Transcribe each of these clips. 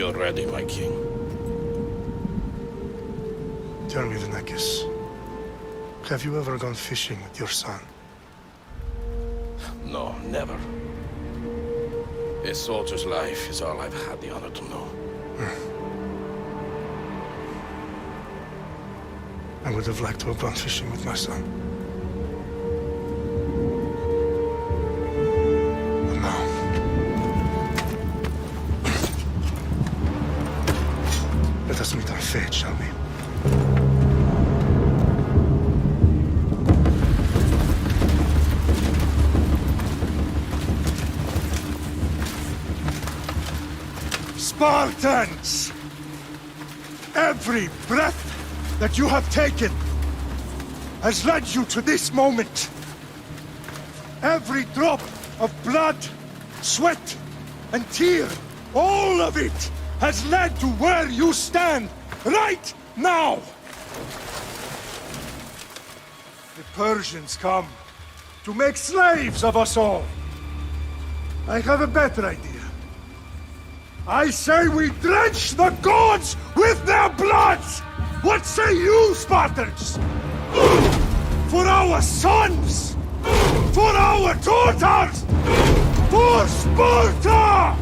are ready, my king. Tell me, Vinekis, have you ever gone fishing with your son? No, never. A soldier's life is all I've had the honor to know. I would have liked to have gone fishing with my son. But now... let us meet our fate, shall we? Spartans! Every breath that you have taken has led you to this moment. Every drop of blood, sweat, and tear, all of it has led to where you stand right now. The Persians come to make slaves of us all. I have a better idea. I say we drench the gods with their bloods! What say you, Spartans? For our sons! For our daughters! For Sparta!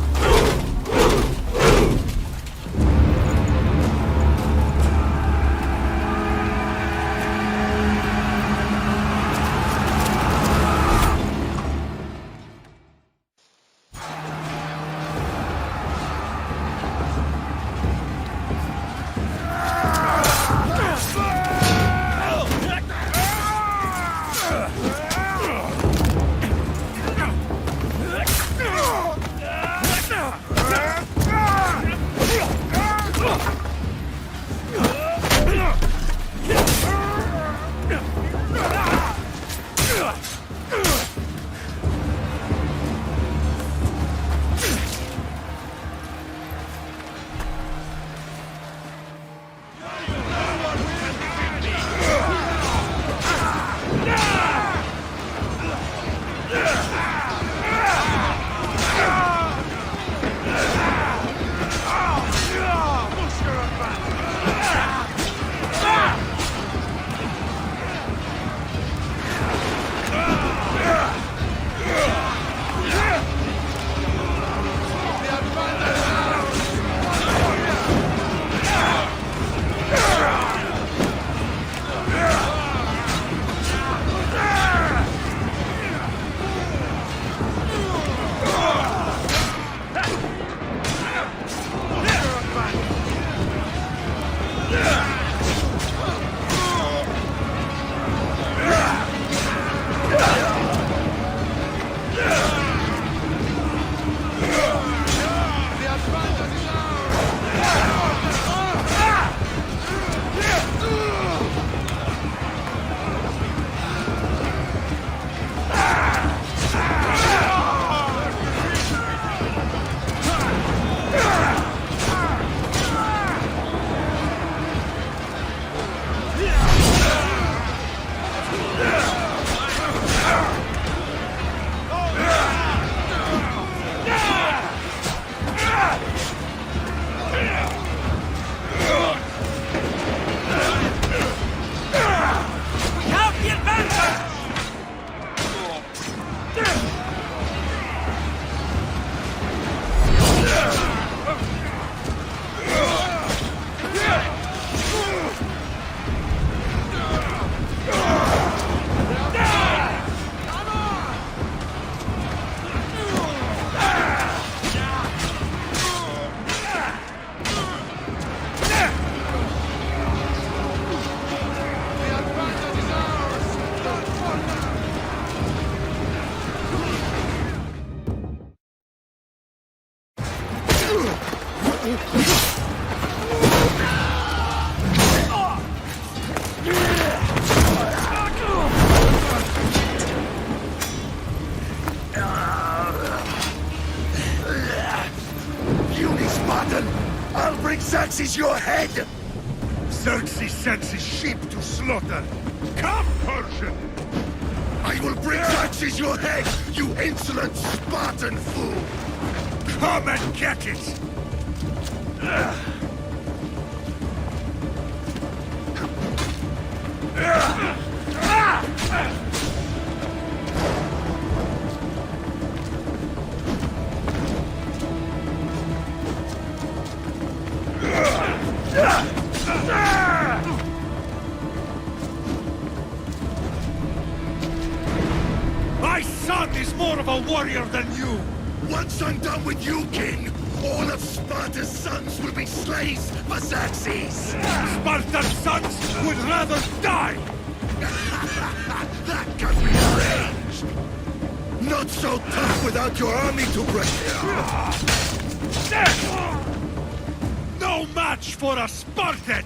Xerxes your head! Xerxes sends his sheep to slaughter. Come, Persian! I will bring Xerxes your head, you insolent Spartan fool! Come and get it! My son is more of a warrior than you! Once I'm done with you, King, all of Sparta's sons will be slaves for Xerxes! Sparta's sons would rather die! That can be arranged! Not so tough without your army to break it! No match for a Spartan!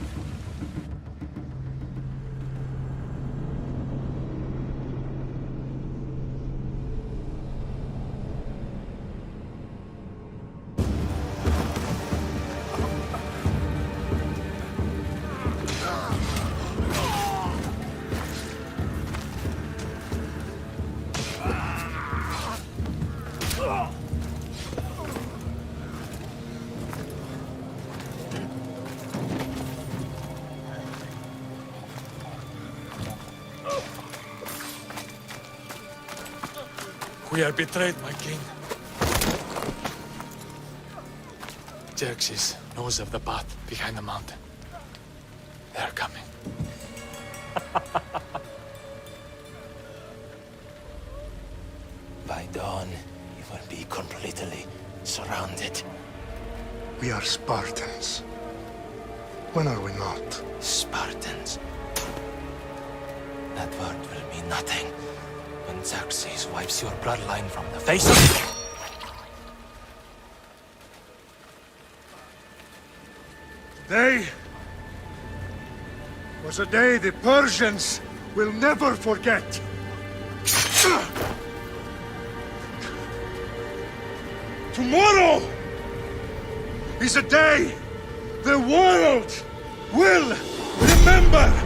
We are betrayed, my king. Xerxes knows of the path behind the mountain. They are coming. By dawn, you will be completely surrounded. We are Spartans. When are we not? Spartans. That word will mean nothing when Xerxes wipes your bloodline from the face of... Today was a day the Persians will never forget. Tomorrow is a day the world will remember.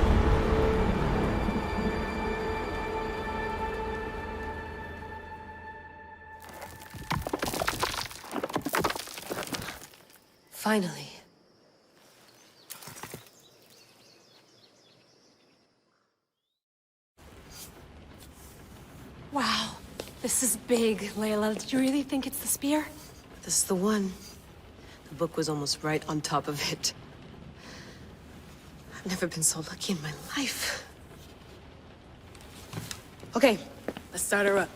Finally. Wow, this is big, Layla. Did you really think it's the spear? This is the one. The book was almost right on top of it. I've never been so lucky in my life. Okay, let's start her up.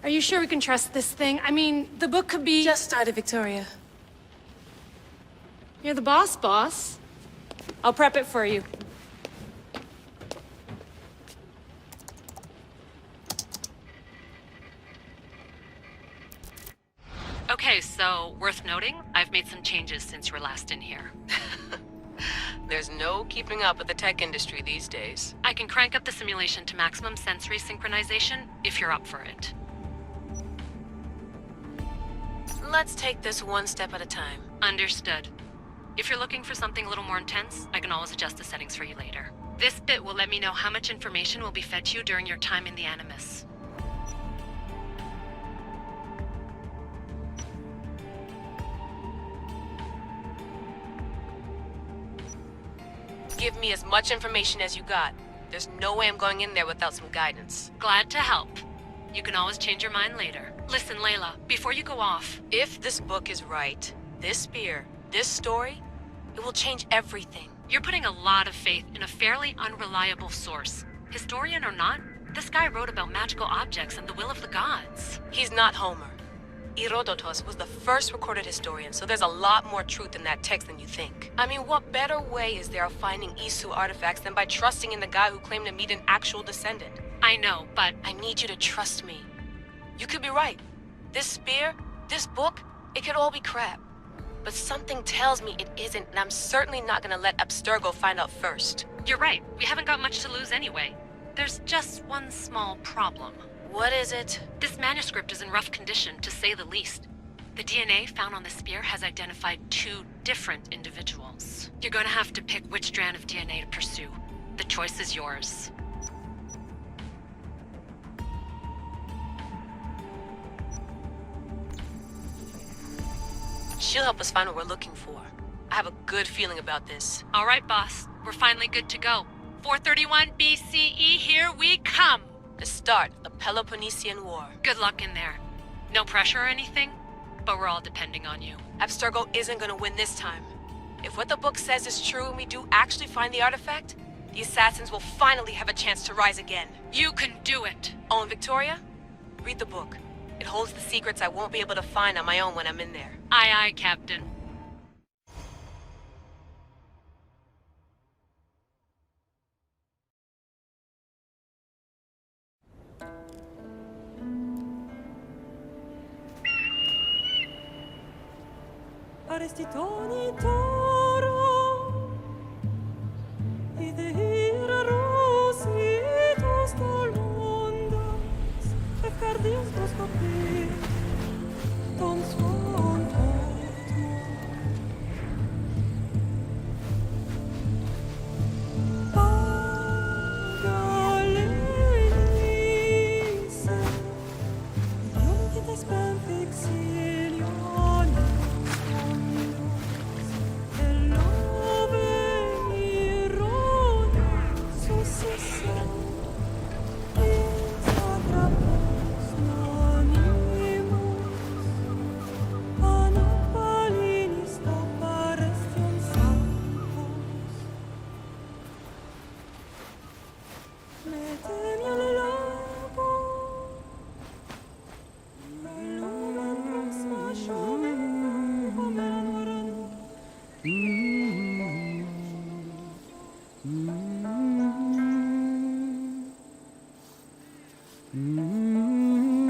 Are you sure we can trust this thing? I mean, the book could be... Just started, Victoria. You're the boss. I'll prep it for you. Okay, so worth noting, I've made some changes since you were last in here. There's no keeping up with the tech industry these days. I can crank up the simulation to maximum sensory synchronization if you're up for it. Let's take this one step at a time. Understood. If you're looking for something a little more intense, I can always adjust the settings for you later. This bit will let me know how much information will be fed to you during your time in the Animus. Give me as much information as you got. There's no way I'm going in there without some guidance. Glad to help. You can always change your mind later. Listen, Layla, before you go off... If this book is right, this spear, this story, it will change everything. You're putting a lot of faith in a fairly unreliable source. Historian or not, this guy wrote about magical objects and the will of the gods. He's not Homer. Herodotus was the first recorded historian, so there's a lot more truth in that text than you think. I mean, what better way is there of finding Isu artifacts than by trusting in the guy who claimed to meet an actual descendant? I know, but... I need you to trust me. You could be right. This spear, this book, it could all be crap. But something tells me it isn't, and I'm certainly not gonna let Abstergo find out first. You're right. We haven't got much to lose anyway. There's just one small problem. What is it? This manuscript is in rough condition, to say the least. The DNA found on the spear has identified 2 different individuals. You're going to have to pick which strand of DNA to pursue. The choice is yours. She'll help us find what we're looking for. I have a good feeling about this. All right, boss. We're finally good to go. 431 BCE, here we come! The start of the Peloponnesian War. Good luck in there. No pressure or anything, but we're all depending on you. Abstergo isn't gonna win this time. If what the book says is true and we do actually find the artifact, the assassins will finally have a chance to rise again. You can do it! Oh, and Victoria? Read the book. It holds the secrets I won't be able to find on my own when I'm in there. Aye, aye, Captain. Arrestitoni toro, idehira rositos tolmondas, efcardios proskopir, ton son Pagalenice, non che te spem fixilion.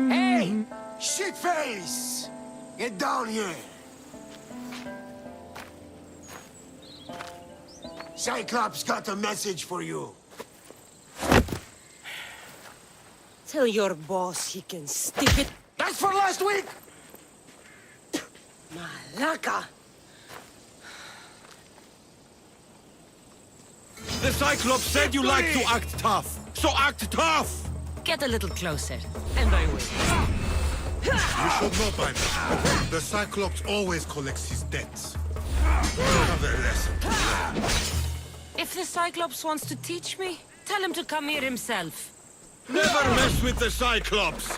Hey! Shitface! Get down here! Cyclops got a message for you. Tell your boss he can stick it. That's for last week! Malaka! The Cyclops said you like to act tough, so act tough! Get a little closer, and I will. You should know by now. The Cyclops always collects his debts. You have a lesson to learn. If the Cyclops wants to teach me, tell him to come here himself. Never mess with the Cyclops!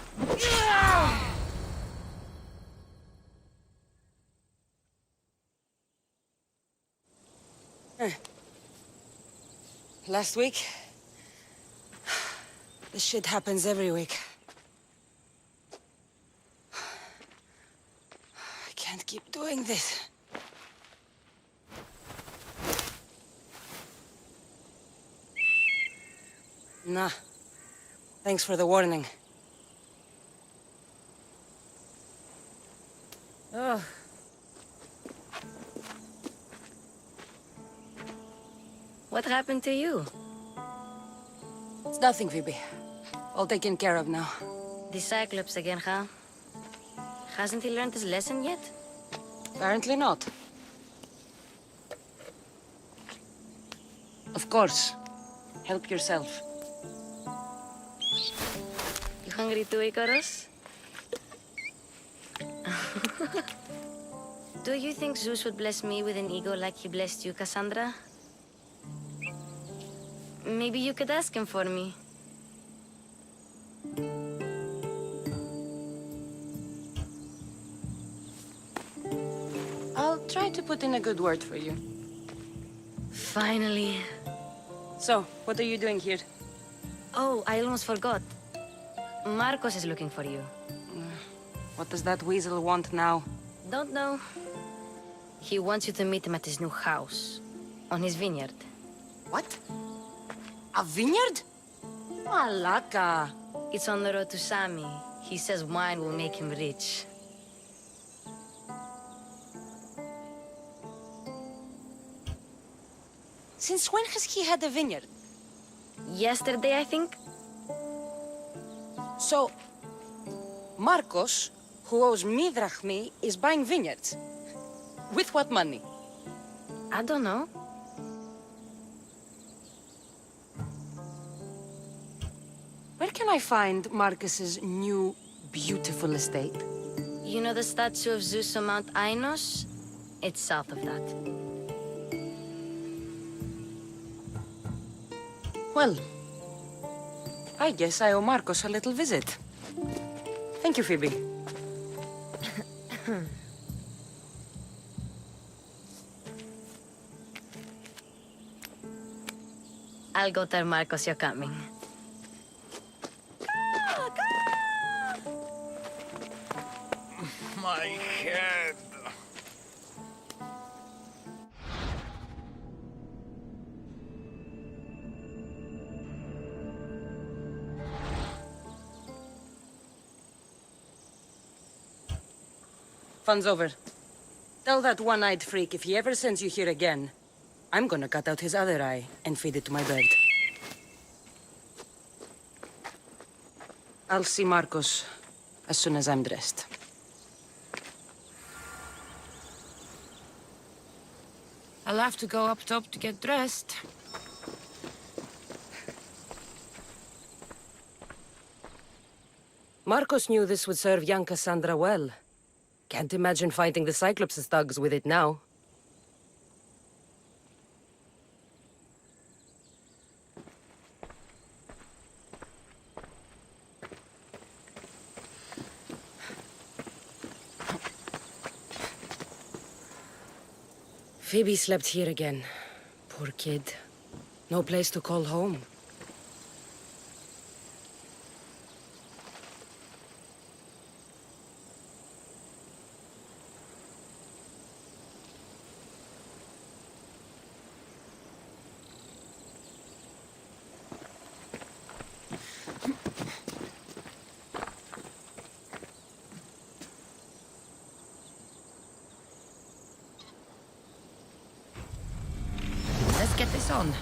Last week? This shit happens every week. I can't keep doing this. Nah. Thanks for the warning. Ugh. What happened to you? It's nothing, Phoebe. All taken care of now. The Cyclops again, huh? Hasn't he learned his lesson yet? Apparently not. Of course. Help yourself. You hungry too, Icarus? Do you think Zeus would bless me with an ego like he blessed you, Cassandra? Maybe you could ask him for me. I'll try to put in a good word for you. Finally. So, what are you doing here? Oh, I almost forgot. Marcos is looking for you. What does that weasel want now? Don't know. He wants you to meet him at his new house. On his vineyard. What? A vineyard? Malaka. It's on the road to Sami. He says wine will make him rich. Since when has he had a vineyard? Yesterday, I think? So, Marcos, who owes me drachmi, is buying vineyards. With what money? I don't know. Where can I find Marcus's new, beautiful estate? You know the statue of Zeus on Mount Ainos? It's south of that. Well, I guess I owe Marcos a little visit. Thank you, Phoebe. I'll go tell Marcos you're coming. My head. Fun's over. Tell that one-eyed freak if he ever sends you here again, I'm gonna cut out his other eye and feed it to my bird. I'll see Marcos as soon as I'm dressed. I'll have to go up top to get dressed. Marcos knew this would serve young Cassandra well. Can't imagine fighting the Cyclops' thugs with it now. Phoebe slept here again. Poor kid. No place to call home. Let's get this on.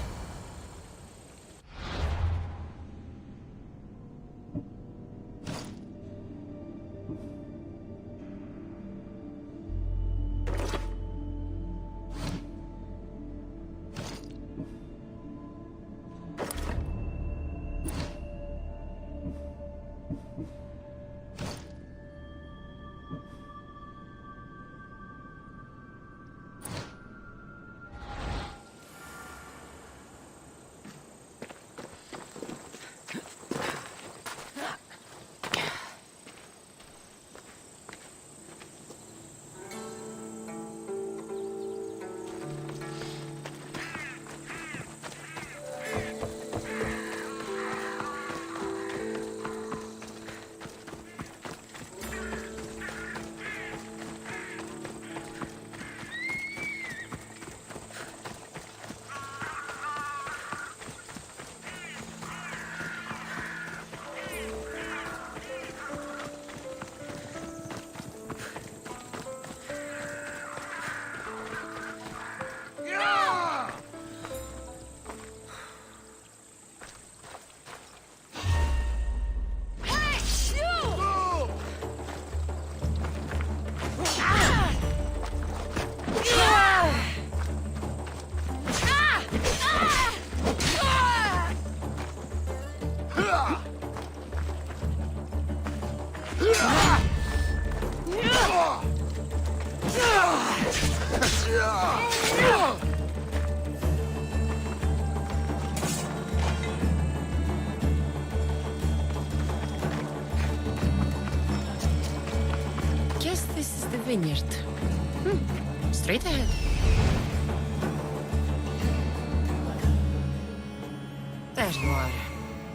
Guess this is the vineyard. Straight ahead. There you are.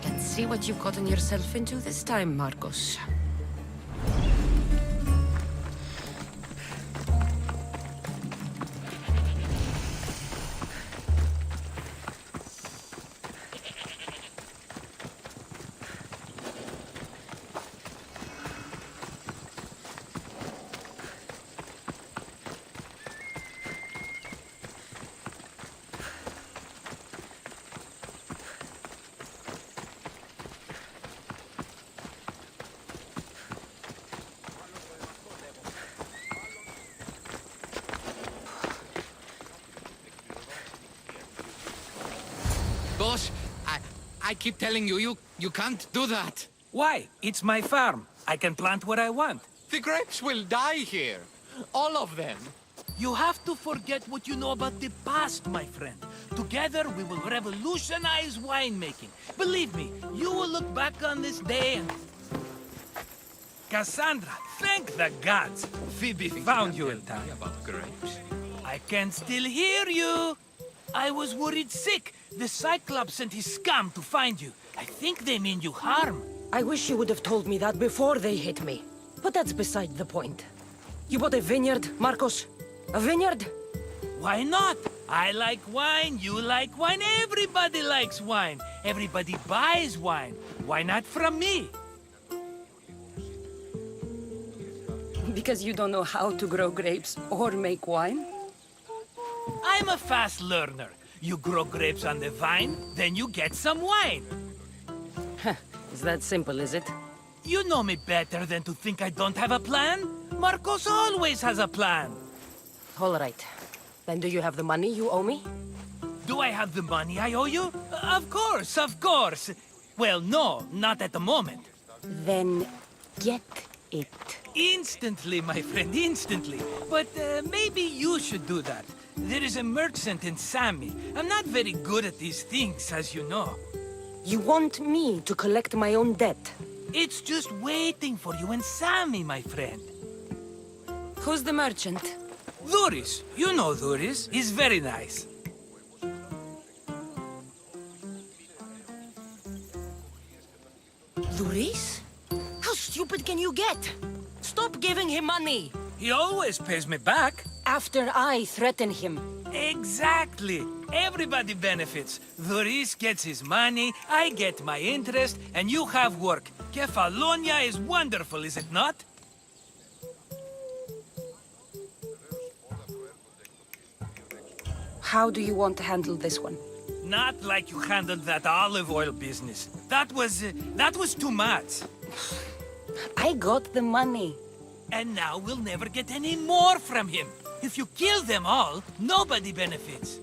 Let's see what you've gotten yourself into this time, Marcos. Boss, I keep telling you, you can't do that. Why? It's my farm. I can plant what I want. The grapes will die here. All of them. You have to forget what you know about the past, my friend. Together, we will revolutionize winemaking. Believe me, you will look back on this day and... Cassandra, thank the gods! Phoebe found you in time. About grapes. I can still hear you! I was worried sick. The Cyclops sent his scum to find you. I think they mean you harm. I wish you would have told me that before they hit me. But that's beside the point. You bought a vineyard, Marcos? A vineyard? Why not? I like wine, you like wine, everybody likes wine. Everybody buys wine. Why not from me? Because you don't know how to grow grapes or make wine? I'm a fast learner. You grow grapes on the vine, then you get some wine. Is that simple, is it? You know me better than to think I don't have a plan. Marcos always has a plan. All right. Then do you have the money you owe me? Do I have the money I owe you? Of course, of course. Well, no, not at the moment. Then get it. Instantly, my friend, instantly. But maybe you should do that. There is a merchant in Sami. I'm not very good at these things, as you know. You want me to collect my own debt? It's just waiting for you in Sami, my friend. Who's the merchant? Duris. You know Duris. He's very nice. Luis? How stupid can you get? Stop giving him money! He always pays me back. After I threaten him. Exactly. Everybody benefits. Duris gets his money, I get my interest, and you have work. Kefalonia is wonderful, is it not? How do you want to handle this one? Not like you handled that olive oil business. That was too much. I got the money. And now we'll never get any more from him. If you kill them all, nobody benefits.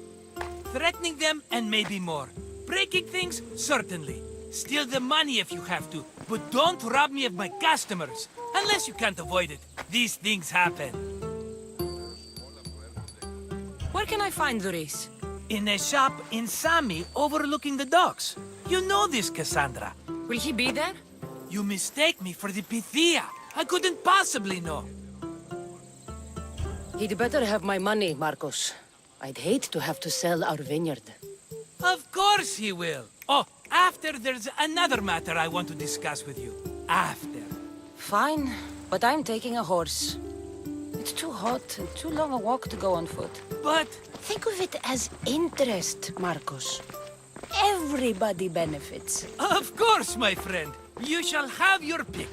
Threatening them, and maybe more. Breaking things, certainly. Steal the money if you have to, but don't rob me of my customers. Unless you can't avoid it. These things happen. Where can I find Luis? In a shop in Sami, overlooking the docks. You know this, Cassandra. Will he be there? You mistake me for the Pythia. I couldn't possibly know. He'd better have my money, Marcos. I'd hate to have to sell our vineyard. Of course he will. Oh, after there's another matter I want to discuss with you. After. Fine, but I'm taking a horse. It's too hot and too long a walk to go on foot. But... Think of it as interest, Marcos. Everybody benefits. Of course, my friend. You shall have your pick.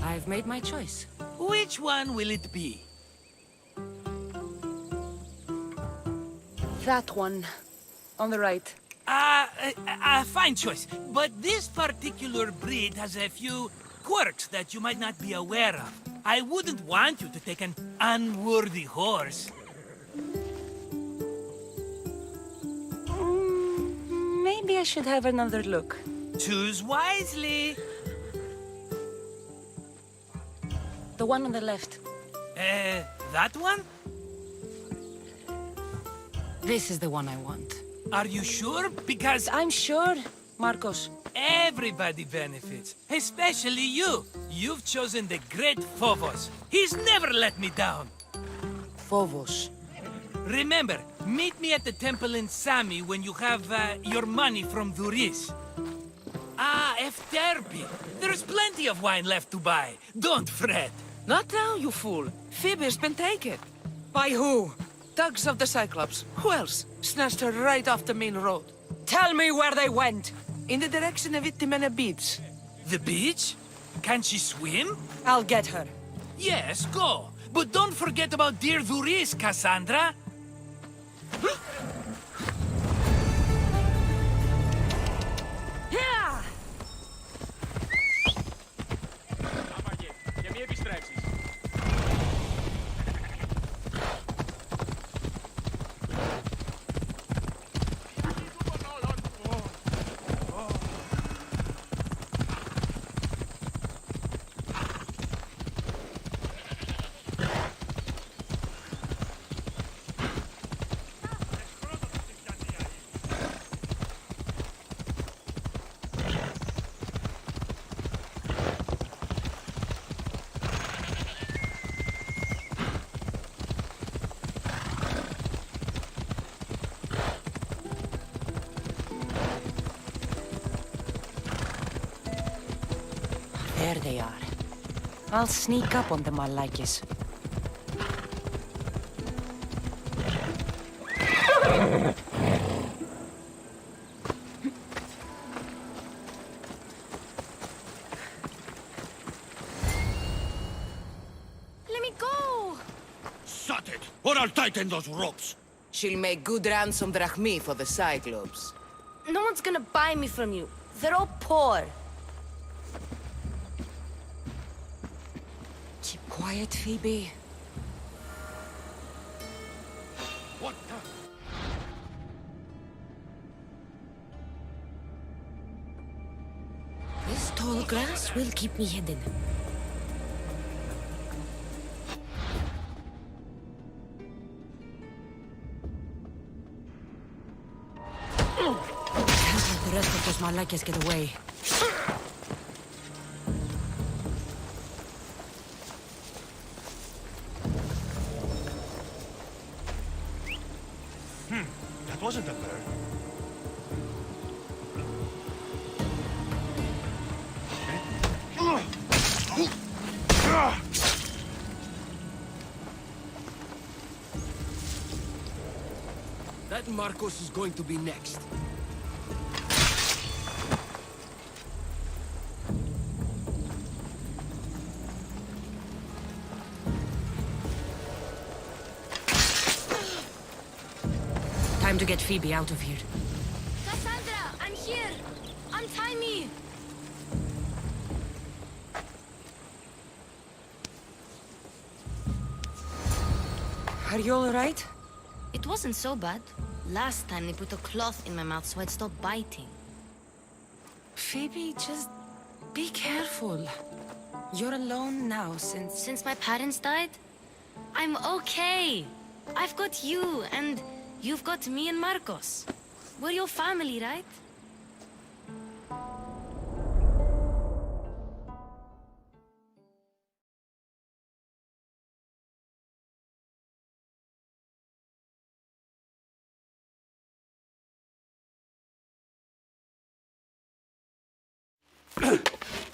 I've made my choice. Which one will it be? That one. On the right. Fine choice. But this particular breed has a few quirks that you might not be aware of. I wouldn't want you to take an unworthy horse. Maybe I should have another look. Choose wisely. The one on the left. That one? This is the one I want. Are you sure? Because I'm sure, Marcos. everybody benefits, especially you. You've chosen the great Phobos. He's never let me down. Phobos. Remember, meet me at the temple in Sami when you have your money from Duris. Ah, Efterpi. There's plenty of wine left to buy. Don't fret. Not now, you fool. Phoebe's been taken. By who? Thugs of the Cyclops. Who else? Snatched her right off the main road. Tell me where they went. In the direction of Itimena Beach. The beach? Can she swim? I'll get her. Yes, go. But don't forget about dear Duris, Cassandra. There they are. I'll sneak up on them, Malakis. Let me go! Shut it, or I'll tighten those ropes. She'll make good ransom drachmi for the Cyclops. No one's gonna buy me from you. They're all poor. Keep quiet, Phoebe. What the? This tall grass will keep me hidden. Can't let the rest of those Malakis get away. That wasn't a bird. That Marcos is going to be next. Time to get Phoebe out of here. Cassandra, I'm here! Untie me! Are you all right? It wasn't so bad. Last time they put a cloth in my mouth so I'd stop biting. Phoebe, just be careful. You're alone now Since my parents died? I'm okay. I've got you, and you've got me and Marcos. We're your family, right?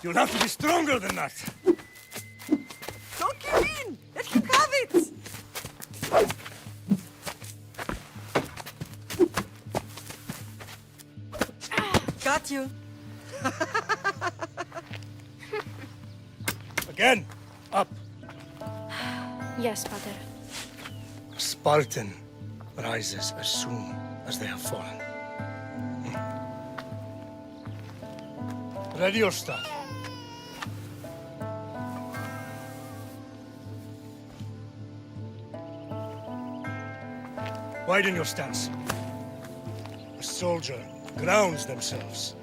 You'll have to be stronger than that. Don't give in! Let him have it! Got you. Again, up. Yes, Pater. A Spartan rises as soon as they have fallen. Ready your staff. Widen your stance. A soldier grounds themselves.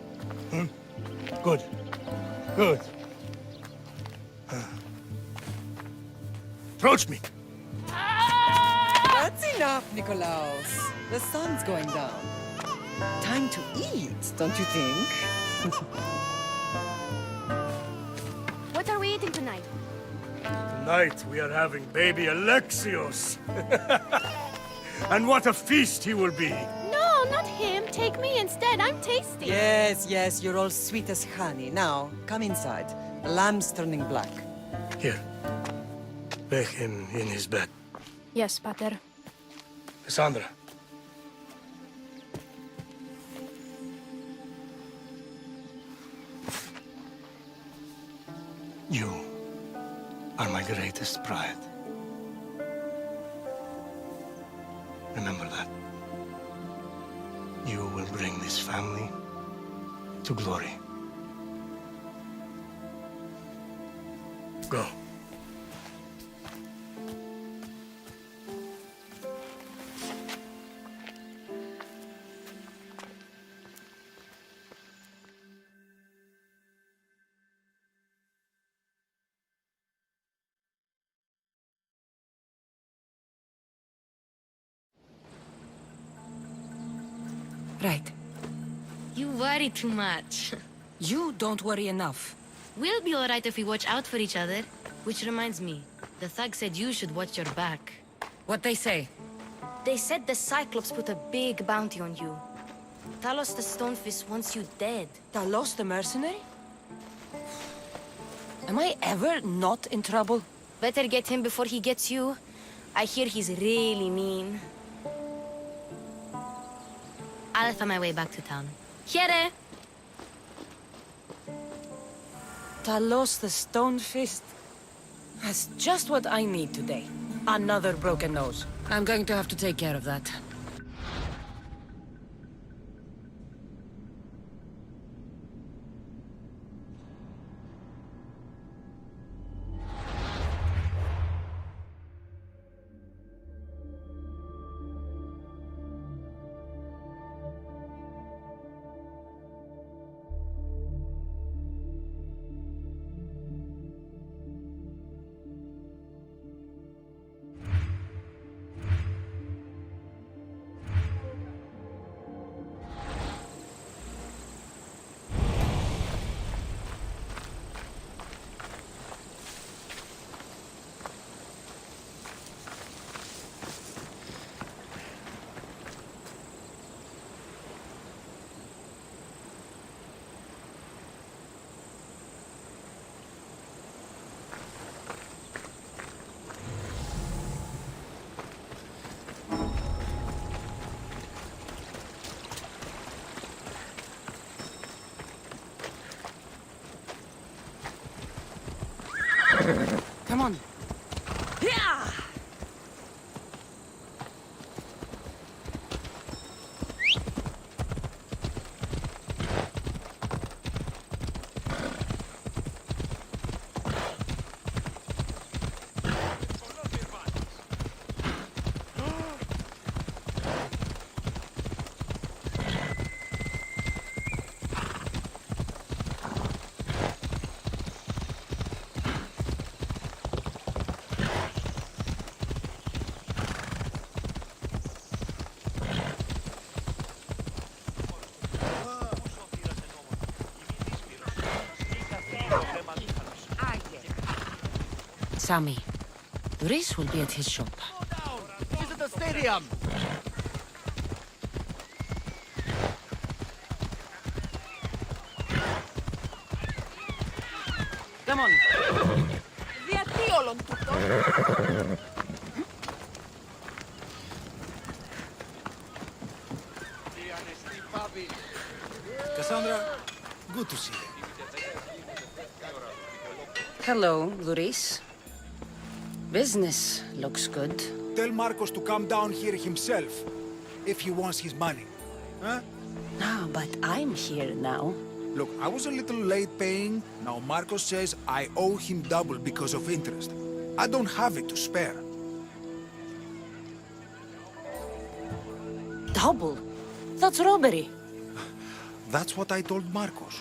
Good. Good. Approach me. That's enough, Nikolaos. The sun's going down. Time to eat, don't you think? What are we eating tonight? Tonight we are having baby Alexios. And what a feast he will be. No, not him. Take me instead. I'm tasty. Yes, yes, you're all sweet as honey. Now, come inside. The lamb's turning black. Here. Lay him in his bed. Yes, Pater. Cassandra. You are my greatest pride. Remember that. You will bring this family to glory. Go. Right. You worry too much. You don't worry enough. We'll be alright if we watch out for each other. Which reminds me, the thug said you should watch your back. What'd they say? They said the Cyclops put a big bounty on you. Talos the Stonefist wants you dead. Talos the mercenary? Am I ever not in trouble? Better get him before he gets you. I hear he's really mean. I'll find my way back to town. Here! Talos the Stone Fist. That's just what I need today. Another broken nose. I'm going to have to take care of that. Come on. Yeah! Sammy, Rhys will be at his shop. Visit the stadium! Come on. Γιατί όλον τούτο? Cassandra, good to see you. Hello, Rhys. Business looks good. Tell Marcos to come down here himself, if he wants his money. Huh? No, but I'm here now. Look, I was a little late paying. Now Marcos says I owe him double because of interest. I don't have it to spare. Double? That's robbery. That's what I told Marcos.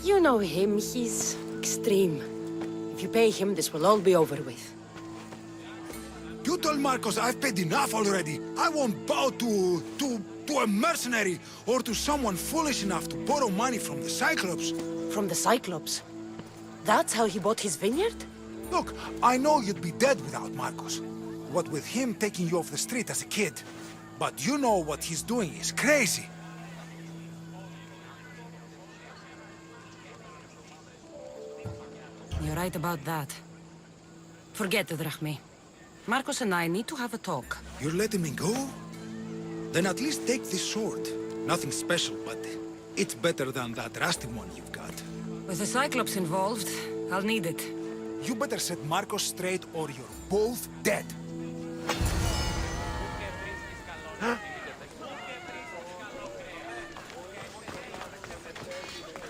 You know him, he's extreme. If you pay him, this will all be over with. You told Marcos I've paid enough already. I won't bow to a mercenary or to someone foolish enough to borrow money from the Cyclops. From the Cyclops? That's how he bought his vineyard? Look, I know you'd be dead without Marcos. What with him taking you off the street as a kid. But you know what he's doing is crazy. You're right about that. Forget the drachmae. Marcos and I need to have a talk. You're letting me go? Then at least take this sword. Nothing special, but it's better than that rusty one you've got. With the Cyclops involved, I'll need it. You better set Marcos straight or you're both dead.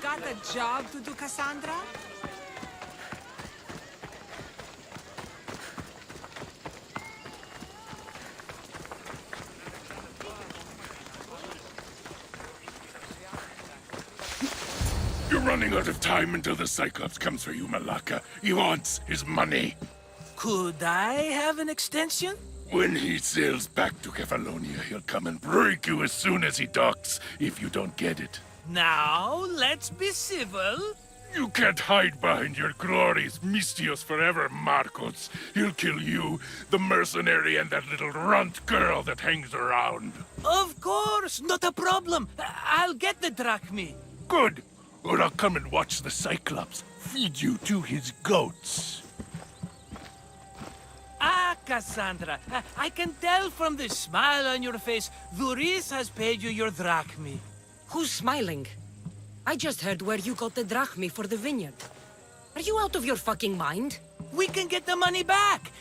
Got a job to do, Cassandra? You're running out of time until the Cyclops comes for you, Malaka. He wants his money. Could I have an extension? When he sails back to Kefalonia, he'll come and break you as soon as he docks, if you don't get it. Now, let's be civil. You can't hide behind your glories, Mistios forever, Marcos. He'll kill you, the mercenary, and that little runt girl that hangs around. Of course, not a problem. I'll get the drachmae. Good. Or I'll come and watch the Cyclops feed you to his goats. Ah, Cassandra, I can tell from the smile on your face, Duris has paid you your drachmi. Who's smiling? I just heard where you got the drachmi for the vineyard. Are you out of your fucking mind? We can get the money back,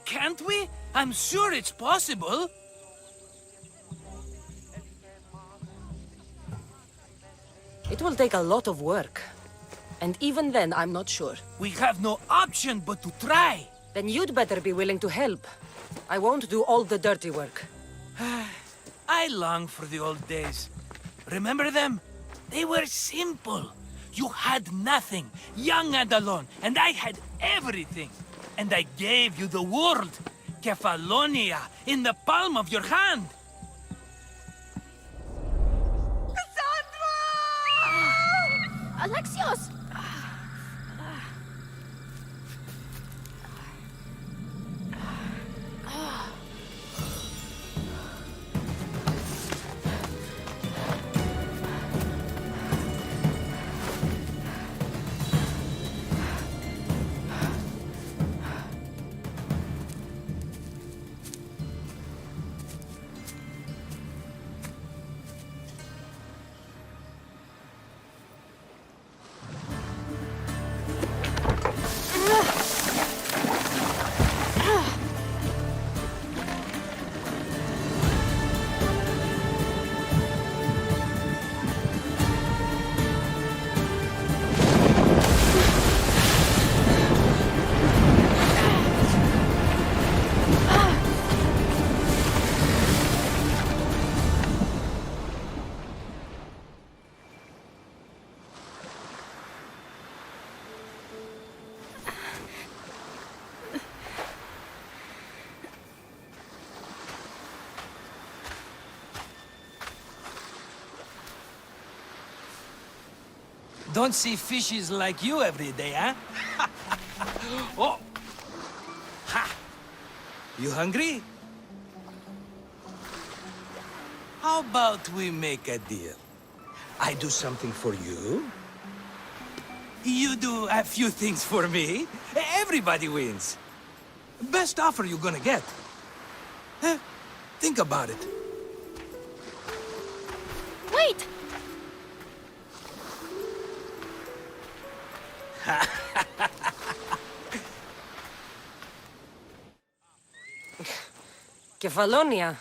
can't we? I'm sure it's possible. It will take a lot of work. And even then, I'm not sure. We have no option but to try. Then you'd better be willing to help. I won't do all the dirty work. I long for the old days. Remember them? They were simple. You had nothing, young and alone, and I had everything. And I gave you the world, Kefalonia, in the palm of your hand. Alexios! Don't see fishes like you every day, huh? Oh! Ha! You hungry? How about we make a deal? I do something for you. You do a few things for me. Everybody wins. Best offer you're gonna get. Huh? Think about it. Wait! Kefalonia.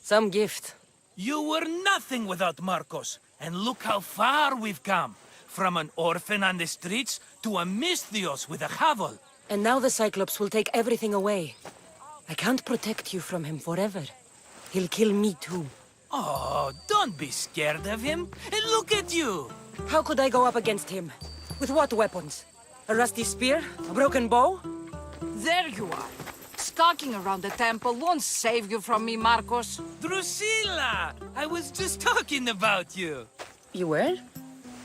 Some gift. You were nothing without Marcos, and look how far we've come. From an orphan on the streets to a Misthios with a hovel. And now the Cyclops will take everything away. I can't protect you from him forever. He'll kill me too. Oh, don't be scared of him. And look at you. How could I go up against him? With what weapons? A rusty spear? A broken bow? There you are. Skulking around the temple won't save you from me, Marcos. Drusilla! I was just talking about you. You were?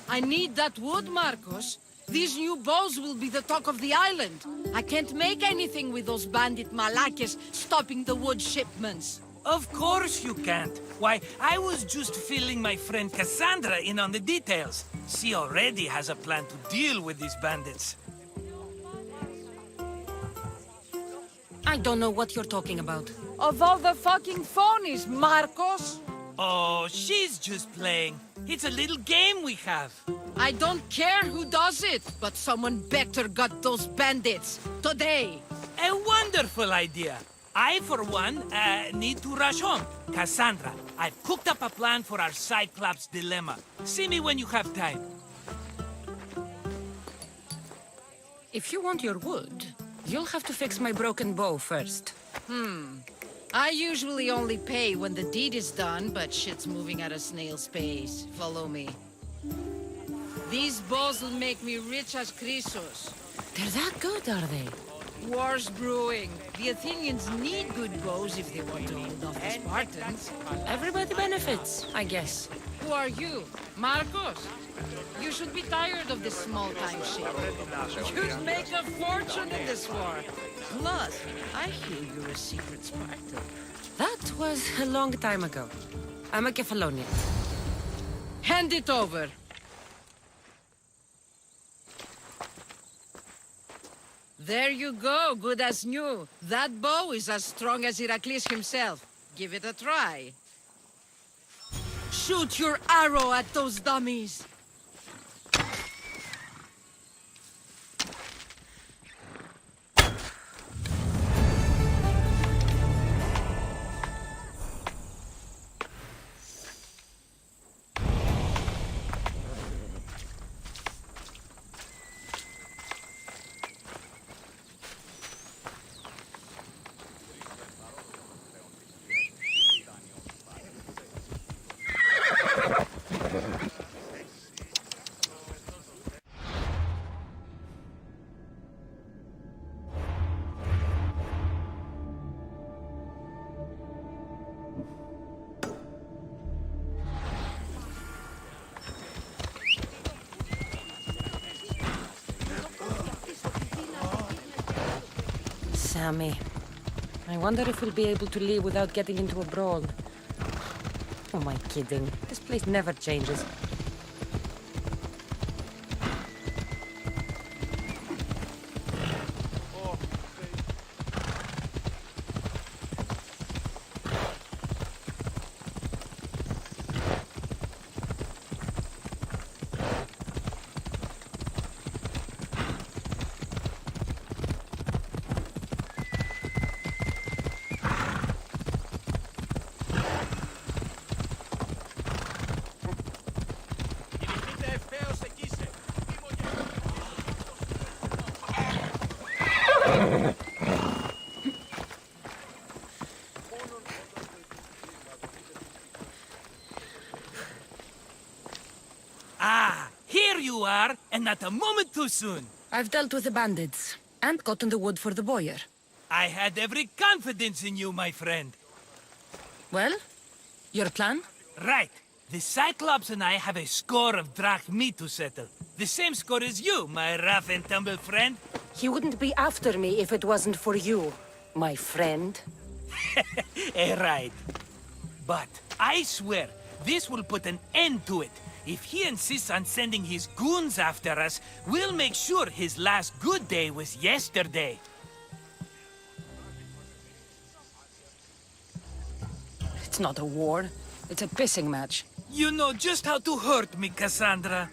I need that wood, Marcos. These new bows will be the talk of the island. I can't make anything with those bandit malakes stopping the wood shipments. Of course you can't. Why, I was just filling my friend Cassandra in on the details. She already has a plan to deal with these bandits. I don't know what you're talking about. Of all the fucking phonies, Marcos! Oh, she's just playing. It's a little game we have. I don't care who does it, but someone better got those bandits. Today! A wonderful idea. I, for one, need to rush home. Cassandra, I've cooked up a plan for our Cyclops dilemma. See me when you have time. If you want your wood, you'll have to fix my broken bow first. I usually only pay when the deed is done, but shit's moving at a snail's pace. Follow me. These bows will make me rich as Chrysos. They're that good, are they? War's brewing. The Athenians need good bows if they want to hold off the Spartans. Everybody benefits, I guess. Who are you? Marcos? You should be tired of this small-time shit. You'd make a fortune in this war. Plus, I hear you're a secret Spartan. That was a long time ago. I'm a Kefalonian. Hand it over. There you go, good as new. That bow is as strong as Heracles himself. Give it a try. Shoot your arrow at those dummies! Sammy. I wonder if we'll be able to leave without getting into a brawl. Oh, am I kidding? This place never changes. Ah, here you are, and not a moment too soon. I've dealt with the bandits, and gotten the wood for the boiler. I had every confidence in you, my friend. Well, your plan? Right. The Cyclops and I have a score of drachmi to settle. The same score as you, my rough and tumble friend. He wouldn't be after me if it wasn't for you, my friend. Right. But I swear, this will put an end to it. If he insists on sending his goons after us, we'll make sure his last good day was yesterday. It's not a war. It's a pissing match. You know just how to hurt me, Cassandra.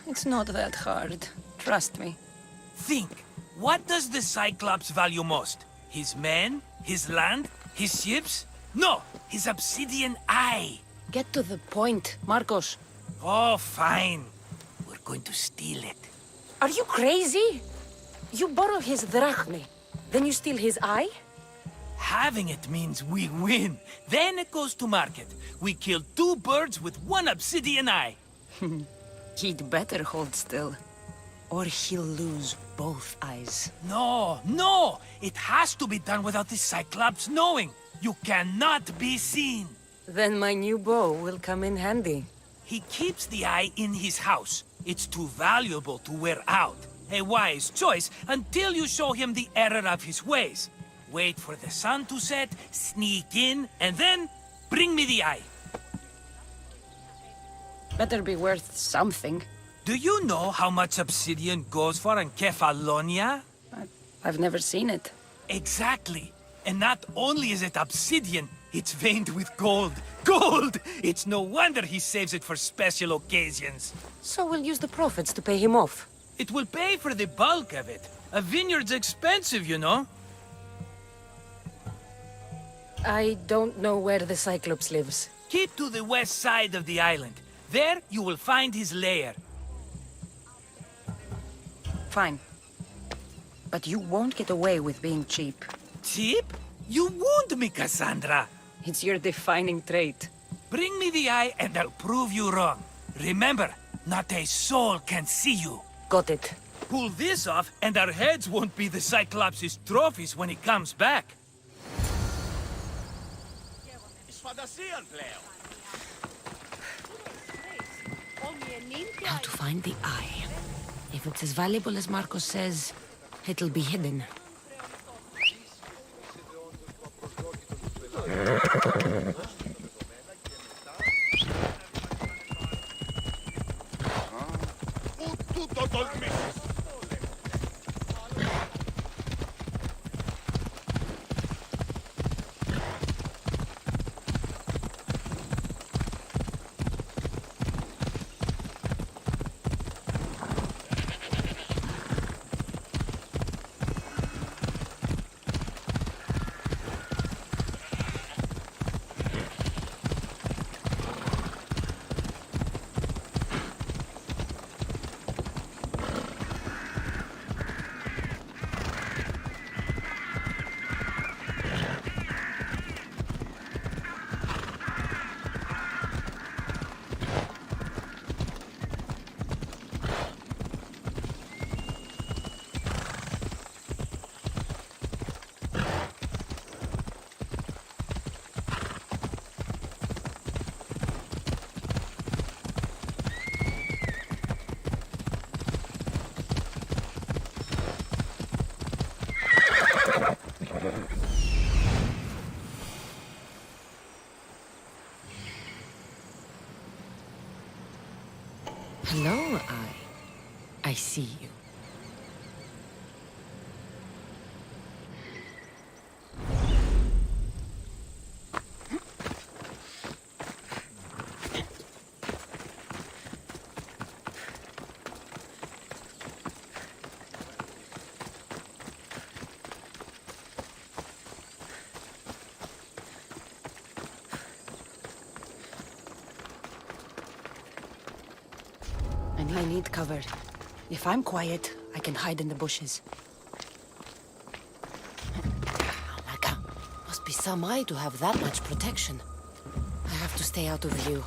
It's not that hard. Trust me. Think. What does the Cyclops value most? His men? His land? His ships? No! His obsidian eye! Get to the point, Marcos. Oh, fine. We're going to steal it. Are you crazy? You borrow his drachmi, then you steal his eye? Having it means we win. Then it goes to market. We kill 2 birds with 1 obsidian eye. He'd better hold still. Or he'll lose both eyes. No! It has to be done without the Cyclops knowing. You cannot be seen. Then my new bow will come in handy. He keeps the eye in his house. It's too valuable to wear out. A wise choice until you show him the error of his ways. Wait for the sun to set, sneak in, and then bring me the eye. Better be worth something. Do you know how much obsidian goes for in Kefalonia? I've never seen it. Exactly. And not only is it obsidian, it's veined with gold. Gold! It's no wonder he saves it for special occasions. So we'll use the profits to pay him off. It will pay for the bulk of it. A vineyard's expensive, you know. I don't know where the Cyclops lives. Keep to the west side of the island. There you will find his lair. Fine. But you won't get away with being cheap. Cheap? You wound me, Cassandra. It's your defining trait. Bring me the eye and I'll prove you wrong. Remember, not a soul can see you. Got it. Pull this off and our heads won't be the Cyclops' trophies when he comes back. How to find the eye. If it's as valuable as Marcos says, it'll be hidden. I see you. I need cover. If I'm quiet, I can hide in the bushes. Alaka, must be some eye to have that much protection. I have to stay out of view.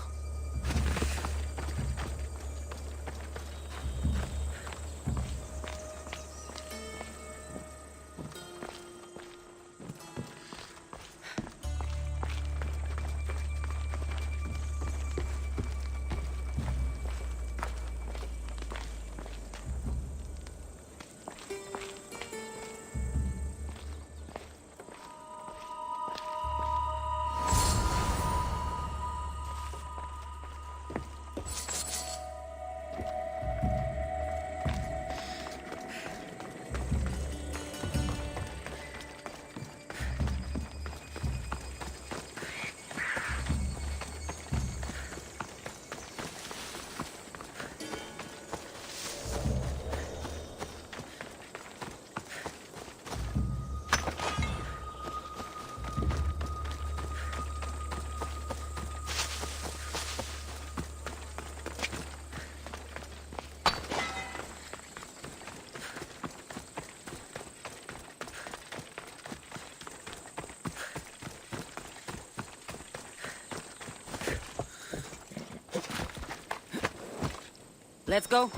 Let's go.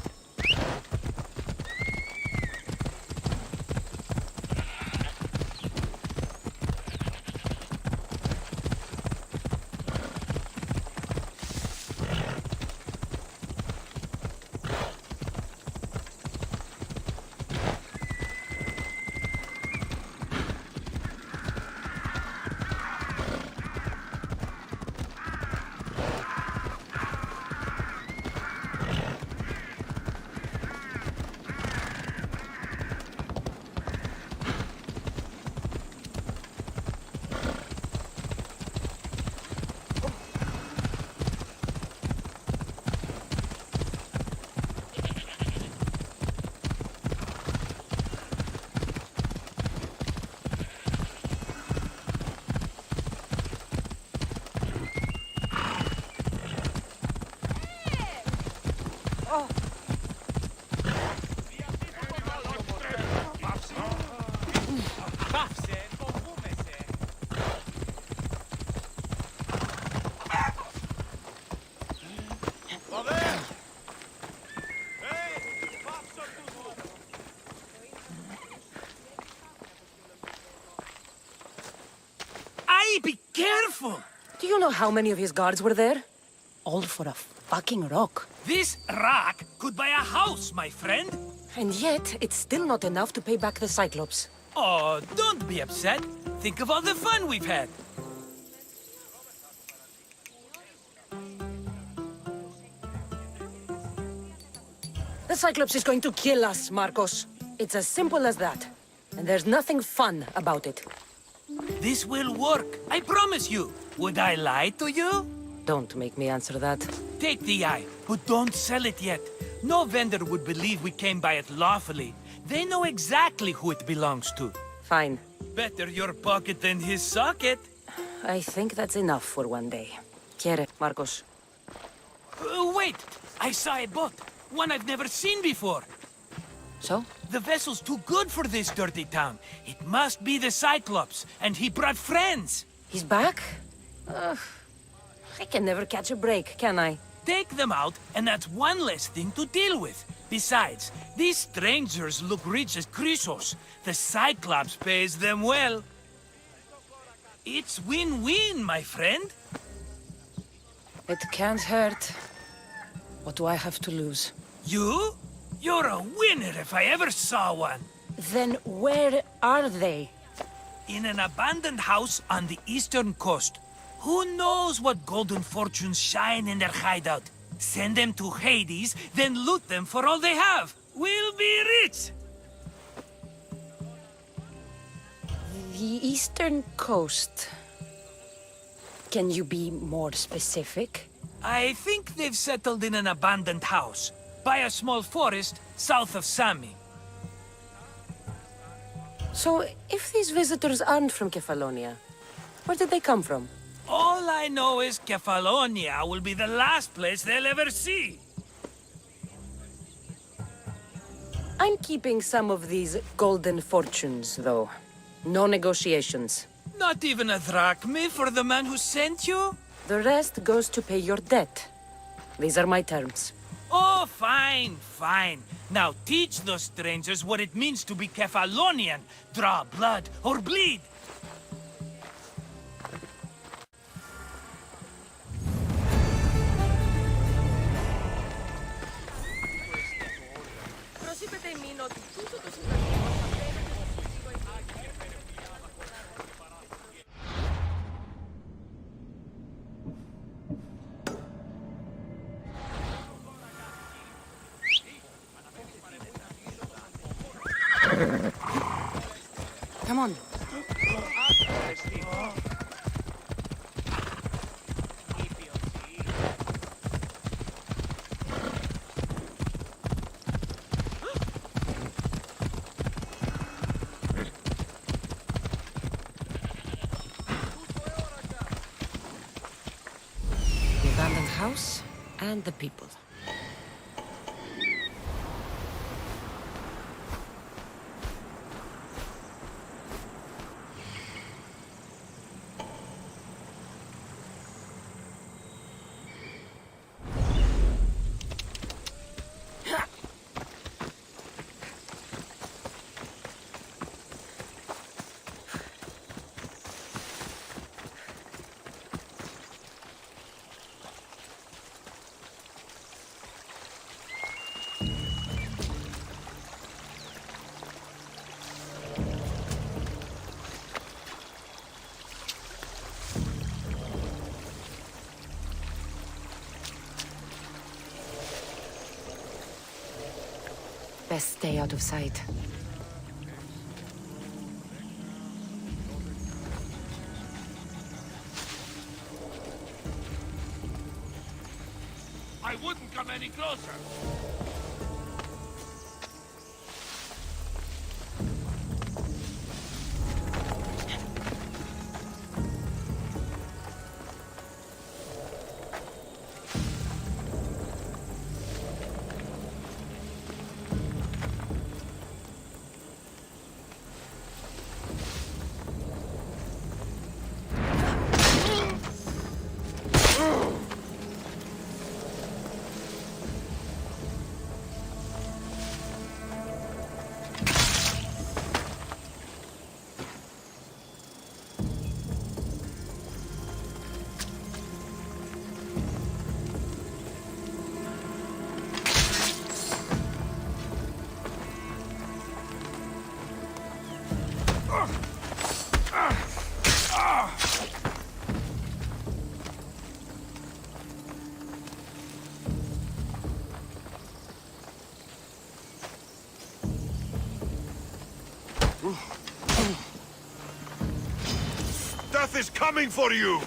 Be careful! Do you know how many of his guards were there? All for a fucking rock. This rock could buy a house, my friend. And yet, it's still not enough to pay back the Cyclops. Oh, don't be upset. Think of all the fun we've had. The Cyclops is going to kill us, Marcos. It's as simple as that. And there's nothing fun about it. This will work, I promise you. Would I lie to you? Don't make me answer that. Take the eye, but don't sell it yet. No vendor would believe we came by it lawfully. They know exactly who it belongs to. Fine. Better your pocket than his socket. I think that's enough for one day. Quiere, Marcos. Wait! I saw a boat. One I've never seen before. So? The vessel's too good for this dirty town. It must be the Cyclops, and he brought friends. He's back? I can never catch a break, can I? Take them out, and that's one less thing to deal with. Besides, these strangers look rich as Chrysos. The Cyclops pays them well. It's win-win, my friend. It can't hurt. What do I have to lose? You? You're a winner if I ever saw one. Then where are they? In an abandoned house on the eastern coast. Who knows what golden fortunes shine in their hideout? Send them to Hades, then loot them for all they have. We'll be rich! The eastern coast. Can you be more specific? I think they've settled in an abandoned house, by a small forest south of Sami. So, if these visitors aren't from Kefalonia, where did they come from? All I know is Kefalonia will be the last place they'll ever see. I'm keeping some of these golden fortunes, though. No negotiations. Not even a drachme for the man who sent you? The rest goes to pay your debt. These are my terms. Oh, fine, fine. Now teach those strangers what it means to be Kefalonian. Draw blood or bleed. Come on. The abandoned house and the people. Best stay out of sight. I wouldn't come any closer. Death is coming for you!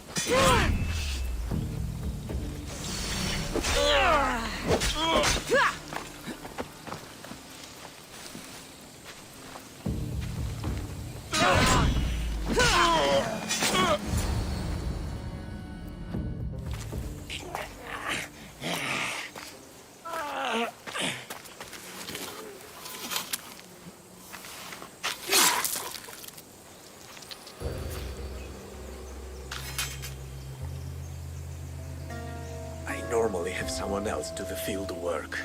Normally have someone else do the field work.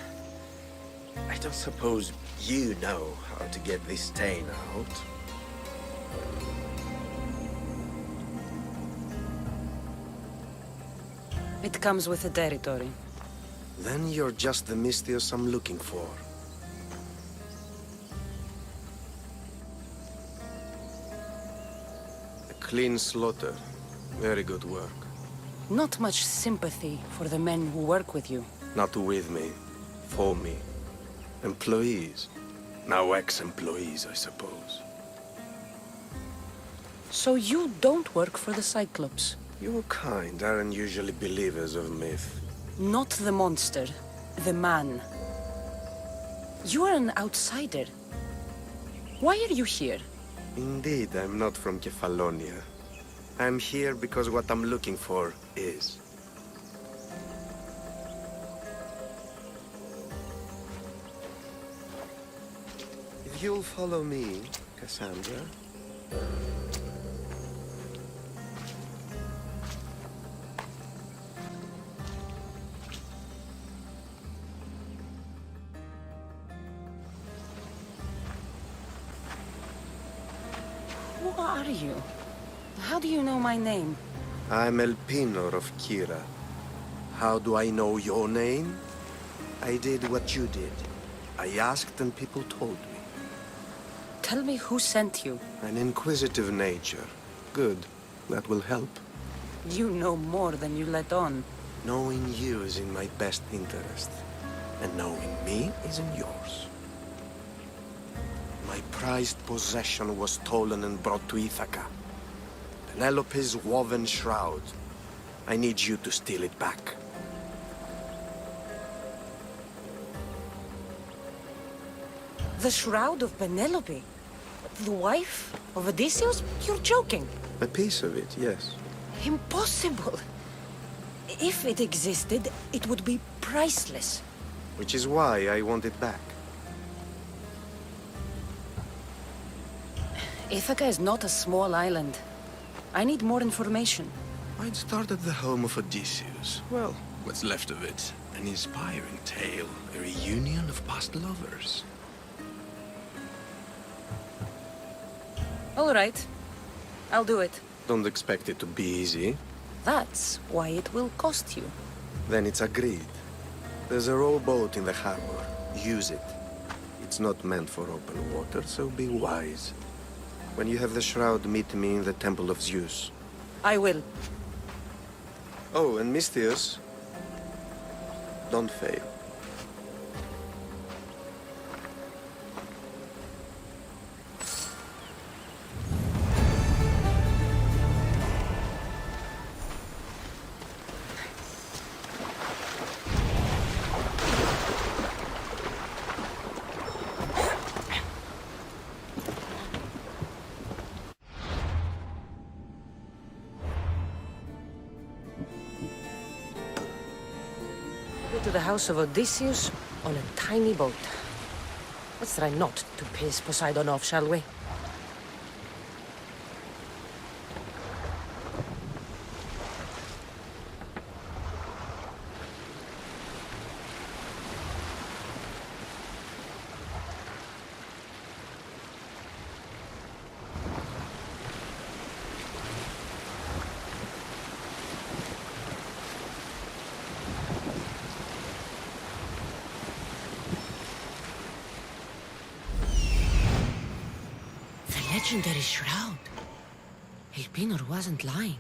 I don't suppose you know how to get this stain out. It comes with the territory. Then you're just the Mystios I'm looking for. A clean slaughter. Very good work. Not much sympathy for the men who work with you. Not with me. For me. Employees. Now ex-employees, I suppose. So you don't work for the Cyclops? Your kind aren't usually believers of myth. Not the monster. The man. You are an outsider. Why are you here? Indeed, I'm not from Kefalonia. I'm here because what I'm looking for is. If you'll follow me, Cassandra. Who are you? How do you know my name? I'm El Pinor of Kira. How do I know your name? I did what you did. I asked and people told me. Tell me who sent you. An inquisitive nature. Good. That will help. You know more than you let on. Knowing you is in my best interest. And knowing me is in yours. My prized possession was stolen and brought to Ithaca. Penelope's woven shroud. I need you to steal it back. The shroud of Penelope? The wife of Odysseus? You're joking. A piece of it, yes. Impossible. If it existed, it would be priceless. Which is why I want it back. Ithaca is not a small island. I need more information. I'd start at the home of Odysseus. Well, what's left of it. An inspiring tale. A reunion of past lovers. All right. I'll do it. Don't expect it to be easy. That's why it will cost you. Then it's agreed. There's a rowboat in the harbor. Use it. It's not meant for open water, so be wise. When you have the shroud, meet me in the Temple of Zeus. I will. Oh, and Misthios, don't fail. To the house of Odysseus on a tiny boat. Let's try not to piss Poseidon off, shall we? Legendary shroud. El Pinor wasn't lying.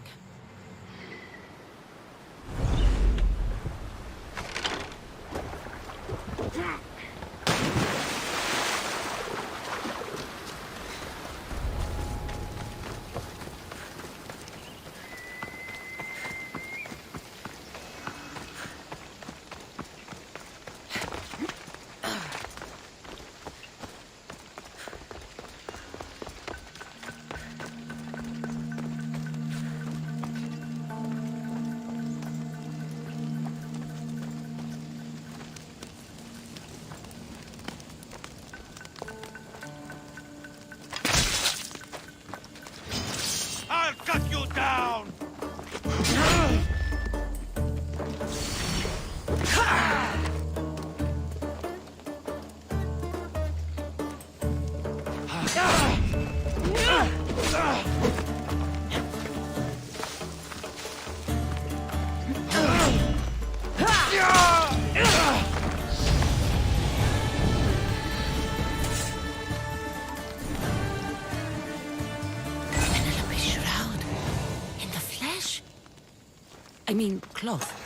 I'll cut you down! I I mean, cloth.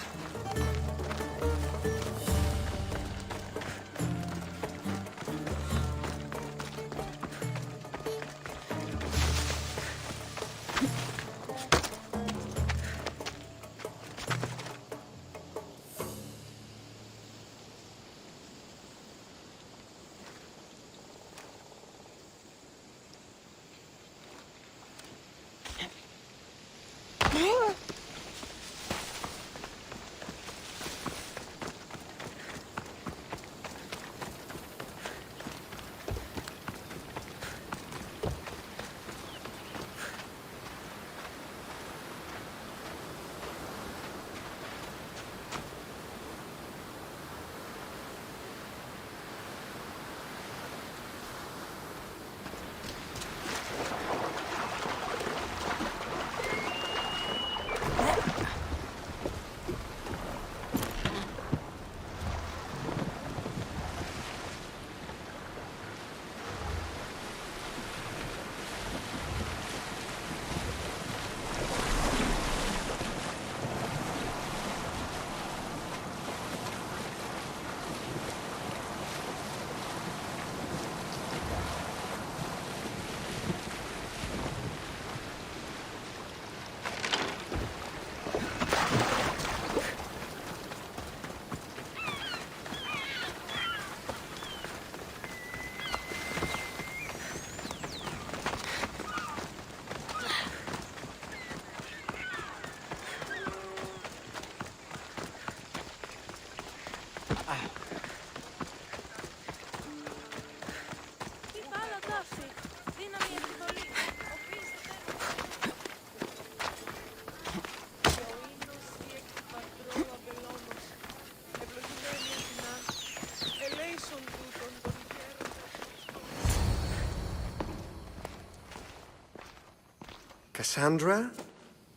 Cassandra?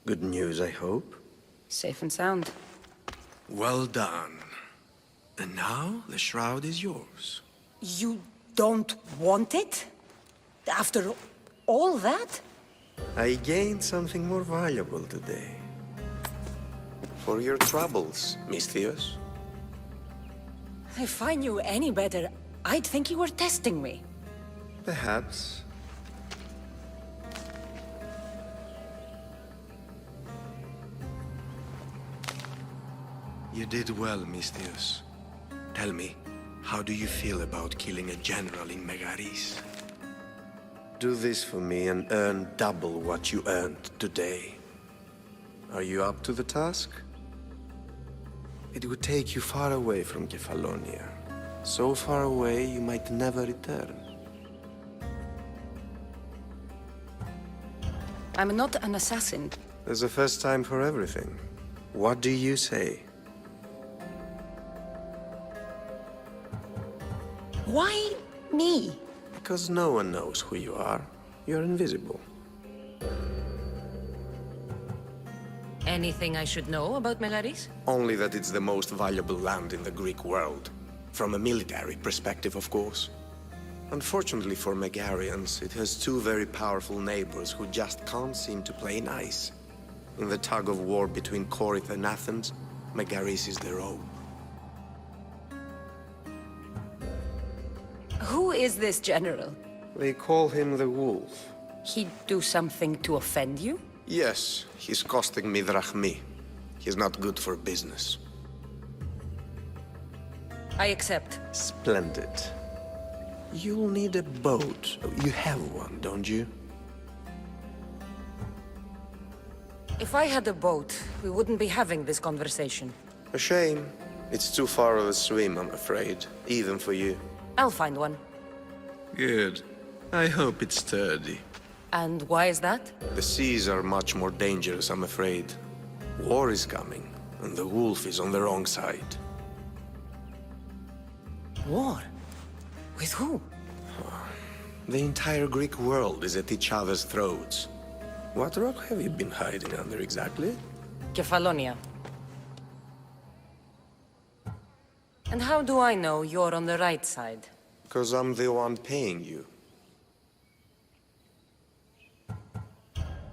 Good news, I hope. Safe and sound. Well done. And now, the shroud is yours. You don't want it? After all that? I gained something more valuable today. For your troubles, Misthios. If I knew any better, I'd think you were testing me. Perhaps. You did well, Misthios. Tell me, how do you feel about killing a general in Megaris? Do this for me and earn double what you earned today. Are you up to the task? It would take you far away from Kefalonia. So far away you might never return. I'm not an assassin. There's a first time for everything. What do you say? Why me? Because no one knows who you are. You're invisible. Anything I should know about Megaris? Only that it's the most valuable land in the Greek world. From a military perspective, of course. Unfortunately for Megarians, it has two very powerful neighbors who just can't seem to play nice. In the tug of war between Corinth and Athens, Megaris is their own. Who is this general? They call him the Wolf. He'd do something to offend you? Yes, he's costing me drachmi. He's not good for business. I accept. Splendid. You'll need a boat. You have one, don't you? If I had a boat, we wouldn't be having this conversation. A shame. It's too far of a swim, I'm afraid. Even for you. I'll find one. Good. I hope it's sturdy. And why is that? The seas are much more dangerous, I'm afraid. War is coming, and the wolf is on the wrong side. War? With who? The entire Greek world is at each other's throats. What rock have you been hiding under exactly? Kefalonia. And how do I know you're on the right side? Because I'm the one paying you.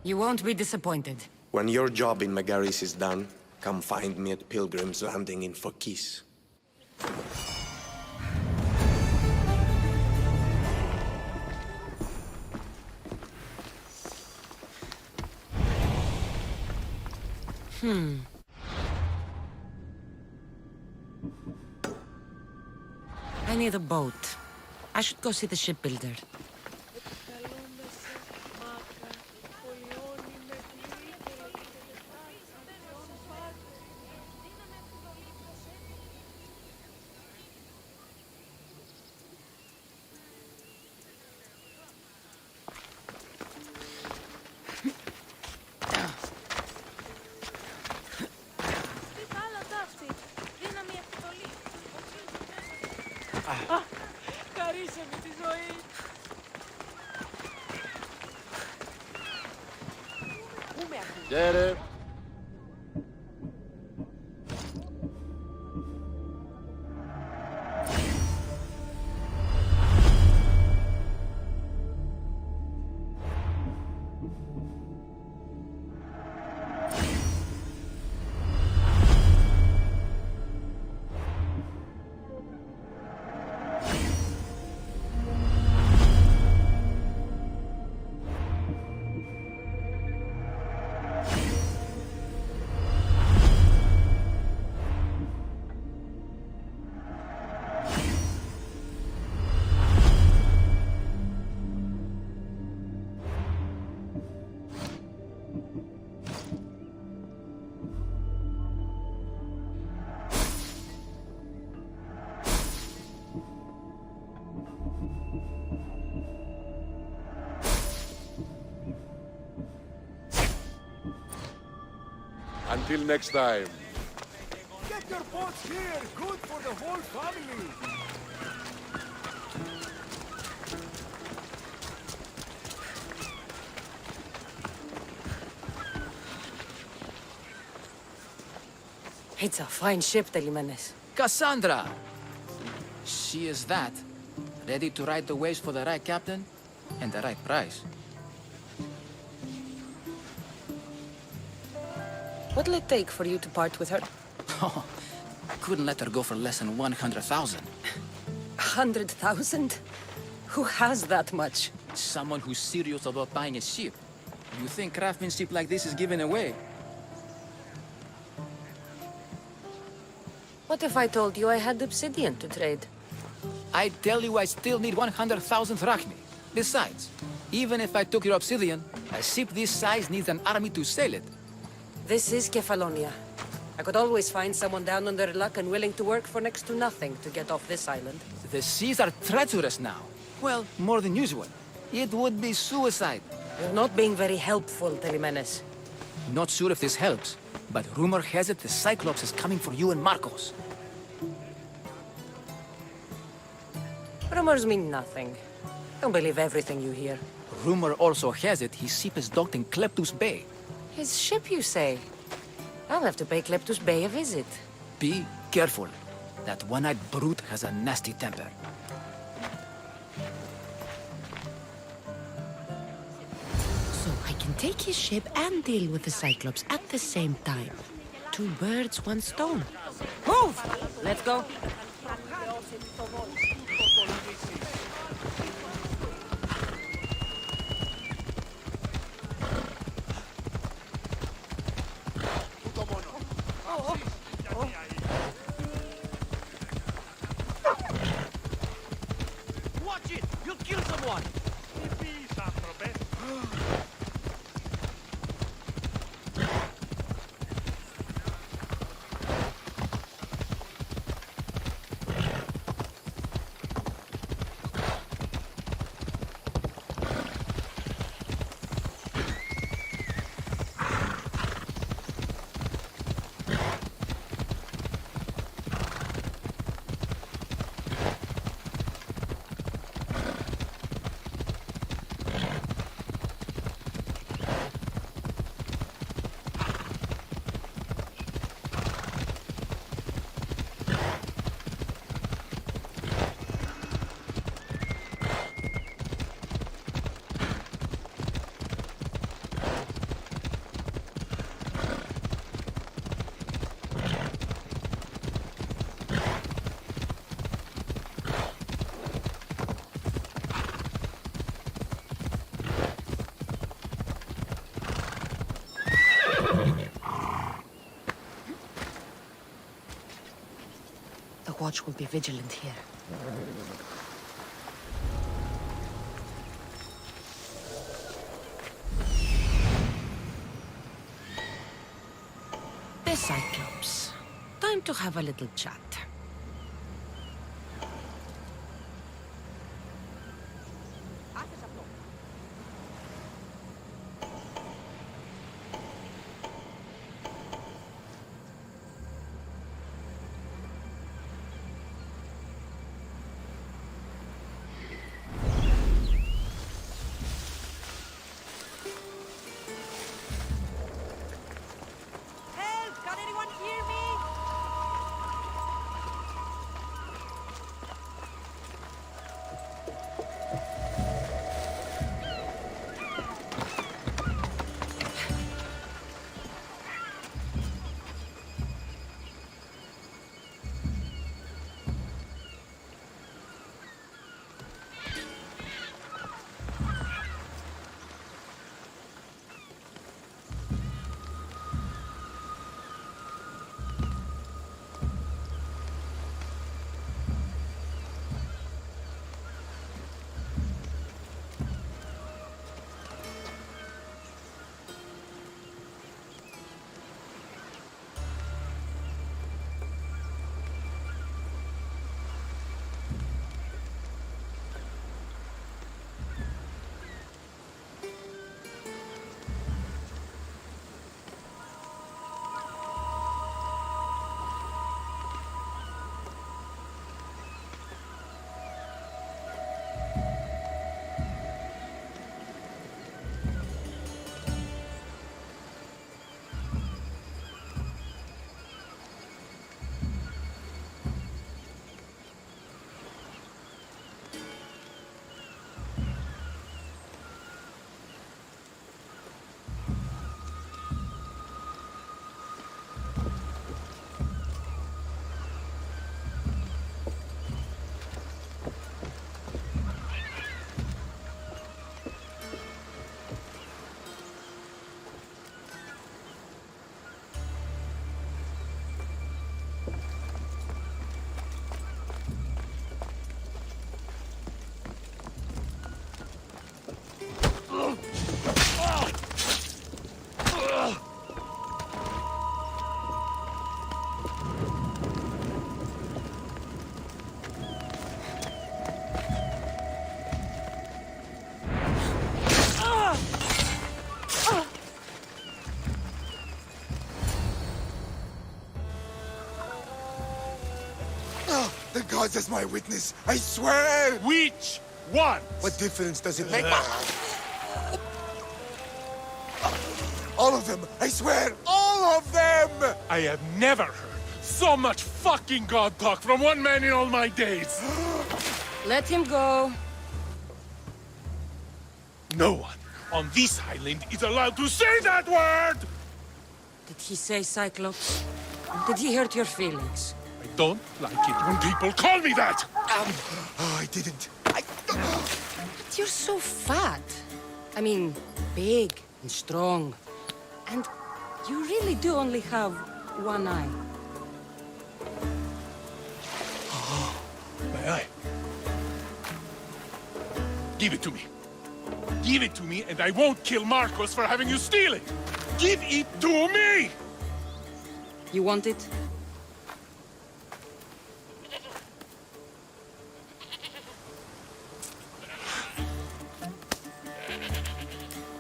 You won't be disappointed. When your job in Megaris is done, Come find me at Pilgrim's Landing in Phokis. I need a boat. I should go see the shipbuilder. Χαρίσε μου τη ζωή. Get it. Until next time. Get your boats here! Good for the whole family! It's a fine ship, Telimenes. Cassandra! She is that. Ready to ride the waves for the right captain and the right price. What'll it take for you to part with her? Oh, couldn't let her go for less than 100,000. 100,000? Who has that much? Someone who's serious about buying a ship. You think craftsmanship like this is given away? What if I told you I had obsidian to trade? I tell you I still need 100,000 drachmi. Besides, even if I took your obsidian, a ship this size needs an army to sail it. This is Kefalonia. I could always find someone down on their luck and willing to work for next to nothing to get off this island. The seas are treacherous now. Well, more than usual. It would be suicide. You're not being very helpful, Telimenes. Not sure if this helps, but rumor has it the Cyclops is coming for you and Marcos. Rumors mean nothing. Don't believe everything you hear. Rumor also has it his ship is docked in Kleptus Bay. His ship, you say? I'll have to pay Kleptus Bay a visit. Be careful. That one-eyed brute has a nasty temper. So I can take his ship and deal with the Cyclops at the same time. 2 birds, 1 stone. Move! Let's go. Watch it! You'll kill someone! Watch will be vigilant here. The Cyclops. Time to have a little chat. The gods as my witness, I swear! Which one? What difference does it make? All of them! I swear, all of them! I have never heard so much fucking god talk from one man in all my days. Let him go. No one on this island is allowed to say that word! Did he say Cyclops? Did he hurt your feelings? I don't like it when people call me that! I didn't. But you're so fat. I mean, big and strong. And you really do only have one eye. My eye. Give it to me. Give it to me, and I won't kill Marcos for having you steal it! Give it to me! You want it?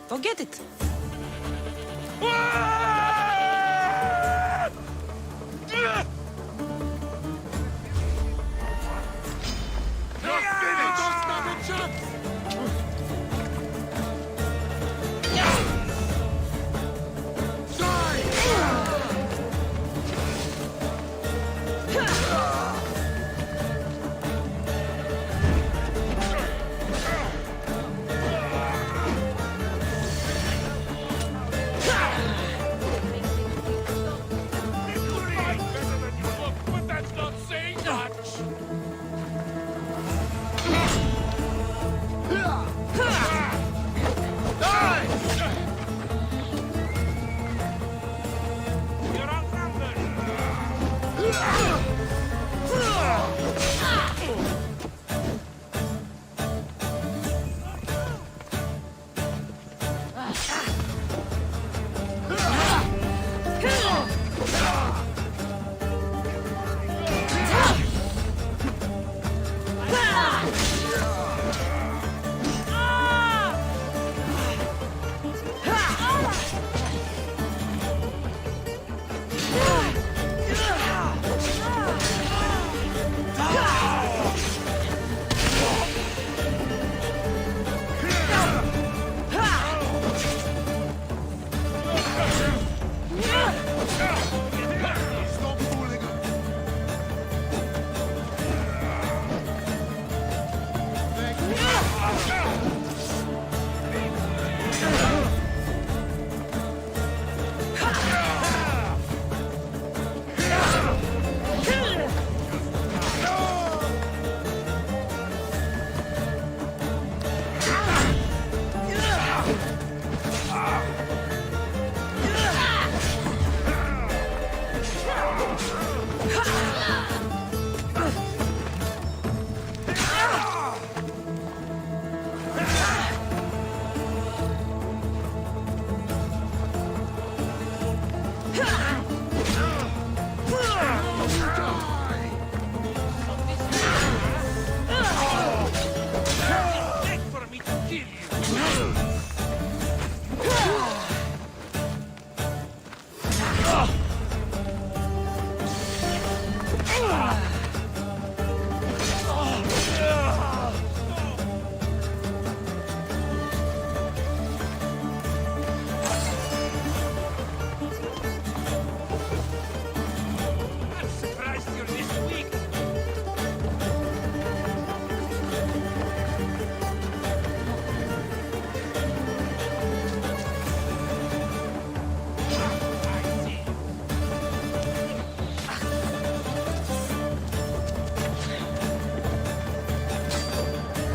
Go get it.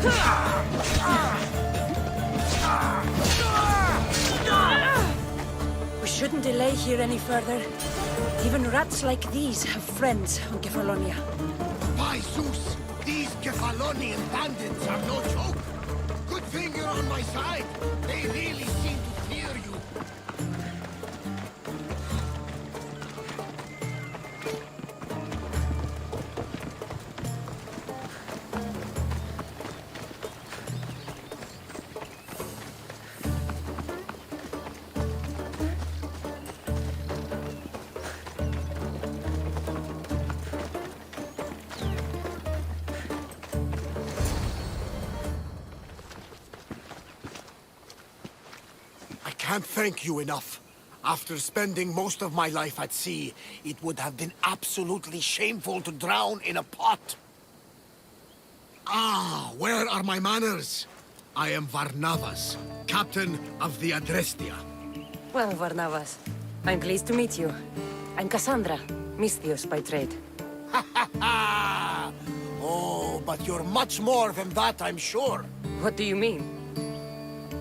We shouldn't delay here any further. Even rats like these have friends on Kefalonia. By Zeus, these Kefalonian bandits are no joke. Good thing you're on my side. They really seem to fear you. I can't thank you enough. After spending most of my life at sea, it would have been absolutely shameful to drown in a pot. Ah, where are my manners? I am Varnavas, captain of the Adrestia. Well, Varnavas, I'm pleased to meet you. I'm Cassandra, Misthios by trade. Oh, but you're much more than that, I'm sure. What do you mean?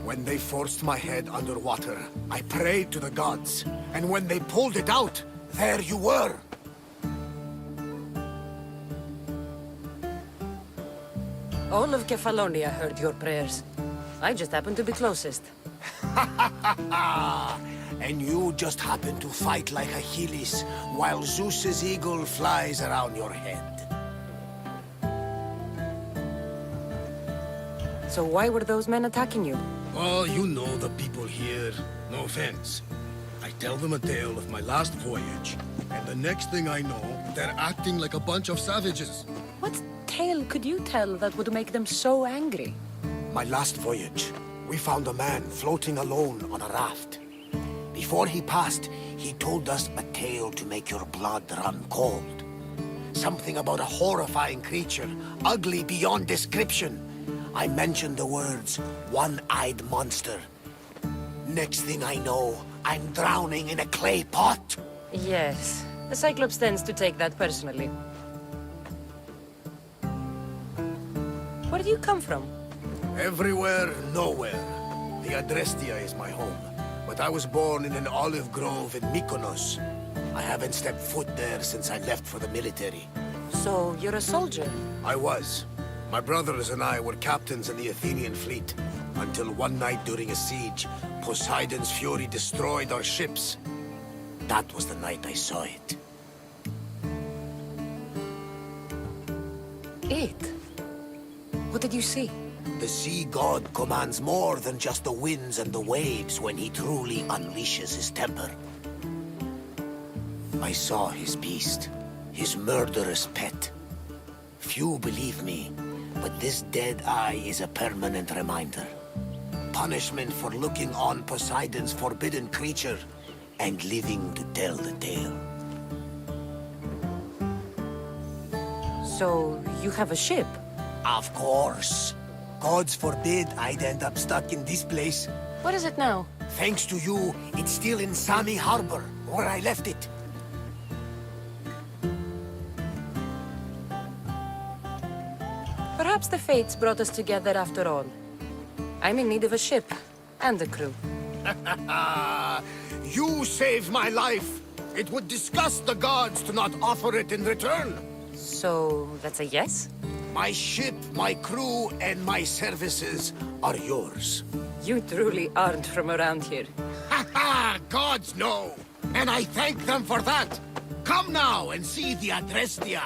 When they forced my head underwater, I prayed to the gods. And when they pulled it out, there you were. All of Kefalonia heard your prayers. I just happened to be closest. And you just happened to fight like Achilles, while Zeus's eagle flies around your head. So why were those men attacking you? Oh, you know the people here. No offense. I tell them a tale of my last voyage, and the next thing I know, they're acting like a bunch of savages. What tale could you tell that would make them so angry? My last voyage, we found a man floating alone on a raft. Before he passed, he told us a tale to make your blood run cold. Something about a horrifying creature, ugly beyond description. I mentioned the words, one-eyed monster. Next thing I know, I'm drowning in a clay pot. Yes, the Cyclops tends to take that personally. Where do you come from? Everywhere, nowhere. The Adrestia is my home, but I was born in an olive grove in Mykonos. I haven't stepped foot there since I left for the military. So, you're a soldier? I was. My brothers and I were captains in the Athenian fleet, until one night during a siege, Poseidon's fury destroyed our ships. That was the night I saw it. It? What did you see? The sea god commands more than just the winds and the waves when he truly unleashes his temper. I saw his beast, his murderous pet. Few believe me, but this dead eye is a permanent reminder. Punishment for looking on Poseidon's forbidden creature and living to tell the tale. So, you have a ship? Of course. Gods forbid I'd end up stuck in this place. What is it now? Thanks to you, it's still in Sami Harbor, where I left it. Perhaps the fates brought us together after all. I'm in need of a ship, and a crew. You saved my life! It would disgust the gods to not offer it in return! So, that's a yes? My ship, my crew, and my services are yours. You truly aren't from around here. Ha ha! Gods know! And I thank them for that! Come now and see the Adrestia!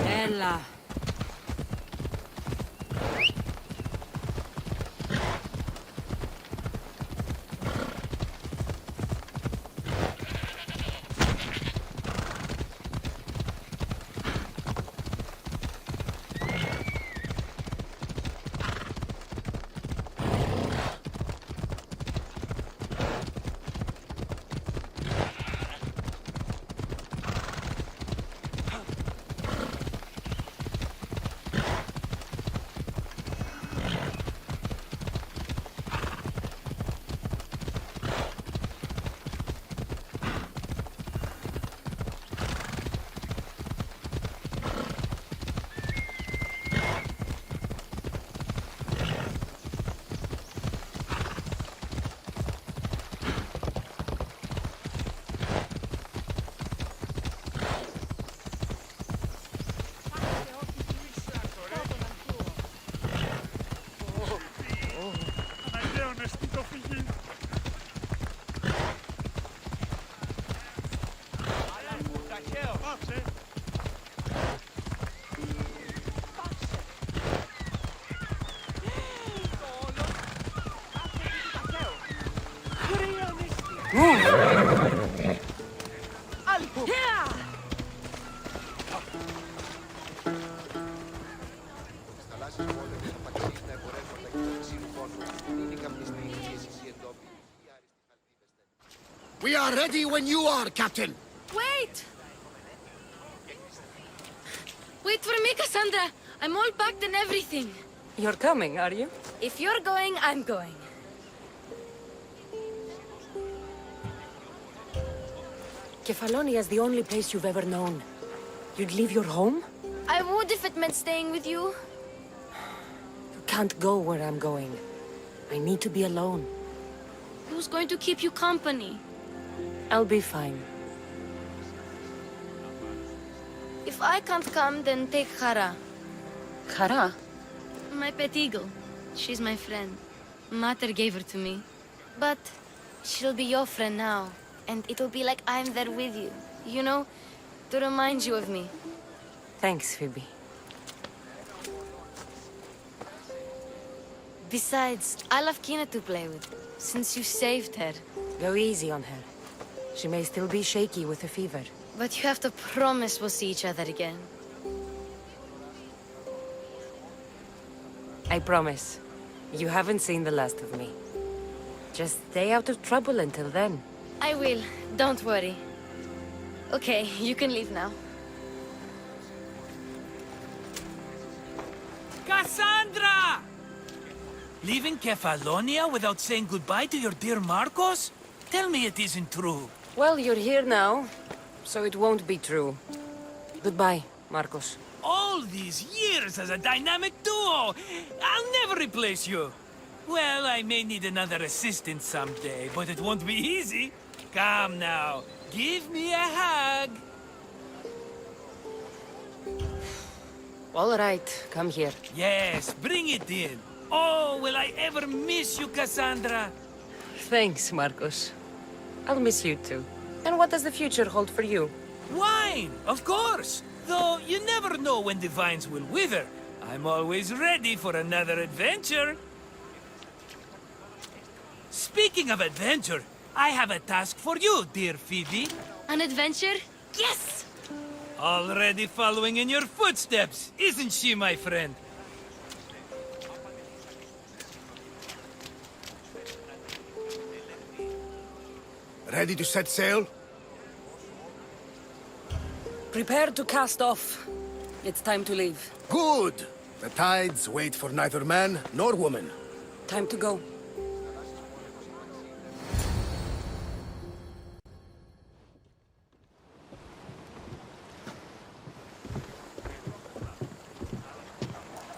Ella. We are ready when you are, Captain. Wait! Wait for me, Cassandra. I'm all packed and everything. You're coming, are you? If you're going, I'm going. Kefalonia is the only place you've ever known. You'd leave your home? I would if it meant staying with you. You can't go where I'm going. I need to be alone. Who's going to keep you company? I'll be fine. If I can't come, then take Hara. Kara? My pet eagle. She's my friend. Mater gave her to me. But she'll be your friend now. And it'll be like I'm there with you. You know, to remind you of me. Thanks, Phoebe. Besides, I'll have Kina to play with, since you saved her. Go easy on her. She may still be shaky with a fever. But you have to promise we'll see each other again. I promise. You haven't seen the last of me. Just stay out of trouble until then. I will. Don't worry. Okay, you can leave now. Cassandra! Leaving Kefalonia without saying goodbye to your dear Marcos? Tell me it isn't true. Well, you're here now, so it won't be true. Goodbye, Marcos. All these years as a dynamic duo! I'll never replace you! Well, I may need another assistant someday, but it won't be easy. Come now, give me a hug. All right, come here. Yes, bring it in. Oh, will I ever miss you, Cassandra? Thanks, Marcos. I'll miss you too. And what does the future hold for you? Wine, of course. Though you never know when the vines will wither. I'm always ready for another adventure. Speaking of adventure, I have a task for you, dear Phoebe. An adventure? Yes! Already following in your footsteps, isn't she, my friend? Ready to set sail? Prepare to cast off. It's time to leave. Good! The tides wait for neither man nor woman. Time to go.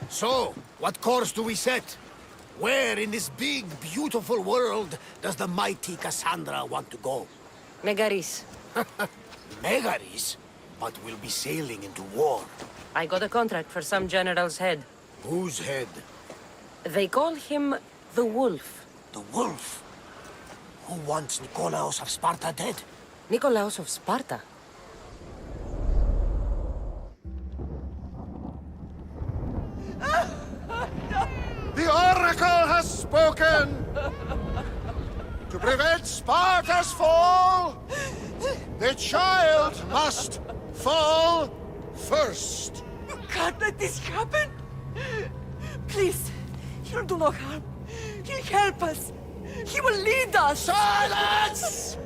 So, what course do we set? Where in this big, beautiful world does the mighty Cassandra want to go? Megaris. Megaris? But we'll be sailing into war. I got a contract for some general's head. Whose head? They call him the Wolf. The Wolf? Who wants Nikolaos of Sparta dead? Nikolaos of Sparta? The Oracle has spoken! To prevent Sparta's fall, the child must fall first. You can't let this happen! Please, he'll do no harm. He'll help us. He will lead us! Silence!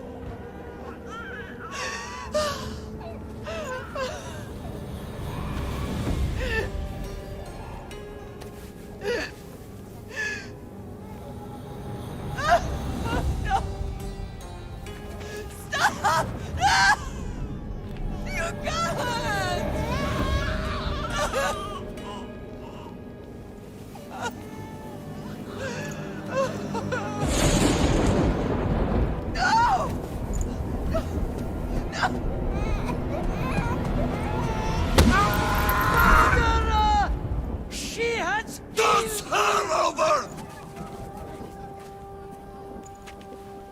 Stop! You can't! No! No! She has... Does her over!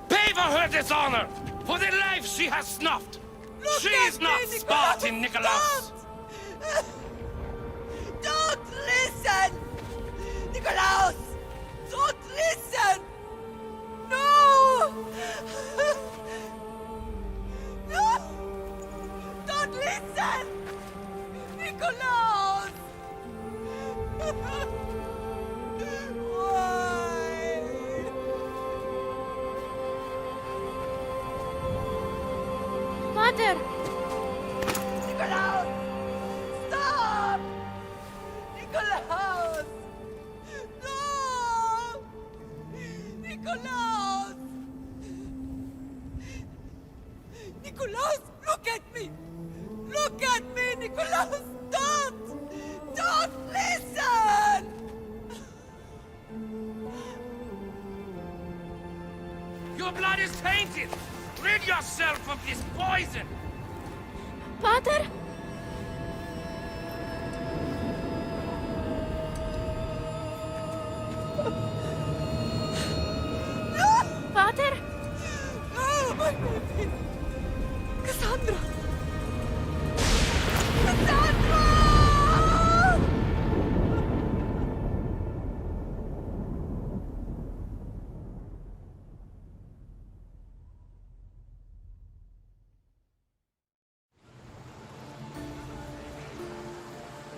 Pay for her dishonor! For the life she has snuffed! She's not Spartan, Nikolaos! Don't listen! Nikolaos! Don't listen! No! No! Don't listen! Nikolaos! Why? Mother! Nikolaos! Stop! Nikolaos! No! Nikolaos! Nikolaos, look at me! Look at me, Nikolaos! Don't! Don't listen! Your blood is tainted! Rid yourself of this poison! Pater? Pater? Oh, my baby! Cassandra! Cassandra!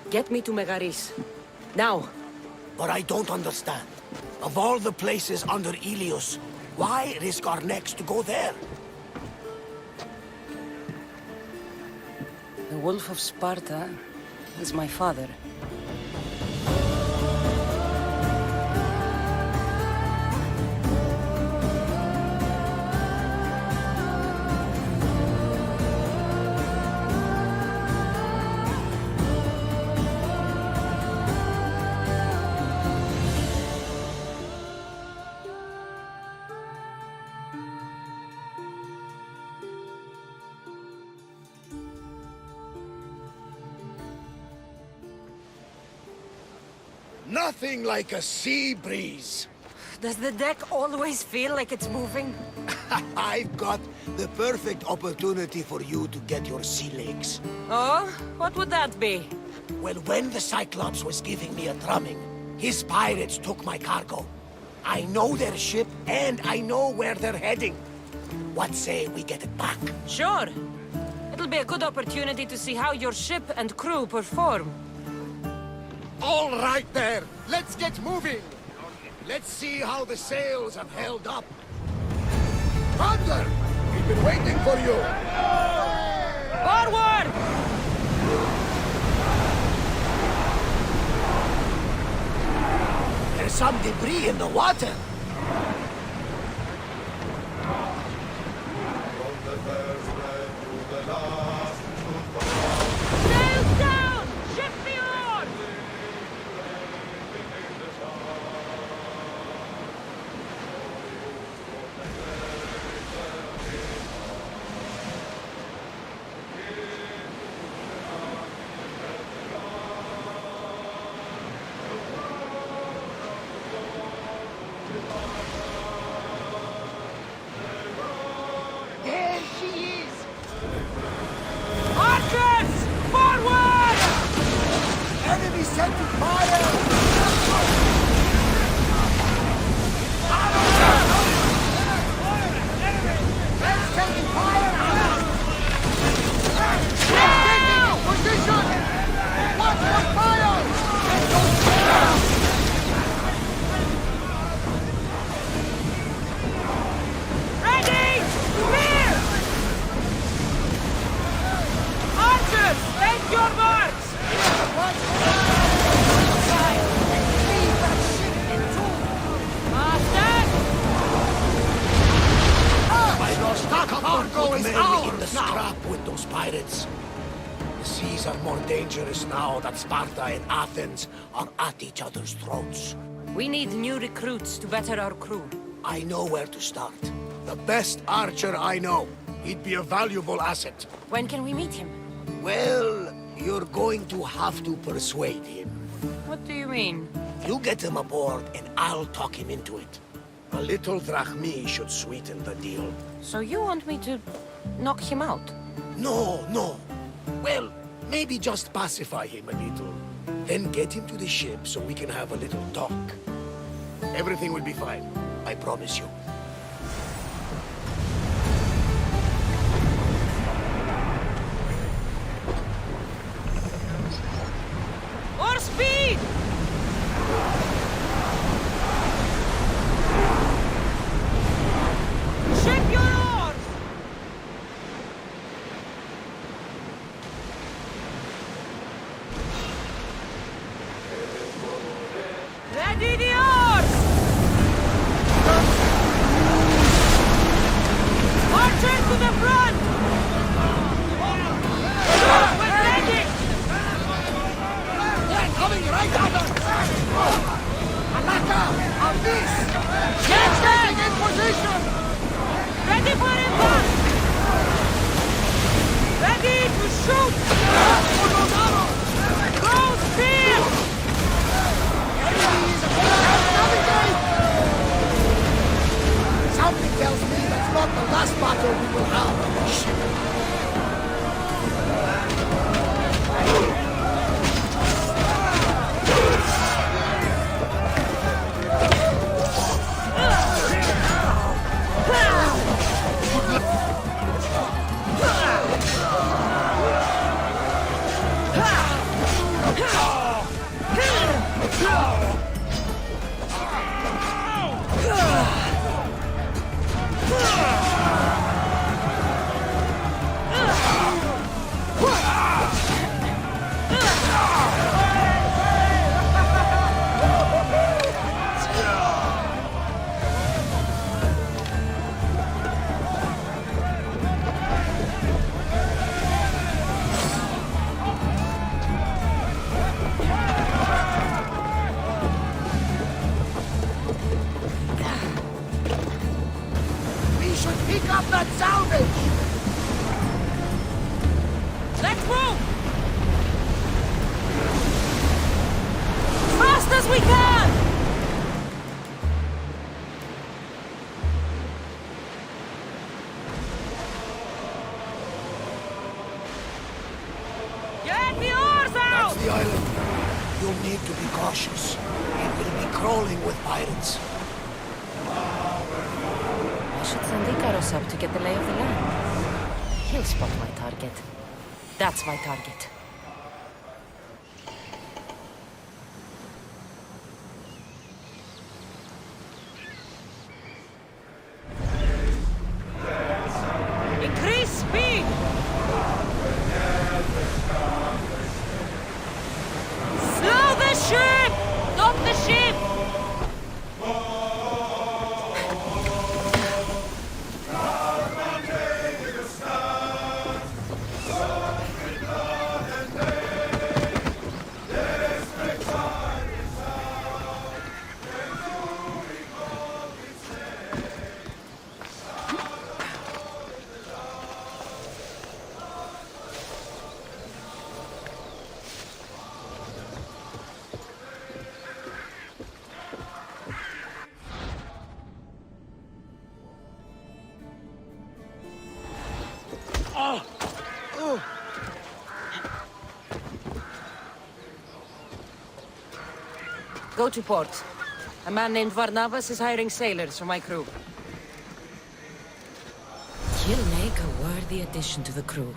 Get me to Megaris. Now. But I don't understand. Of all the places under Ilios, why risk our necks to go there? The Wolf of Sparta is my father. Nothing like a sea breeze. Does the deck always feel like it's moving? I've got the perfect opportunity for you to get your sea legs. Oh? What would that be? Well, when the Cyclops was giving me a drumming, his pirates took my cargo. I know their ship, and I know where they're heading. What say we get it back? Sure. It'll be a good opportunity to see how your ship and crew perform. All right there. Let's get moving. Let's see how the sails have held up. Thunder! We've been waiting for you. Forward! There's some debris in the water. Sails down! Shift the oars! There she is! Archers! Forward! Enemy sending fire! Let's taking fire! Taking position! Watch for fire! Ready! Clear! Archers, take your marks! Cargo is ours in the scrap with those pirates. The seas are more dangerous now that Sparta and Athens are at each other's throats. We need new recruits to better our crew. I know where to start. The best archer I know. He'd be a valuable asset. When can we meet him? Well, you're going to have to persuade him. What do you mean? You get him aboard and I'll talk him into it. A little drachmi should sweeten the deal. So you want me to knock him out? No, no. Well, maybe just pacify him a little. Then get him to the ship so we can have a little talk. Everything will be fine. I promise you. More speed! Ship your oars! Ready the oars! Archers to the front! We're ready! They're coming right at us! Alaka! On this! Get them! In position! Ready for impact! Ready to shoot! Go spear! Something tells me that's not the last battle we will have on the ship. We should pick up that salvage! Let's move! Fast as we can! Get the oars out! That's the island. You'll need to be cautious. It will be crawling with pirates. I should send Icarus up to get the lay of the land. He'll spot my target. That's my target. Increase speed! Slow the ship! Stop the ship! Go to port. A man named Varnavas is hiring sailors for my crew. He'll make a worthy addition to the crew.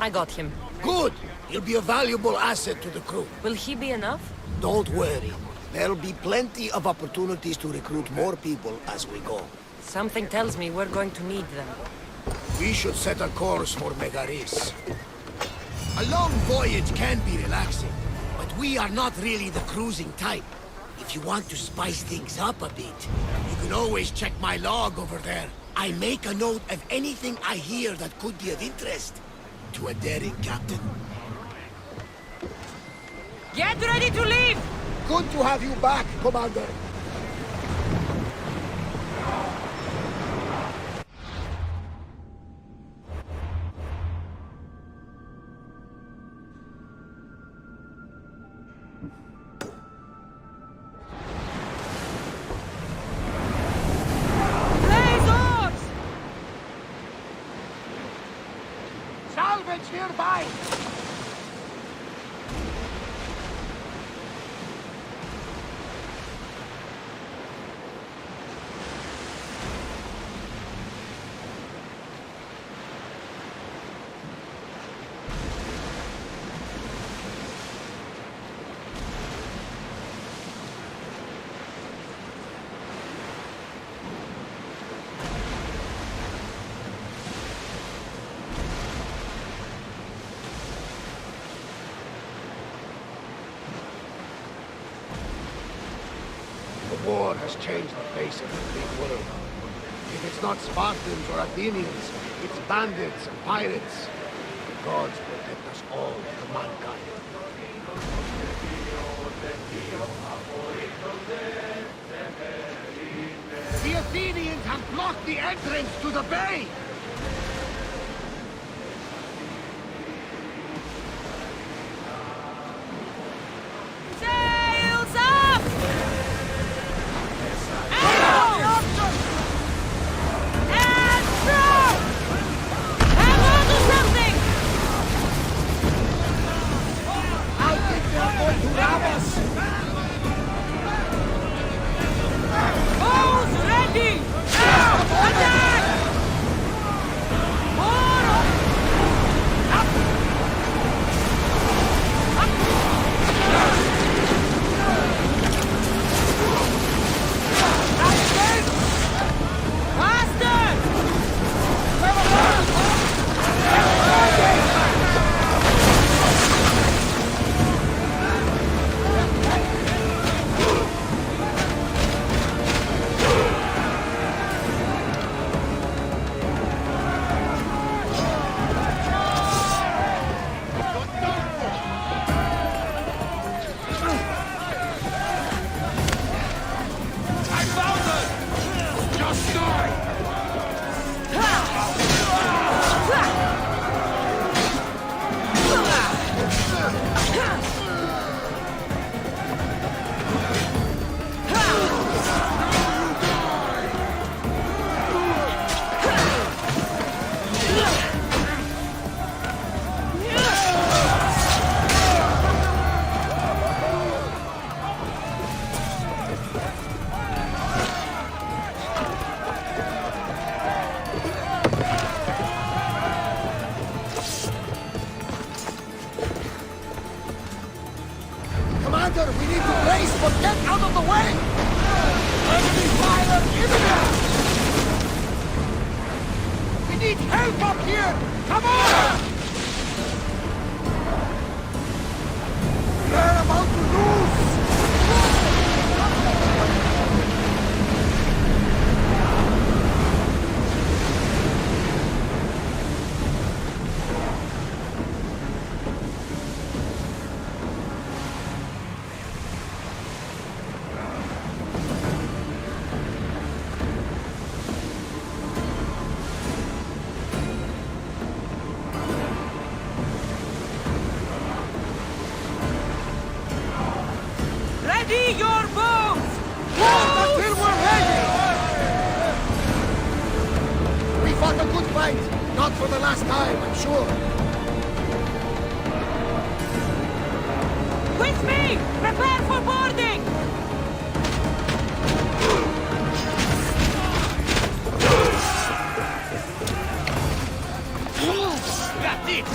I got him. Good! He'll be a valuable asset to the crew. Will he be enough? Don't worry. There'll be plenty of opportunities to recruit more people as we go. Something tells me we're going to need them. We should set a course for Megaris. A long voyage can be relaxing, but we are not really the cruising type. If you want to spice things up a bit, you can always check my log over there. I make a note of anything I hear that could be of interest to a daring captain. Get ready to leave! Good to have you back, Commander. Salvage nearby! The war has changed the face of the big world. If it's not Spartans or Athenians, it's bandits and pirates. The gods protect us all from mankind. The Athenians have blocked the entrance to the bay! Sails up! And throw! Hang on to something! I think they're going to rob us! Bows ready! Attack! More! Up! Commander, we need to brace, but get out of the way! Enemy fire imminent! We need help up here! Come on! We're about to lose! Ready your bows! Until we're ready! We fought a good fight, not for the last time, I'm sure. With me! Prepare for boarding! Got it!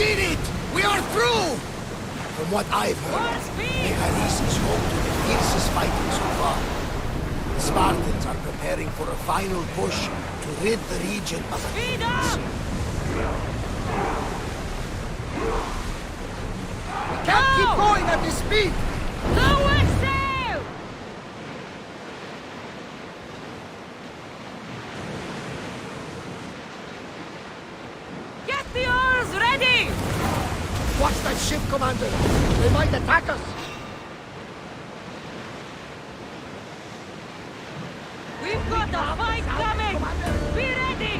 did it! We are through! From what I've heard, Megaris is home to the fiercest fighting so far. The Spartans are preparing for a final push to rid the region of Athens. We can't keep going at this speed! Lower sail! Get the oars ready! Watch that ship, Commander! They might attack us! We've got a fight coming! Be ready!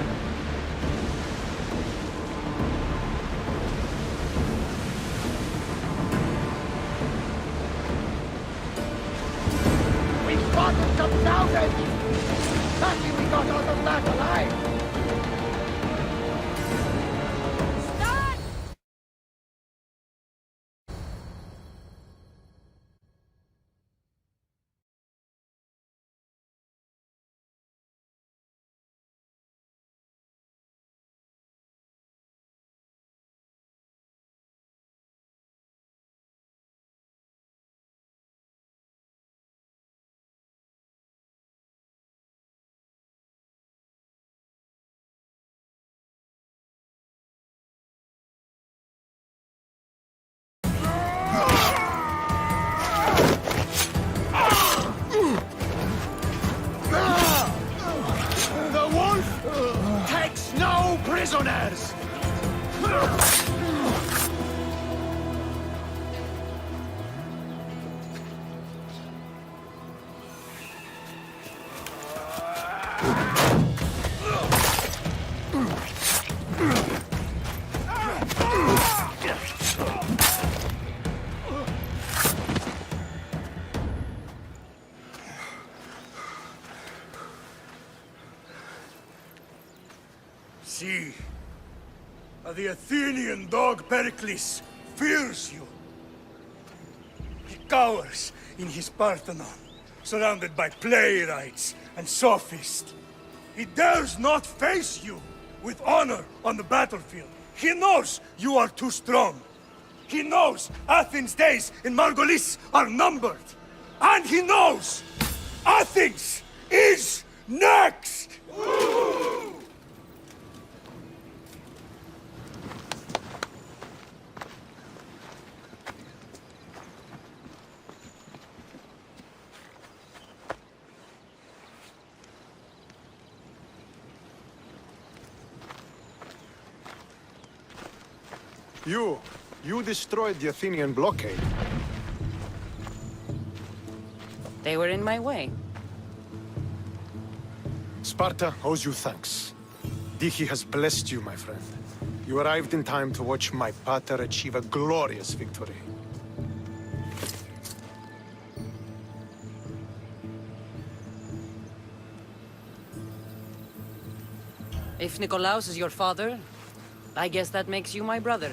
We spotted some salvage! Lucky we got out of that alive! The wolf takes no prisoners! See, the Athenian dog Pericles fears you. He cowers in his Parthenon, surrounded by playwrights and sophists. He dares not face you with honor on the battlefield. He knows you are too strong. He knows Athens' days in Margolis are numbered. And he knows Athens is next! You destroyed the Athenian blockade. They were in my way. Sparta owes you thanks. Diki has blessed you, my friend. You arrived in time to watch my pater achieve a glorious victory. If Nikolaos is your father, I guess that makes you my brother.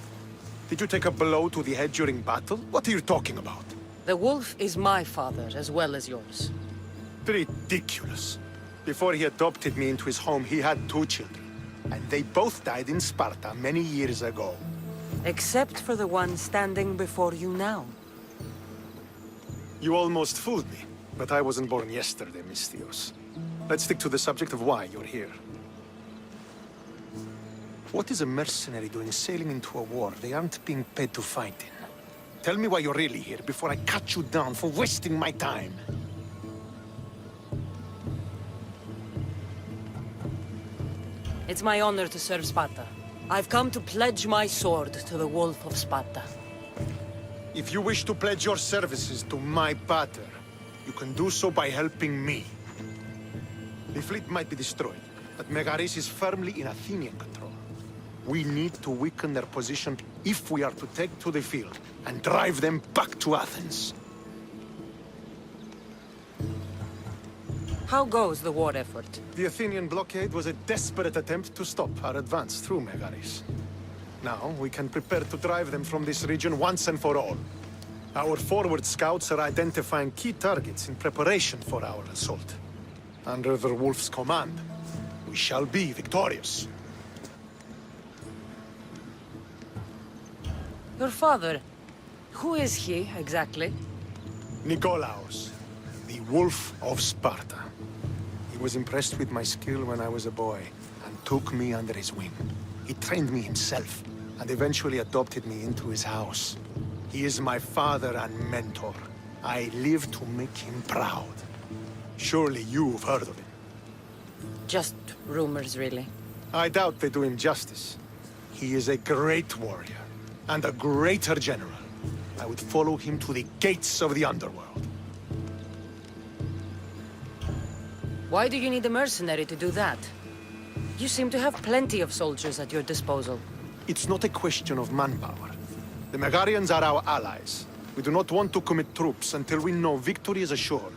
Did you take a blow to the head during battle? What are you talking about? The wolf is my father as well as yours. Ridiculous. Before he adopted me into his home, he had 2 children. And they both died in Sparta many years ago. Except for the one standing before you now. You almost fooled me, but I wasn't born yesterday, Mystios. Let's stick to the subject of why you're here. What is a mercenary doing sailing into a war they aren't being paid to fight in? Tell me why you're really here before I cut you down for wasting my time. It's my honor to serve Sparta. I've come to pledge my sword to the Wolf of Sparta. If you wish to pledge your services to my pater, you can do so by helping me. The fleet might be destroyed, but Megaris is firmly in Athenian control. We need to weaken their position if we are to take to the field and drive them back to Athens. How goes the war effort? The Athenian blockade was a desperate attempt to stop our advance through Megaris. Now, we can prepare to drive them from this region once and for all. Our forward scouts are identifying key targets in preparation for our assault. Under the Wolf's command, we shall be victorious. Your father. Who is he, exactly? Nikolaos, the Wolf of Sparta. He was impressed with my skill when I was a boy, and took me under his wing. He trained me himself, and eventually adopted me into his house. He is my father and mentor. I live to make him proud. Surely you've heard of him. Just rumors, really. I doubt they do him justice. He is a great warrior, and a greater general. I would follow him to the gates of the underworld. Why do you need a mercenary to do that? You seem to have plenty of soldiers at your disposal. It's not a question of manpower. The Megarians are our allies. We do not want to commit troops until we know victory is assured.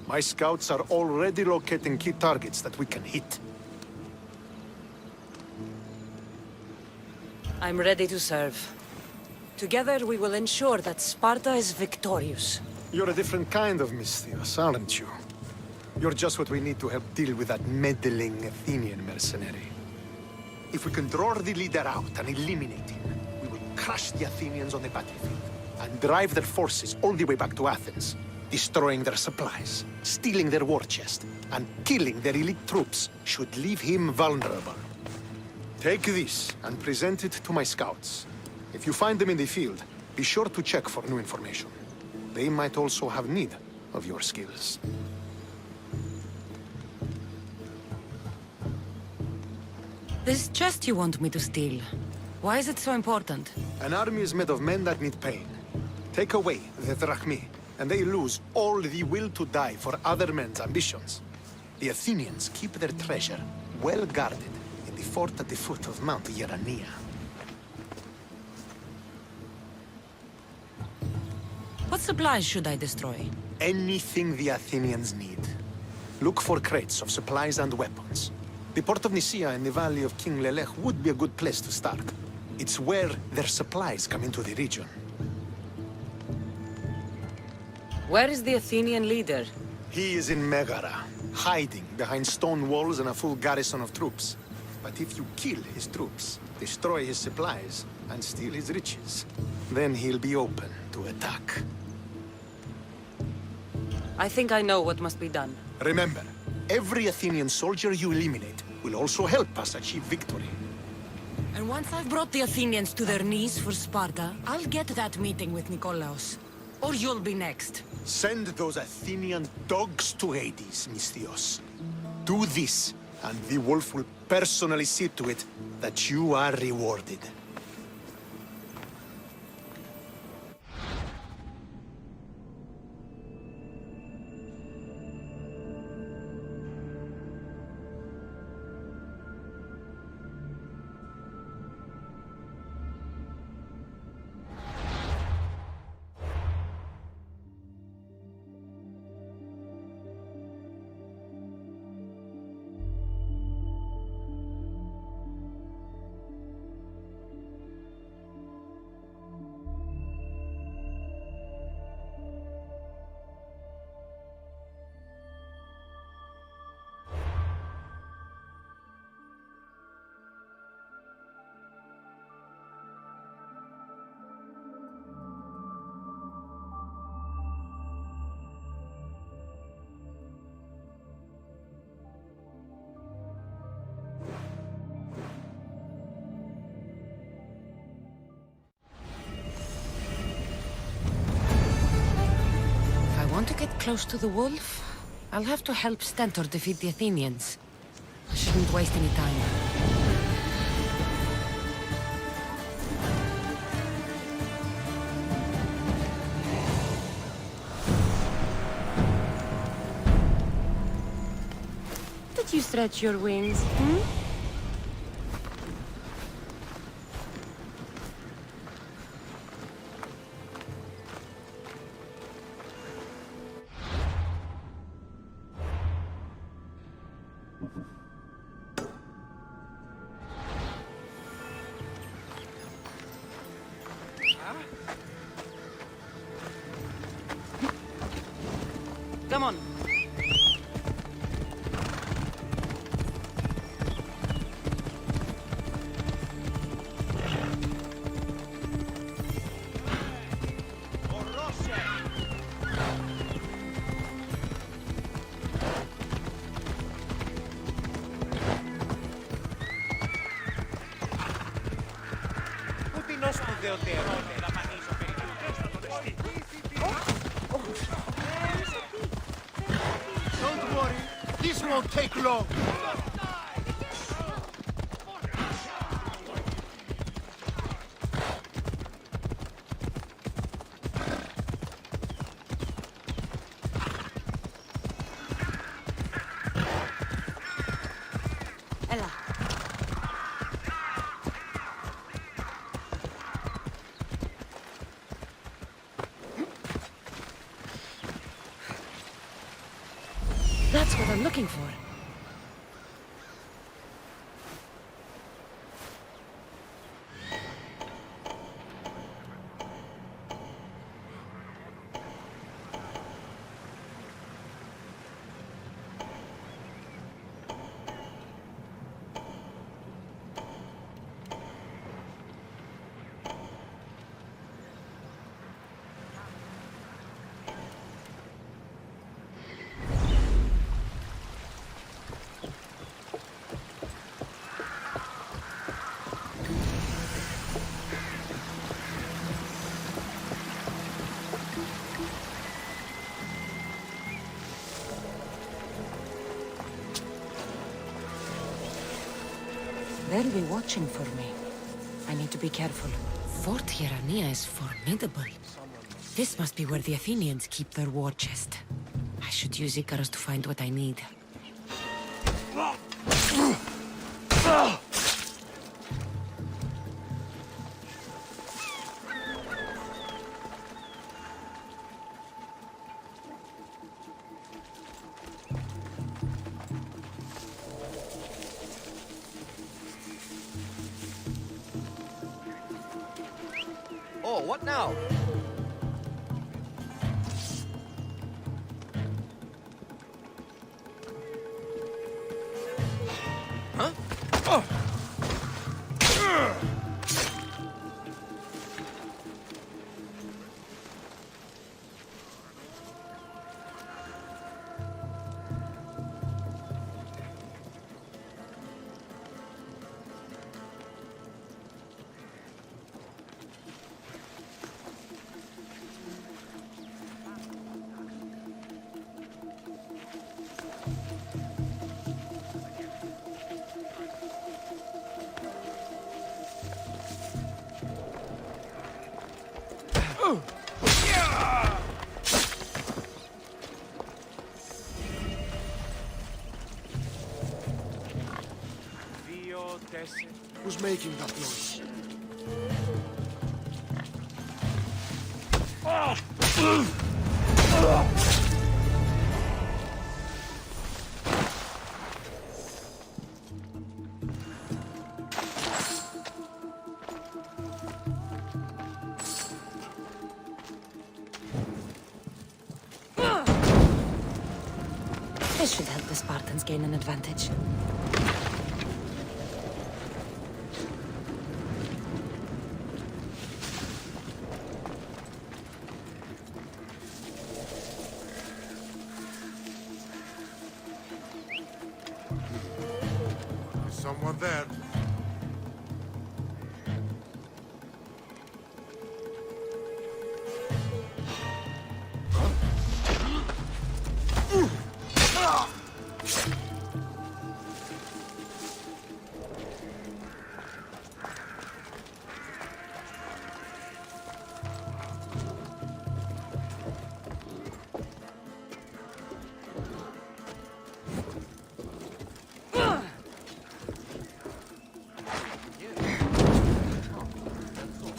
My scouts are already locating key targets that we can hit. I'm ready to serve. Together we will ensure that Sparta is victorious. You're a different kind of Misthios, aren't you? You're just what we need to help deal with that meddling Athenian mercenary. If we can draw the leader out and eliminate him, we will crush the Athenians on the battlefield and drive their forces all the way back to Athens, destroying their supplies, stealing their war chest, and killing their elite troops should leave him vulnerable. Take this and present it to my scouts. If you find them in the field, be sure to check for new information. They might also have need of your skills. This chest you want me to steal, why is it so important? An army is made of men that need pain. Take away the drachmi, and they lose all the will to die for other men's ambitions. The Athenians keep their treasure well guarded in the fort at the foot of Mount Yerania. What supplies should I destroy? Anything the Athenians need. Look for crates of supplies and weapons. The port of Nicaea in the valley of King Lelech would be a good place to start. It's where their supplies come into the region. Where is the Athenian leader? He is in Megara, hiding behind stone walls and a full garrison of troops. But if you kill his troops, destroy his supplies, and steal his riches, then he'll be open to attack. I think I know what must be done. Remember, every Athenian soldier you eliminate will also help us achieve victory. And once I've brought the Athenians to their knees for Sparta, I'll get that meeting with Nikolaos. Or you'll be next. Send those Athenian dogs to Hades, Misthios. Do this, and the wolf will personally see to it that you are rewarded. Want to get close to the wolf? I'll have to help Stentor defeat the Athenians. I shouldn't waste any time. Did you stretch your wings, Come on. Don't worry, this won't take long. Ella. That's what I'm looking for. They'll be watching for me. I need to be careful. Fort Hierania is formidable. This must be where the Athenians keep their war chest. I should use Icarus to find what I need. Oh, what now? Huh? Oh. Who's making that noise? This should help the Spartans gain an advantage. Someone there.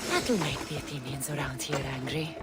That'll make the Athenians around here angry.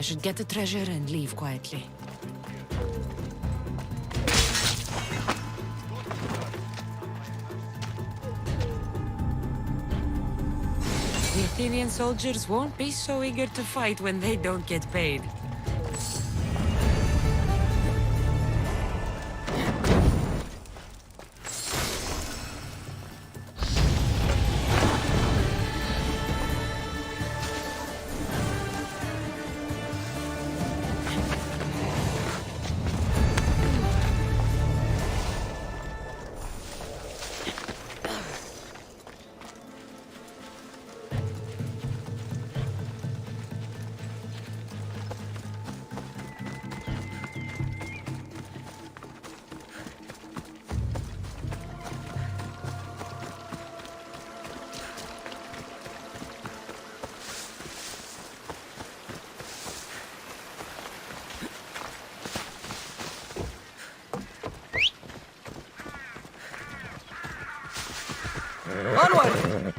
I should get the treasure and leave quietly. The Athenian soldiers won't be so eager to fight when they don't get paid. Onward!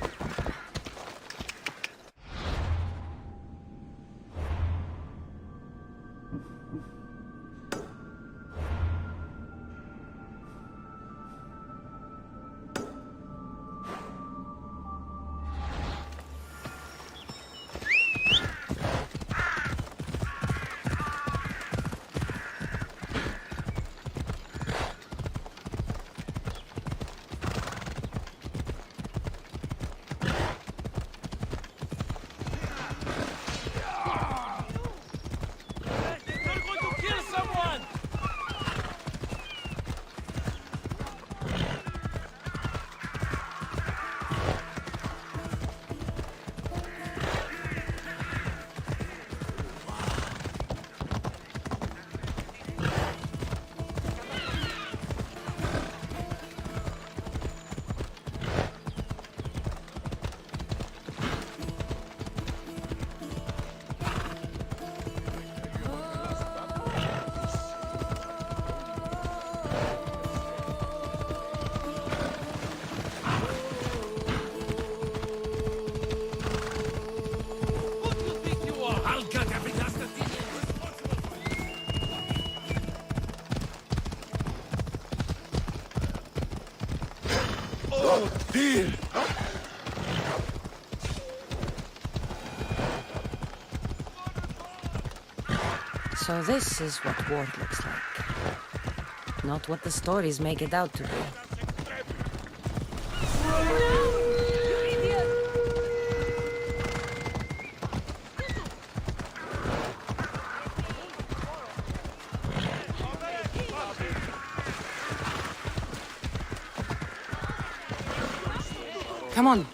Dear! So this is what war looks like. Not what the stories make it out to be. Come on.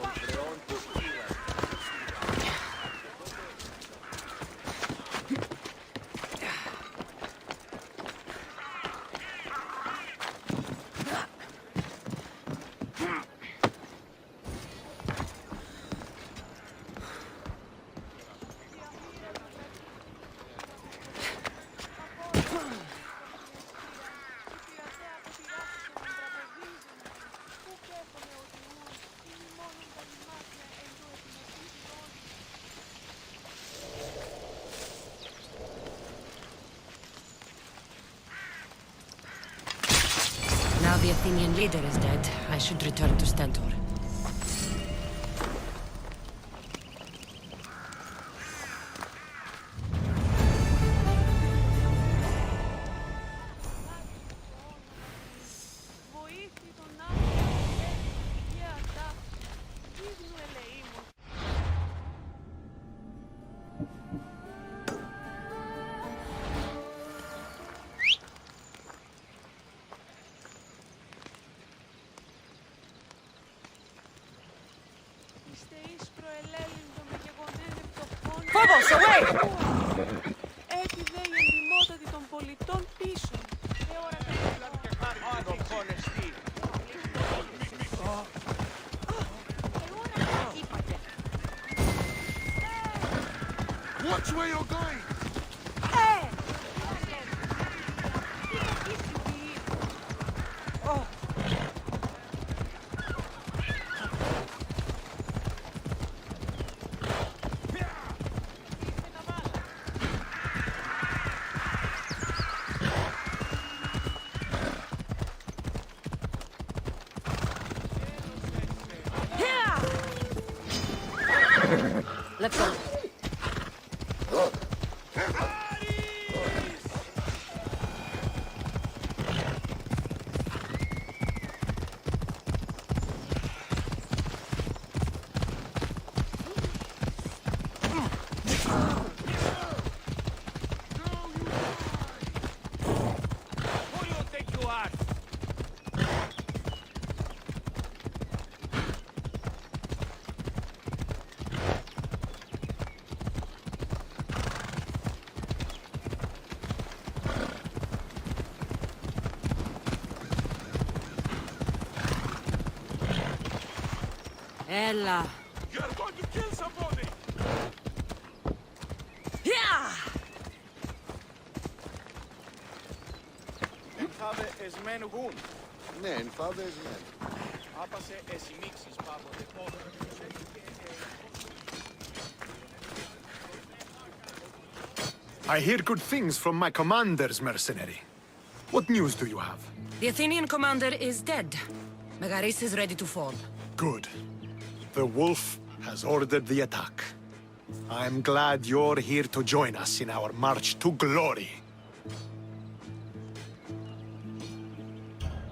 Now the Athenian leader is dead, I should return to Stentor. Phobos, away! Watch where you're going! Let's go. Ella. You're going to kill somebody! Yeah! Ενθάδε εσμέν γουν. Ναι, ενθάδε εσμέν. Άπασε εσημίξεις πάντοτε πόδρα. I hear good things from my commanders, mercenary. What news do you have? The Athenian commander is dead. Megaris is ready to fall. Good. The wolf has ordered the attack. I'm glad you're here to join us in our march to glory.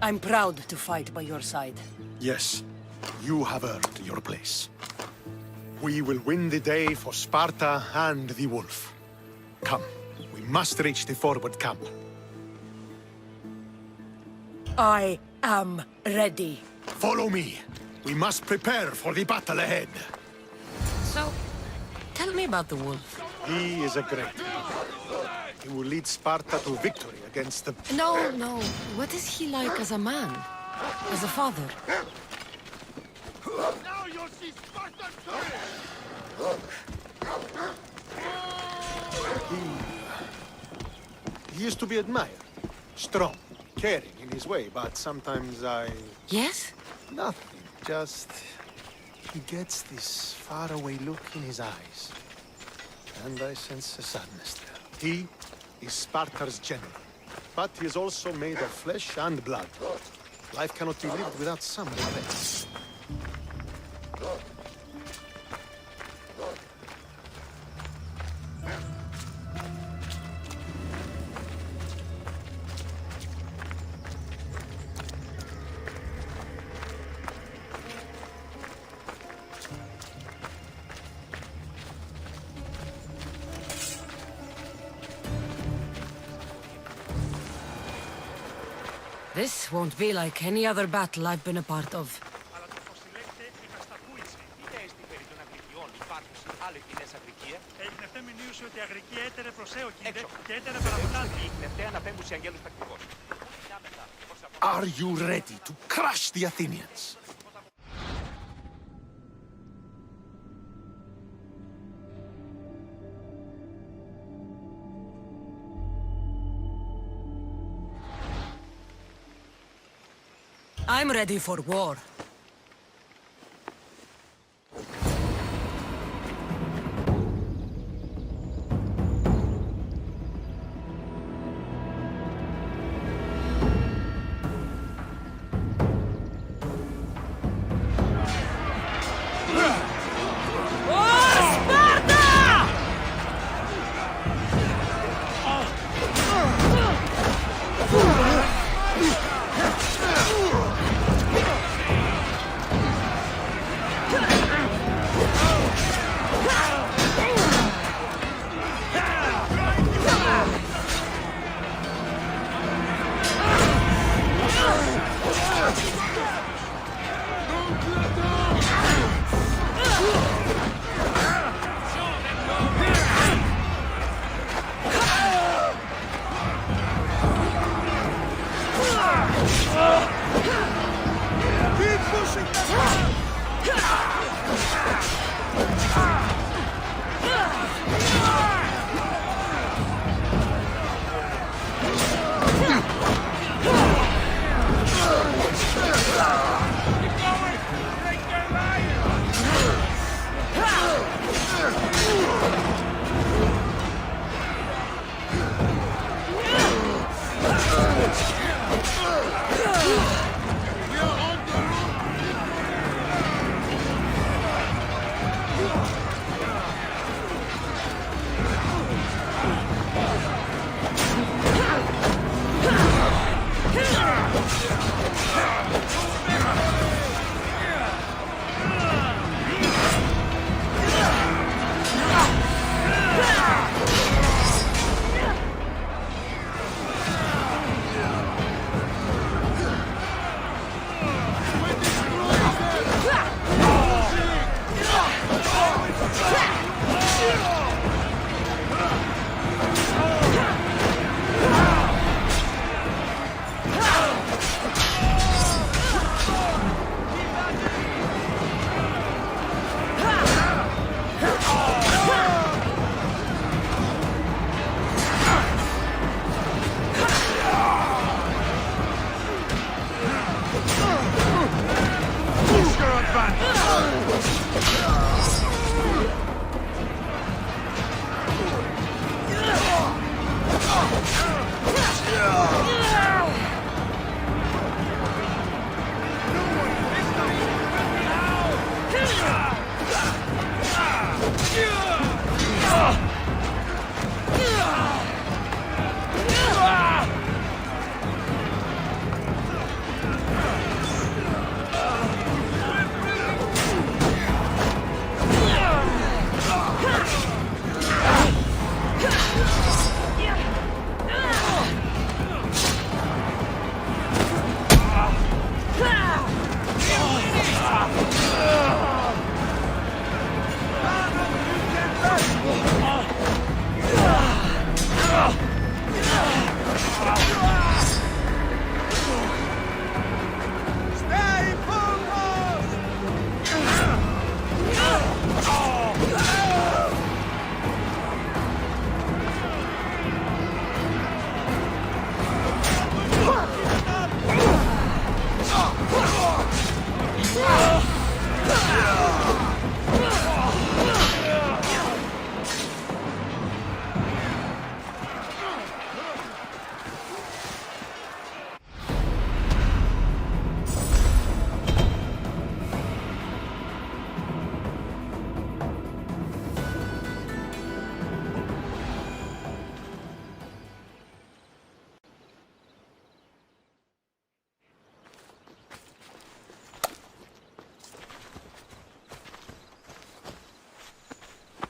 I'm proud to fight by your side. Yes, you have earned your place. We will win the day for Sparta and the wolf. Come, we must reach the forward camp. I am ready. Follow me. We must prepare for the battle ahead. So, tell me about the wolf. He is a great man. He will lead Sparta to victory against the... No. What is he like as a man? As a father? Now you'll see Spartan He is to be admired. Strong, caring in his way, but sometimes I... Yes? Nothing. Just... he gets this faraway look in his eyes. And I sense a sadness there. He is Sparta's general. But he is also made of flesh and blood. Life cannot be lived without some regrets. This won't be like any other battle I've been a part of. Are you ready to crush the Athenians? I'm ready for war.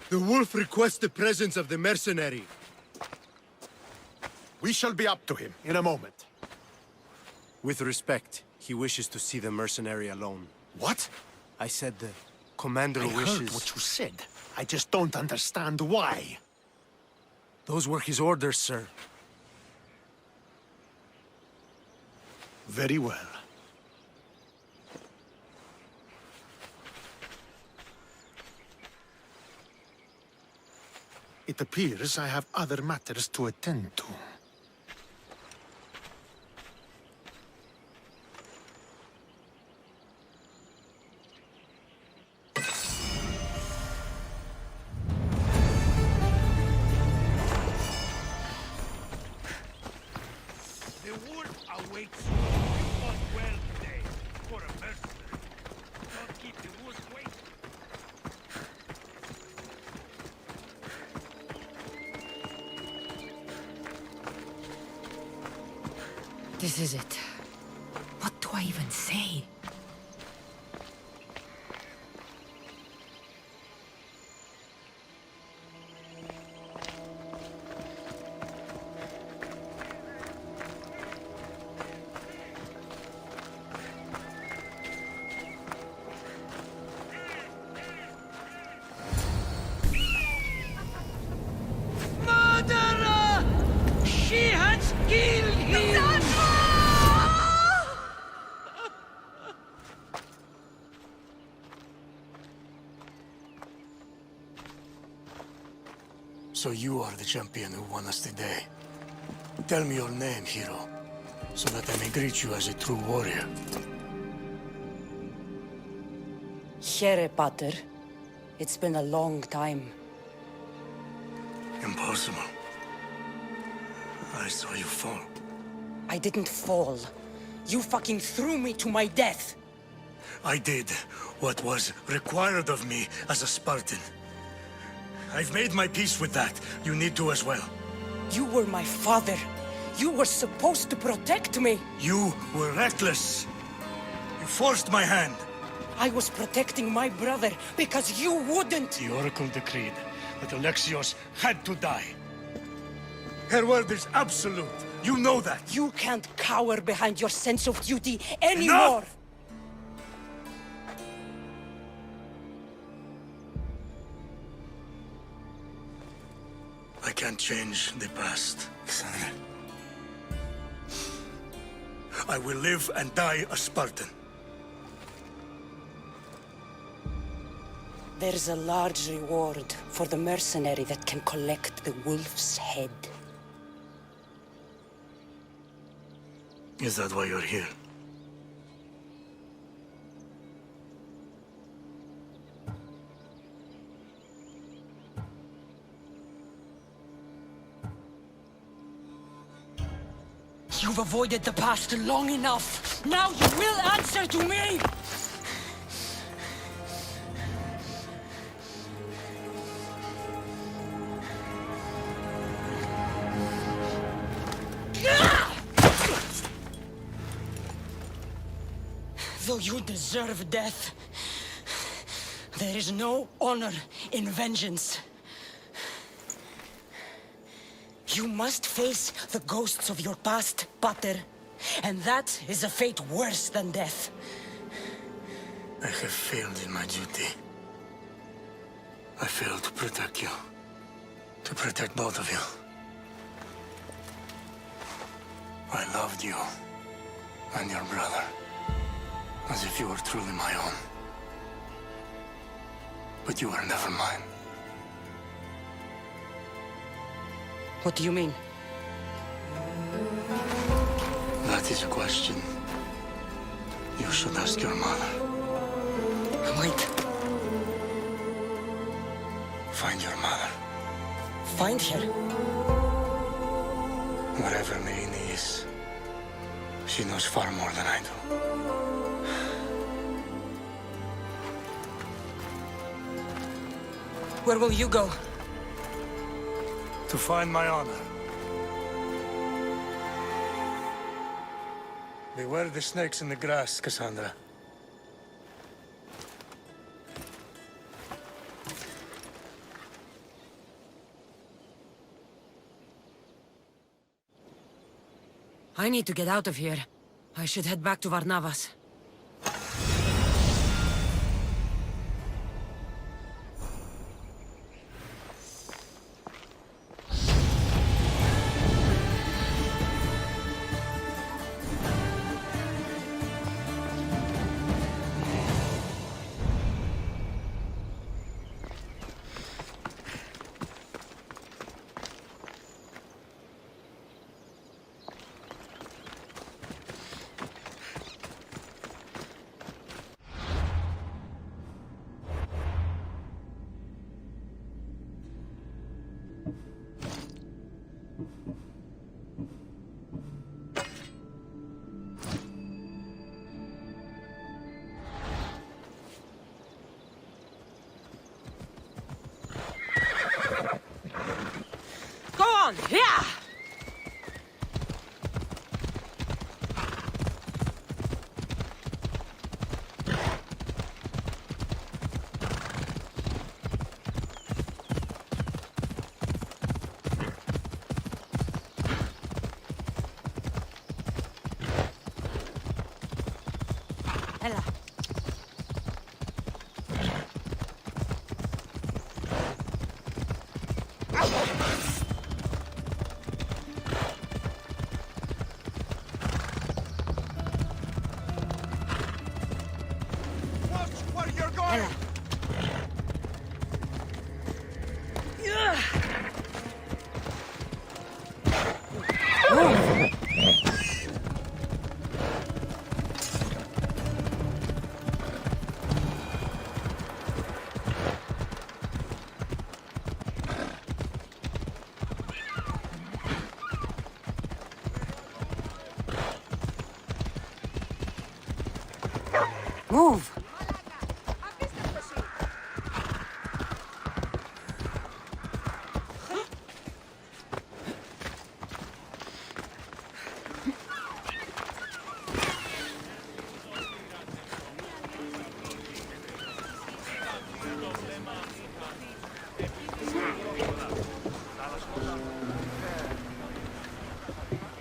The wolf requests the presence of the mercenary. We shall be up to him in a moment. With respect, he wishes to see the mercenary alone. What? I said the commander I wishes... heard what you said. I just don't understand why. Those were his orders, sir. Very well. It appears I have other matters to attend to. The wolf awaits you. You fought well today. For a mercenary. Don't keep the wolf waiting. This is it. What do I even say? Murderer! She has killed him! So you are the champion who won us today. Tell me your name, hero, so that I may greet you as a true warrior. Here, Pater. It's been a long time. Impossible. I saw you fall. I didn't fall. You fucking threw me to my death. I did what was required of me as a Spartan. I've made my peace with that. You need to as well. You were my father. You were supposed to protect me. You were reckless. You forced my hand. I was protecting my brother because you wouldn't. The Oracle decreed that Alexios had to die. Her word is absolute. You know that. You can't cower behind your sense of duty anymore. Enough! I can't change the past, Cassandra. I will live and die a Spartan. There's a large reward for the mercenary that can collect the wolf's head. Is that why you're here? You've avoided the past long enough. Now you will answer to me! Though you deserve death, there is no honor in vengeance. You must face the ghosts of your past, Pater, and that is a fate worse than death. I have failed in my duty. I failed to protect you. To protect both of you. I loved you and your brother as if you were truly my own. But you were never mine. What do you mean? That is a question you should ask your mother. Wait. Find your mother. Find her? Wherever Merini is, she knows far more than I do. Where will you go? To find my honor. Beware the snakes in the grass, Cassandra. I need to get out of here. I should head back to Varnavas. Yeah! Ella. Move!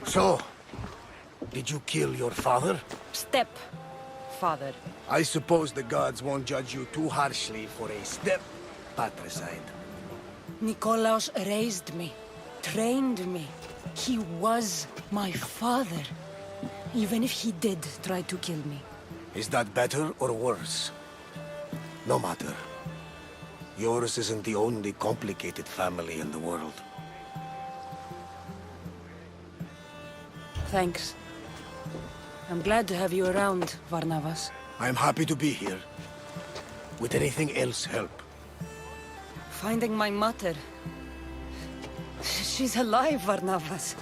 So, did you kill your father? Step-father. I suppose the gods won't judge you too harshly for a step-patricide. Nikolaos raised me, trained me. He was my father. Even if he did try to kill me. Is that better or worse? No matter. Yours isn't the only complicated family in the world. Thanks. I'm glad to have you around, Varnavas. I'm happy to be here. Would anything else help? Finding my mother. She's alive, Varnavas.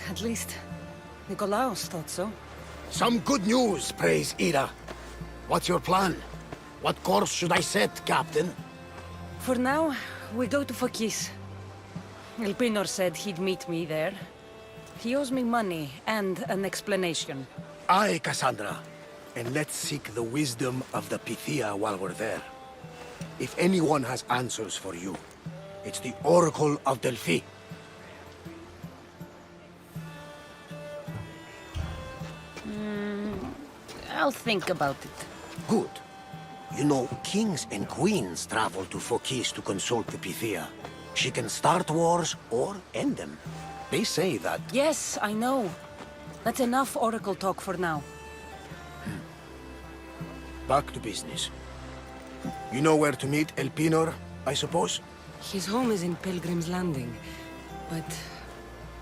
At least, Nikolaos thought so. Some good news, praise Ira. What's your plan? What course should I set, Captain? For now, we go to Phokis. Elpinor said he'd meet me there. He owes me money and an explanation. Aye, Cassandra. And let's seek the wisdom of the Pythia while we're there. If anyone has answers for you, it's the Oracle of Delphi. I'll think about it. Good. You know, kings and queens travel to Phokis to consult the Pythia. She can start wars or end them. They say that... Yes, I know. That's enough Oracle talk for now. Back to business. You know where to meet Elpinor, I suppose? His home is in Pilgrim's Landing, but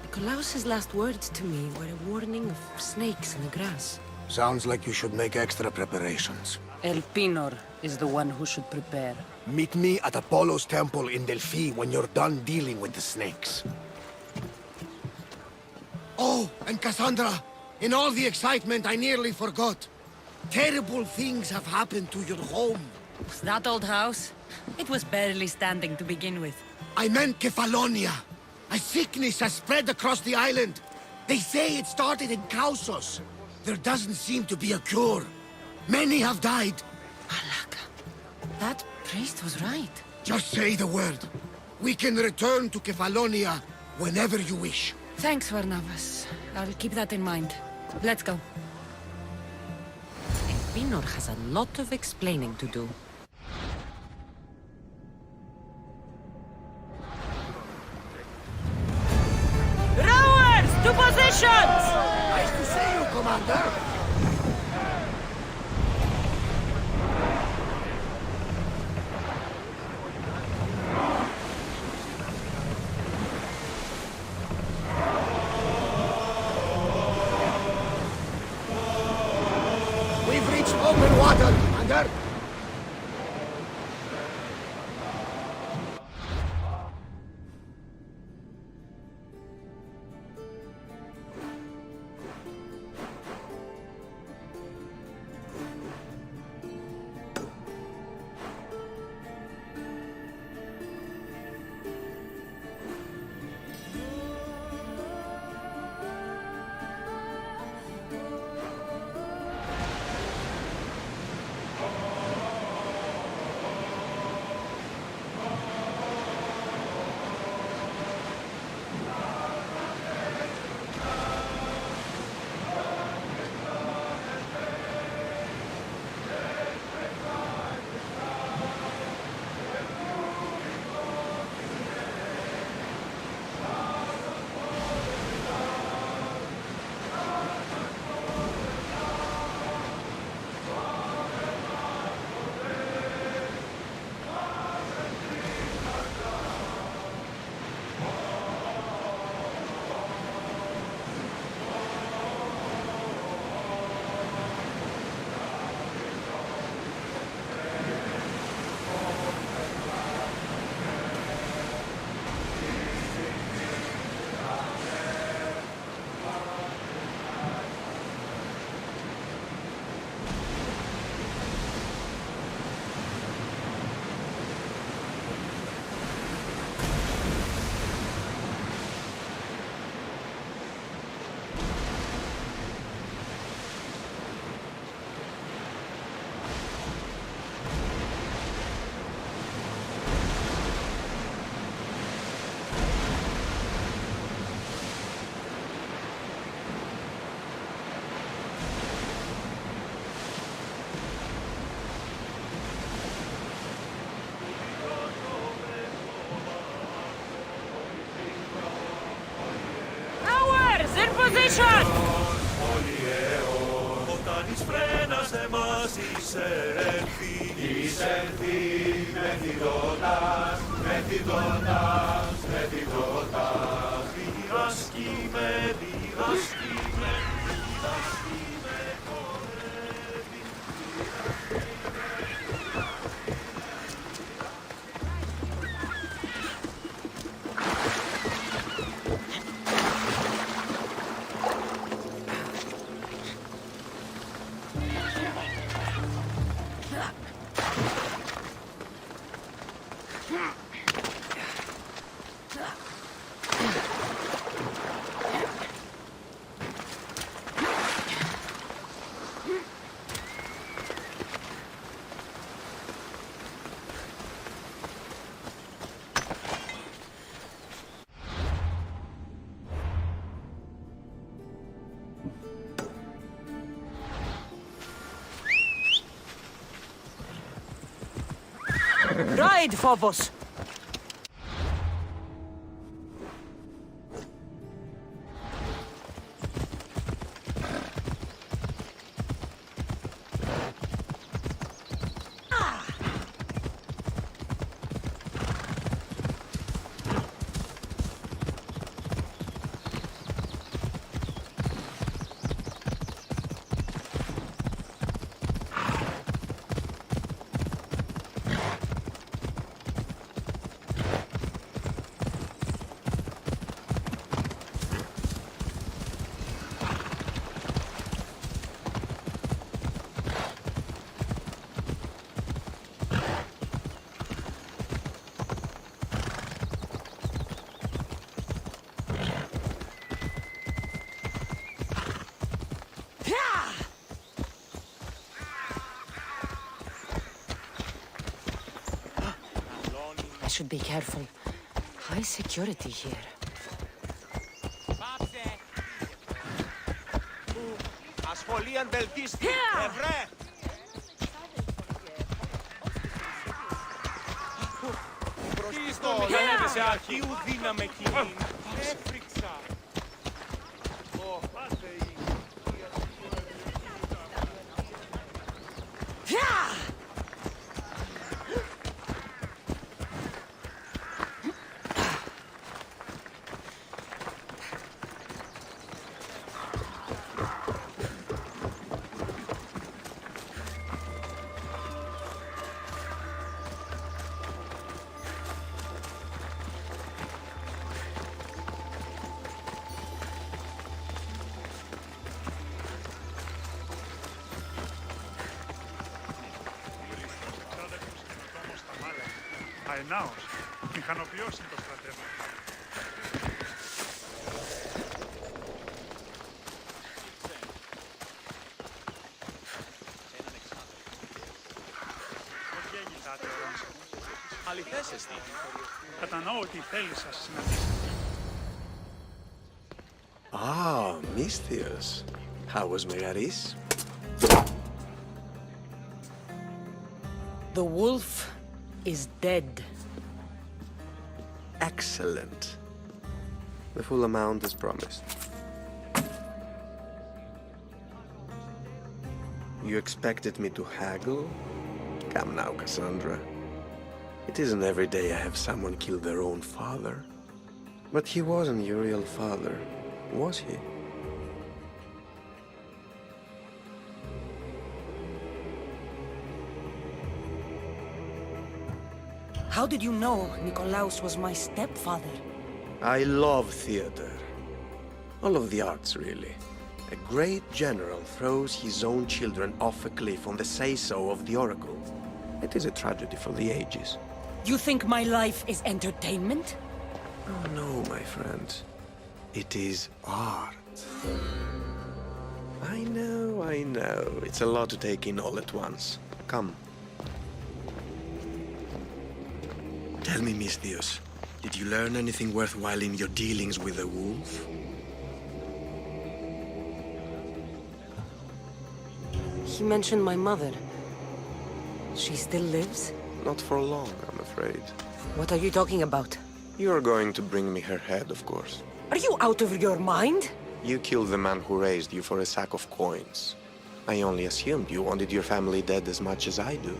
Nikolaos's last words to me were a warning of snakes in the grass. Sounds like you should make extra preparations. Elpinor is the one who should prepare. Meet me at Apollo's temple in Delphi when you're done dealing with the snakes. Oh, and Cassandra, in all the excitement I nearly forgot. Terrible things have happened to your home. That old house? It was barely standing to begin with. I meant Kefalonia. A sickness has spread across the island. They say it started in Kausos. There doesn't seem to be a cure. Many have died. Alaka, that priest was right. Just say the word. We can return to Kefalonia whenever you wish. Thanks, Varnavas. I'll keep that in mind. Let's go. Binor has a lot of explaining to do. Rowers, to positions! Nice to see you, Commander. We've reached open water, Commander. Position! Όταν εις φρένας εμάς εισέλθει, μεθυτώτας, διδάσκημε, διδάσκημε, χορεύει. Ride, Phobos! I should be careful. High security here. Julian Belgisti, Evre! Προστίστο, λένε αρχίου δύναμε κοινήν. Έφρυξα. Αενάως, μηχανοποιός είναι το στρατεύμα. Όχι έγινάτε, Ρόνσον. Αληθές εστί. Κατανοώ ότι θέλει σας συναντήσετε. Ah, Misthios. How was Megaris? The wolf is dead. Excellent. The full amount is promised. You expected me to haggle? Come now, Cassandra. It isn't every day I have someone kill their own father. But he wasn't your real father, was he? How did you know Nikolaos was my stepfather? I love theater. All of the arts, really. A great general throws his own children off a cliff on the say-so of the oracle. It is a tragedy for the ages. You think my life is entertainment? Oh no, my friend. It is art. I know. It's a lot to take in all at once. Come. Tell me, Misthios, did you learn anything worthwhile in your dealings with the wolf? He mentioned my mother. She still lives? Not for long, I'm afraid. What are you talking about? You're going to bring me her head, of course. Are you out of your mind? You killed the man who raised you for a sack of coins. I only assumed you wanted your family dead as much as I do.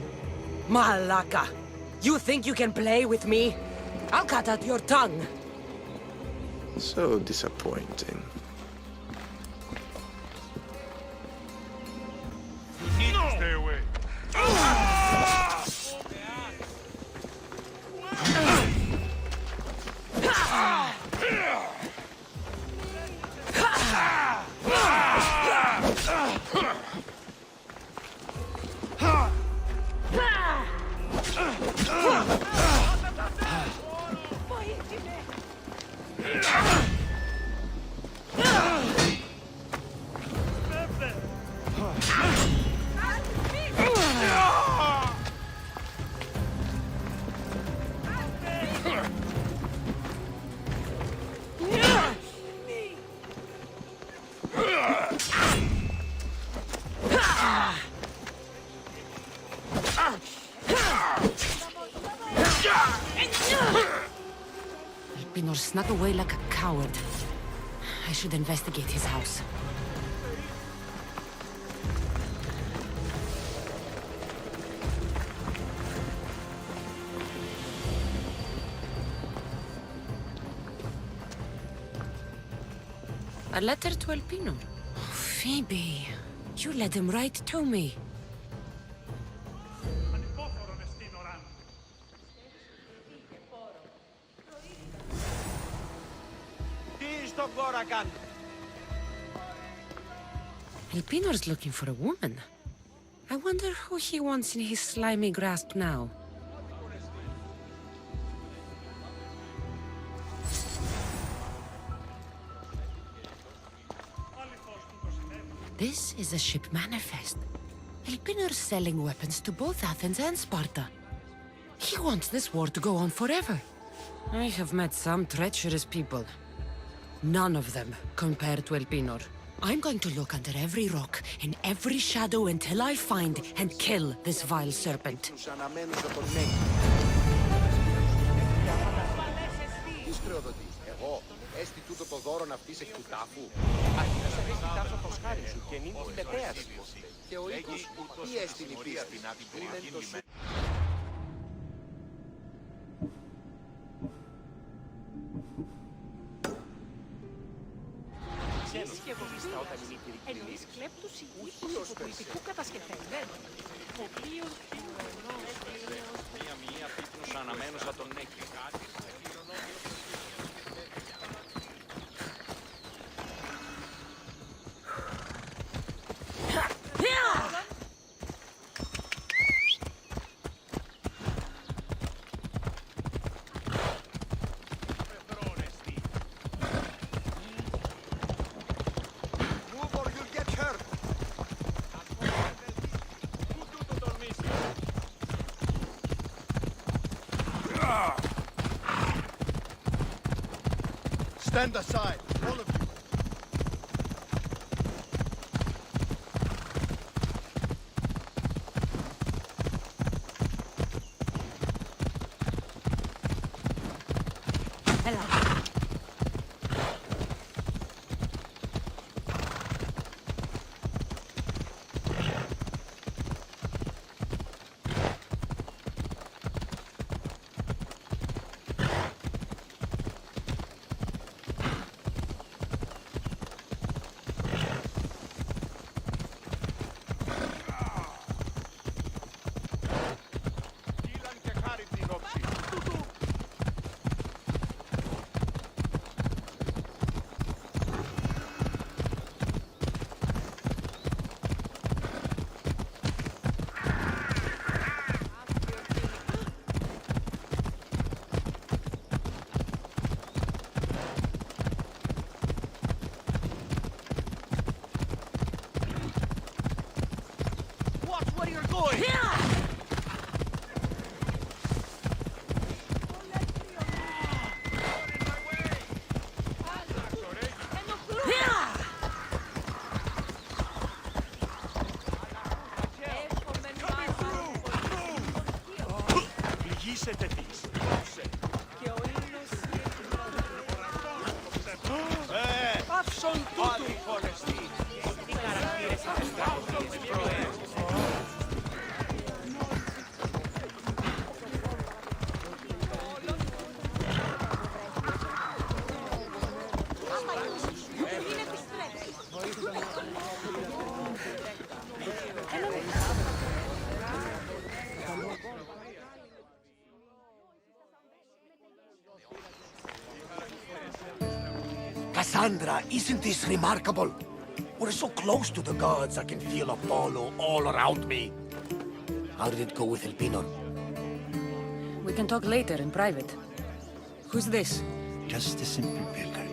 Malaka! You think you can play with me? I'll cut out your tongue! So disappointing. You need to stay away. Elpinor snuck away like a coward. I should investigate his house. A letter to Elpinor. Oh, Phoebe, you led him right to me. Elpinor's looking for a woman. I wonder who he wants in his slimy grasp now. This is a ship manifest. Elpinor's selling weapons to both Athens and Sparta. He wants this war to go on forever. I have met some treacherous people. None of them compare to Elpinor. I'm going to look under every rock, in every shadow until I find and kill this vile serpent. Τους αναμένους από τον Νέκη. Τι σκρεοδοτείς, εγώ, έστι τούτο το δώρον αυτής εκ του τάφου. Αρχικά σε έχει τάφο το σχάρι σου και νύν την πετέα σου. Και ο οίκος, τι έστι η πίστη, που είναι το σου. Εννοείς κλέπτους ηγείτους υποπολιτικού κατασκευαίνουν. Μία πίπνους αναμένους από τον Νέκη. Stand aside, all of you. Άψον τούτου! Οι χαρακτήρες αυτές προές. Cassandra, isn't this remarkable? We're so close to the gods, I can feel Apollo all around me. How did it go with Elpinor? We can talk later in private. Who's this? Just a simple pilgrim.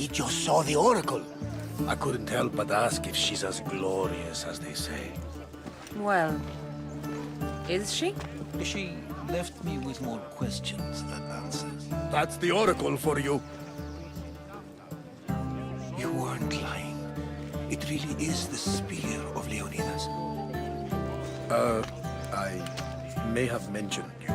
He just saw the oracle. I couldn't help but ask if she's as glorious as they say. Well, is she? She left me with more questions than answers. That's the oracle for you. You weren't lying. It really is the spear of Leonidas. I may have mentioned you.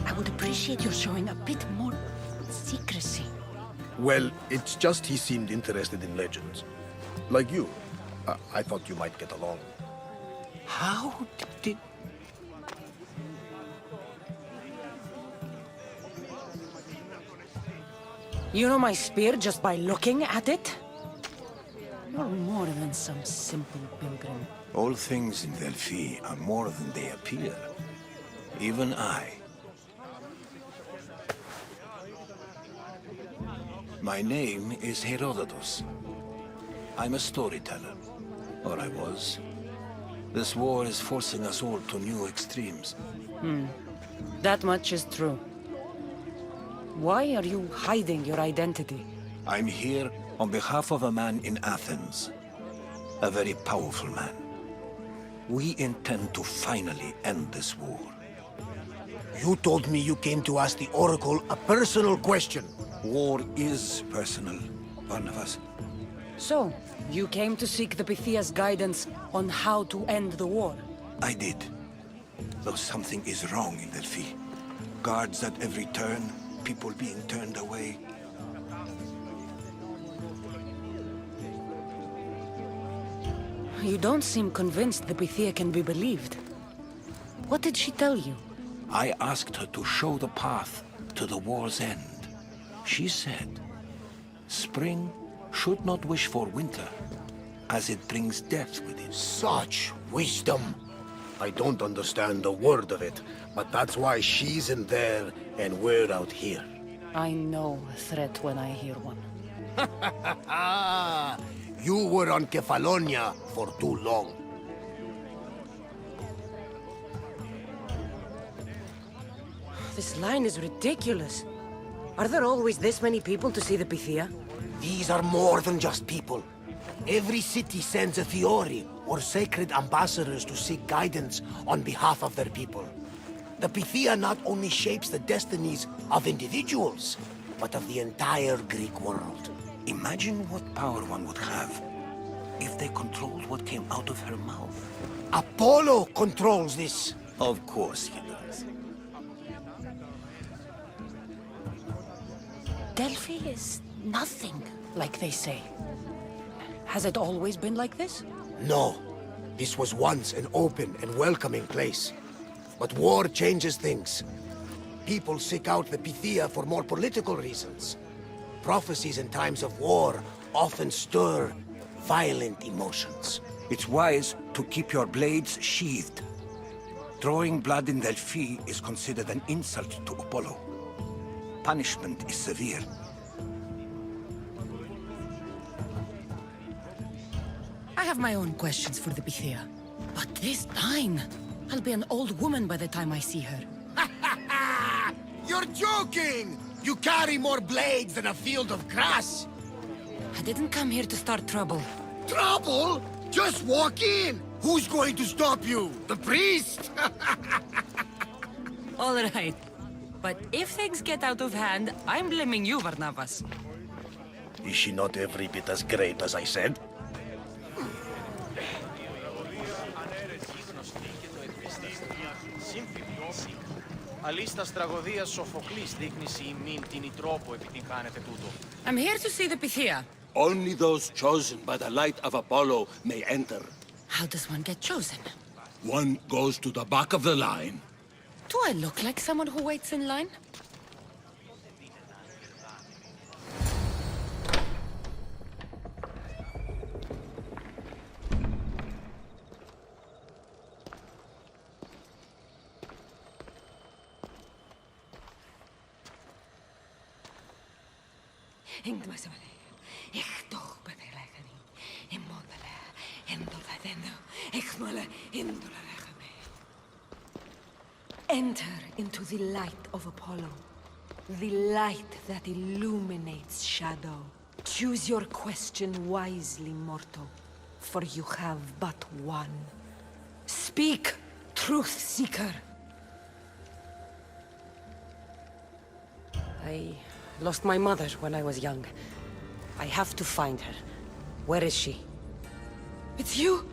I would appreciate your showing a bit more secrecy. Well, it's just he seemed interested in legends. Like you. I thought you might get along. How did... You know my spear just by looking at it? You're more than some simple pilgrim. All things in Delphi are more than they appear. Even I. My name is Herodotus. I'm a storyteller. Or I was. This war is forcing us all to new extremes. That much is true. Why are you hiding your identity? I'm here on behalf of a man in Athens. A very powerful man. We intend to finally end this war. You told me you came to ask the oracle a personal question. War is personal, Barnabas. So, you came to seek the Pythia's guidance on how to end the war? I did. Though something is wrong in Delphi. Guards at every turn, people being turned away. You don't seem convinced the Pythia can be believed. What did she tell you? I asked her to show the path to the war's end. She said, spring should not wish for winter, as it brings death with it. Such wisdom! I don't understand a word of it, but that's why she's in there and we're out here. I know a threat when I hear one. You were on Kefalonia for too long. This line is ridiculous. Are there always this many people to see the Pythia? These are more than just people. Every city sends a Fiori, or sacred ambassadors to seek guidance on behalf of their people. The Pythia not only shapes the destinies of individuals, but of the entire Greek world. Imagine what power one would have if they controlled what came out of her mouth. Apollo controls this. Of course he does. Delphi is nothing, like they say. Has it always been like this? No. This was once an open and welcoming place. But war changes things. People seek out the Pythia for more political reasons. Prophecies in times of war often stir violent emotions. It's wise to keep your blades sheathed. Drawing blood in Delphi is considered an insult to Apollo. Punishment is severe. I have my own questions for the Pythia. But this Dine, I'll be an old woman by the time I see her. You're joking! You carry more blades than a field of grass! I didn't come here to start trouble. Trouble? Just walk in! Who's going to stop you? The priest? All right. But if things get out of hand, I'm blaming you, Barnabas. Is she not every bit as great as I said? I'm here to see the Pythia. Only those chosen by the light of Apollo may enter. How does one get chosen? One goes to the back of the line. Do I look like someone who waits in line? Enter into the light of Apollo. The light that illuminates shadow. Choose your question wisely, mortal, for you have but one. Speak, truth seeker. I lost my mother when I was young. I have to find her. Where is she? It's you!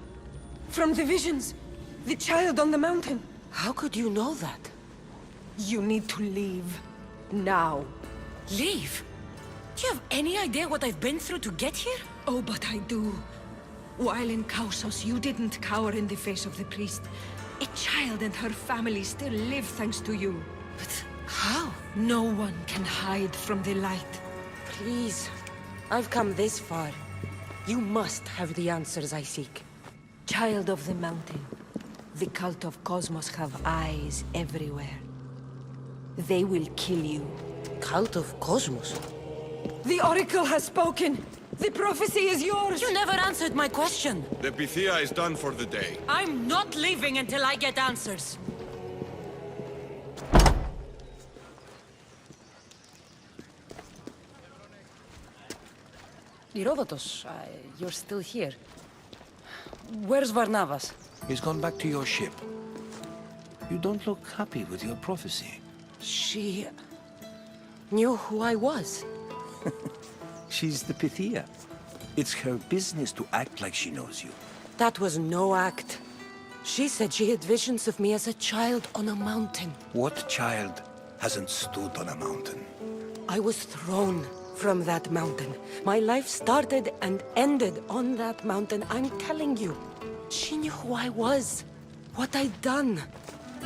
From the visions! The child on the mountain! How could you know that? You need to leave. Now. Leave? Do you have any idea what I've been through to get here? Oh, but I do. While in Kausos, you didn't cower in the face of the priest. A child and her family still live thanks to you. But how? No one can hide from the light. Please. I've come this far. You must have the answers I seek. Child of the mountain. The cult of Cosmos have eyes everywhere. They will kill you. Cult of Cosmos? The Oracle has spoken! The prophecy is yours! You never answered my question! The Pythia is done for the day. I'm not leaving until I get answers! Herodotus, you're still here. Where's Barnabas? He's gone back to your ship. You don't look happy with your prophecy. She knew who I was. She's the Pythia. It's her business to act like she knows you. That was no act. She said she had visions of me as a child on a mountain. What child hasn't stood on a mountain? I was thrown from that mountain. My life started and ended on that mountain, I'm telling you. She knew who I was, what I'd done.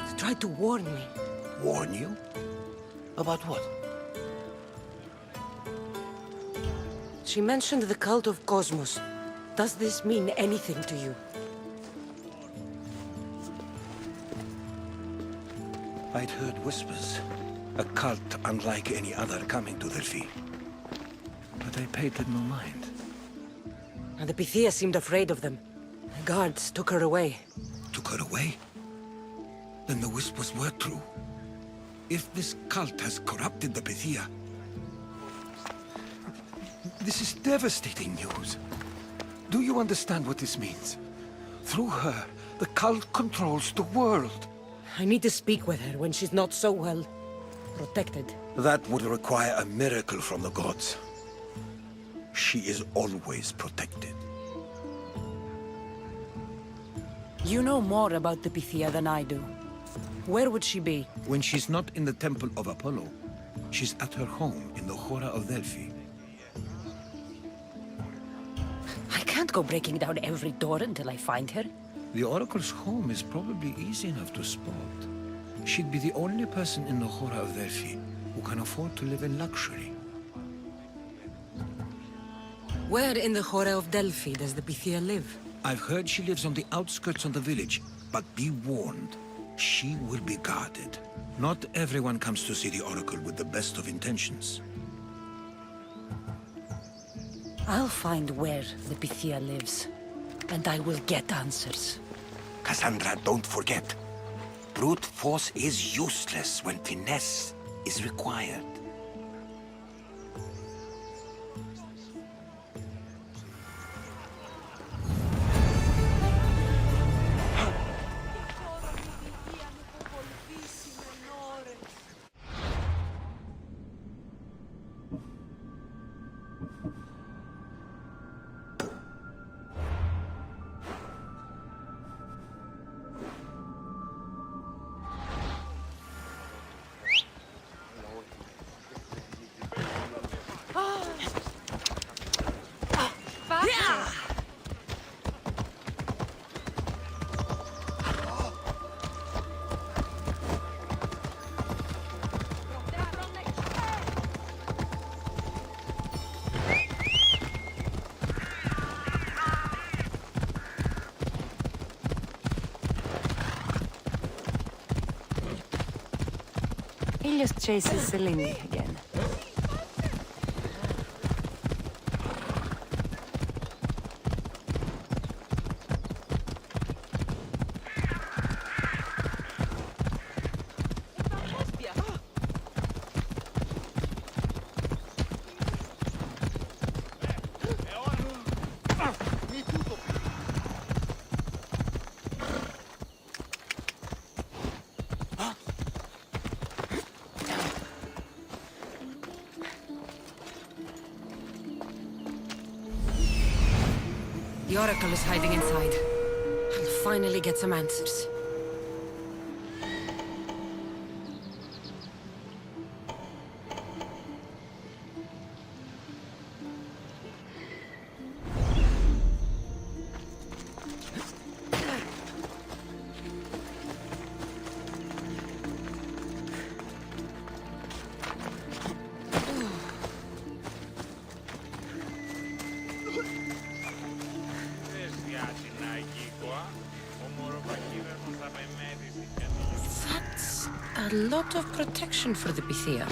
She tried to warn me. Warn you? About what? She mentioned the cult of Cosmos. Does this mean anything to you? I'd heard whispers. A cult unlike any other coming to Delphi. But I paid them no mind. And the Pythia seemed afraid of them. The guards took her away. Took her away? Then the whispers were true. If this cult has corrupted the Pythia... This is devastating news. Do you understand what this means? Through her, the cult controls the world. I need to speak with her when she's not so well protected. That would require a miracle from the gods. She is always protected. You know more about the Pythia than I do. Where would she be? When she's not in the Temple of Apollo, she's at her home in the Hora of Delphi. I can't go breaking down every door until I find her. The Oracle's home is probably easy enough to spot. She'd be the only person in the Hora of Delphi who can afford to live in luxury. Where in the Hora of Delphi does the Pythia live? I've heard she lives on the outskirts of the village, but be warned, she will be guarded. Not everyone comes to see the Oracle with the best of intentions. I'll find where the Pythia lives, and I will get answers. Cassandra, don't forget. Brute force is useless when finesse is required. He just chases Selene again. The Oracle is hiding inside. I'll finally get some answers. That's a lot of protection for the Pythia.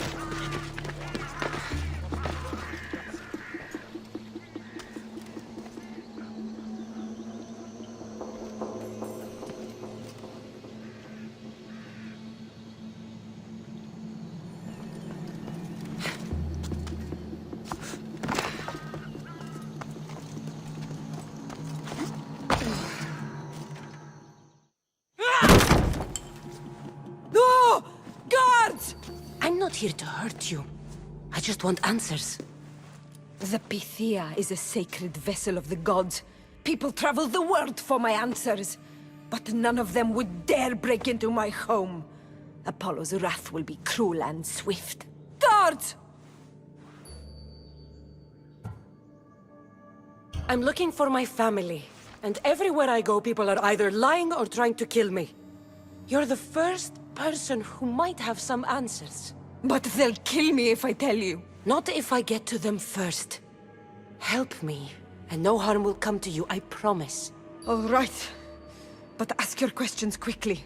No! Guards! I'm not here to hurt you. I just want answers. The Pythia is a sacred vessel of the gods. People travel the world for my answers. But none of them would dare break into my home. Apollo's wrath will be cruel and swift. Guards! I'm looking for my family. And everywhere I go, people are either lying or trying to kill me. You're the first person who might have some answers. But they'll kill me if I tell you. Not if I get to them first. Help me, and no harm will come to you, I promise. All right. But ask your questions quickly.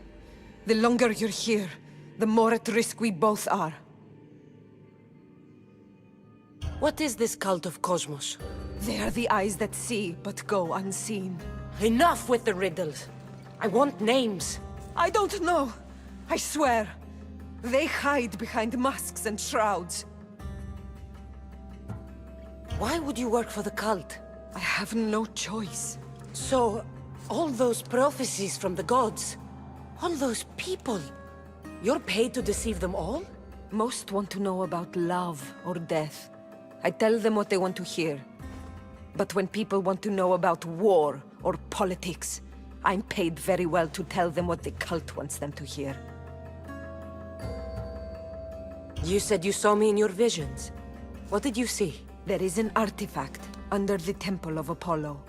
The longer you're here, the more at risk we both are. What is this cult of Cosmos? They are the eyes that see, but go unseen. Enough with the riddles. I want names. I don't know. I swear. They hide behind masks and shrouds. Why would you work for the cult? I have no choice. So, all those prophecies from the gods, all those people, you're paid to deceive them all? Most want to know about love or death. I tell them what they want to hear. But when people want to know about war or politics, I'm paid very well to tell them what the cult wants them to hear. You said you saw me in your visions. What did you see? There is an artifact under the Temple of Apollo.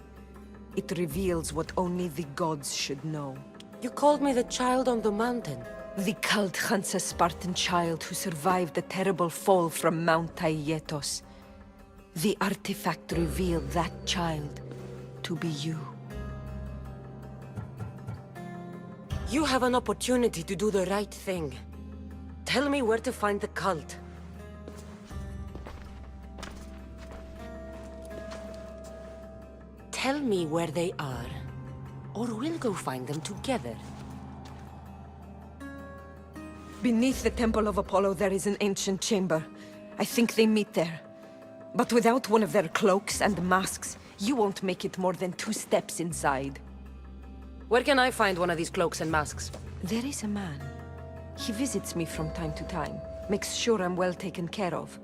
It reveals what only the gods should know. You called me the child on the mountain. The cult hunts a Spartan child who survived the terrible fall from Mount Taygetos. The artifact revealed that child to be you. You have an opportunity to do the right thing. Tell me where to find the cult. Tell me where they are, or we'll go find them together. Beneath the Temple of Apollo there is an ancient chamber. I think they meet there. But without one of their cloaks and masks, you won't make it more than 2 steps inside. Where can I find one of these cloaks and masks? There is a man. He visits me from time to time, makes sure I'm well taken care of.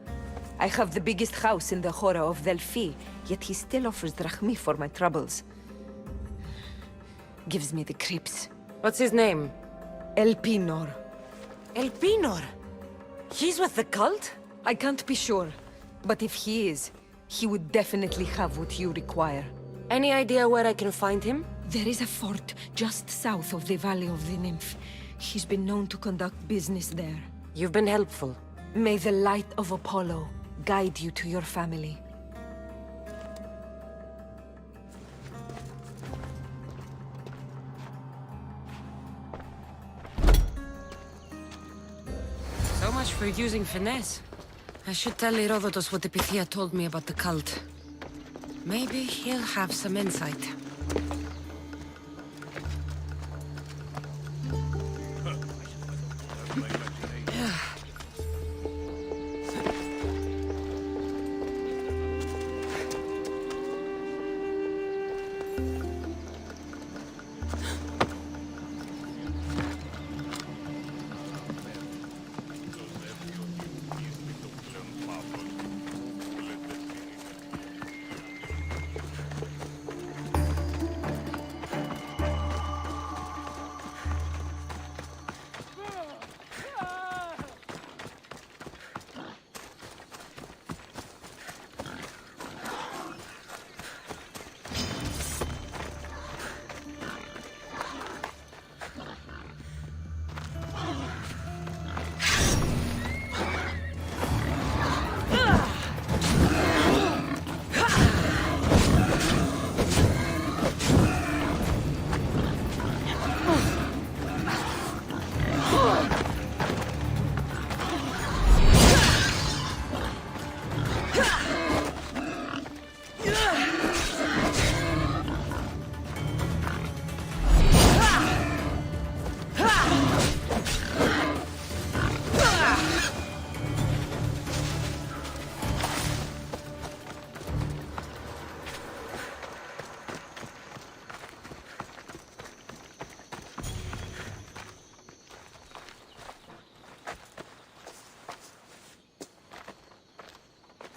I have the biggest house in the Hora of Delphi, yet he still offers drachmi for my troubles. Gives me the creeps. What's his name? Elpinor. Elpinor? He's with the cult? I can't be sure, but if he is, he would definitely have what you require. Any idea where I can find him? There is a fort just south of the Valley of the Nymph. He's been known to conduct business there. You've been helpful. May the light of Apollo guide you to your family. So much for using finesse. I should tell Herodotus what the Pythia told me about the cult. Maybe he'll have some insight.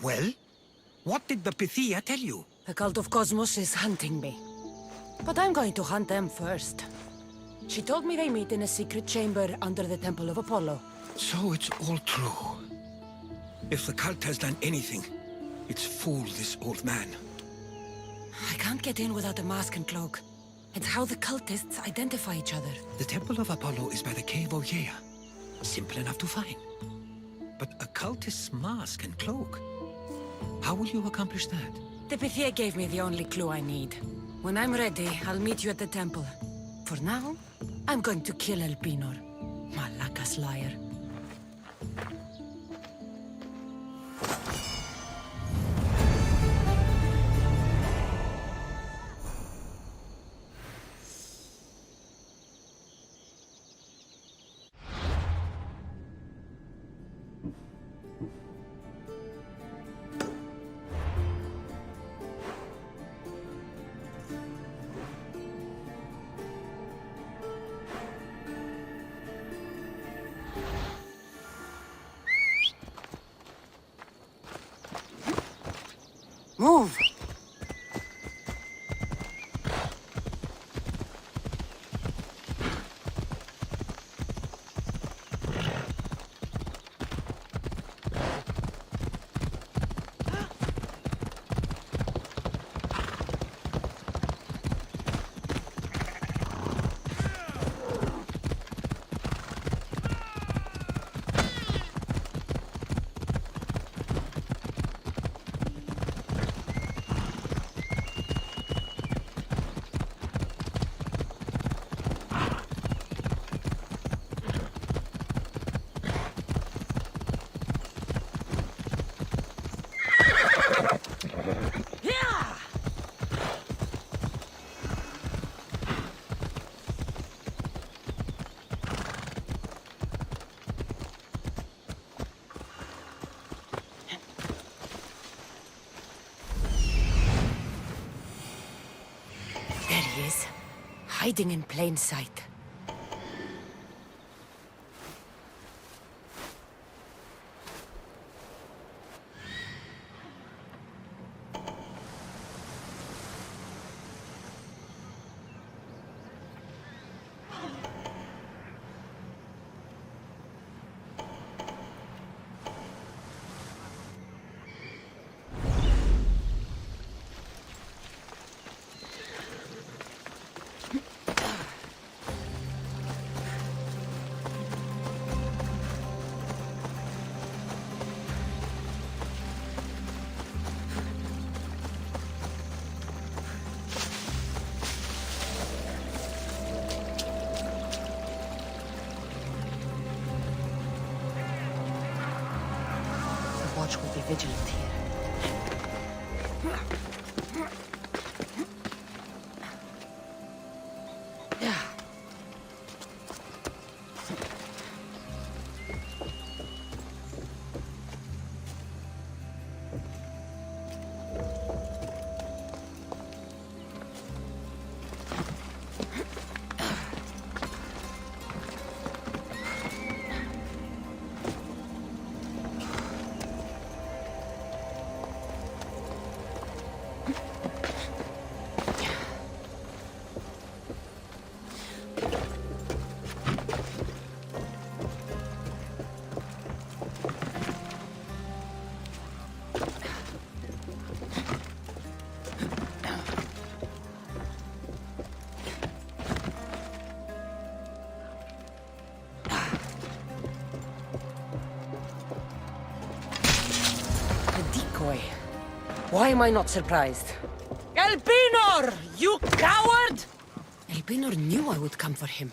Well, What did the Pythia tell you? The cult of Cosmos is hunting me. But I'm going to hunt them first. She told me they meet in a secret chamber under the Temple of Apollo. So it's all true. If the cult has done anything, it's fooled this old man. I can't get in without a mask and cloak. It's how the cultists identify each other. The Temple of Apollo is by the Cave of Yea. Simple enough to find. But a cultist's mask and cloak? How will you accomplish that? The Pythia gave me the only clue I need. When I'm ready, I'll meet you at the temple. For now, I'm going to kill Elpinor. Malaka's liar. Move! There he is, hiding in plain sight. The watch will be vigilant here. Why am I not surprised? Elpinor! You coward! Elpinor knew I would come for him.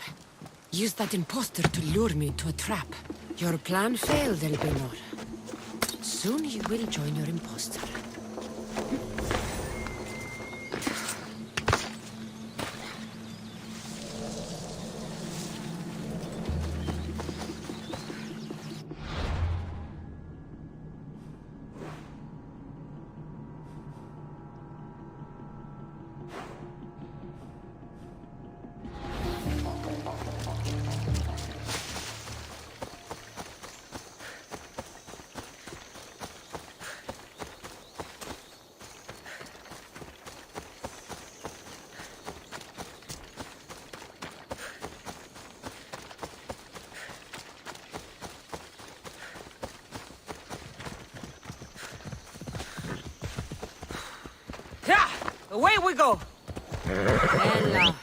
Used that imposter to lure me to a trap. Your plan failed, Elpinor. Soon you will join your imposter. Yeah, away we go. Ella.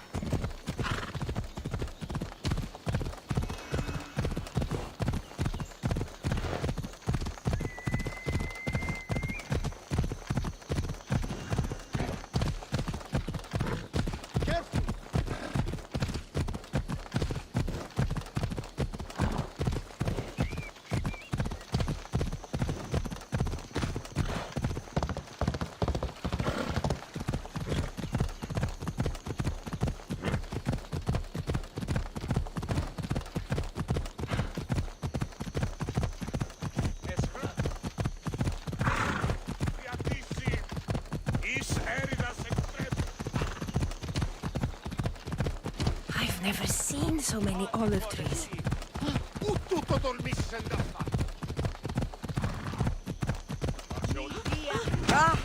I've never seen so many olive trees. Tutto dormisse da fa. Ah!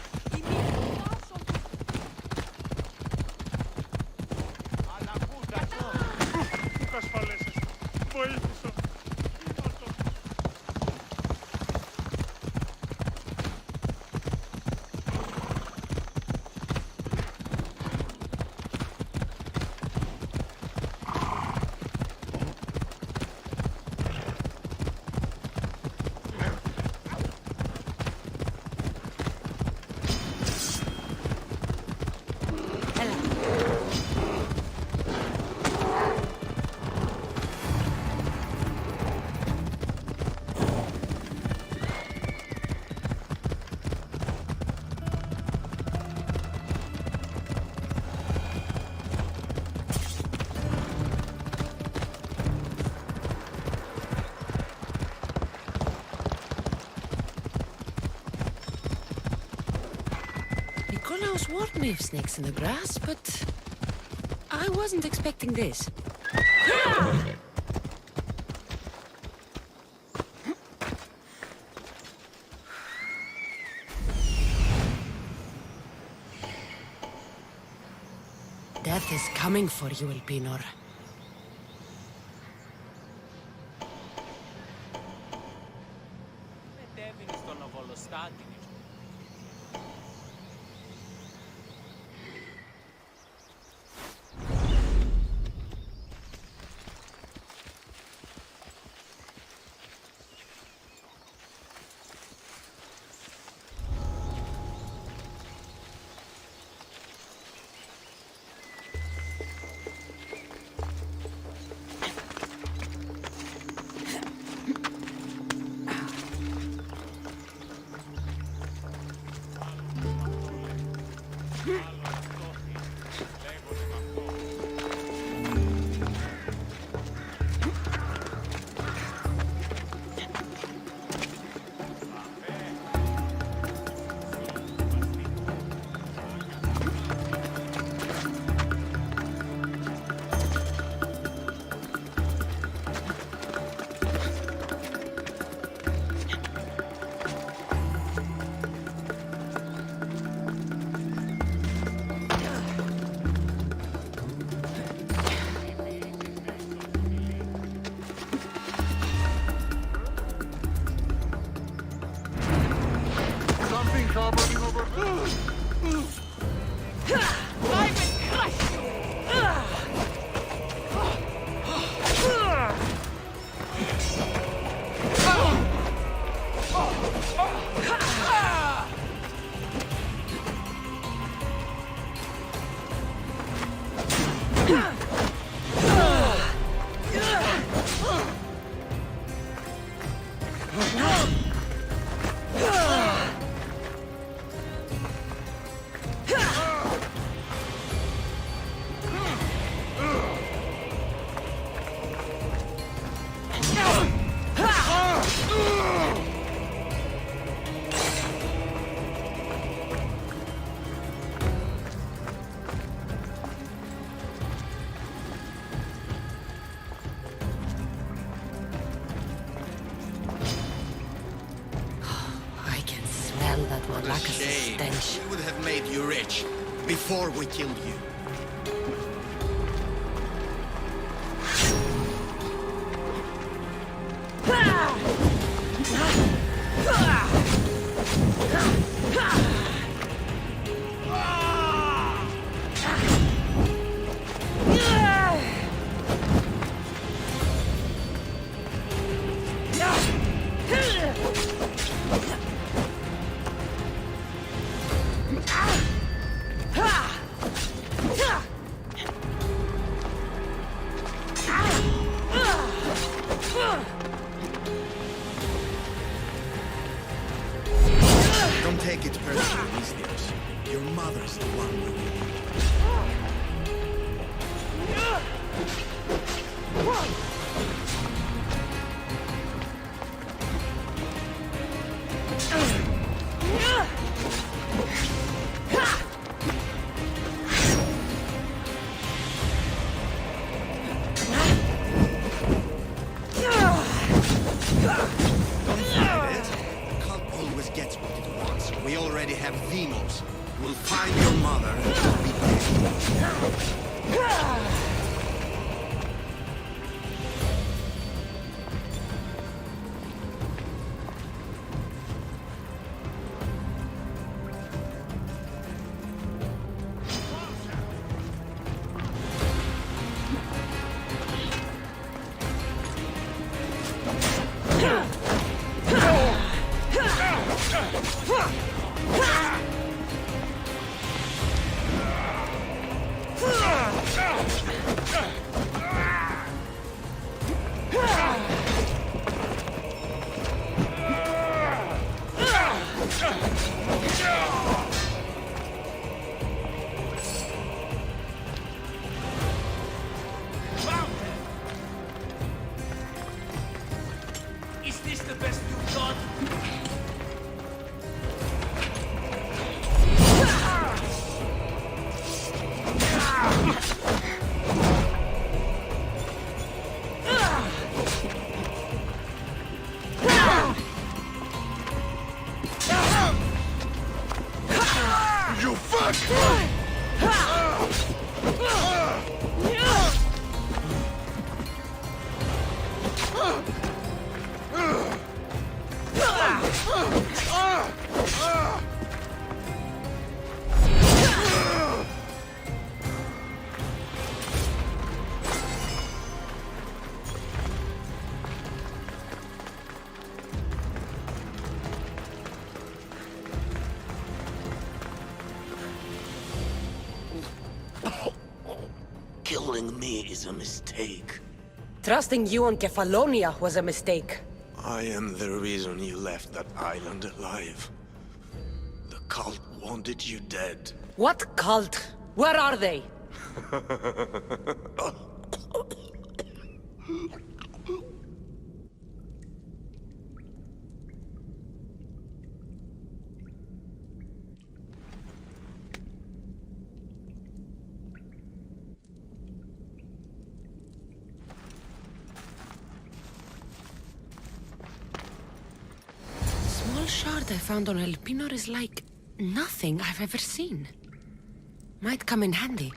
Nikolaos warned me of snakes in the grass, but I wasn't expecting this. Death is coming for you, Elpinor. We would have made you rich before we killed you. Ah! Killing me is a mistake. Trusting you on Kefalonia was a mistake. I am the reason you left that island alive. The cult wanted you dead. What cult? Where are they? The shard I found on Elpinor is like nothing I've ever seen. Might come in handy.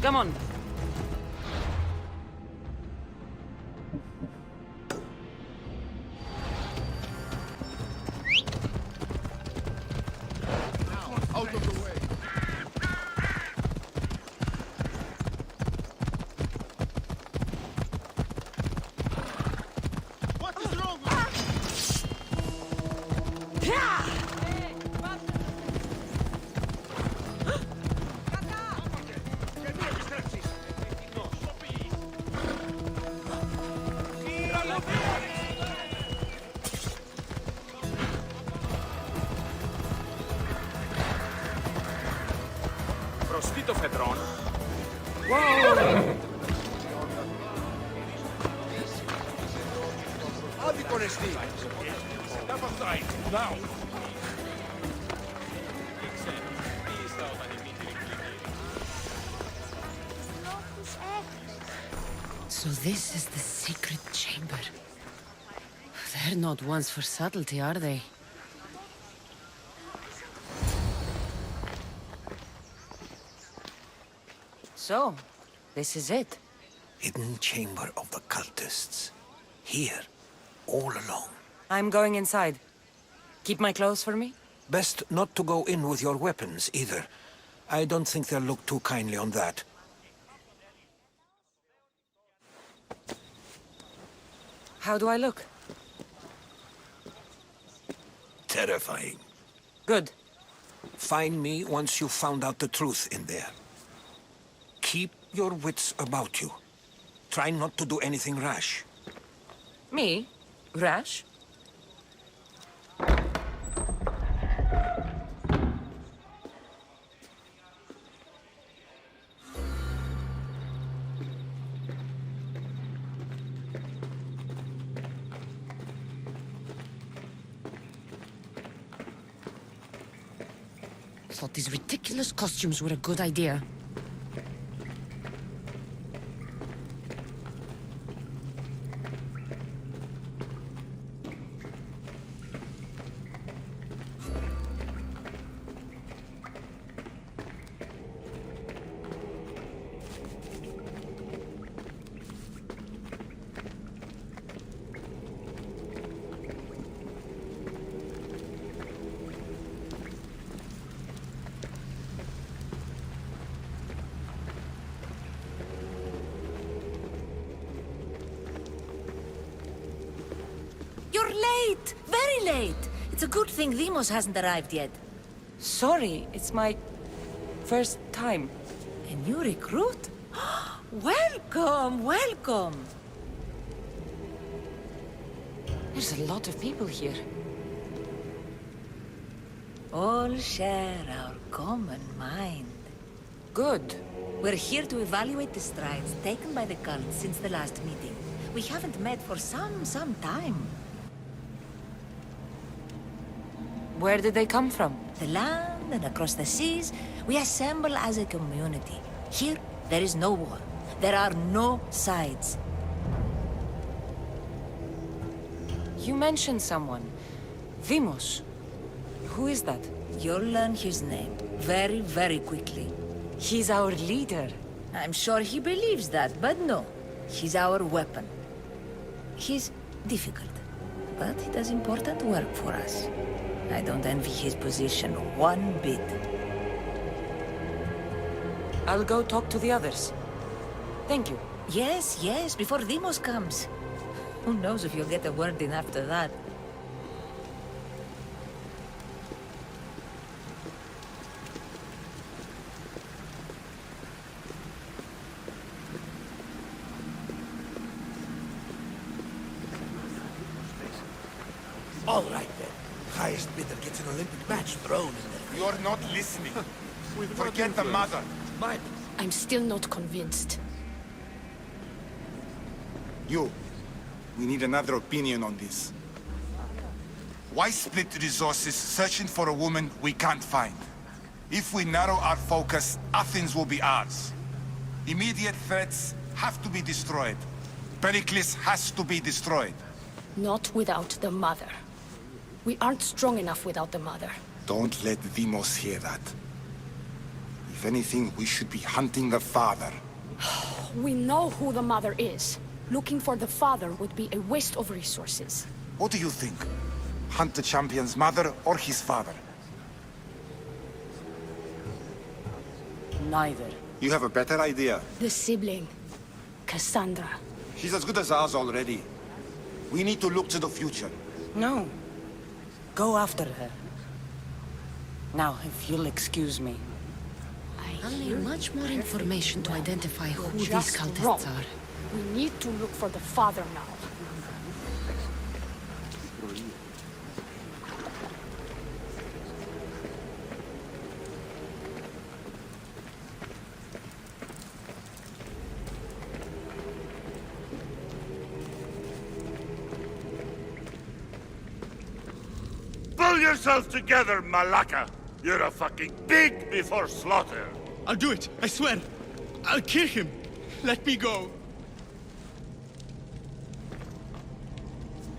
Come on. Out of the way. What is wrong Prostito Fedron. Άδικον εστί. Step aside, now! So this is the secret chamber. They're not ones for subtlety, are they? So, this is it. Hidden chamber of the cultists. Here, all alone. I'm going inside. Keep my clothes for me? Best not to go in with your weapons, either. I don't think they'll look too kindly on that. How do I look? Terrifying. Good. Find me once you've found out the truth in there. Keep your wits about you. Try not to do anything rash. Me? Rash? I thought these ridiculous costumes were a good idea. You're late! Very late! It's a good thing Demos hasn't arrived yet. Sorry, it's my first time. A new recruit? Welcome, welcome! There's a lot of people here. All share our common mind. Good. We're here to evaluate the strides taken by the cult since the last meeting. We haven't met for some time. Where did they come from? The land and across the seas, we assemble as a community. Here, there is no war. There are no sides. You mentioned someone. Vimos. Who is that? You'll learn his name very, very quickly. He's our leader. I'm sure he believes that, but no. He's our weapon. He's difficult, but he does important work for us. I don't envy his position one bit. I'll go talk to the others. Thank you. Yes, yes, before Demos comes. Who knows if you'll get a word in after that. All right, then. Highest bidder gets an Olympic match thrown in there. You're not listening. Forget the mother. I'm still not convinced. You. We need another opinion on this. Why split resources searching for a woman we can't find? If we narrow our focus, Athens will be ours. Immediate threats have to be destroyed. Pericles has to be destroyed. Not without the mother. We aren't strong enough without the mother. Don't let Demos hear that. If anything, we should be hunting the father. We know who the mother is. Looking for the father would be a waste of resources. What do you think? Hunt the champion's mother or his father? Neither. You have a better idea. The sibling. Cassandra. She's as good as ours already. We need to look to the future. No. Go after her. Now, if you'll excuse me. I'll need much more information to identify who these just cultists wrong. are. We need to look for the father now. Pull yourself together, Malaka! You're a fucking pig before slaughter! I'll do it, I swear. I'll kill him. Let me go.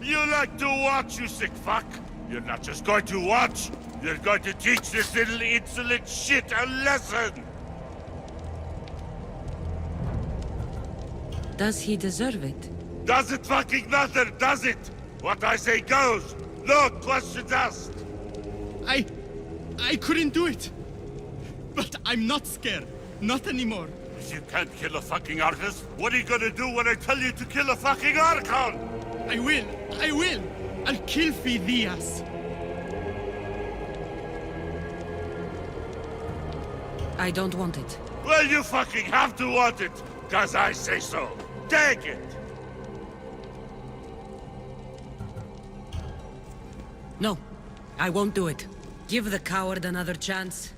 You like to watch, you sick fuck? You're not just going to watch, you're going to teach this little insolent shit a lesson! Does he deserve it? Does it fucking matter, does it? What I say goes! No questions asked! I couldn't do it. But I'm not scared. Not anymore. If you can't kill a fucking artist, what are you gonna do when I tell you to kill a fucking Archon? I will. I will. I'll kill Phidias. I don't want it. Well, you fucking have to want it, cause I say so. Take it! No, I won't do it. Give the coward another chance.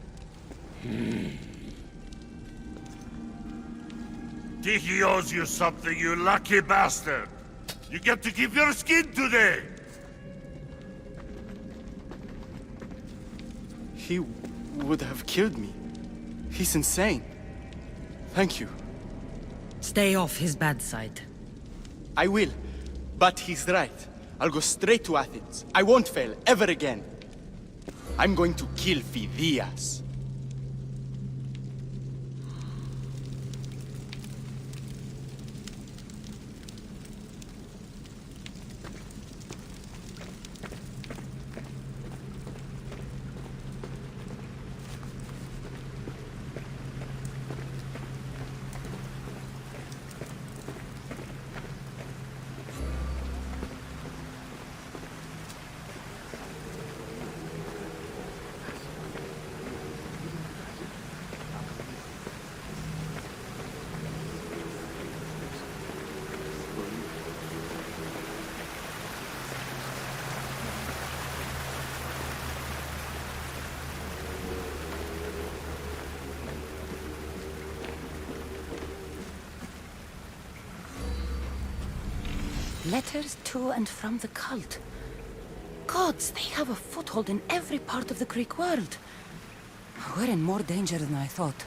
Tiki owes you something, you lucky bastard! You get to keep your skin today! He would have killed me. He's insane. Thank you. Stay off his bad side. I will. But he's right. I'll go straight to Athens. I won't fail, ever again. I'm going to kill Phidias. Letters to and from the cult. Gods, they have a foothold in every part of the Greek world. We're in more danger than I thought.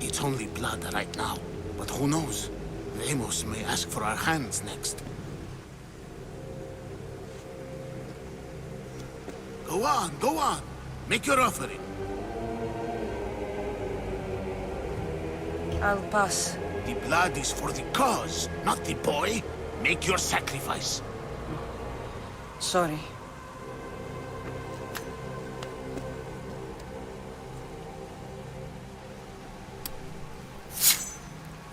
It's only blood right now, but who knows? Amos may ask for our hands next. Go on. Make your offering. I'll pass. The blood is for the cause, not the boy. Make your sacrifice. Sorry.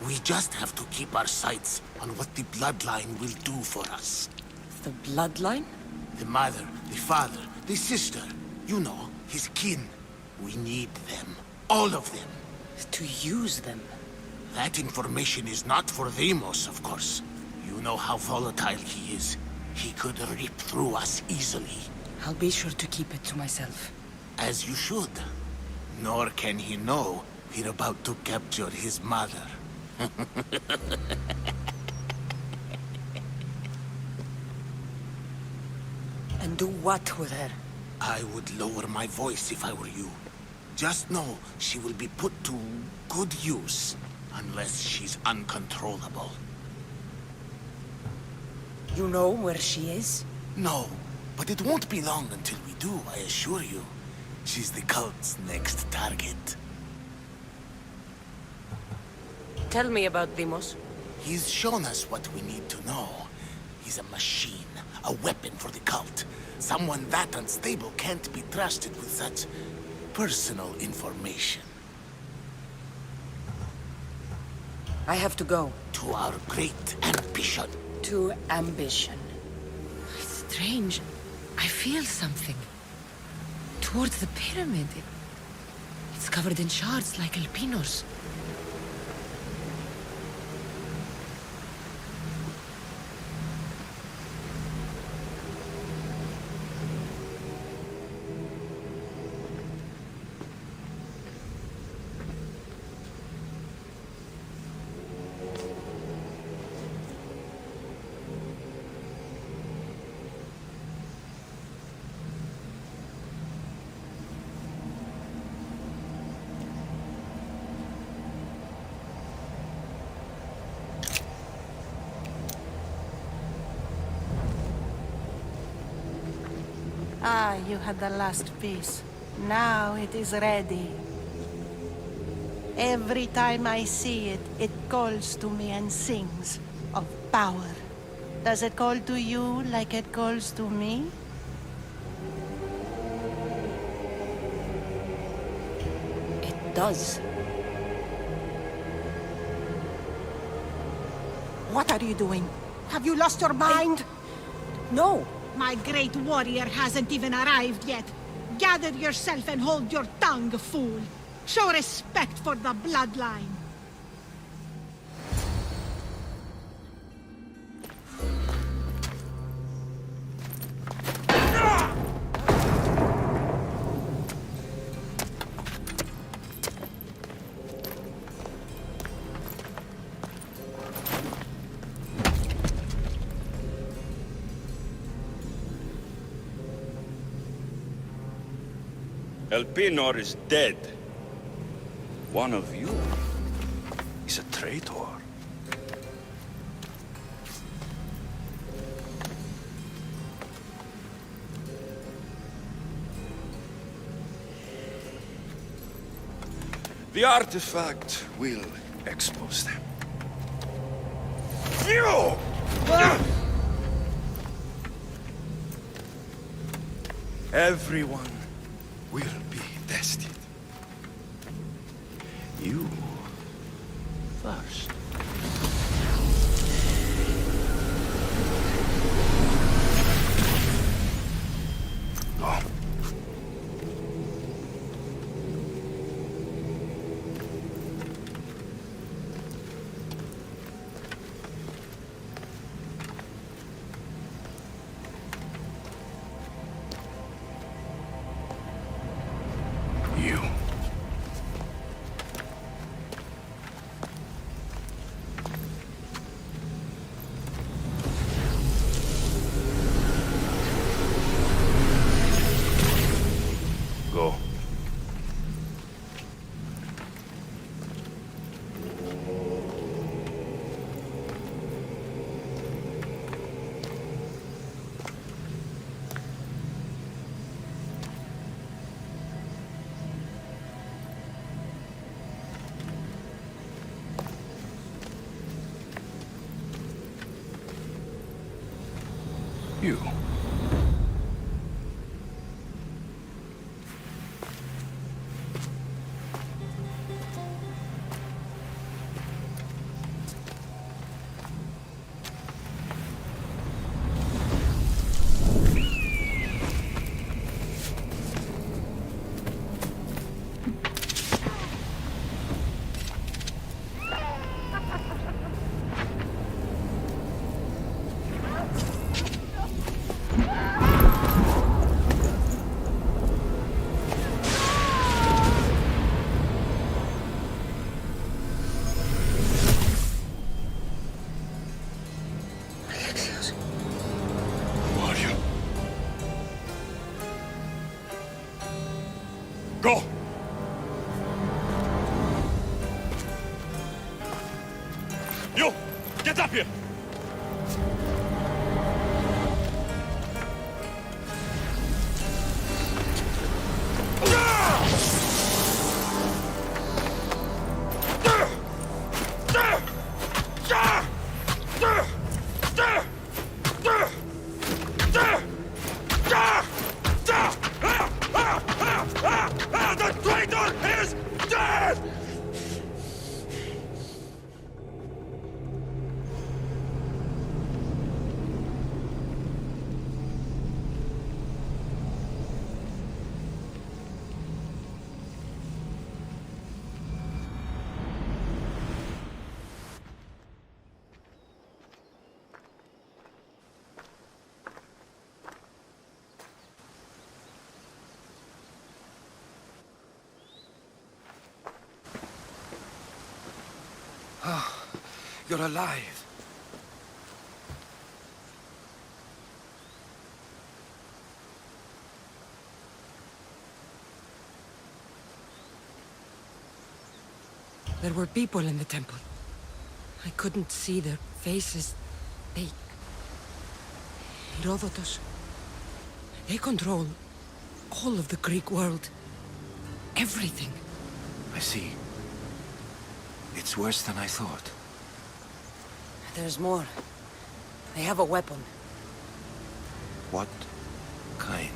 We just have to keep our sights on what the bloodline will do for us. The bloodline? The mother, the father, the sister. You know, his kin. We need them. All of them. To use them? That information is not for Deimos, of course. You know how volatile he is. He could rip through us easily. I'll be sure to keep it to myself. As you should. Nor can he know we're about to capture his mother. And do what with her? I would lower my voice if I were you. Just know she will be put to good use, unless she's uncontrollable. You know where she is? No, but it won't be long until we do, I assure you. She's the cult's next target. Tell me about Deimos. He's shown us what we need to know. He's a machine, a weapon for the cult. Someone that unstable can't be trusted with such personal information. I have to go. To our great ambition. To ambition. It's strange. I feel something. Towards the pyramid. It's covered in shards like Alpinos. Ah, you had the last piece. Now it is ready. Every time I see it, it calls to me and sings of power. Does it call to you like it calls to me? It does. What are you doing? Have you lost your mind? No. My great warrior hasn't even arrived yet. Gather yourself and hold your tongue, fool. Show respect for the bloodline. Elpinor is dead. One of you is a traitor. The artifact will expose them. You! Everyone will be tested. You first. Go. You. Go. You. Go! You! Get up here! The traitor is dead! You're alive. There were people in the temple. I couldn't see their faces. Herodotus. They control all of the Greek world. Everything. I see. It's worse than I thought. There's more. They have a weapon. What kind?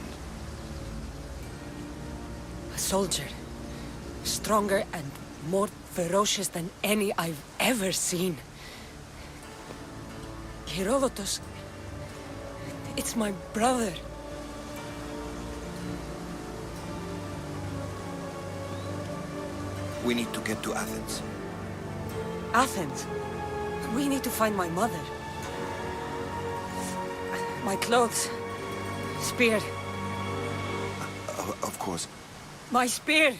A soldier. Stronger and more ferocious than any I've ever seen. Herodotus. It's my brother. We need to get to Athens. Athens? We need to find my mother. My clothes. Spear. Of course. My spear!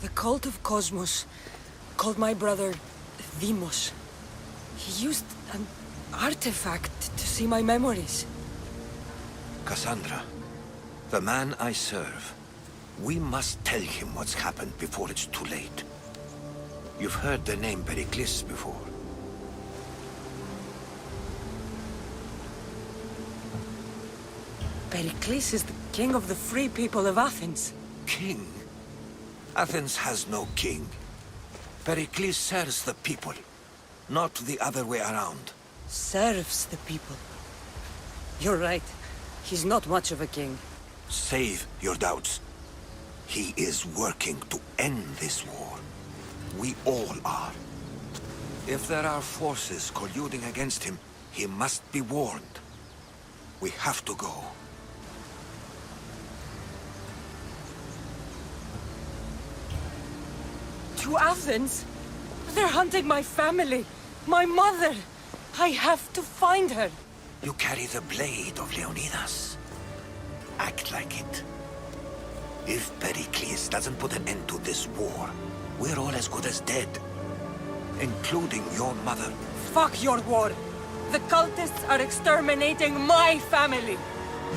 The cult of Cosmos called my brother Deimos. He used an artifact to see my memories. Cassandra, the man I serve. We must tell him what's happened before it's too late. You've heard the name Pericles before. Pericles is the king of the free people of Athens. King? Athens has no king. Pericles serves the people, not the other way around. Serves the people. You're right. He's not much of a king. Save your doubts. He is working to end this war. We all are. If there are forces colluding against him, he must be warned. We have to go. To Athens? They're hunting my family. My mother. I have to find her. You carry the blade of Leonidas. Act like it. If Pericles doesn't put an end to this war, we're all as good as dead. Including your mother. Fuck your war. The cultists are exterminating my family.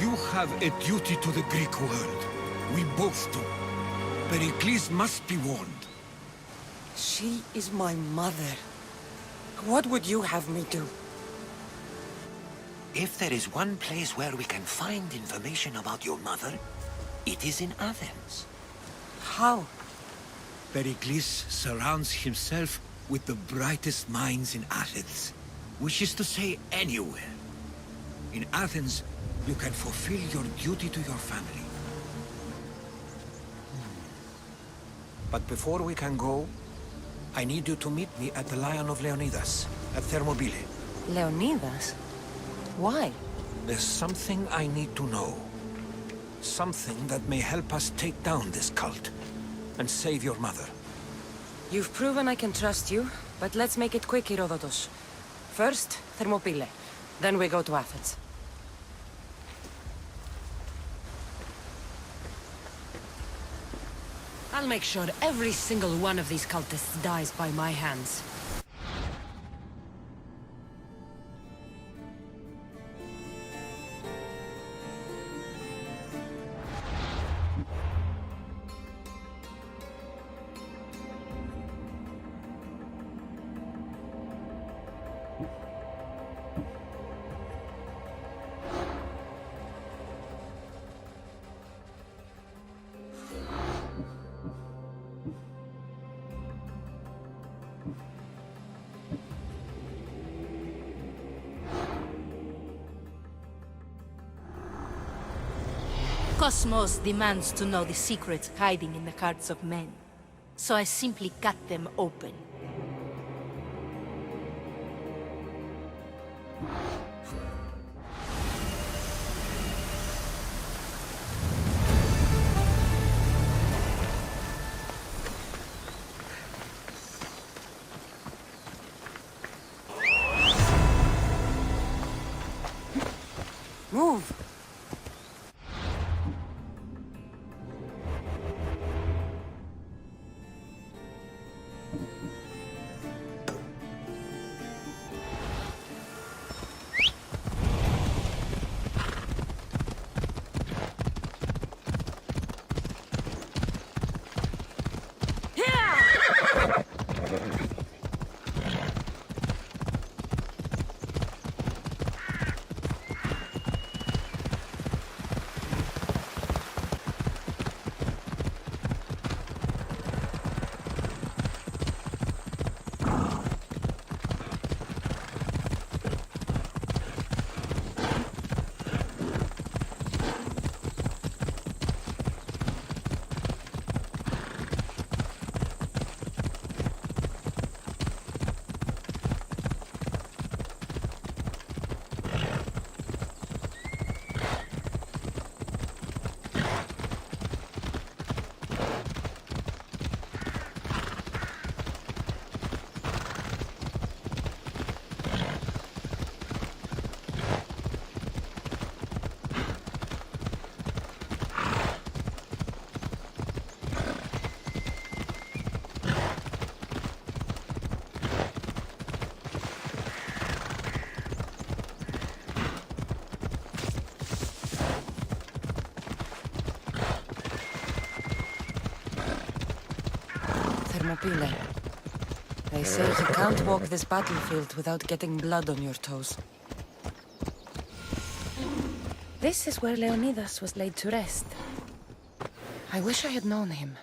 You have a duty to the Greek world. We both do. Pericles must be warned. She is my mother. What would you have me do? If there is one place where we can find information about your mother, it is in Athens. How? Pericles surrounds himself with the brightest minds in Athens. Which is to say, anywhere. In Athens, you can fulfill your duty to your family. But before we can go, I need you to meet me at the Lion of Leonidas, at Thermopylae. Leonidas? Why? There's something I need to know. Something that may help us take down this cult and save your mother. You've proven I can trust you, but let's make it quick, Herodotus. First, Thermopylae. Then we go to Athens. I'll make sure every single one of these cultists dies by my hands. Cosmos demands to know the secrets hiding in the hearts of men, so I simply cut them open. Move! Thermopylae. They say you can't walk this battlefield without getting blood on your toes. This is where Leonidas was laid to rest. I wish I had known him.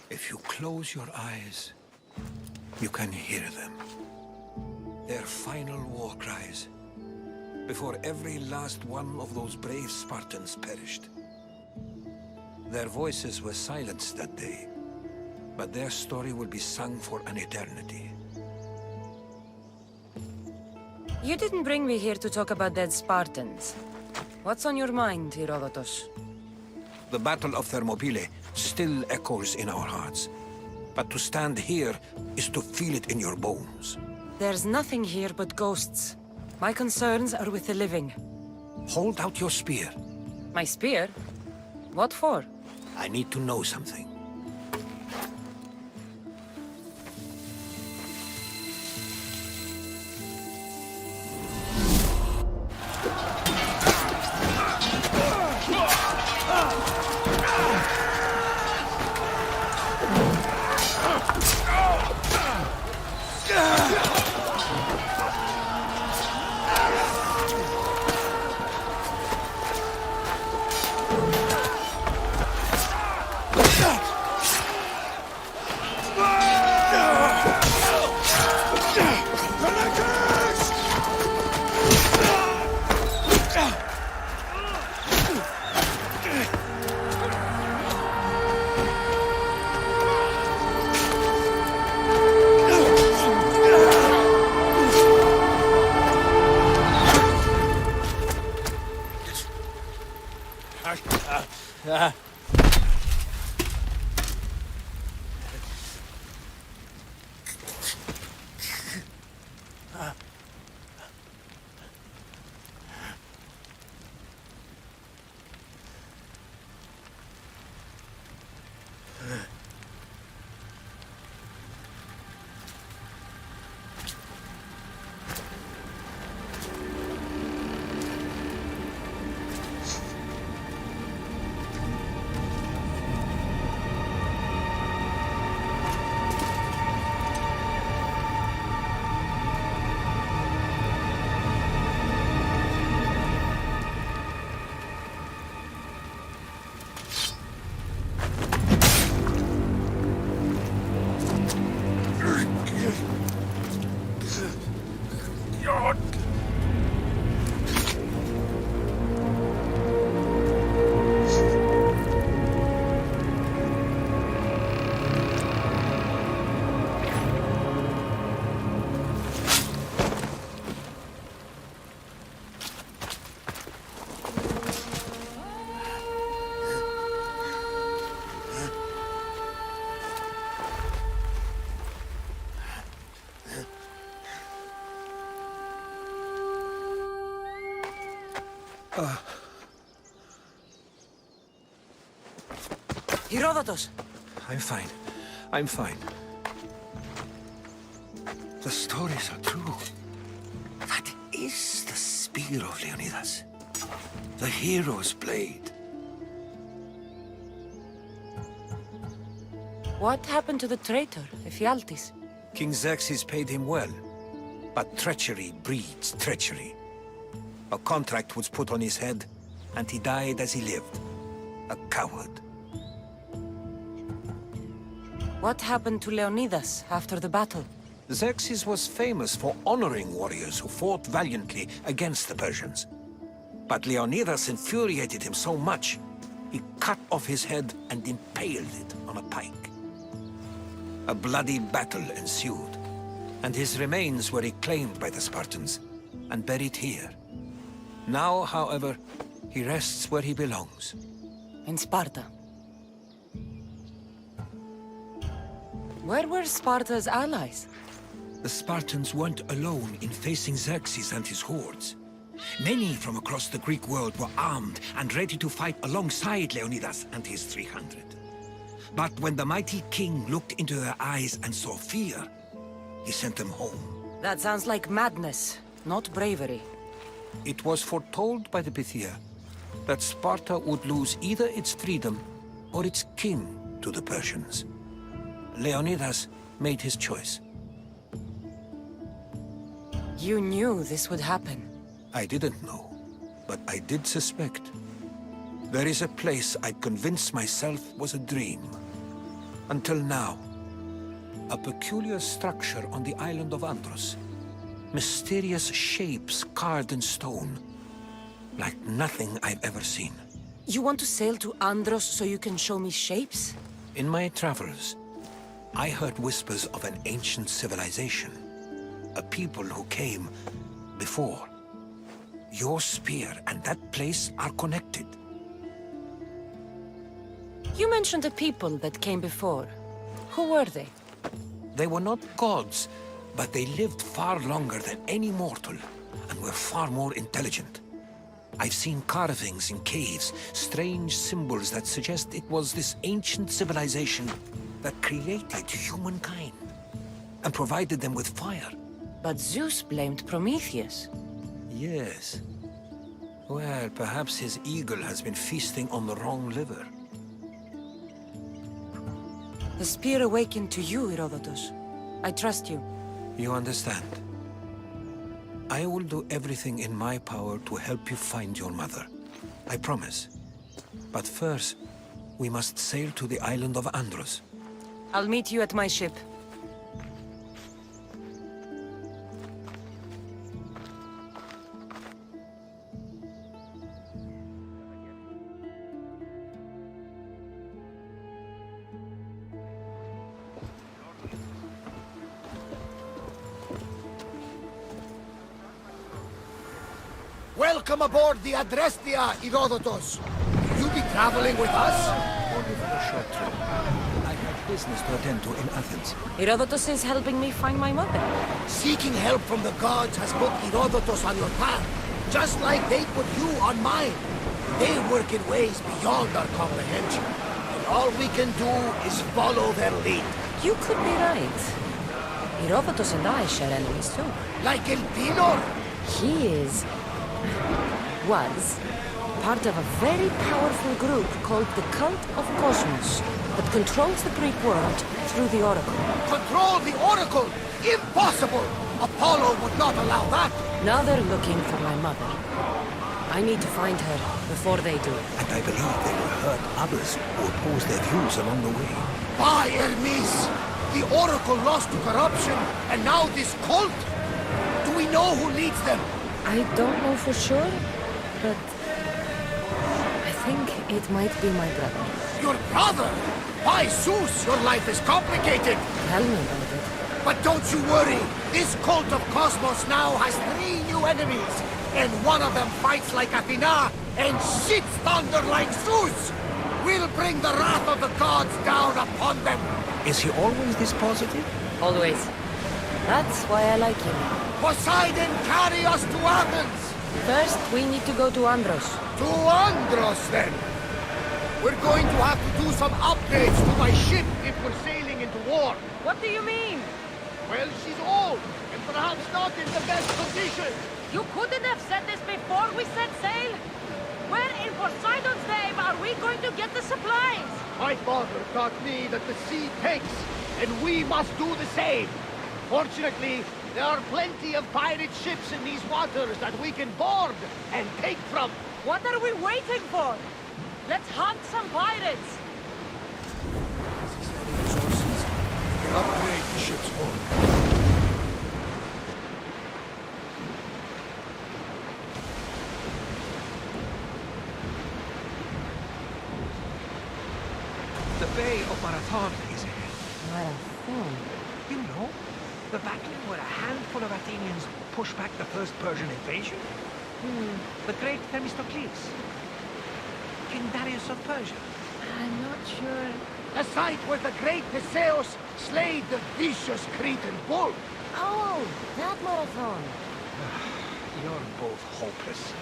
If you close your eyes, you can hear them. Their final war cries, before every last one of those brave Spartans perished. Their voices were silenced that day, but their story will be sung for an eternity. You didn't bring me here to talk about dead Spartans. What's on your mind, Herodotus? The Battle of Thermopylae still echoes in our hearts. But to stand here is to feel it in your bones. There's nothing here but ghosts. My concerns are with the living. Hold out your spear. My spear? What for? I need to know something. Herodotus! I'm fine. I'm fine. The stories are true. That is the spear of Leonidas. The hero's blade. What happened to the traitor, Ephialtes? King Xerxes paid him well, but treachery breeds treachery. A contract was put on his head, and he died as he lived. A coward. What happened to Leonidas after the battle? Xerxes was famous for honoring warriors who fought valiantly against the Persians. But Leonidas infuriated him so much, he cut off his head and impaled it on a pike. A bloody battle ensued, and his remains were reclaimed by the Spartans and buried here. Now, however, he rests where he belongs. In Sparta. Where were Sparta's allies? The Spartans weren't alone in facing Xerxes and his hordes. Many from across the Greek world were armed and ready to fight alongside Leonidas and his 300. But when the mighty king looked into their eyes and saw fear, he sent them home. That sounds like madness. not bravery. It was foretold by the Pythia that Sparta would lose either its freedom or its king to the Persians. Leonidas made his choice. You knew this would happen. I didn't know, but I did suspect. There is a place I convinced myself was a dream. Until now. A peculiar structure on the island of Andros. Mysterious shapes carved in stone. Like nothing I've ever seen. You want to sail to Andros so you can show me shapes? In my travels, I heard whispers of an ancient civilization. A people who came before. Your spear and that place are connected. You mentioned the people that came before. Who were they? They were not gods, but they lived far longer than any mortal, and were far more intelligent. I've seen carvings in caves, strange symbols that suggest it was this ancient civilization that created humankind, and provided them with fire. But Zeus blamed Prometheus. Yes. Well, perhaps his eagle has been feasting on the wrong liver. The spear awakened to you, Herodotus. I trust you. You understand. I will do everything in my power to help you find your mother. I promise. But first, we must sail to the island of Andros. I'll meet you at my ship. Welcome aboard the Adrestia, Herodotus. Will you be traveling with us? Only for a short trip. I have business to attend to in Athens. Herodotus is helping me find my mother. Seeking help from the gods has put Herodotus on your path, just like they put you on mine. They work in ways beyond our comprehension, and all we can do is follow their lead. You could be right. Herodotus and I share enemies too. Like Elpinor? He was part of a very powerful group called the Cult of Cosmos that controls the Greek world through the Oracle. Control the Oracle? Impossible! Apollo would not allow that! Now they're looking for my mother. I need to find her before they do. And I believe they will hurt others who oppose their views along the way. By Hermes! The Oracle lost to corruption, and now this cult? Do we know who leads them? I don't know for sure, but I think it might be my brother. Your brother? By Zeus, your life is complicated. Tell me about it. But don't you worry. This cult of Cosmos now has 3 new enemies. And one of them fights like Athena and shits thunder like Zeus. We'll bring the wrath of the gods down upon them. Is he always this positive? Always. That's why I like him. Poseidon, carry us to Athens! First, we need to go to Andros. To Andros, then! We're going to have to do some upgrades to my ship if we're sailing into war. What do you mean? Well, she's old, and perhaps not in the best condition. You couldn't have said this before we set sail? Where in Poseidon's name are we going to get the supplies? My father taught me that the sea takes, and we must do the same. Fortunately, there are plenty of pirate ships in these waters that we can board and take from. What are we waiting for? Let's hunt some pirates! Resources. We can upgrade the ship's hull. The Bay of Marathon is ahead. Marathon? You know, the battle where a handful of Athenians pushed back the first Persian invasion? The great Themistocles. King Darius of Persia. I'm not sure. The site where the great Theseus slayed the vicious Cretan bull. Oh, that marathon. You're both hopeless.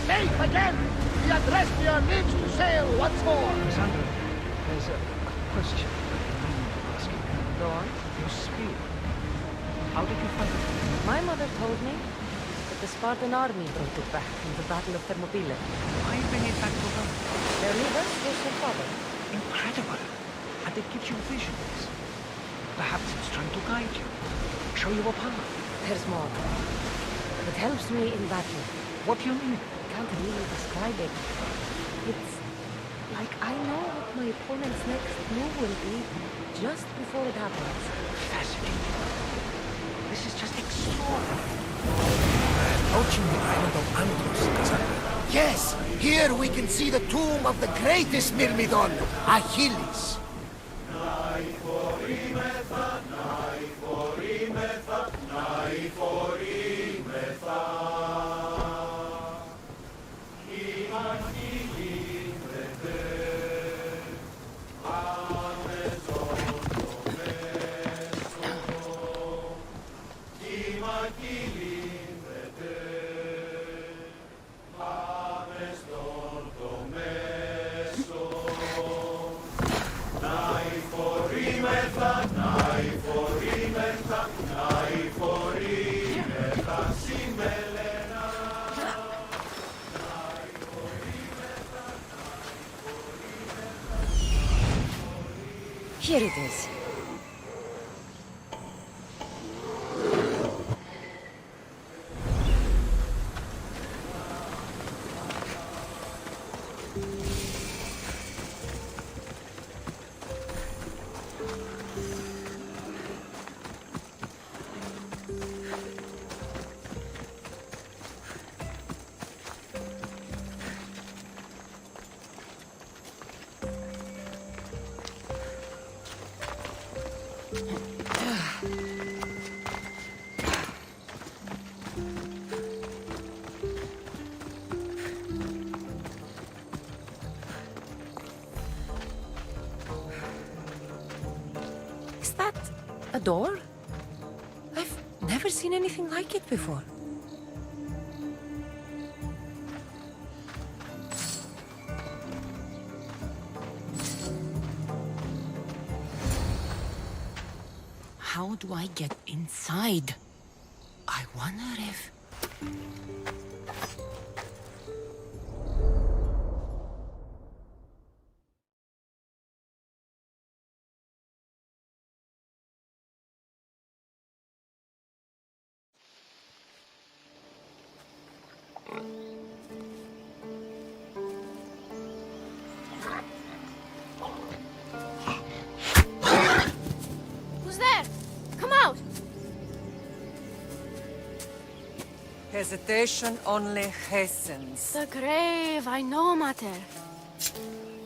Safe again! The Adrestia lives to sail once more! Sandra, there's a question I'm asking. Go on. Your spear. How did you find it? My mother told me that the Spartan army brought it back from the Battle of Thermopylae. Why bring it back to her? Their leader was her father. Incredible. And it gives you visions. Perhaps it's trying to guide you. Show you a path. There's more. It helps me in battle. What do you mean? I can't really describe it. It's like I know what my opponent's next move will be just before it happens. Fascinating. This is just extraordinary. Approaching the island of Andros, Cassandra. Yes! Here we can see the tomb of the greatest Myrmidon, Achilles. Here it is. Is that a door? I've never seen anything like it before. How do I get inside? I wonder if... Who's there? Come out! Hesitation only hastens. The grave, I know, Mater.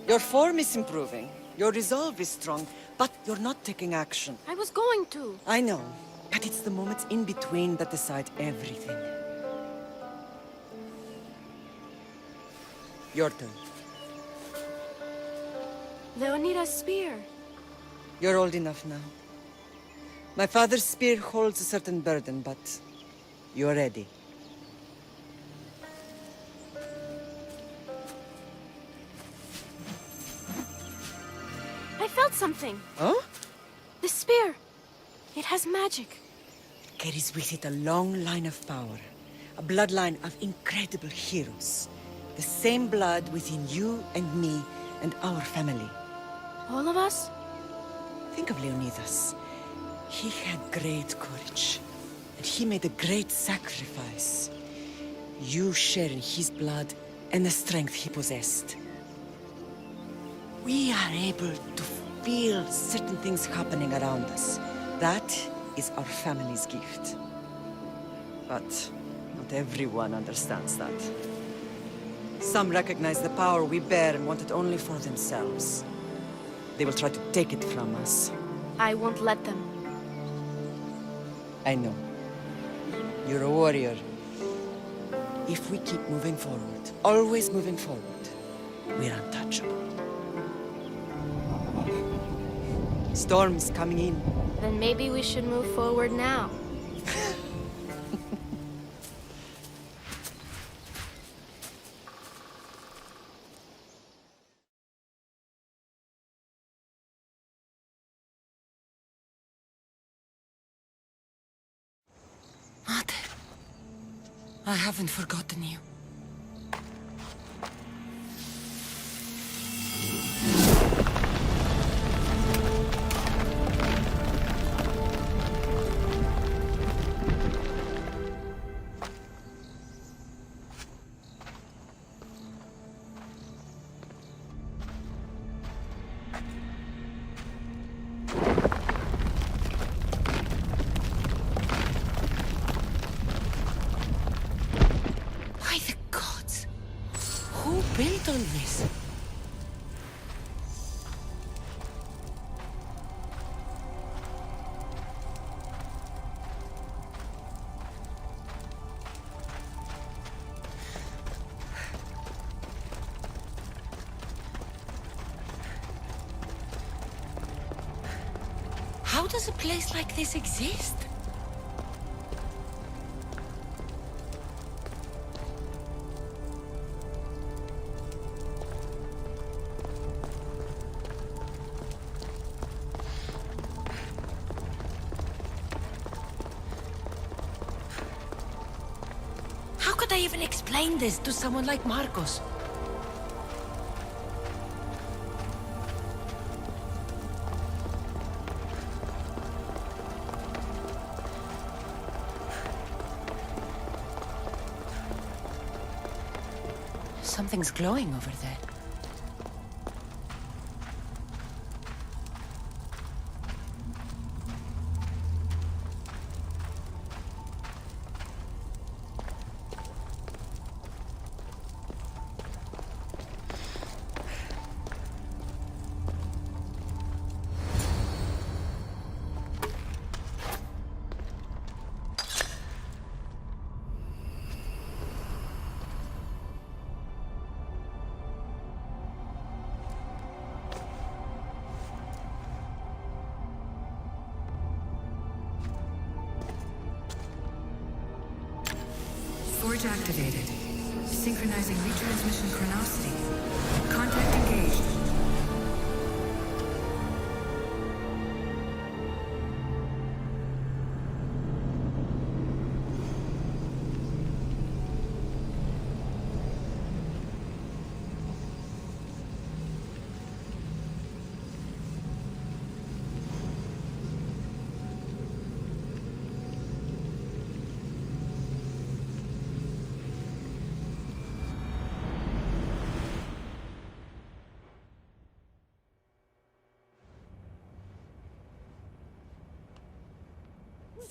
Your form is improving. Your resolve is strong, but you're not taking action. I was going to. I know, but it's the moments in between that decide everything. Your turn. Leonida's spear. You're old enough now. My father's spear holds a certain burden, but you're ready. I felt something. Oh? The spear. It has magic. Carries with it a long line of power. A bloodline of incredible heroes. The same blood within you and me and our family. All of us? Think of Leonidas. He had great courage. And he made a great sacrifice. You share in his blood and the strength he possessed. We are able to feel certain things happening around us. That is our family's gift. But not everyone understands that. Some recognize the power we bear and want it only for themselves. They will try to take it from us. I won't let them. I know. You're a warrior. If we keep moving forward, always moving forward, we're untouchable. Storm's coming in. Then maybe we should move forward now. I haven't forgotten you. Who built all this? How does a place like this exist? How could I even explain this to someone like Marcos? Something's glowing over there. Forge activated. Synchronizing retransmission chronicity. Contact engaged.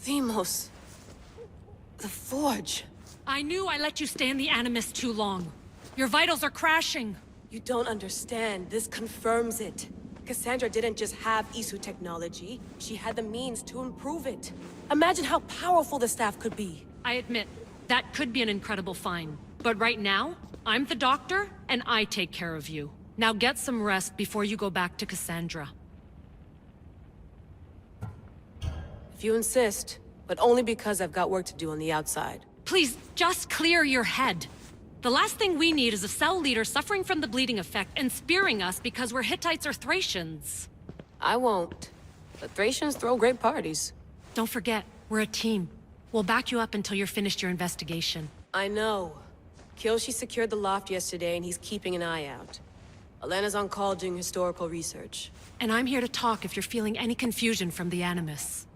Themos. The Forge. I knew I let you stay in the Animus too long. Your vitals are crashing. You don't understand. This confirms it. Cassandra didn't just have Isu technology. She had the means to improve it. Imagine how powerful the staff could be. I admit, that could be an incredible find. But right now, I'm the doctor, and I take care of you. Now get some rest before you go back to Cassandra. If you insist, but only because I've got work to do on the outside. Please, just clear your head. The last thing we need is a cell leader suffering from the bleeding effect and spearing us because we're Hittites or Thracians. I won't. The Thracians throw great parties. Don't forget, we're a team. We'll back you up until you're finished your investigation. I know. Kiyoshi secured the loft yesterday and he's keeping an eye out. Elena's on call doing historical research. And I'm here to talk if you're feeling any confusion from the Animus.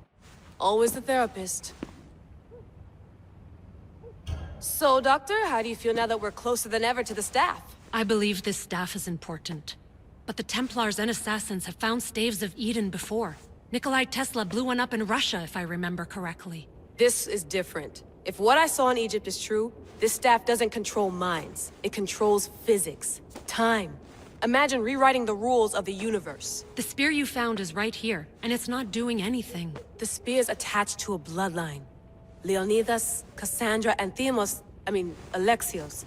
Always the therapist. So, Doctor, how do you feel now that we're closer than ever to the staff? I believe this staff is important. But the Templars and Assassins have found staves of Eden before. Nikolai Tesla blew one up in Russia, if I remember correctly. This is different. If what I saw in Egypt is true, this staff doesn't control minds. It controls physics, time. Imagine rewriting the rules of the universe. The spear you found is right here, and it's not doing anything. The spear's attached to a bloodline. Leonidas, Cassandra, and Alexios.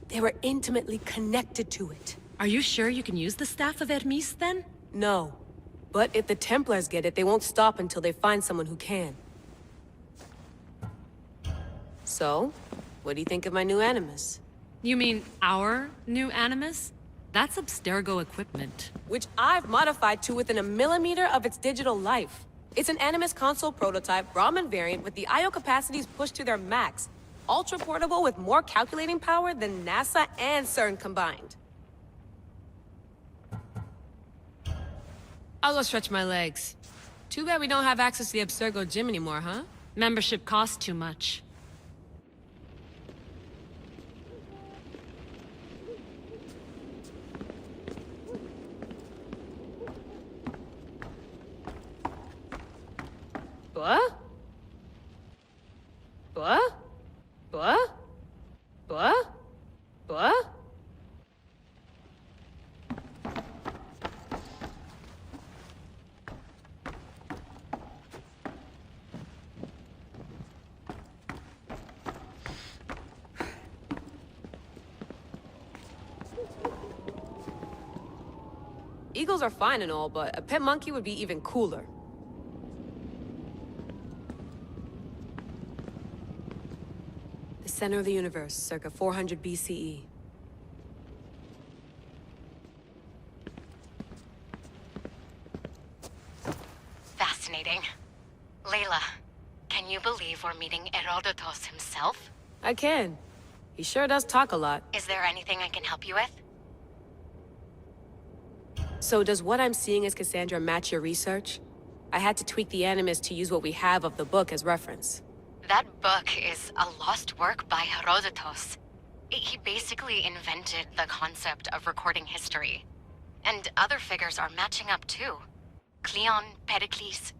They were intimately connected to it. Are you sure you can use the Staff of Hermes, then? No. But if the Templars get it, they won't stop until they find someone who can. So, what do you think of my new Animus? You mean our new Animus? That's Abstergo equipment. Which I've modified to within a millimeter of its digital life. It's an Animus console prototype, Brahmin variant with the I/O capacities pushed to their max. Ultra portable with more calculating power than NASA and CERN combined. I'll go stretch my legs. Too bad we don't have access to the Abstergo gym anymore, huh? Membership costs too much. What? What? What? What? What? Eagles are fine and all, but a pet monkey would be even cooler. The center of the universe, circa 400 BCE. Fascinating. Layla, can you believe we're meeting Herodotus himself? I can. He sure does talk a lot. Is there anything I can help you with? So does what I'm seeing as Cassandra match your research? I had to tweak the Animus to use what we have of the book as reference. That book is a lost work by Herodotus. He basically invented the concept of recording history. And other figures are matching up too. Cleon, Pericles.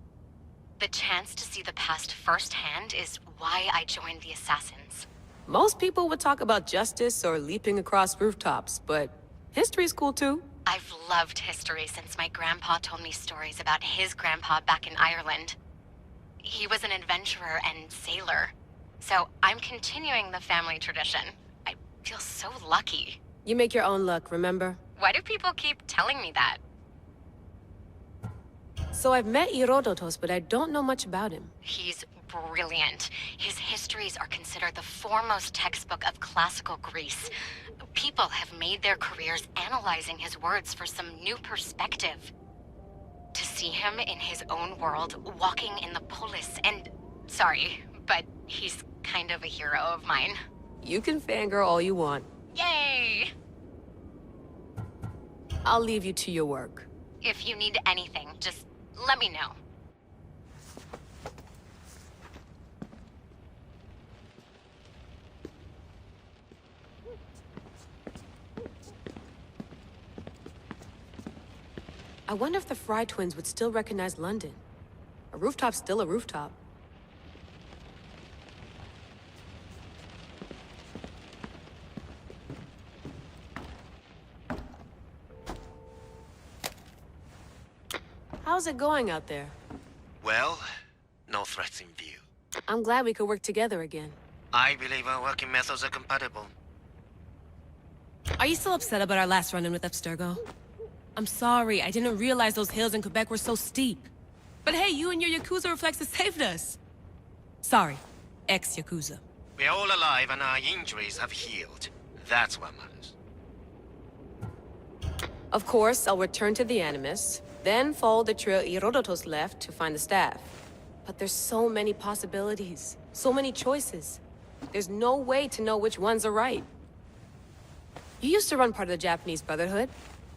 The chance to see the past firsthand is why I joined the Assassins. Most people would talk about justice or leaping across rooftops, but history's cool too. I've loved history since my grandpa told me stories about his grandpa back in Ireland. He was an adventurer and sailor, so I'm continuing the family tradition. I feel so lucky. You make your own luck, remember? Why do people keep telling me that? So I've met Herodotus, but I don't know much about him. He's brilliant. His histories are considered the foremost textbook of classical Greece. People have made their careers analyzing his words for some new perspective. To see him in his own world, walking in the polis, and... Sorry, but he's kind of a hero of mine. You can fangirl all you want. Yay! I'll leave you to your work. If you need anything, just let me know. I wonder if the Fry twins would still recognize London. A rooftop's still a rooftop. How's it going out there? Well, no threats in view. I'm glad we could work together again. I believe our working methods are compatible. Are you still upset about our last run-in with Abstergo? I'm sorry, I didn't realize those hills in Quebec were so steep. But hey, you and your Yakuza reflexes saved us. Sorry, ex-Yakuza. We're all alive and our injuries have healed. That's what matters. Of course, I'll return to the Animus, then follow the trail Herodotus left to find the staff. But there's so many possibilities, so many choices. There's no way to know which ones are right. You used to run part of the Japanese Brotherhood.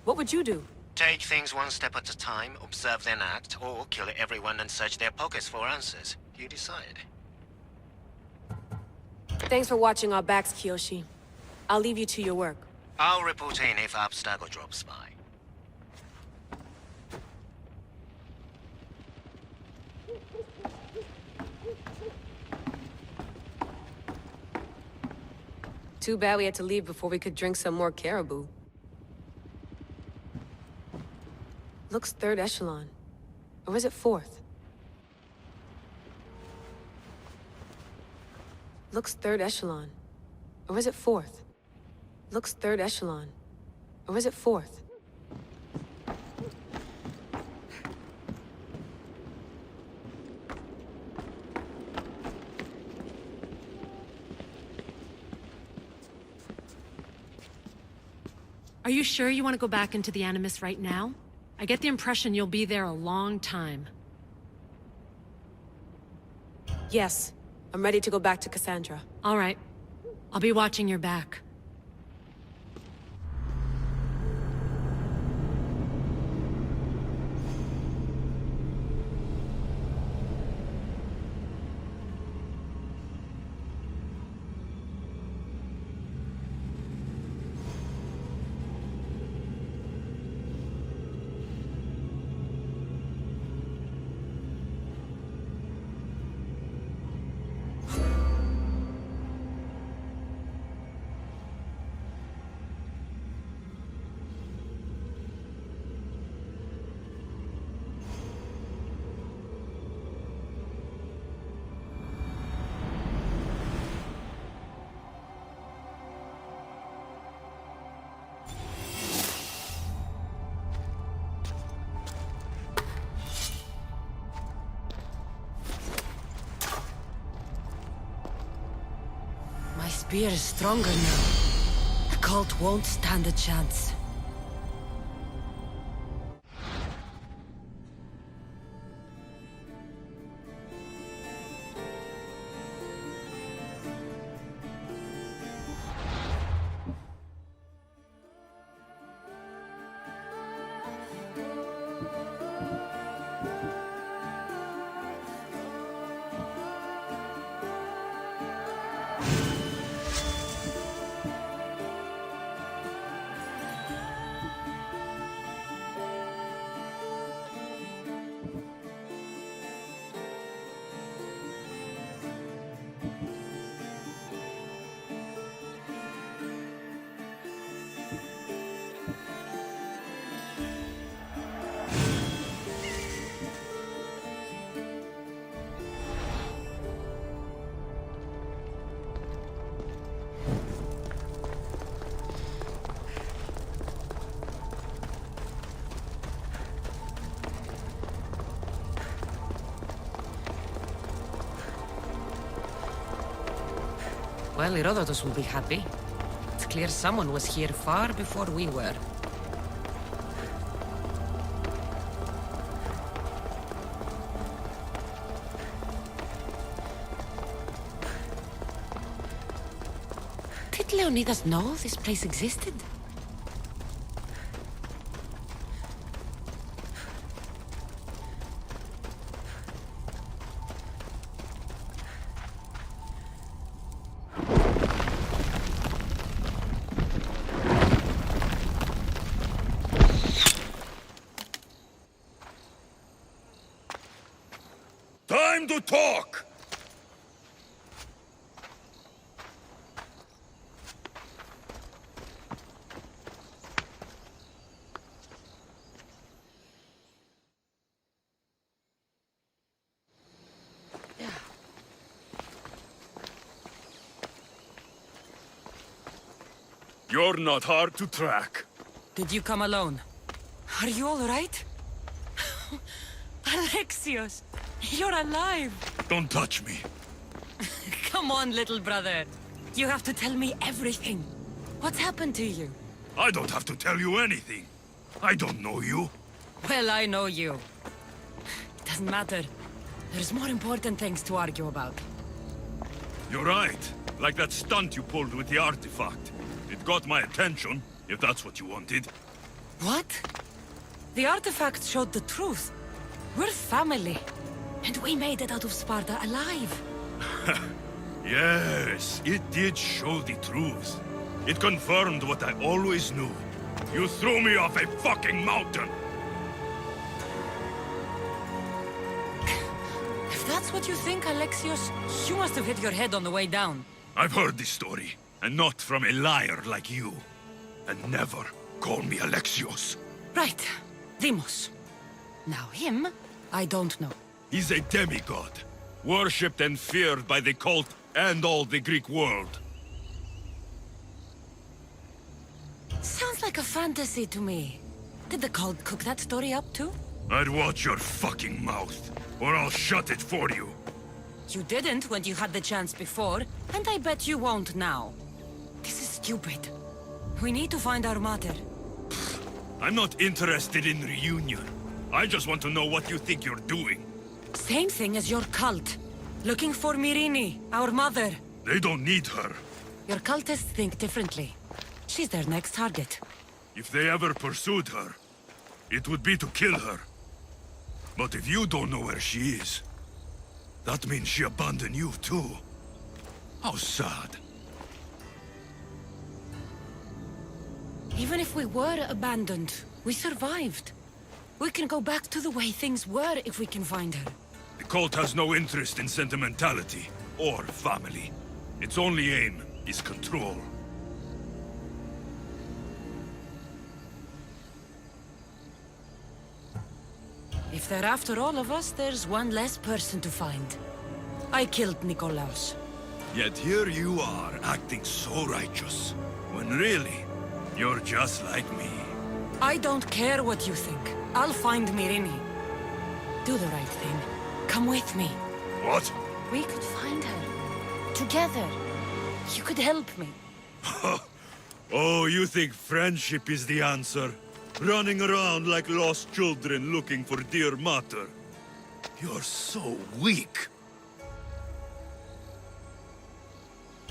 What would you do? Take things one step at a time, observe then act, or kill everyone and search their pockets for answers. You decide. Thanks for watching our backs, Kiyoshi. I'll leave you to your work. I'll report in if Abstergo drops by. Too bad we had to leave before we could drink some more caribou. Looks third echelon. Or is it fourth? Looks third echelon. Or is it fourth? Looks third echelon. Or is it fourth? Are you sure you want to go back into the Animus right now? I get the impression you'll be there a long time. Yes. I'm ready to go back to Cassandra. All right. I'll be watching your back. My spear is stronger now. The cult won't stand a chance. Well, Herodotus will be happy. It's clear someone was here far before we were. Did Leonidas know this place existed? Time to talk! You're not hard to track. Did you come alone? Are you all right? Alexios, you're alive! Don't touch me. Come on, little brother. You have to tell me everything. What's happened to you? I don't have to tell you anything. I don't know you. Well, I know you. It doesn't matter. There's more important things to argue about. You're right. Like that stunt you pulled with the artifact. It got my attention, if that's what you wanted. What? The artifact showed the truth. We're family. And we made it out of Sparta alive. Yes, it did show the truth. It confirmed what I always knew. You threw me off a fucking mountain! If that's what you think, Alexios, you must have hit your head on the way down. I've heard this story, and not from a liar like you. And never call me Alexios. Right. Demos. Now him, I don't know. He's a demigod, worshipped and feared by the cult and all the Greek world. Sounds like a fantasy to me. Did the cult cook that story up too? I'd watch your fucking mouth, or I'll shut it for you. You didn't when you had the chance before, and I bet you won't now. This is stupid. We need to find our mother. I'm not interested in reunion. I just want to know what you think you're doing. Same thing as your cult. Looking for Myrrine, our mother. They don't need her. Your cultists think differently. She's their next target. If they ever pursued her, it would be to kill her. But if you don't know where she is, that means she abandoned you too. How sad. Even if we were abandoned, we survived. We can go back to the way things were if we can find her. The cult has no interest in sentimentality or family. Its only aim is control. If they're after all of us, there's one less person to find. I killed Nikolaos. Yet here you are, acting so righteous, when really, you're just like me. I don't care what you think. I'll find Myrrine. Do the right thing. Come with me. What? We could find her. Together. You could help me. Oh, you think friendship is the answer? Running around like lost children looking for dear mater. You're so weak.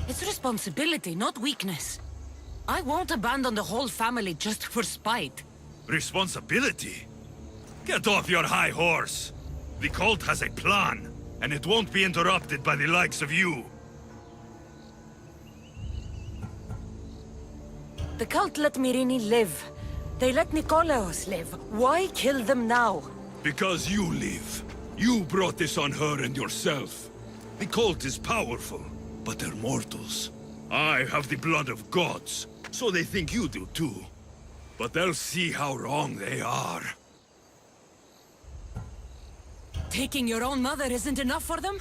It's responsibility, not weakness. I won't abandon the whole family just for spite. Responsibility? Get off your high horse. The cult has a plan, and it won't be interrupted by the likes of you. The cult let Myrrine live. They let Nikolaos live. Why kill them now? Because you live. You brought this on her and yourself. The cult is powerful, but they're mortals. I have the blood of gods, so they think you do too. But they'll see how wrong they are. Taking your own mother isn't enough for them?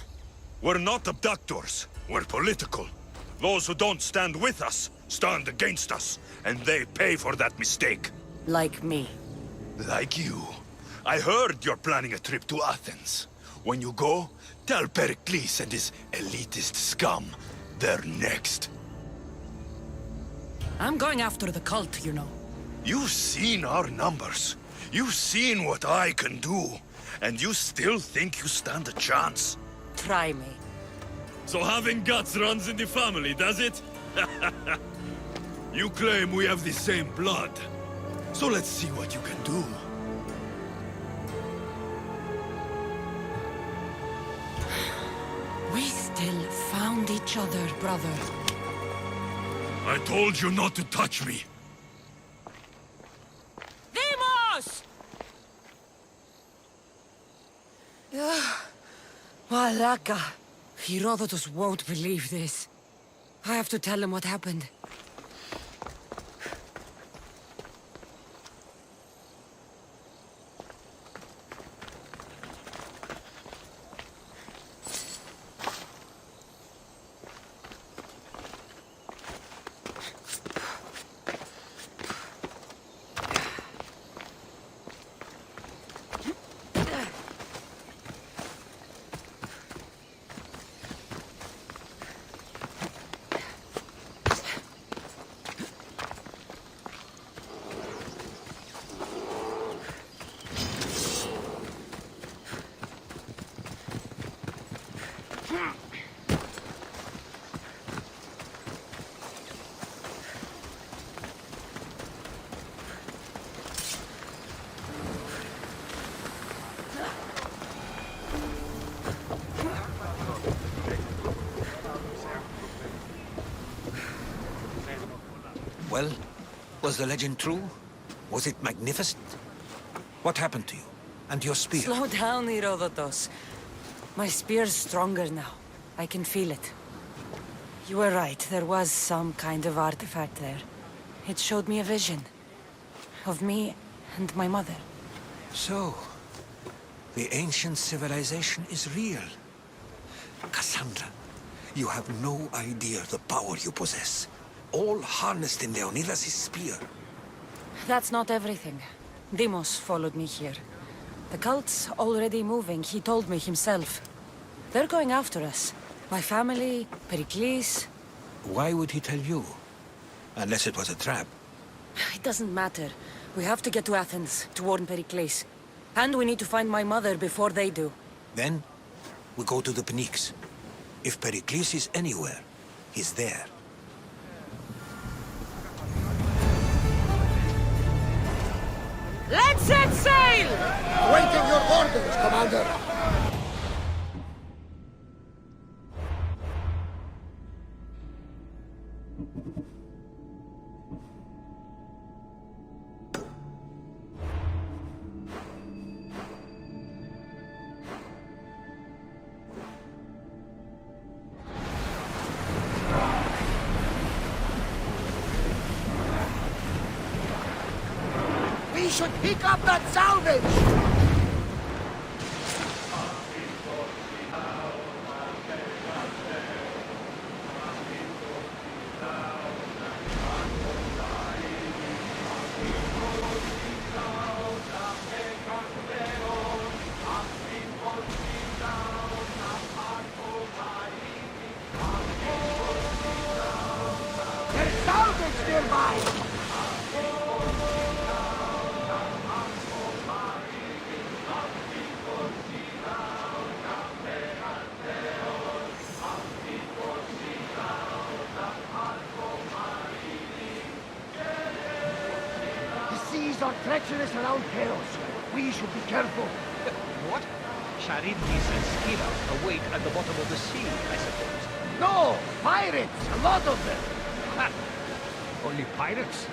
We're not abductors. We're political. Those who don't stand with us stand against us, and they pay for that mistake. Like me. Like you. I heard you're planning a trip to Athens. When you go, tell Pericles and his elitist scum they're next. I'm going after the cult, you know. You've seen our numbers. You've seen what I can do. And you still think you stand a chance? Try me. So having guts runs in the family, does it? You claim we have the same blood. So let's see what you can do. We still found each other, brother. I told you not to touch me. Demos! Malaka. Herodotus won't believe this. I have to tell him what happened. Well, was the legend true? Was it magnificent? What happened to you? And your spear? Slow down, Herodotus. My spear's stronger now. I can feel it. You were right, there was some kind of artifact there. It showed me a vision. Of me and my mother. So, The ancient civilization is real. Cassandra, you have no idea the power you possess. All harnessed in Leonidas' spear. That's not everything. Deimos followed me here. The cult's already moving, he told me himself. They're going after us. My family, Pericles. Why would he tell you? Unless it was a trap. It doesn't matter. We have to get to Athens, to warn Pericles. And we need to find my mother before they do. Then, we go to the Pnyx. If Pericles is anywhere, he's there. Let's set sail! Waiting your orders, Commander! We should pick up that salvage! There's salvage nearby! Are treacherous around Chaos. We should be careful. What? Charybdis and Scylla await at the bottom of the sea, I suppose. No! Pirates! A lot of them! Ha! Only pirates?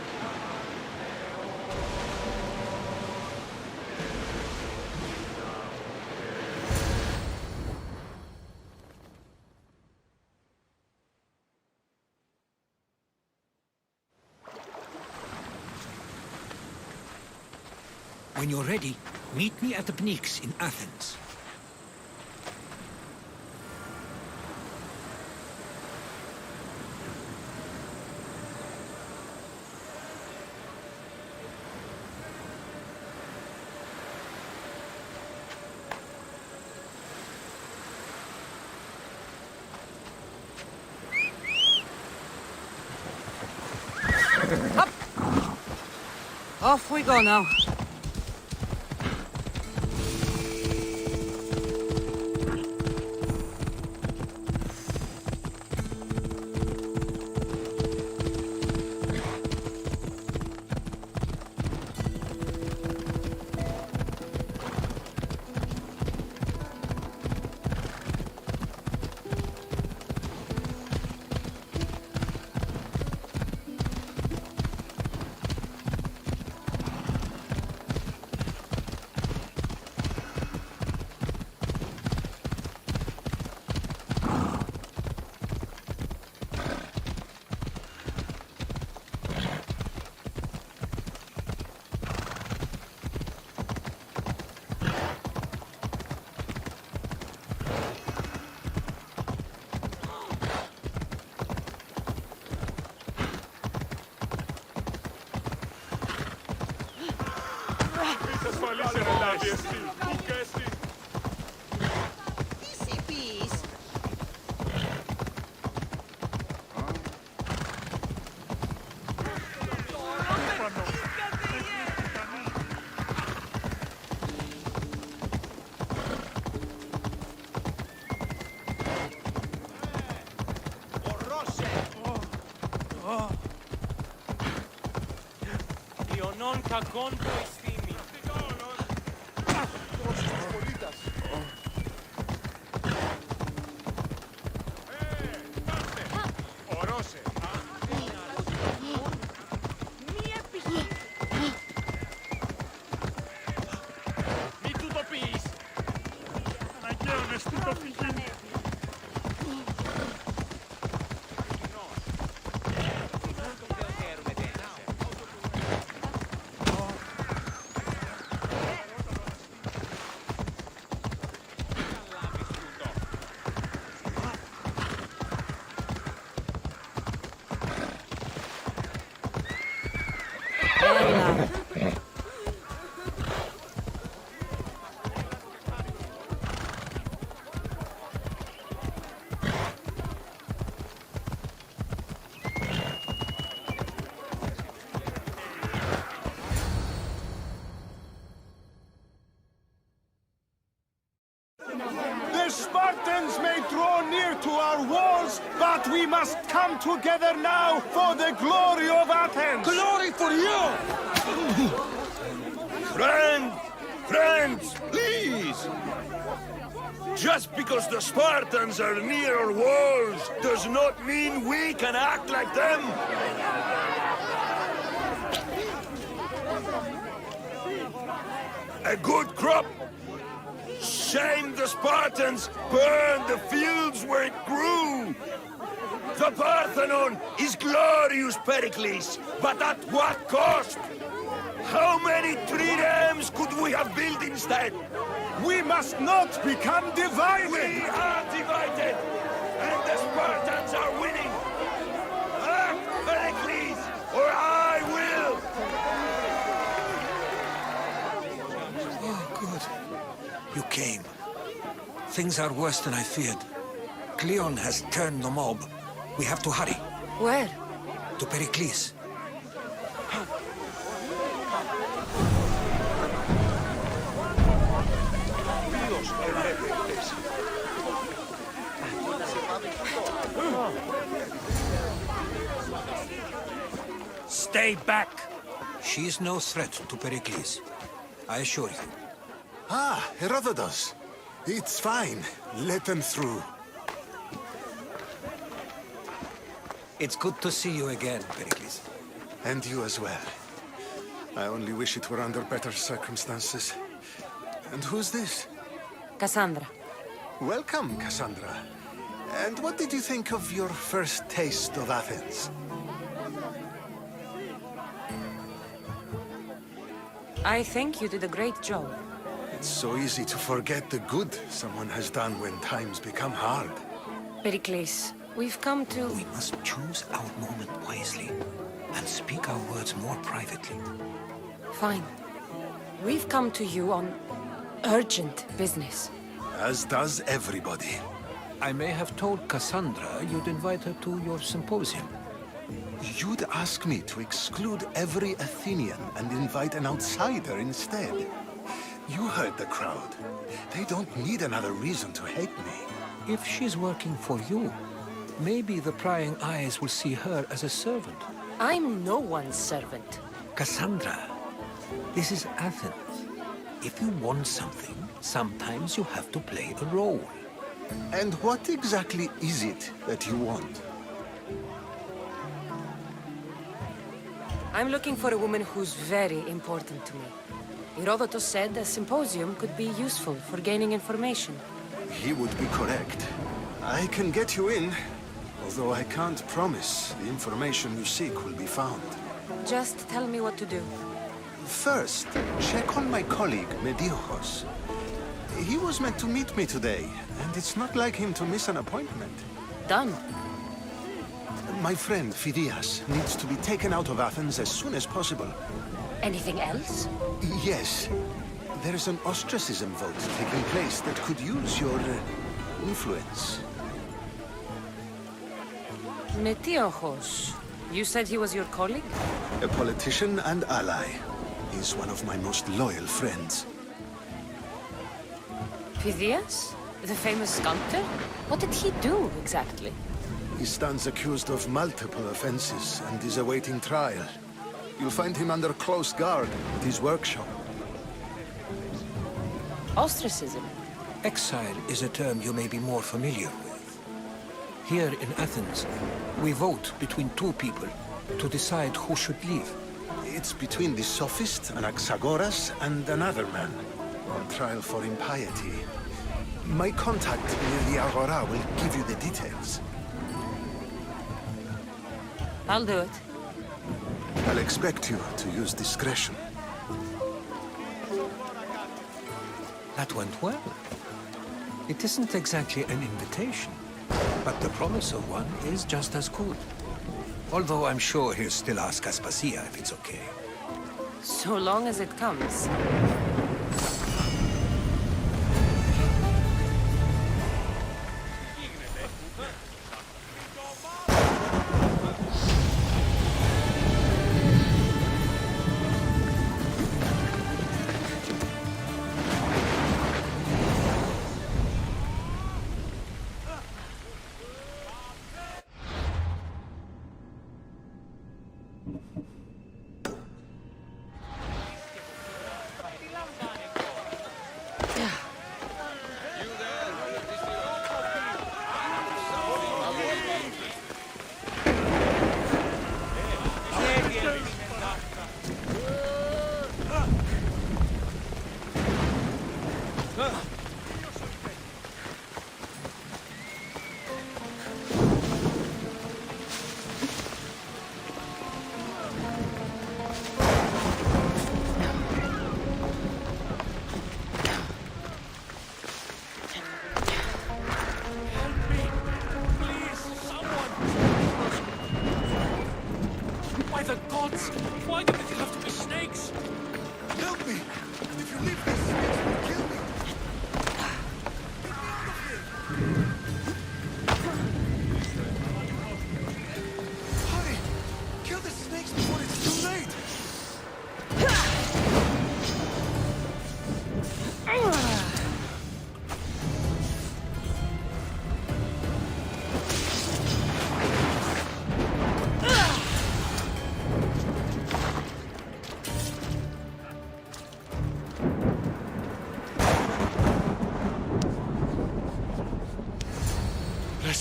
When you're ready, meet me at the Pnyx in Athens. Up! Off we go now. Non κακόν το ευθύνη. Ορώσε. Μη του το πεις. Αναγκαίωνες του το φυγή. But we must come together now for the glory of Athens! Glory for you! Friends, please! Just because the Spartans are near our walls does not mean we can act like them! A good crop! Shame the Spartans burned the fields where it grew! The Parthenon is glorious, Pericles, but at what cost? How many triremes could we have built instead? We must not become divided! We are divided! And the Spartans are winning! Act, Pericles, or I will! Oh, good. You came. Things are worse than I feared. Cleon has turned the mob. We have to hurry. Where? To Pericles. Stay back! She's no threat to Pericles. I assure you. Ah, Herodotus. It's fine. Let them through. It's good to see you again, Pericles. And you as well. I only wish it were under better circumstances. And who's this? Cassandra. Welcome, Cassandra. And what did you think of your first taste of Athens? I think you did a great job. It's so easy to forget the good someone has done when times become hard. Pericles, we've come to... We must choose our moment wisely and speak our words more privately. Fine. We've come to you on urgent business. As does everybody. I may have told Cassandra you'd invite her to your symposium. You'd ask me to exclude every Athenian and invite an outsider instead. You heard the crowd. They don't need another reason to hate me. If she's working for you, maybe the prying eyes will see her as a servant. I'm no one's servant. Cassandra, this is Athens. If you want something, sometimes you have to play a role. And what exactly is it that you want? I'm looking for a woman who's very important to me. Herodotus said a symposium could be useful for gaining information. He would be correct. I can get you in, although I can't promise the information you seek will be found. Just tell me what to do. First, check on my colleague, Mediochos. He was meant to meet me today, and it's not like him to miss an appointment. Done. My friend, Phidias, needs to be taken out of Athens as soon as possible. Anything else? Yes. There's an ostracism vote taking place that could use your influence. Metiochos. You said he was your colleague? A politician and ally. He's one of my most loyal friends. Phidias? The famous sculptor? What did he do, exactly? He stands accused of multiple offenses and is awaiting trial. You'll find him under close guard at his workshop. Ostracism? Exile is a term you may be more familiar with. Here in Athens, we vote between two people to decide who should leave. It's between the sophist Anaxagoras and another man on trial for impiety. My contact near the Agora will give you the details. I'll do it. I'll expect you to use discretion. That went well. It isn't exactly an invitation, but the promise of one is just as good. Although I'm sure he'll still ask Aspasia if it's okay. So long as it comes.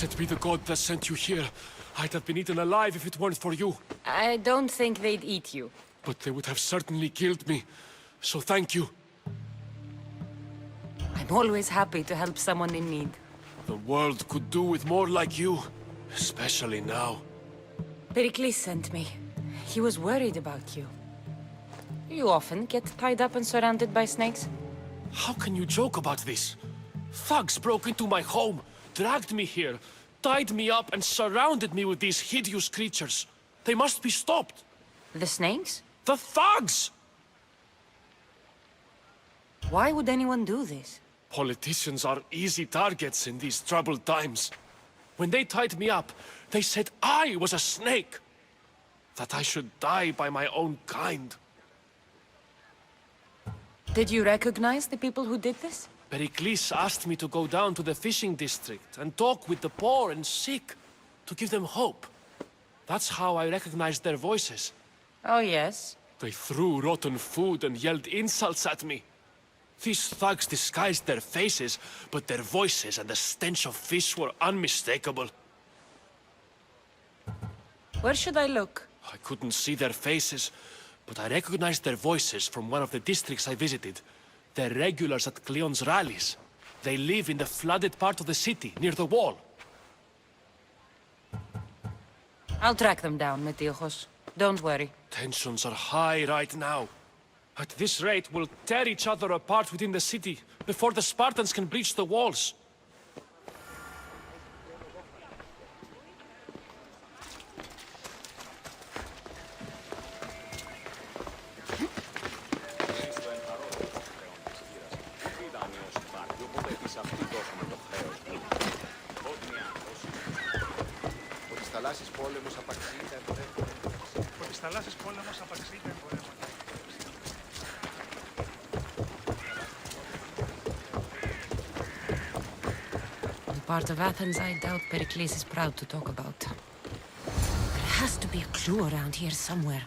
Blessed be the god that sent you here. I'd have been eaten alive if it weren't for you. I don't think they'd eat you. But they would have certainly killed me. So thank you. I'm always happy to help someone in need. The world could do with more like you. Especially now. Pericles sent me. He was worried about you. You often get tied up and surrounded by snakes? How can you joke about this? Thugs broke into my home, dragged me here, tied me up and surrounded me with these hideous creatures. They must be stopped. The snakes? The thugs! Why would anyone do this? Politicians are easy targets in these troubled times. When they tied me up, they said I was a snake. That I should die by my own kind. Did you recognize the people who did this? Pericles asked me to go down to the fishing district and talk with the poor and sick, to give them hope. That's how I recognized their voices. Oh, yes? They threw rotten food and yelled insults at me. These thugs disguised their faces, but their voices and the stench of fish were unmistakable. Where should I look? I couldn't see their faces, but I recognized their voices from one of the districts I visited. They're regulars at Cleon's rallies. They live in the flooded part of the city, near the wall. I'll track them down, Metiochos. Don't worry. Tensions are high right now. At this rate, we'll tear each other apart within the city, before the Spartans can breach the walls. The part of Athens I doubt Pericles is proud to talk about. There has to be a clue around here somewhere.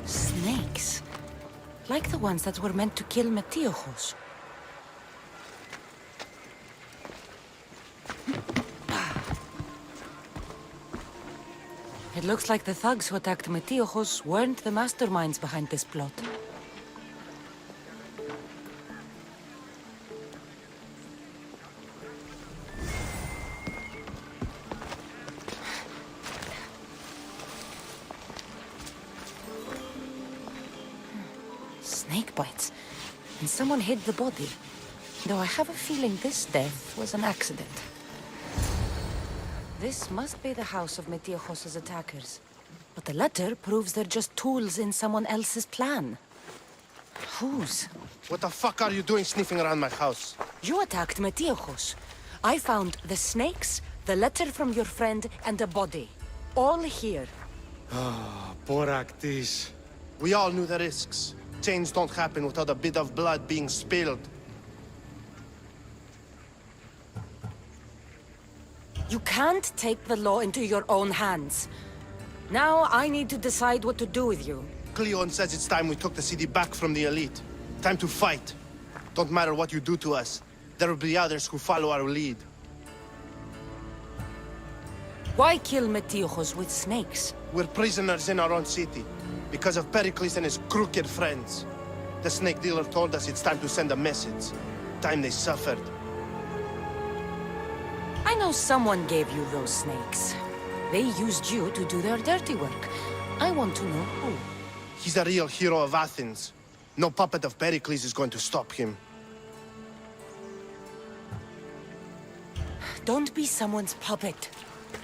Snakes. Like the ones that were meant to kill Metiochos. It looks like the thugs who attacked Metiochos weren't the masterminds behind this plot. Snake bites. And someone hid the body. Though I have a feeling this death was an accident. This must be the house of Metiochos' attackers. But the letter proves they're just tools in someone else's plan. Whose? What the fuck are you doing sniffing around my house? You attacked Metiochos. I found the snakes, the letter from your friend, and a body. All here. Ah, Boraktis. We all knew the risks. Change don't happen without a bit of blood being spilled. You can't take the law into your own hands. Now I need to decide what to do with you. Cleon says it's time we took the city back from the elite. Time to fight. Don't matter what you do to us. There will be others who follow our lead. Why kill Metiochos with snakes? We're prisoners in our own city. Because of Pericles and his crooked friends. The snake dealer told us it's time to send a message. Time they suffered. I know someone gave you those snakes. They used you to do their dirty work. I want to know who. He's a real hero of Athens. No puppet of Pericles is going to stop him. Don't be someone's puppet.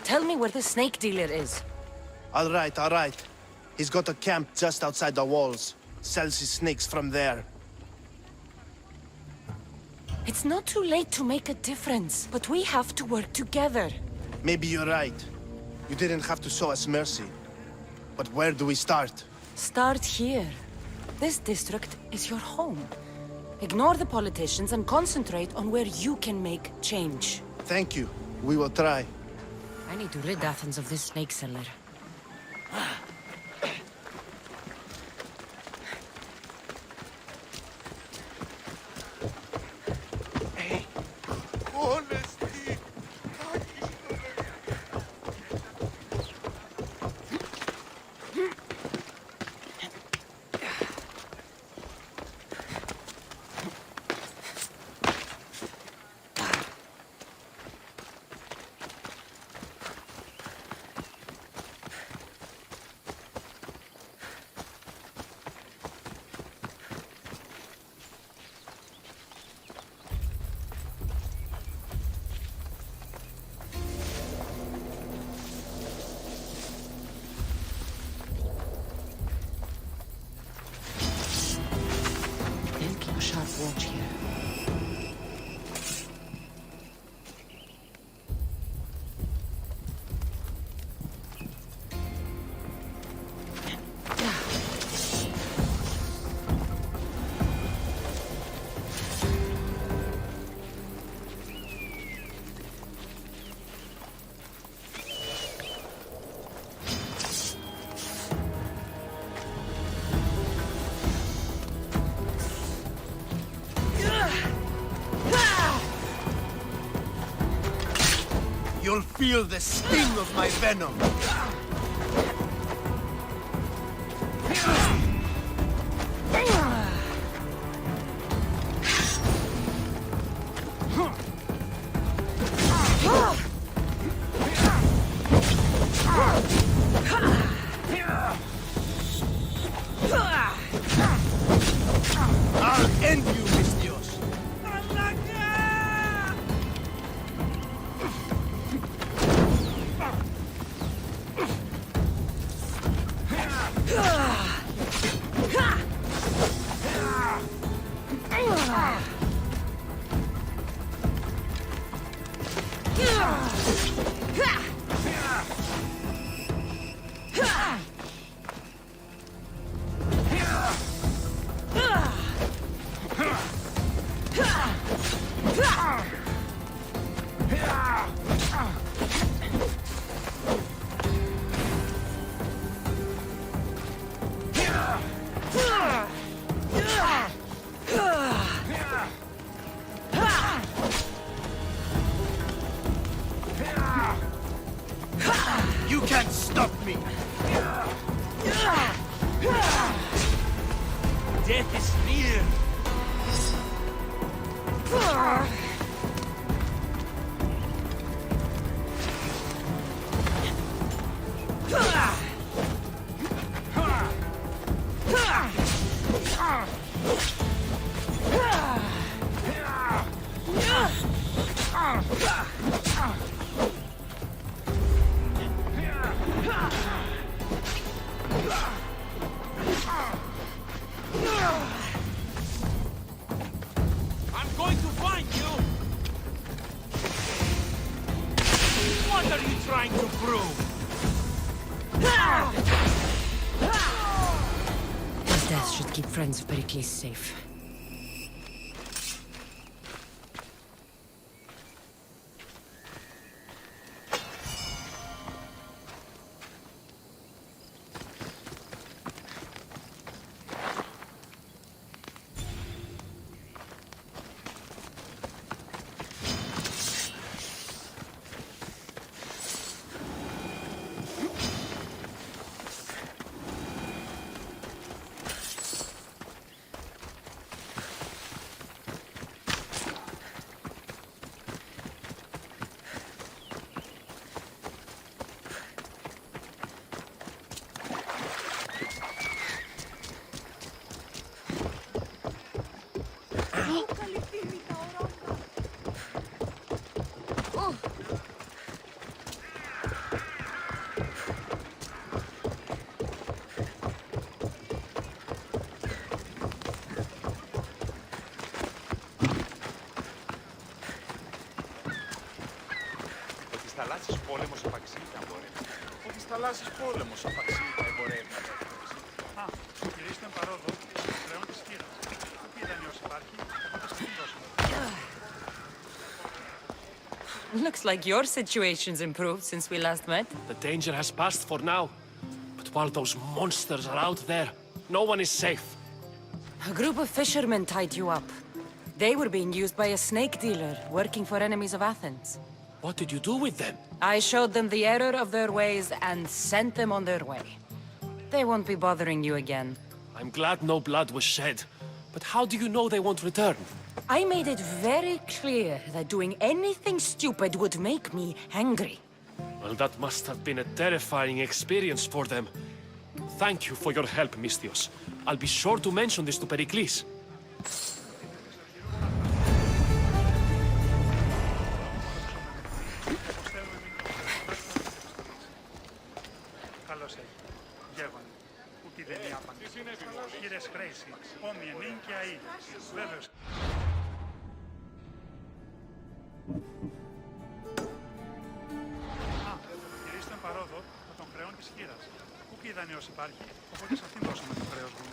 Tell me where the snake dealer is. All right. He's got a camp just outside the walls. Sells his snakes from there. It's not too late to make a difference, but we have to work together. Maybe you're right. You didn't have to show us mercy. But where do we start? Start here. This district is your home. Ignore the politicians and concentrate on where you can make change. Thank you. We will try. I need to rid Athens of this snake seller. Sharp watch here. You'll feel the sting of my venom. I'll end you, Mistios. You can't stop me! Death is near! I'm going to find you! What are you trying to prove? His death should keep friends of Pericles safe. θαλάσσης πόλεμος απαξί θα εμπορεύει. Ότι θαλάσσης πόλεμος απαξί θα εμπορεύει. Α, κυρίστε παρόδο, πλέον της χείρας. Τι δανειός υπάρχει, οπότε στην δώσουμε. Looks like your situation's improved since we last met. The danger has passed for now. But while those monsters are out there, no one is safe. A group of fishermen tied you up. They were being used by a snake dealer, working for enemies of Athens. What did you do with them? I showed them the error of their ways and sent them on their way. They won't be bothering you again. I'm glad no blood was shed. But how do you know they won't return? I made it very clear that doing anything stupid would make me angry. Well, that must have been a terrifying experience for them. Thank you for your help, Misthios. I'll be sure to mention this to Pericles. Καλώς έχει. Γεύανε. Ούτε δεν είναι άπαντη. Κύριε Χρέση, όμοιε νυν και αή. Βέβαιος. Γυρίστε παρόδο με τον χρεών της χείρας. Ούκη δανειός υπάρχει, οπότε σε αυτήν δώσαμε το χρέος μου.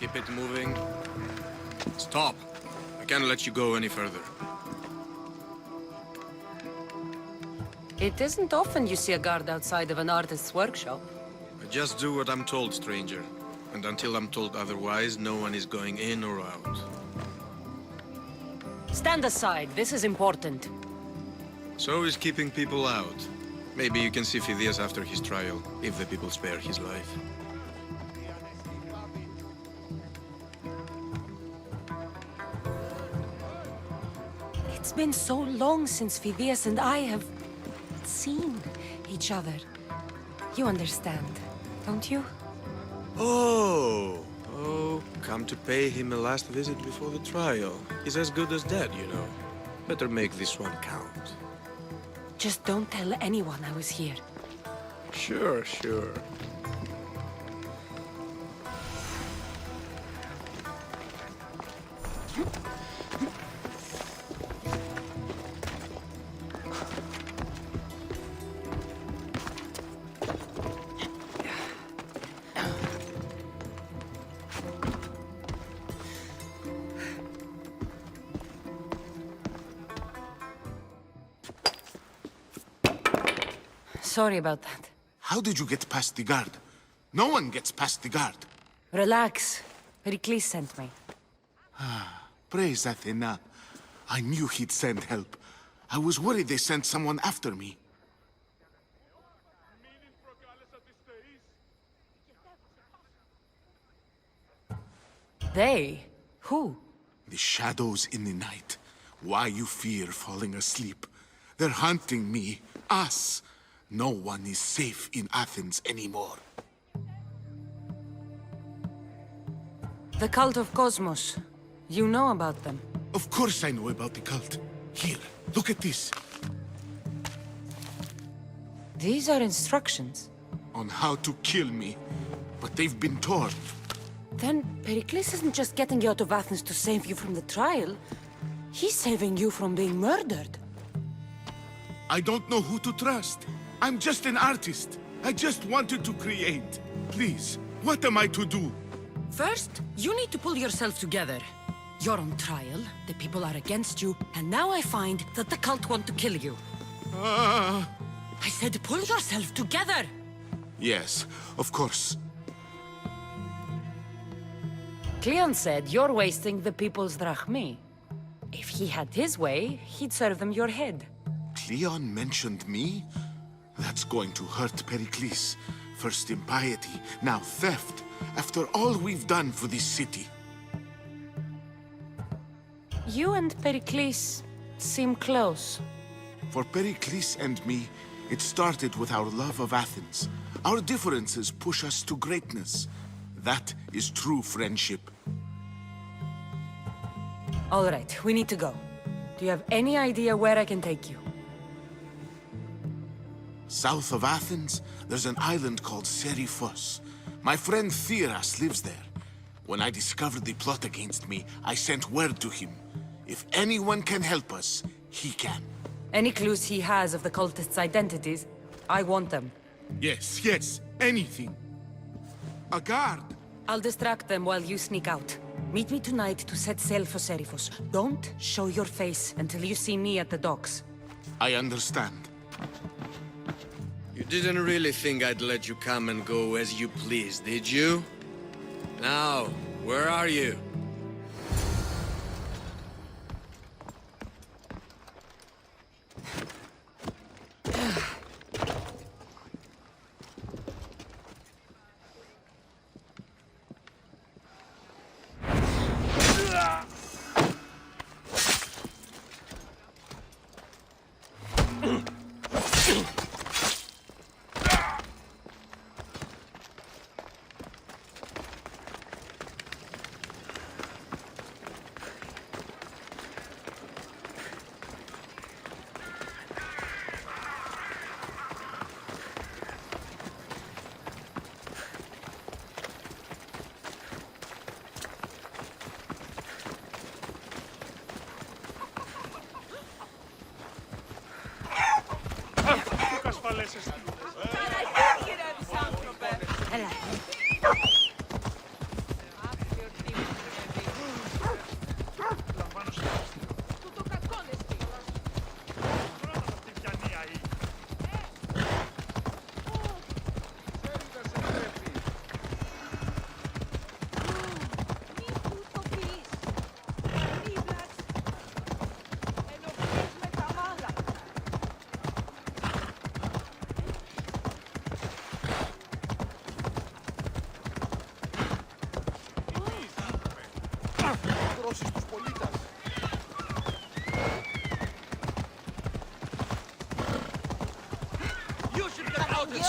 Keep it moving. Stop! I can't let you go any further. It isn't often you see a guard outside of an artist's workshop. I just do what I'm told, stranger. And until I'm told otherwise, no one is going in or out. Stand aside, this is important. So is keeping people out. Maybe you can see Phidias after his trial, if the people spare his life. It's been so long since Phidias and I have seen each other. You understand, don't you? Oh, come to pay him a last visit before the trial. He's as good as dead, you know. Better make this one count. Just don't tell anyone I was here. Sure. Sorry about that. How did you get past the guard? No one gets past the guard. Relax. Pericles sent me. Praise Athena. I knew he'd send help. I was worried they sent someone after me. They? Who? The shadows in the night. Why you fear falling asleep. They're hunting me. Us. No one is safe in Athens anymore. The cult of Cosmos. You know about them. Of course I know about the cult. Here, look at this. These are instructions. On how to kill me. But they've been torn. Then Pericles isn't just getting you out of Athens to save you from the trial. He's saving you from being murdered. I don't know who to trust. I'm just an artist. I just wanted to create. Please, what am I to do? First, you need to pull yourself together. You're on trial, the people are against you, and now I find that the cult want to kill you. I said pull yourself together! Yes, of course. Cleon said you're wasting the people's drachmi. If he had his way, he'd serve them your head. Cleon mentioned me? That's going to hurt Pericles. First impiety, now theft. after all we've done for this city. You and Pericles seem close. For Pericles and me, it started with our love of Athens. Our differences push us to greatness. That is true friendship. All right, we need to go. Do you have any idea where I can take you? South of Athens, there's an island called Seriphos. My friend Theras lives there. When I discovered the plot against me, I sent word to him. If anyone can help us, he can. Any clues he has of the cultists' identities? I want them. Yes, anything. A guard! I'll distract them while you sneak out. Meet me tonight to set sail for Seriphos. Don't show your face until you see me at the docks. I understand. You didn't really think I'd let you come and go as you please, did you? Now, where are you?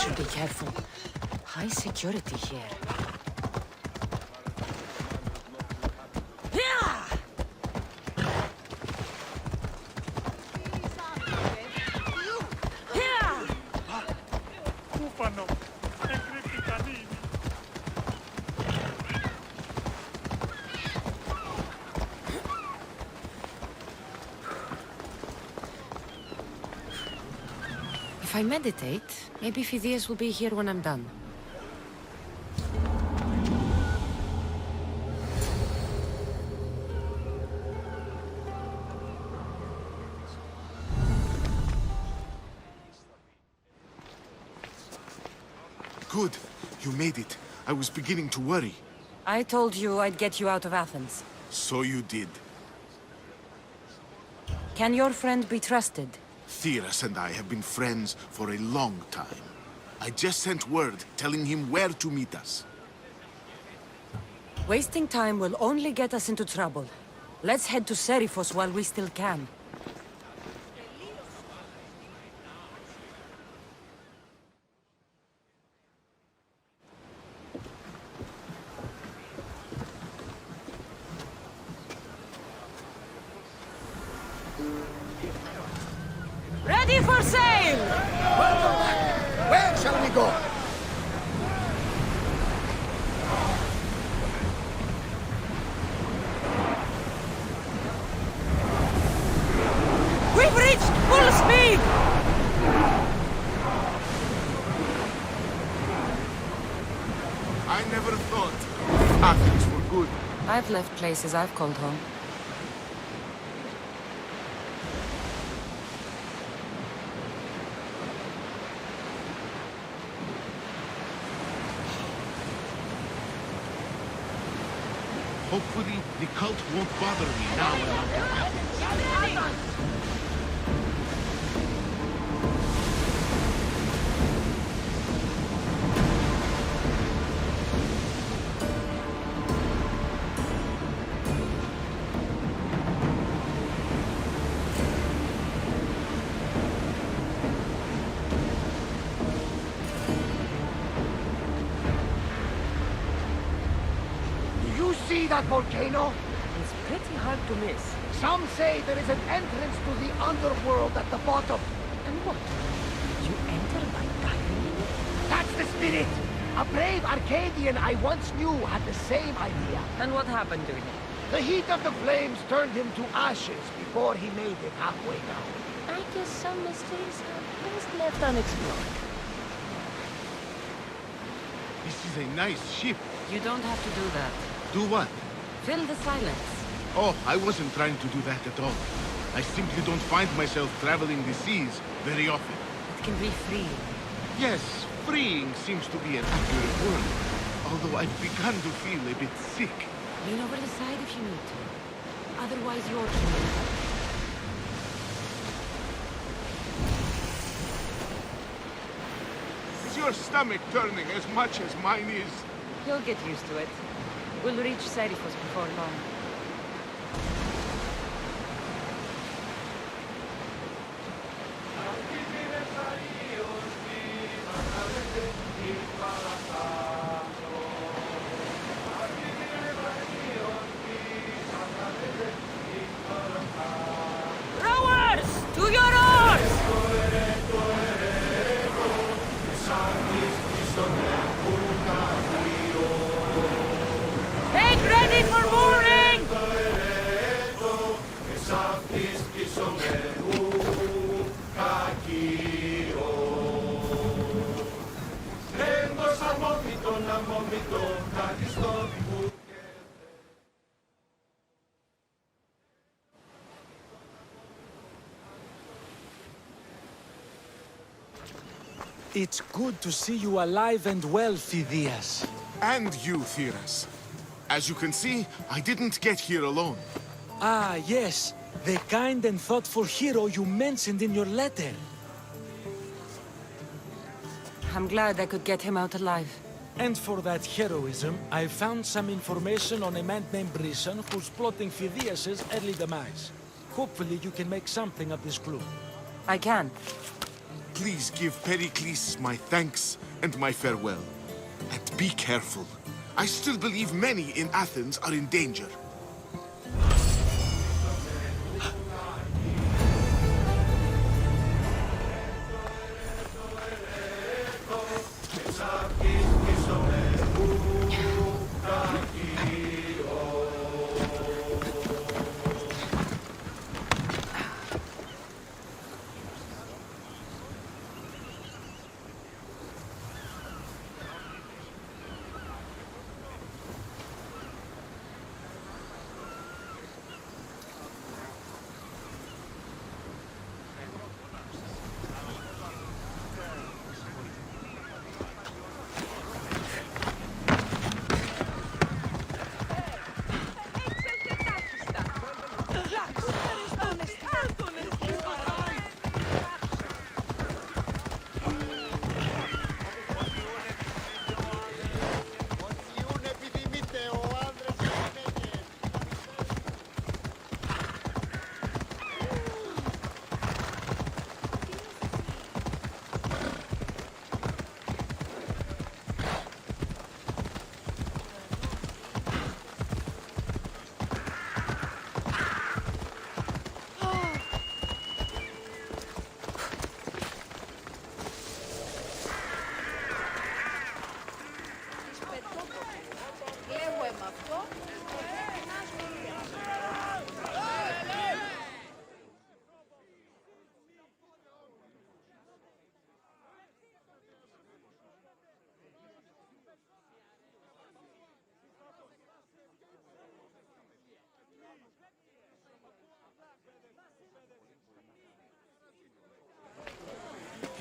Should be careful. High security here. If I meditate, maybe Phidias will be here when I'm done. Good. You made it. I was beginning to worry. I told you I'd get you out of Athens. So you did. Can your friend be trusted? Theras and I have been friends for a long time. I just sent word telling him where to meet us. Wasting time will only get us into trouble. Let's head to Seriphos while we still can. Ready for sail! Welcome back. Where shall we go? We've reached full speed! I never thought Athens were good. I've left places I've called home. Hopefully, the cult won't bother me now when I'm in Athens. see that volcano? It's pretty hard to miss. Some say there is an entrance to the underworld at the bottom. And what? You enter by diving in? That's the spirit! A brave Arcadian I once knew had the same idea. And what happened to him? The heat of the flames turned him to ashes before he made it halfway down. I guess some mysteries are best left unexplored. This is a nice ship. You don't have to do that. Do what? Fill the silence. Oh, I wasn't trying to do that at all. I simply don't find myself traveling the seas very often. It can be free. Yes, freeing seems to be an accurate word. Although I've begun to feel a bit sick. Lean over the side if you need to. Otherwise, you're human. Is your stomach turning as much as mine is? You'll get used to it. We'll reach Serifos before long. Rowers! To your oars! Take ready for mooring! It's good to see you alive and well, Phidias. And you, Theras. As you can see, I didn't get here alone. Ah, yes. The kind and thoughtful hero you mentioned in your letter. I'm glad I could get him out alive. And for that heroism, I found some information on a man named Brisson who's plotting Phidias' early demise. Hopefully you can make something of this clue. I can. Please give Pericles my thanks and my farewell. And be careful. I still believe many in Athens are in danger.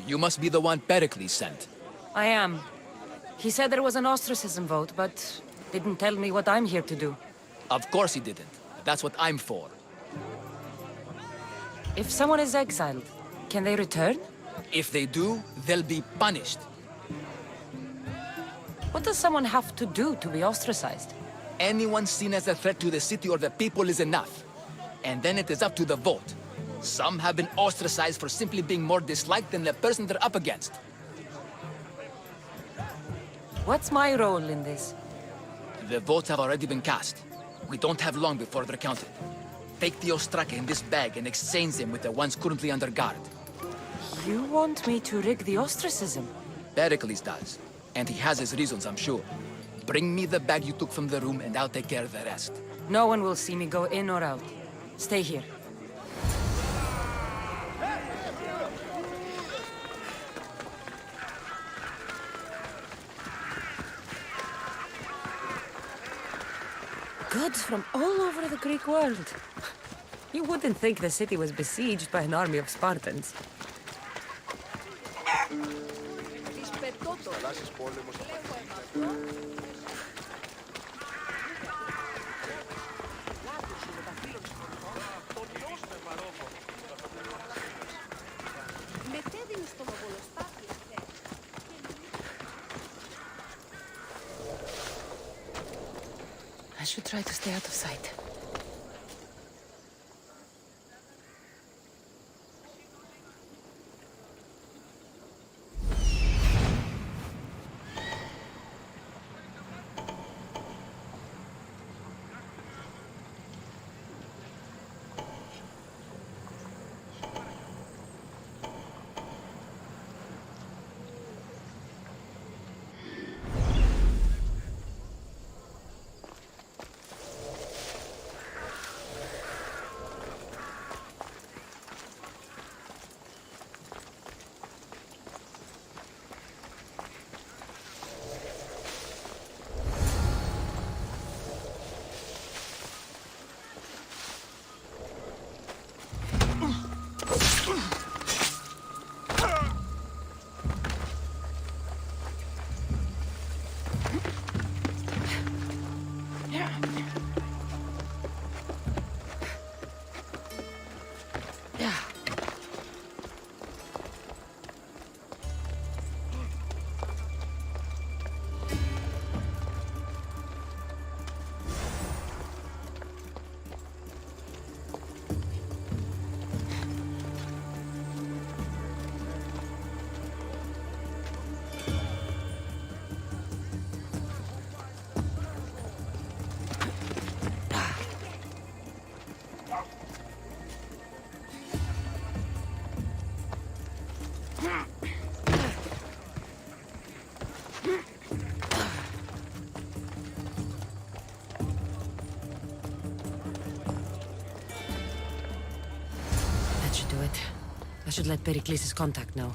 You must be the one Pericles sent. I am. He said there was an ostracism vote, but didn't tell me what I'm here to do. Of course he didn't. That's what I'm for. If someone is exiled, can they return? If they do, they'll be punished. What does someone have to do to be ostracized? Anyone seen as a threat to the city or the people is enough. And then it is up to the vote. Some have been ostracized for simply being more disliked than the person they're up against. What's my role in this? The votes have already been cast. We don't have long before they're counted. Take the Ostraka in this bag and exchange them with the ones currently under guard. You want me to rig the ostracism? Pericles does. And he has his reasons, I'm sure. Bring me the bag you took from the room and I'll take care of the rest. No one will see me go in or out. Stay here. Goods from all over the Greek world. You wouldn't think the city was besieged by an army of Spartans. I should try to stay out of sight. I should let Pericles' contact know.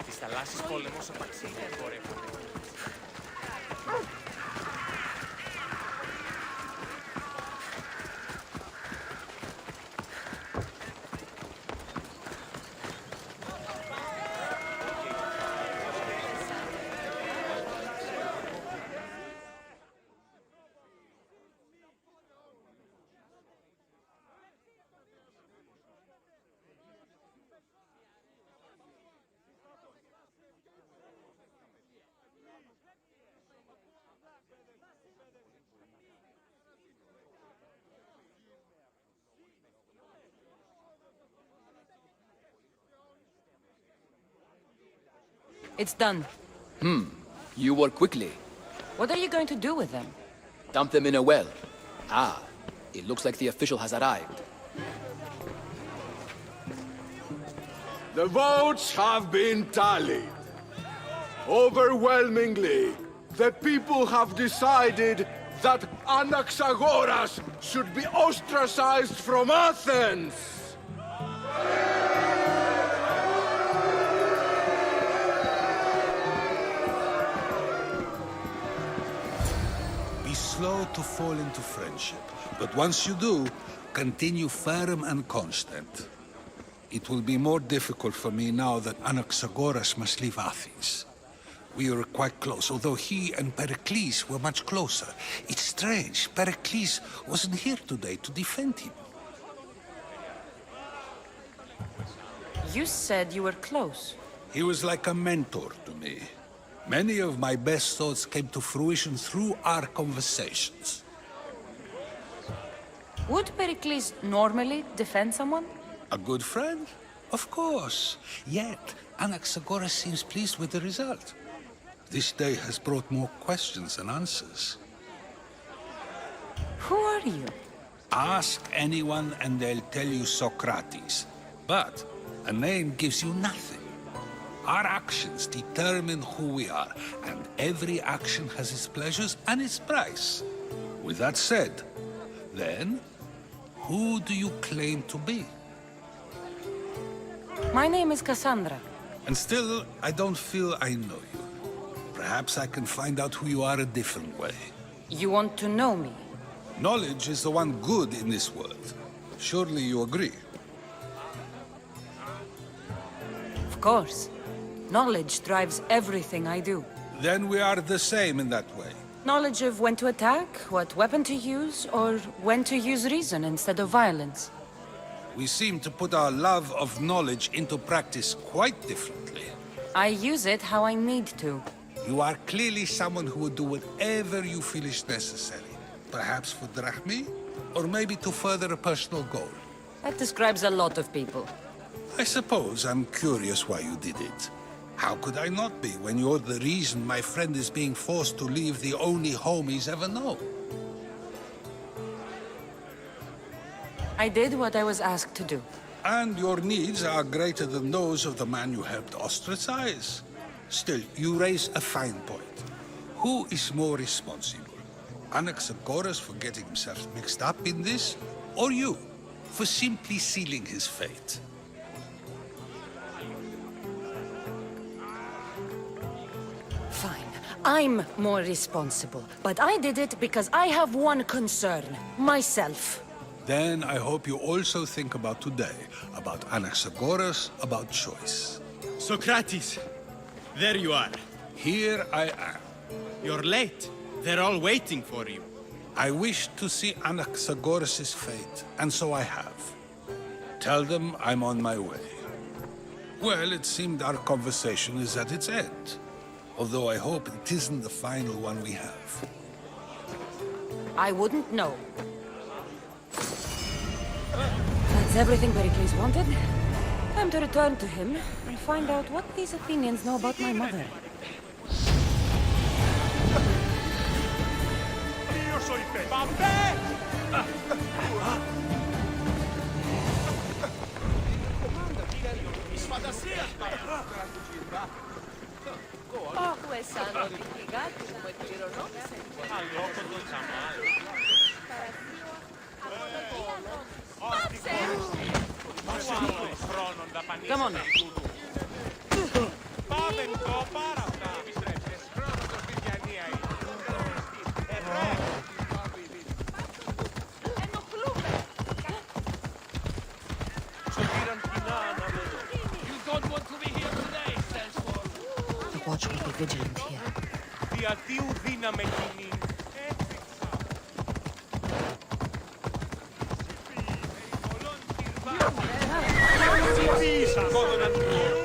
Της θαλάσσης πόλεμος απαξία εμπορεύονται. It's done. You work quickly. What are you going to do with them? Dump them in a well. Ah, it looks like the official has arrived. The votes have been tallied. Overwhelmingly, the people have decided that Anaxagoras should be ostracized from Athens. Be slow to fall into friendship, but once you do, continue firm and constant. It will be more difficult for me now that Anaxagoras must leave Athens. We were quite close, although he and Pericles were much closer. It's strange, Pericles wasn't here today to defend him. You said you were close. He was like a mentor to me. Many of my best thoughts came to fruition through our conversations. Would Pericles normally defend someone? A good friend? Of course. Yet, Anaxagoras seems pleased with the result. This day has brought more questions than answers. Who are you? Ask anyone and they'll tell you Socrates. But a name gives you nothing. Our actions determine who we are, and every action has its pleasures and its price. With that said, then, who do you claim to be? My name is Cassandra. And still, I don't feel I know you. Perhaps I can find out who you are a different way. You want to know me? Knowledge is the one good in this world. Surely you agree? Of course. Knowledge drives everything I do. Then we are the same in that way. Knowledge of when to attack, what weapon to use, or when to use reason instead of violence. We seem to put our love of knowledge into practice quite differently. I use it how I need to. You are clearly someone who would do whatever you feel is necessary. Perhaps for drachmi, or maybe to further a personal goal. That describes a lot of people. I suppose I'm curious why you did it. How could I not be when you're the reason my friend is being forced to leave the only home he's ever known? I did what I was asked to do. And your needs are greater than those of the man you helped ostracize. Still, you raise a fine point. Who is more responsible? Anaxagoras for getting himself mixed up in this, or you, for simply sealing his fate? Fine. I'm more responsible. But I did it because I have one concern. Myself. Then I hope you also think about today, about Anaxagoras, about choice. Socrates! There you are. Here I am. You're late. They're all waiting for you. I wish to see Anaxagoras' fate, and so I have. Tell them I'm on my way. Well, it seemed our conversation is at its end. Although I hope it isn't the final one we have. I wouldn't know. That's everything Pericles wanted. Time to return to him and find out what these Athenians know about my mother. Io sono il pe... Vabbè! Охуе сано дифигати come κληρονόμησε. Αλλόκο το τσαμάλι. Πάψε! Χρόνων δαπανίσατε. Come on. Πάμε το πάρα αυτά. Επιστρέψες. Χρόνο το σπιτιανία είναι. Ενοχλούμε. Σε πήραν κοινά να με δω. You don't want to be here today, Selsford. The watch will be vigilant here. Διατίου δύναμε κοινή. Έφυξα. Ψηφίσα. Κόδωνα του χώρου.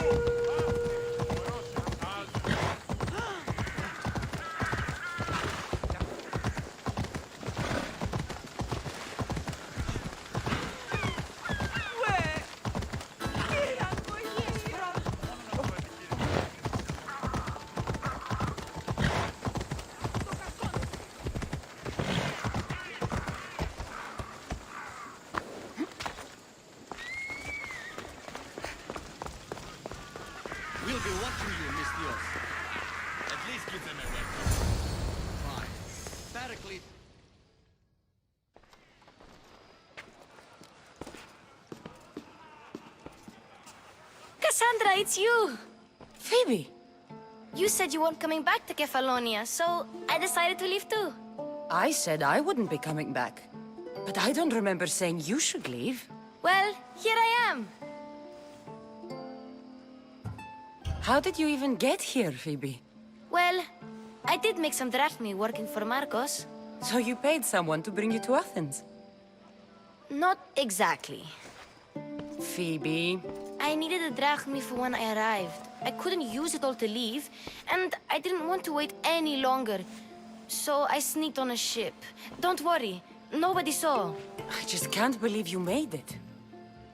We'll be watching you, Miss Dios. At least give them a weapon. Fine. Pericles... Cassandra, it's you! Phoebe! You said you weren't coming back to Kefalonia, so I decided to leave too. I said I wouldn't be coming back. But I don't remember saying you should leave. Well, here I am. How did you even get here, Phoebe? Well, I did make some drachmi working for Marcos. So you paid someone to bring you to Athens? Not exactly. Phoebe... I needed a drachmi for when I arrived. I couldn't use it all to leave, and I didn't want to wait any longer. So I sneaked on a ship. Don't worry, nobody saw. I just can't believe you made it.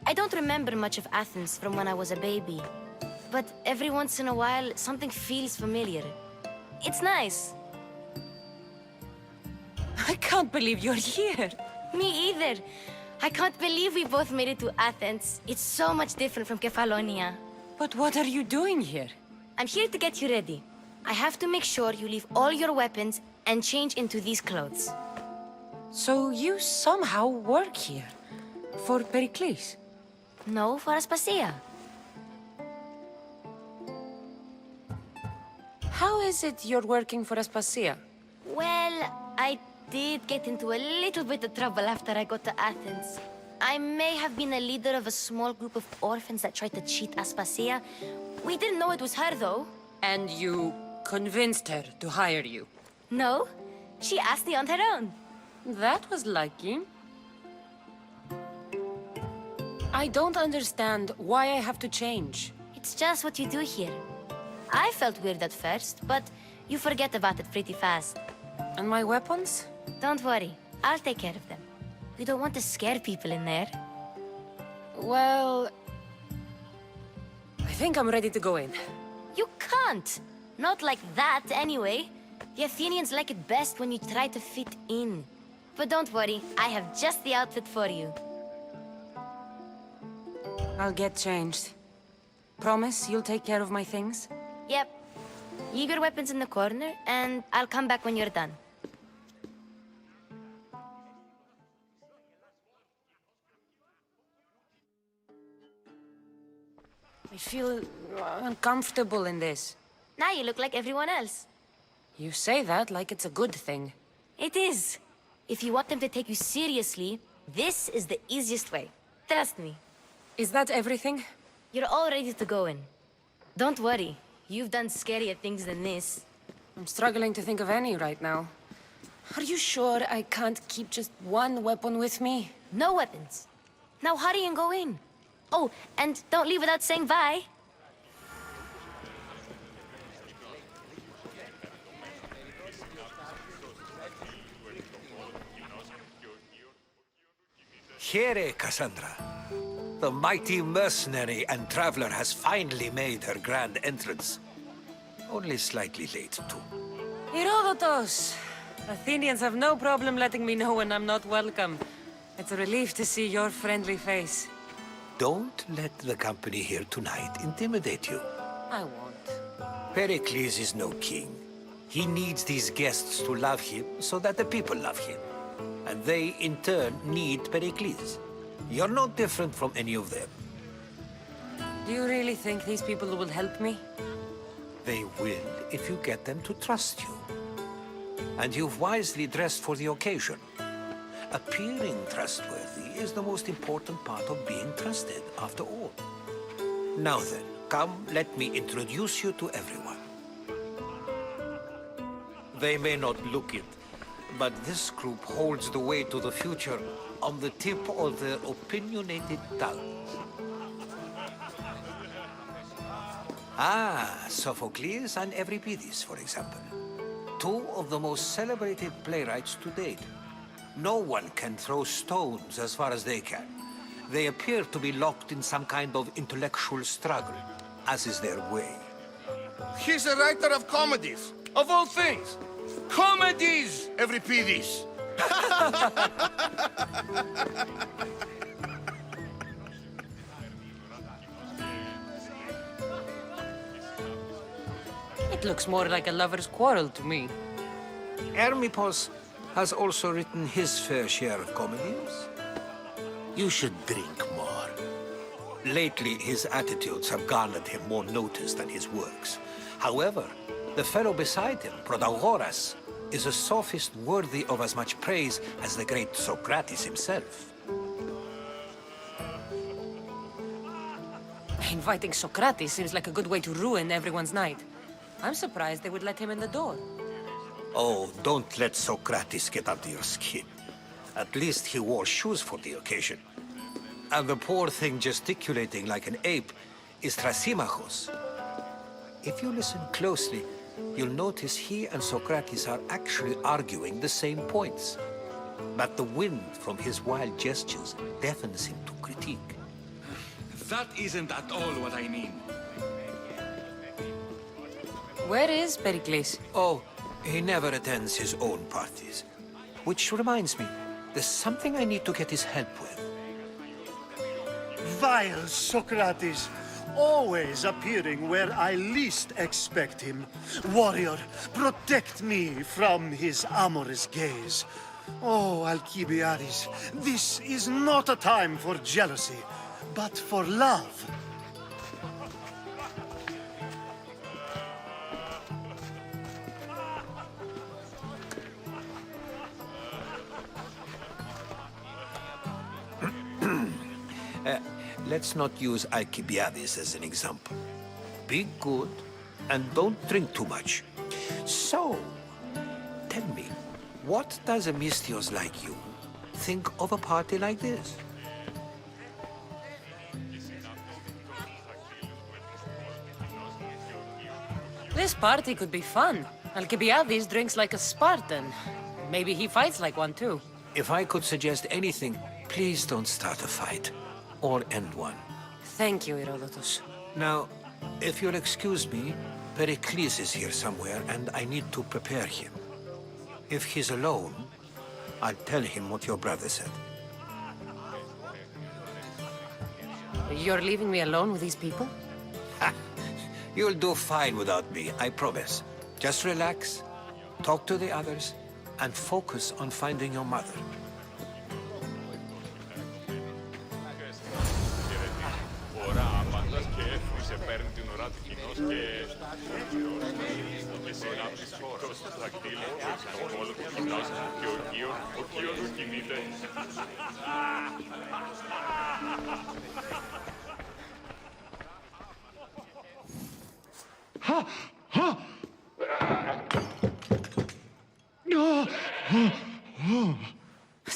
I don't remember much of Athens from when I was a baby. But every once in a while, something feels familiar. It's nice. I can't believe you're here. Me either. I can't believe we both made it to Athens. It's so much different from Kefalonia. But what are you doing here? I'm here to get you ready. I have to make sure you leave all your weapons and change into these clothes. So you somehow work here? For Pericles? No, for Aspasia. How is it you're working for Aspasia? Well, I did get into a little bit of trouble after I got to Athens. I may have been a leader of a small group of orphans that tried to cheat Aspasia. We didn't know it was her, though. And you convinced her to hire you? No, she asked me on her own. That was lucky. I don't understand why I have to change. It's just what you do here. I felt weird at first, but you forget about it pretty fast. And my weapons? Don't worry, I'll take care of them. We don't want to scare people in there. Well... I think I'm ready to go in. You can't! Not like that, anyway. The Athenians like it best when you try to fit in. But don't worry, I have just the outfit for you. I'll get changed. Promise you'll take care of my things? Yep. Leave your weapons in the corner, and I'll come back when you're done. I feel uncomfortable in this. Now you look like everyone else. You say that like it's a good thing. It is. If you want them to take you seriously, this is the easiest way. Trust me. Is that everything? You're all ready to go in. Don't worry. You've done scarier things than this. I'm struggling to think of any right now. Are you sure I can't keep just one weapon with me? No weapons. Now hurry and go in. Oh, and don't leave without saying bye. Here, Cassandra. The mighty mercenary and traveler has finally made her grand entrance. Only slightly late, too. Herodotus! Athenians have no problem letting me know when I'm not welcome. It's a relief to see your friendly face. Don't let the company here tonight intimidate you. I won't. Pericles is no king. He needs these guests to love him so that the people love him. And they, in turn, need Pericles. You're no different from any of them. Do you really think these people will help me? They will if you get them to trust you. And you've wisely dressed for the occasion. Appearing trustworthy is the most important part of being trusted, after all. Now then, come, let me introduce you to everyone. They may not look it, but this group holds the way to the future on the tip of their opinionated tongues. Ah, Sophocles and Euripides, for example. Two of the most celebrated playwrights to date. No one can throw stones as far as they can. They appear to be locked in some kind of intellectual struggle, as is their way. He's a writer of comedies, of all things. Comedies, Euripides. It looks more like a lover's quarrel to me. Hermippos has also written his fair share of comedies. You should drink more. Lately, his attitudes have garnered him more notice than his works. However, the fellow beside him, Protagoras, is a sophist worthy of as much praise as the great Socrates himself. Inviting Socrates seems like a good way to ruin everyone's night. I'm surprised they would let him in the door. Oh, don't let Socrates get under your skin. At least he wore shoes for the occasion. And the poor thing gesticulating like an ape is Thrasymachos. If you listen closely, you'll notice he and Socrates are actually arguing the same points. But the wind from his wild gestures deafens him to critique. That isn't at all what I mean. Where is Pericles? Oh, he never attends his own parties. Which reminds me, there's something I need to get his help with. Vile Socrates, always appearing where I least expect him. Warrior, protect me from his amorous gaze. Oh, Alcibiades, this is not a time for jealousy, but for love. Let's not use Alcibiades as an example. Be good, and don't drink too much. So, tell me, what does a Mystios like you think of a party like this? This party could be fun. Alcibiades drinks like a Spartan. Maybe he fights like one too. If I could suggest anything, please don't start a fight. Or end one. Thank you, Herodotus. Now, if you'll excuse me, Pericles is here somewhere, and I need to prepare him. If he's alone, I'll tell him what your brother said. You're leaving me alone with these people? You'll do fine without me, I promise. Just relax, talk to the others, and focus on finding your mother. παίρνει την ουρά του κοινός και συνάπτεις χώρος. Δακτύλιο, το όλο του κοινός και ο κύος του κινείται.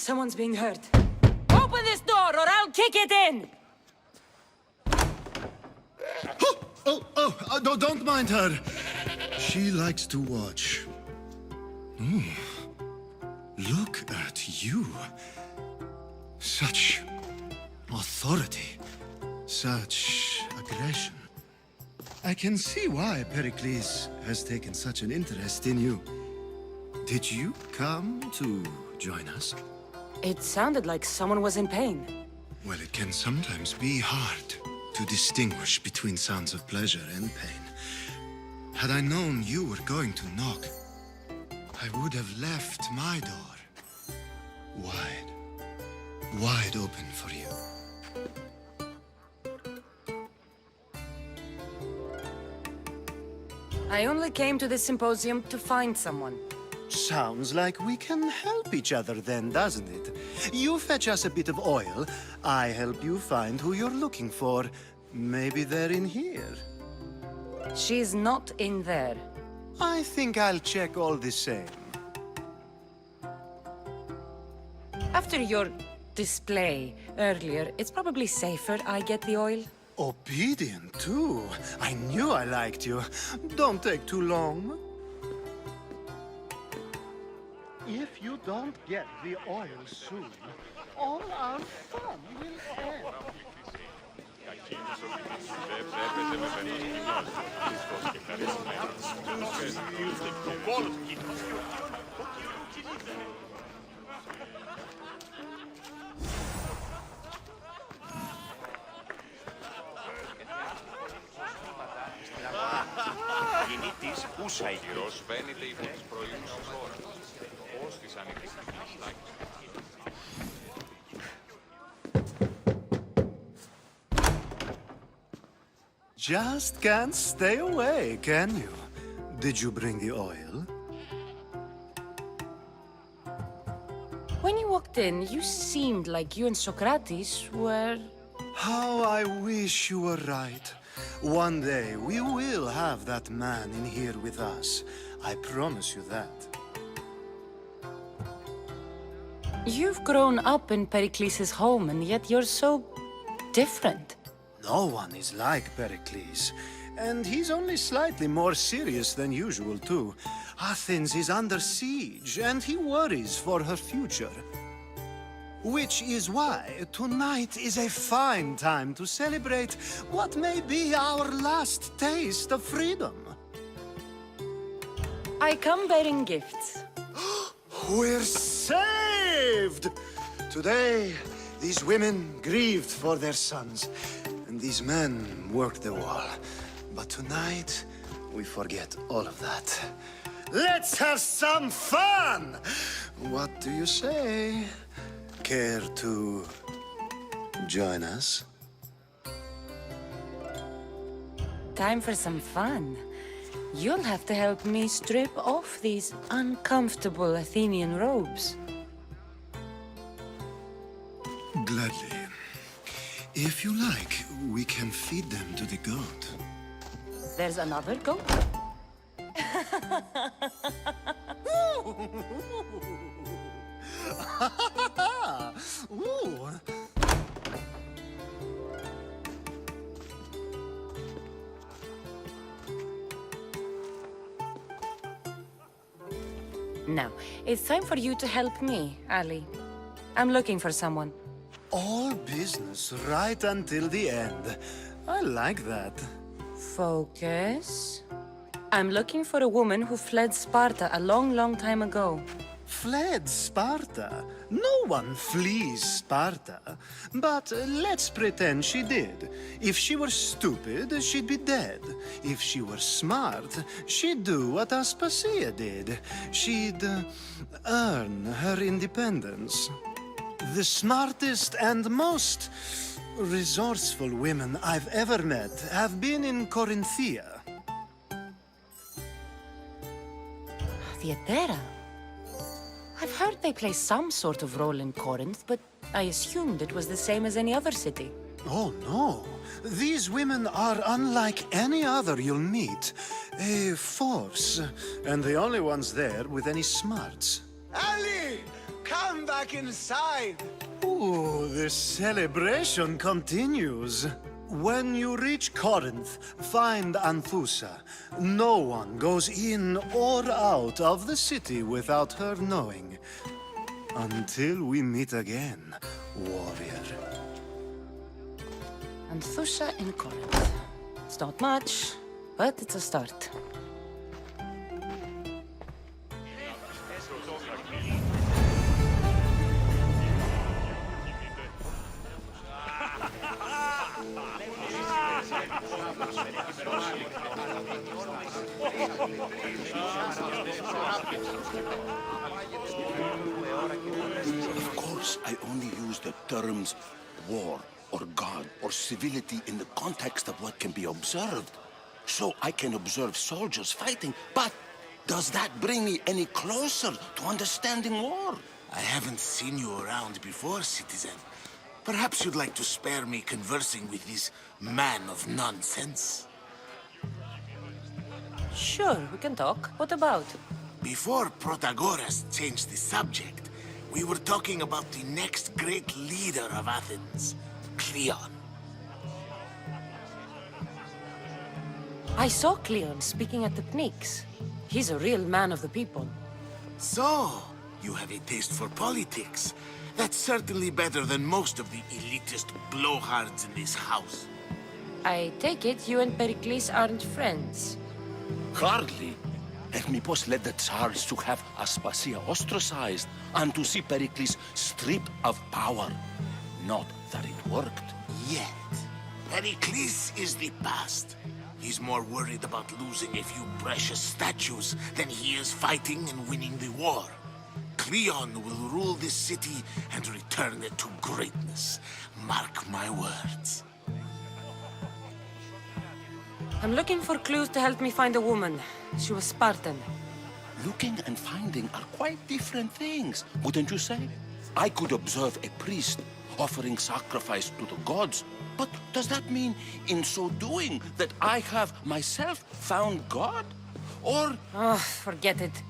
Someone's being hurt. Open this door or I'll kick it in! Don't mind her. She likes to watch. Ooh, look at you. Such authority. Such aggression. I can see why Pericles has taken such an interest in you. Did you come to join us? It sounded like someone was in pain. Well, it can sometimes be hard to distinguish between sounds of pleasure and pain. Had I known you were going to knock, I would have left my door wide open for you. I only came to this symposium to find someone. Sounds like we can help each other then, doesn't it? You fetch us a bit of oil, I help you find who you're looking for. Maybe they're in here. She's not in there. I think I'll check all the same. After your display earlier, it's probably safer I get the oil. Obedient, too. I knew I liked you. Don't take too long. If you don't get the oil soon, all our fun will end. Γεννήτης ούσα ηχηρός φαίνεται υπό τις προηγούμενες ώρες. Ως της ανοιχτής just can't stay away, can you? Did you bring the oil? When you walked in, you seemed like you and Socrates were... How I wish you were right. One day, we will have that man in here with us. I promise you that. You've grown up in Pericles' home, and yet you're so... different. No one is like Pericles. And he's only slightly more serious than usual, too. Athens is under siege, and he worries for her future. Which is why tonight is a fine time to celebrate what may be our last taste of freedom. I come bearing gifts. We're saved! Today, these women grieved for their sons, and these men worked the wall. But tonight, we forget all of that. Let's have some fun! What do you say? Care to join us? Time for some fun. You'll have to help me strip off these uncomfortable Athenian robes. Gladly. If you like, we can feed them to the goat. There's another goat? Ooh. Now, it's time for you to help me, Ali. I'm looking for someone. All business right until the end. I like that. Focus. I'm looking for a woman who fled Sparta a long, long time ago. Fled Sparta? No one flees Sparta. But let's pretend she did. If she were stupid, she'd be dead. If she were smart, she'd do what Aspasia did. She'd earn her independence. The smartest and most resourceful women I've ever met have been in Corinthia. Theatera? I've heard they play some sort of role in Corinth, but I assumed it was the same as any other city. Oh, no. These women are unlike any other you'll meet. A force, and the only ones there with any smarts. Ali! Come back inside! Ooh, the celebration continues. When you reach Corinth, find Anthusa. No one goes in or out of the city without her knowing. Until we meet again, warrior. Anthusa in Corinth. It's not much, but it's a start. Of course, I only use the terms war or God or civility in the context of what can be observed. So I can observe soldiers fighting, but does that bring me any closer to understanding war? I haven't seen you around before, citizen. Perhaps you'd like to spare me conversing with this man of nonsense? Sure, we can talk. What about? Before Protagoras changed the subject, we were talking about the next great leader of Athens, Cleon. I saw Cleon speaking at the Pnyx. He's a real man of the people. So, you have a taste for politics. That's certainly better than most of the elitist blowhards in this house. I take it you and Pericles aren't friends. Hardly. Hermippos led the Tsars to have Aspasia ostracized and to see Pericles stripped of power. Not that it worked. Yet, Pericles is the past. He's more worried about losing a few precious statues than he is fighting and winning the war. Cleon will rule this city and return it to greatness. Mark my words. I'm looking for clues to help me find a woman. She was Spartan. Looking and finding are quite different things, wouldn't you say? I could observe a priest offering sacrifice to the gods, but does that mean, in so doing, that I have myself found God? Or... Oh, forget it.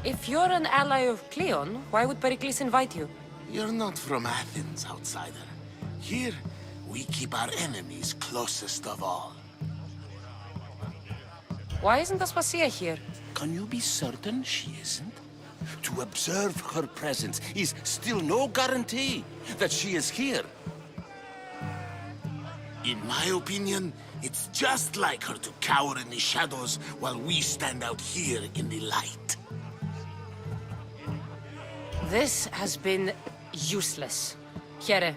If you're an ally of Cleon, why would Pericles invite you? You're not from Athens, outsider. Here, we keep our enemies closest of all. Why isn't Aspasia here? Can you be certain she isn't? To observe her presence is still no guarantee that she is here. In my opinion, it's just like her to cower in the shadows while we stand out here in the light. This has been useless. Here.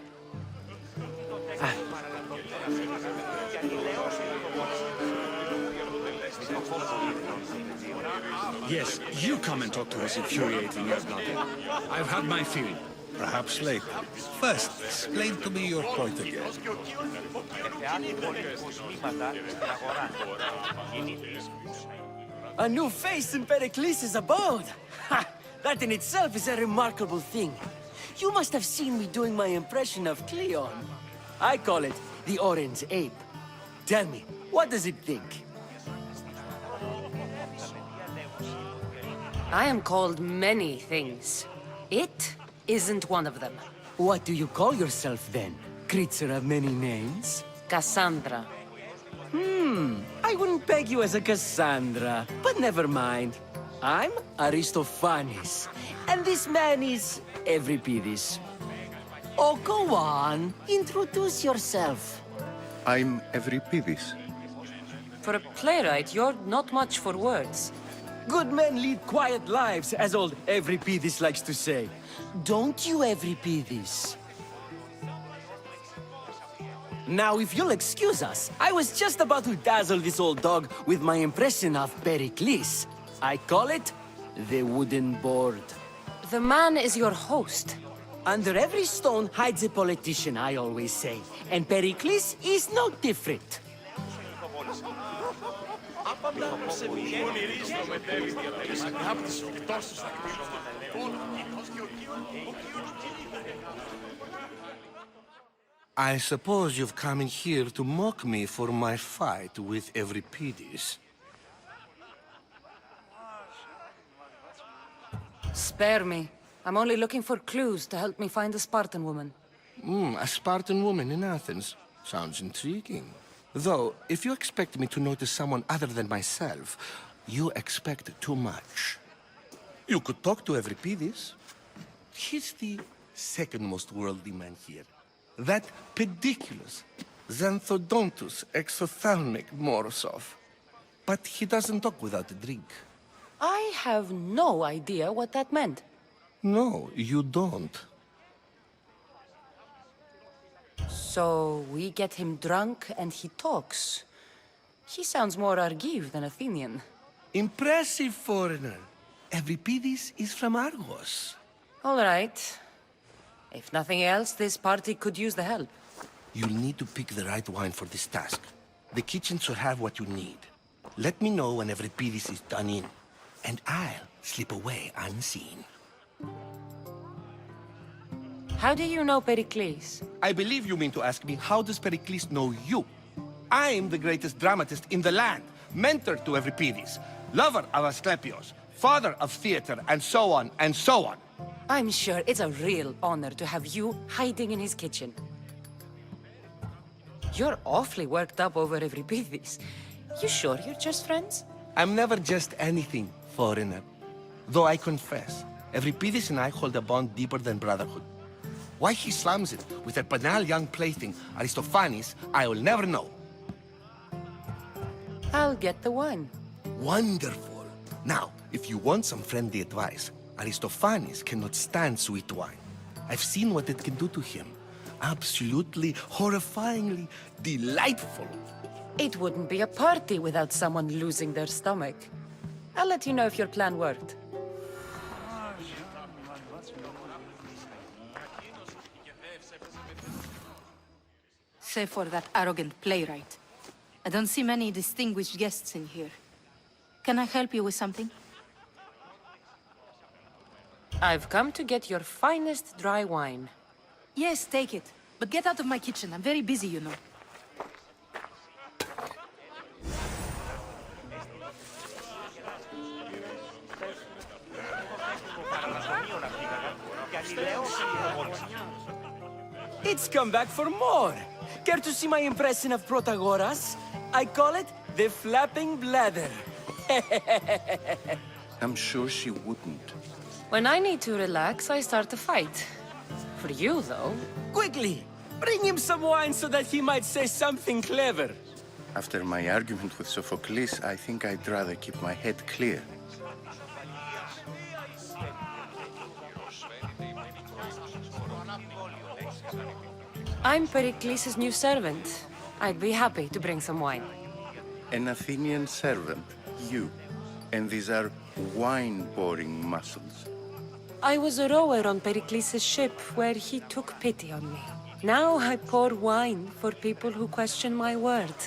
Yes, you come and talk to us infuriating Yaznati. I've had my fill. Perhaps later. First, explain to me your point again. A new face in Pericles' abode! Ha! That in itself is a remarkable thing. You must have seen me doing my impression of Cleon. I call it the Orange Ape. Tell me, what does it think? I am called many things. It isn't one of them. What do you call yourself then? Creature of many names? Cassandra. I wouldn't peg you as a Cassandra, but never mind. I'm Aristophanes, and this man is Euripides. Oh, go on. Introduce yourself. I'm Euripides. For a playwright, you're not much for words. Good men lead quiet lives, as old Euripides likes to say. Don't you, Euripides? Now, if you'll excuse us, I was just about to dazzle this old dog with my impression of Pericles. I call it the wooden board. The man is your host. Under every stone hides a politician, I always say. And Pericles is no different. I suppose you've come in here to mock me for my fight with Euripides. Spare me. I'm only looking for clues to help me find a Spartan woman. A Spartan woman in Athens. Sounds intriguing. Though, if you expect me to notice someone other than myself, you expect too much. You could talk to Euripides. He's the second most worldly man here. That pediculous Xanthodontus exophthalmic Morosov. But he doesn't talk without a drink. I have no idea what that meant. No, you don't. So we get him drunk and he talks. He sounds more Argive than Athenian. Impressive, foreigner. Euripides is from Argos. All right. If nothing else, this party could use the help. You'll need to pick the right wine for this task. The kitchen should have what you need. Let me know when Euripides is done in, and I'll slip away unseen. How do you know Pericles? I believe you mean to ask me, how does Pericles know you? I'm the greatest dramatist in the land, mentor to Euripides, lover of Asclepios, father of theater, and so on, and so on. I'm sure it's a real honor to have you hiding in his kitchen. You're awfully worked up over Euripides. You sure you're just friends? I'm never just anything, foreigner. Though I confess, Euripides and I hold a bond deeper than brotherhood. Why he slams it with a banal young plaything, Aristophanes, I will never know. I'll get the wine. Wonderful. Now, if you want some friendly advice, Aristophanes cannot stand sweet wine. I've seen what it can do to him. Absolutely, horrifyingly delightful. It wouldn't be a party without someone losing their stomach. I'll let you know if your plan worked. Save for that arrogant playwright. I don't see many distinguished guests in here. Can I help you with something? I've come to get your finest dry wine. Yes, take it. But get out of my kitchen. I'm very busy, you know. It's come back for more. Care to see my impression of Protagoras? I call it the flapping bladder. I'm sure she wouldn't. When I need to relax, I start to fight. For you, though. Quickly! Bring him some wine so that he might say something clever. After my argument with Sophocles, I think I'd rather keep my head clear. I'm Pericles' new servant. I'd be happy to bring some wine. An Athenian servant, you. And these are wine-pouring muscles. I was a rower on Pericles' ship where he took pity on me. Now I pour wine for people who question my word.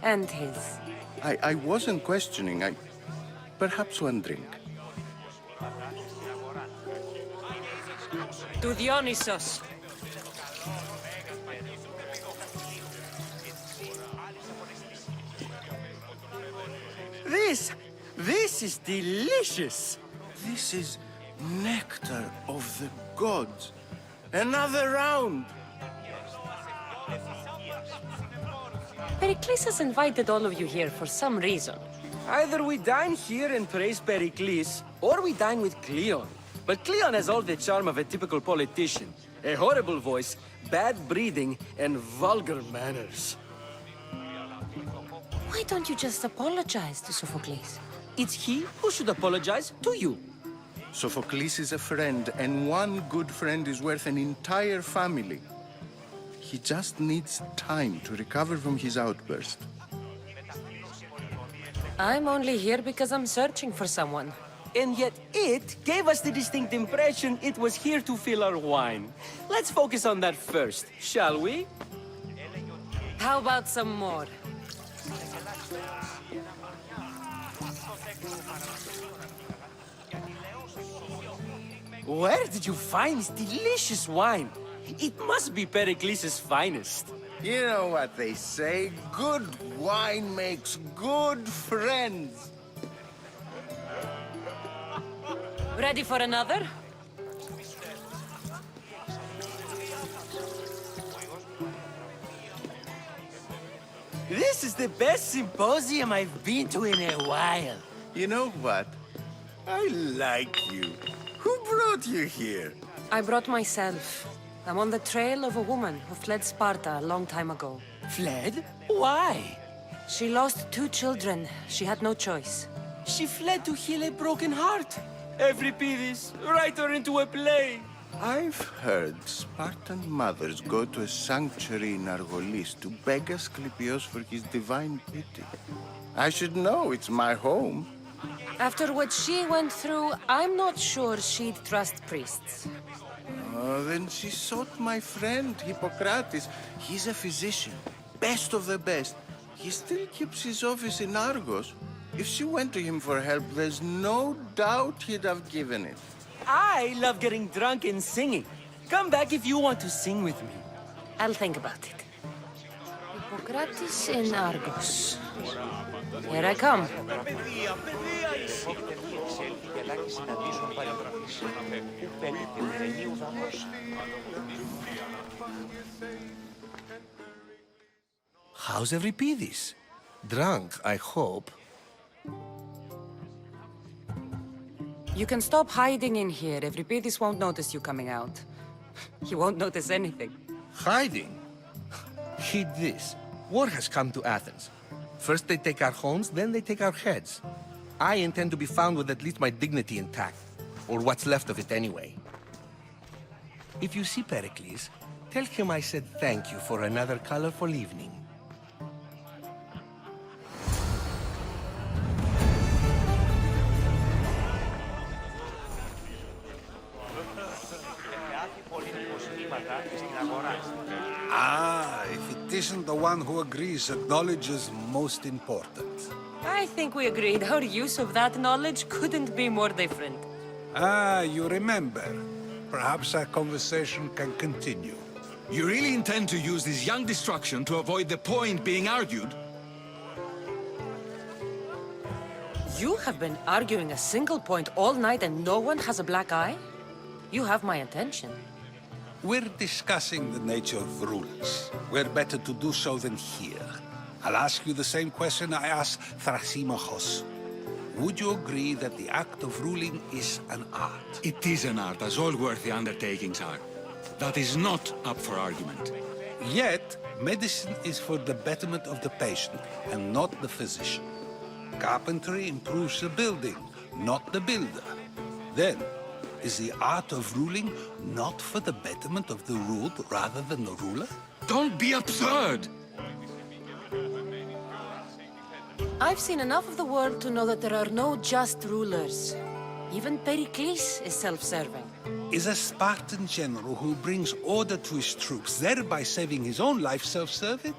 And his. I wasn't questioning. Perhaps one drink. To Dionysos. This is delicious. This is nectar of the gods. Another round. Pericles has invited all of you here for some reason. Either we dine here and praise Pericles, or we dine with Cleon. But Cleon has all the charm of a typical politician. A horrible voice, bad breeding, and vulgar manners. Why don't you just apologize to Sophocles? It's he who should apologize to you. Sophocles is a friend, and one good friend is worth an entire family. He just needs time to recover from his outburst. I'm only here because I'm searching for someone. And yet it gave us the distinct impression it was here to fill our wine. Let's focus on that first, shall we? How about some more? Where did you find this delicious wine? It must be Pericles' finest. You know what they say, good wine makes good friends. Ready for another? This is the best symposium I've been to in a while. You know what? I like you. Who brought you here? I brought myself. I'm on the trail of a woman who fled Sparta a long time ago. Fled? Why? She lost 2 children. She had no choice. She fled to heal a broken heart. Euripides, write her into a play. I've heard Spartan mothers go to a sanctuary in Argolis to beg Asclepios for his divine pity. I should know, it's my home. After what she went through, I'm not sure she'd trust priests. Oh, then she sought my friend, Hippocrates. He's a physician, best of the best. He still keeps his office in Argos. If she went to him for help, there's no doubt he'd have given it. I love getting drunk and singing. Come back if you want to sing with me. I'll think about it. Hippocrates in Argos. Here I come. How's Euripides? Drunk, I hope. You can stop hiding in here. Euripides won't notice you coming out. He won't notice anything. Hiding? Heed this. War has come to Athens. First they take our homes, then they take our heads. I intend to be found with at least my dignity intact. Or what's left of it anyway. If you see Pericles, tell him I said thank you for another colorful evening. Ah, if it isn't the one who agrees that knowledge is most important. I think we agreed our use of that knowledge couldn't be more different. Ah, you remember. Perhaps our conversation can continue. You really intend to use this young destruction to avoid the point being argued? You have been arguing a single point all night and no one has a black eye? You have my attention. We're discussing the nature of rulers. Where better to do so than here? I'll ask you the same question I asked Thrasymachos. Would you agree that the act of ruling is an art? It is an art, as all worthy undertakings are. That is not up for argument. Yet, medicine is for the betterment of the patient, and not the physician. Carpentry improves the building, not the builder. Then, is the art of ruling not for the betterment of the ruled rather than the ruler? Don't be absurd! I've seen enough of the world to know that there are no just rulers. Even Pericles is self-serving. Is a Spartan general who brings order to his troops, thereby saving his own life, self-serving?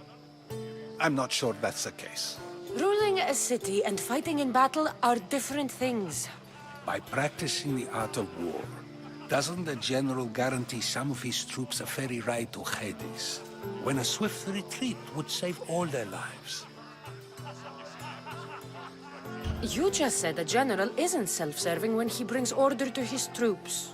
I'm not sure that's the case. Ruling a city and fighting in battle are different things. By practicing the art of war, doesn't the general guarantee some of his troops a ferry ride to Hades, when a swift retreat would save all their lives? You just said a general isn't self-serving when he brings order to his troops.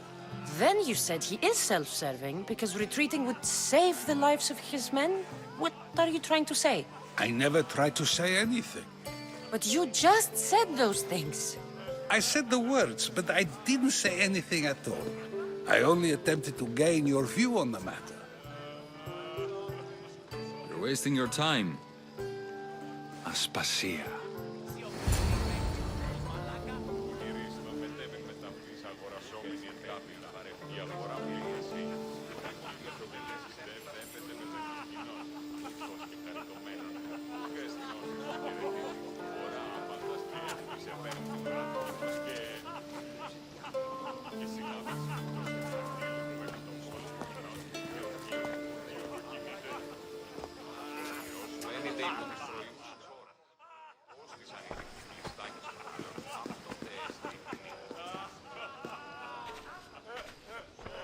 Then you said he is self-serving because retreating would save the lives of his men? What are you trying to say? I never tried to say anything. But you just said those things. I said the words, but I didn't say anything at all. I only attempted to gain your view on the matter. You're wasting your time. Aspasia.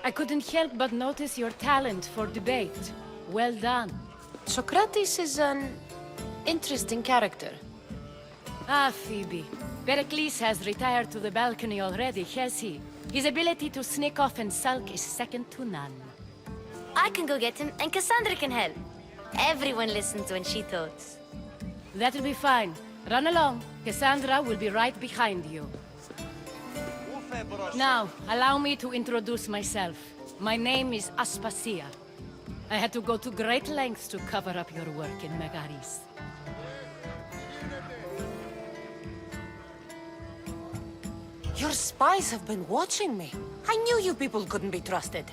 I couldn't help but notice your talent for debate. Well done. Socrates is an interesting character. Ah, Phoebe. Pericles has retired to the balcony already, has he? His ability to sneak off and sulk is second to none. I can go get him, and Cassandra can help. Everyone listens when she talks. That'll be fine. Run along. Cassandra will be right behind you. Now, allow me to introduce myself. My name is Aspasia. I had to go to great lengths to cover up your work in Megaris. Your spies have been watching me. I knew you people couldn't be trusted.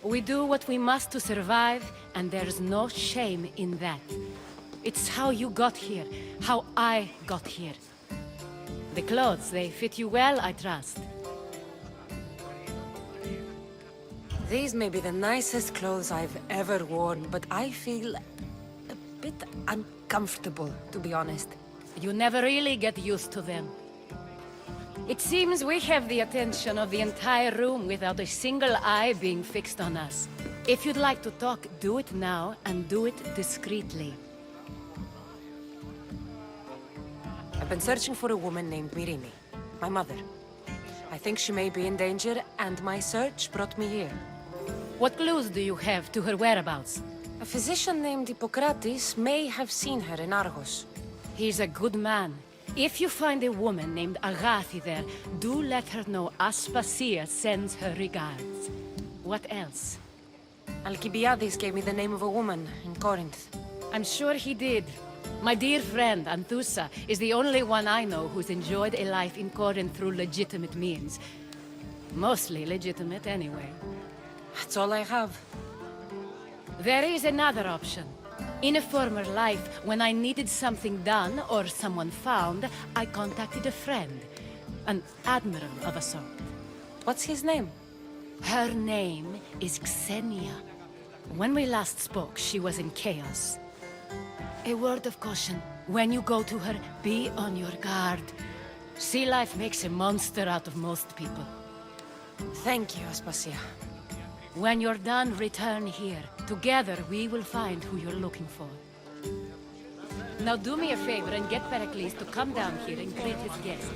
We do what we must to survive, and there's no shame in that. It's how you got here, how I got here. The clothes, they fit you well, I trust. These may be the nicest clothes I've ever worn, but I feel a bit uncomfortable, to be honest. You never really get used to them. It seems we have the attention of the entire room without a single eye being fixed on us. If you'd like to talk, do it now, and do it discreetly. I've been searching for a woman named Myrine, my mother. I think she may be in danger, and my search brought me here. What clues do you have to her whereabouts? A physician named Hippocrates may have seen her in Argos. He's a good man. If you find a woman named Agathi there, do let her know Aspasia sends her regards. What else? Alcibiades gave me the name of a woman in Corinth. I'm sure he did. My dear friend, Anthusa, is the only one I know who's enjoyed a life in Corinth through legitimate means. Mostly legitimate, anyway. That's all I have. There is another option. In a former life, when I needed something done or someone found, I contacted a friend. An admiral of a sort. What's his name? Her name is Xenia. When we last spoke, she was in chaos. A word of caution. When you go to her, be on your guard. Sea life makes a monster out of most people. Thank you, Aspasia. When you're done, return here. Together, we will find who you're looking for. Now do me a favor and get Pericles to come down here and greet his guests.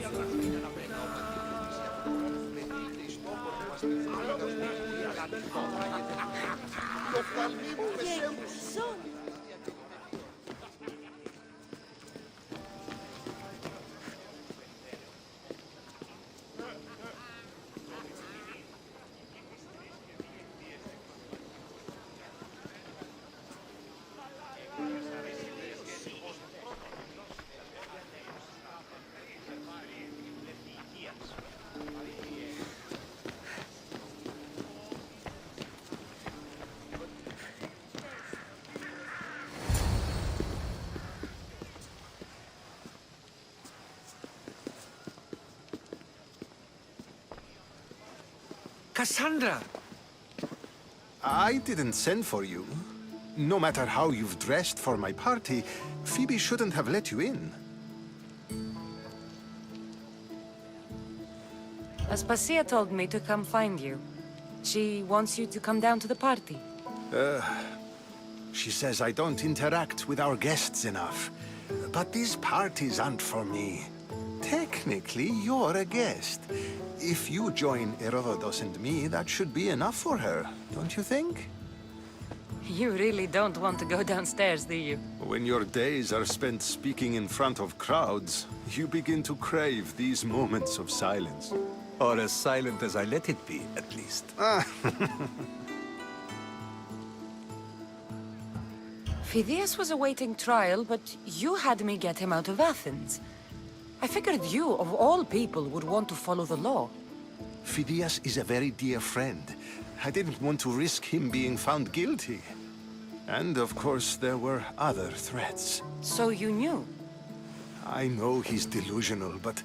Cassandra! I didn't send for you. No matter how you've dressed for my party, Phoebe shouldn't have let you in. Aspasia told me to come find you. She wants you to come down to the party. She says I don't interact with our guests enough. But these parties aren't for me. Technically, you're a guest. If you join Herodotus and me, that should be enough for her, don't you think? You really don't want to go downstairs, do you? When your days are spent speaking in front of crowds, you begin to crave these moments of silence. Or as silent as I let it be, at least. Phidias was awaiting trial, but you had me get him out of Athens. I figured you, of all people, would want to follow the law. Phidias is a very dear friend. I didn't want to risk him being found guilty. And of course, there were other threats. So you knew? I know he's delusional, but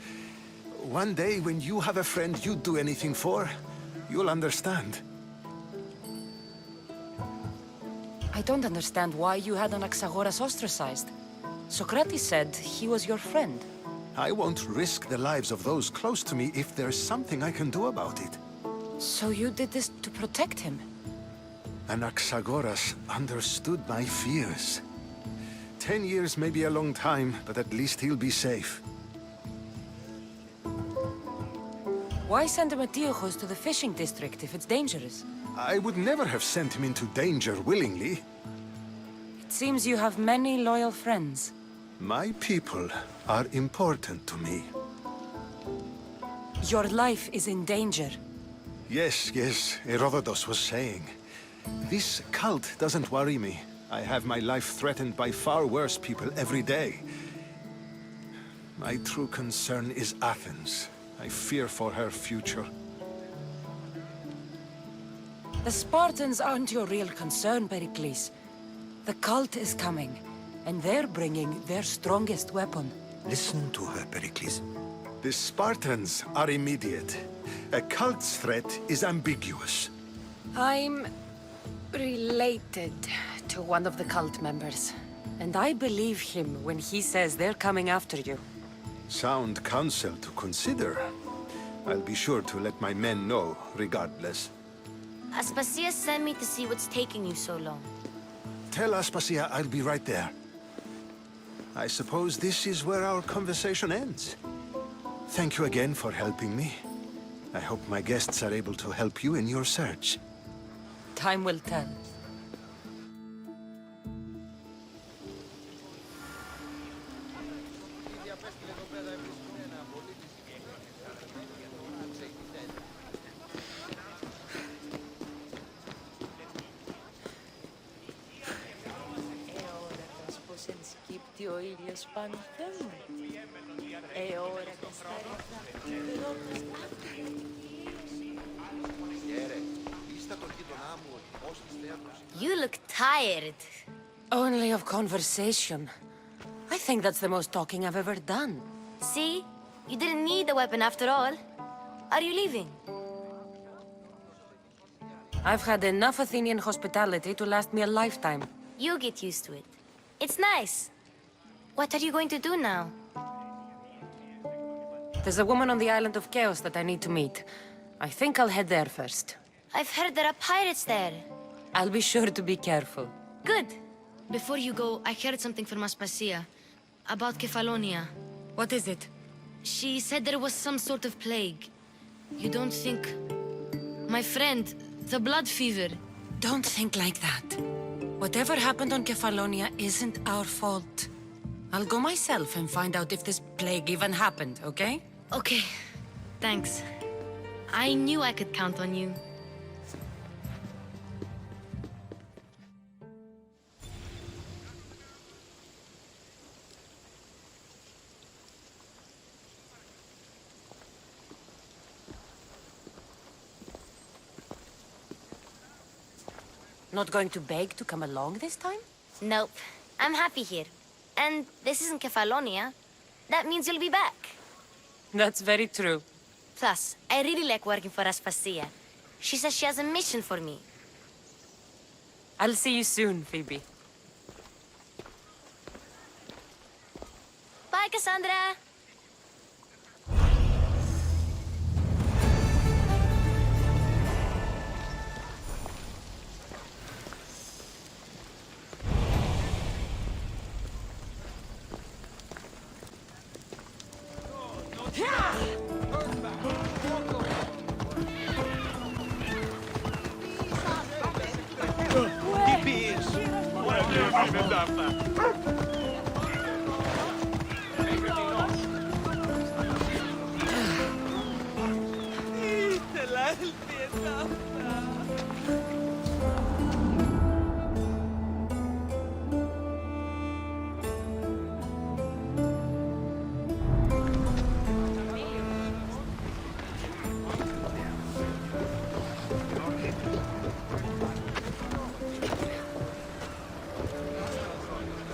one day when you have a friend you'd do anything for, you'll understand. I don't understand why you had Anaxagoras ostracized. Socrates said he was your friend. I won't risk the lives of those close to me if there's something I can do about it. So you did this to protect him? Anaxagoras understood my fears. 10 years may be a long time, but at least he'll be safe. Why send Emetiochos to the fishing district if it's dangerous? I would never have sent him into danger willingly. It seems you have many loyal friends. My people are important to me. Your life is in danger. Yes, Herodotus was saying. This cult doesn't worry me. I have my life threatened by far worse people every day. My true concern is Athens. I fear for her future. The Spartans aren't your real concern, Pericles. The cult is coming, and they're bringing their strongest weapon. Listen to her, Pericles. The Spartans are immediate. A cult's threat is ambiguous. I'm related to one of the cult members, and I believe him when he says they're coming after you. Sound counsel to consider. I'll be sure to let my men know, regardless. Aspasia sent me to see what's taking you so long. Tell Aspasia I'll be right there. I suppose this is where our conversation ends. Thank you again for helping me. I hope my guests are able to help you in your search. Time will tell. Ο ήλιος πάνω Θεού. Ώρα και στα You look tired. Only of conversation. I think that's the most talking I've ever done. See? You didn't need the weapon after all. Are you leaving? I've had enough Athenian hospitality to last me a lifetime. You get used to it. It's nice. What are you going to do now? There's a woman on the island of Chaos that I need to meet. I think I'll head there first. I've heard there are pirates there. I'll be sure to be careful. Good. Before you go, I heard something from Aspasia. About Kefalonia. What is it? She said there was some sort of plague. You don't think... My friend, the blood fever. Don't think like that. Whatever happened on Kefalonia isn't our fault. I'll go myself and find out if this plague even happened, okay? Okay. Thanks. I knew I could count on you. Not going to beg to come along this time? Nope. I'm happy here. And this isn't Kefalonia. That means you'll be back. That's very true. Plus, I really like working for Aspasia. She says she has a mission for me. I'll see you soon, Phoebe. Bye, Cassandra!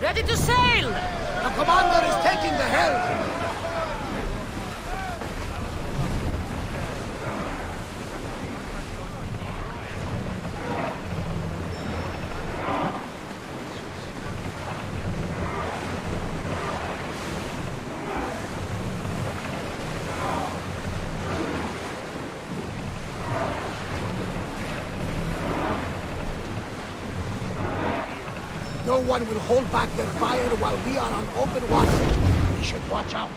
Ready to sail! The commander is taking the helm! No one will hold back their fire while we are on open water. We should watch out.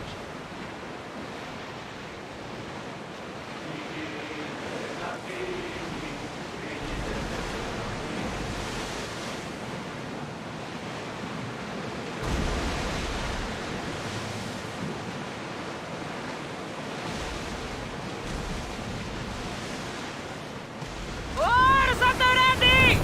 Oars at the ready!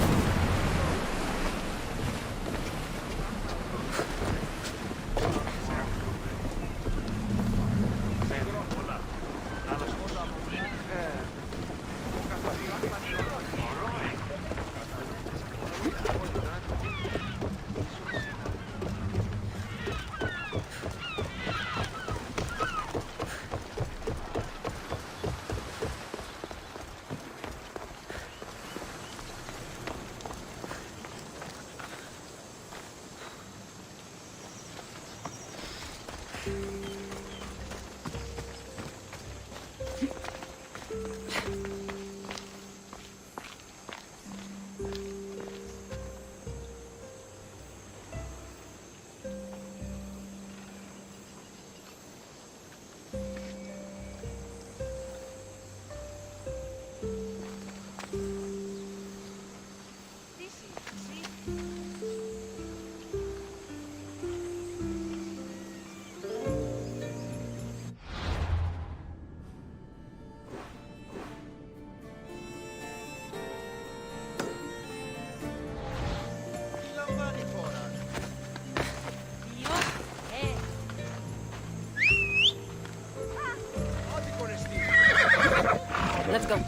Let's go.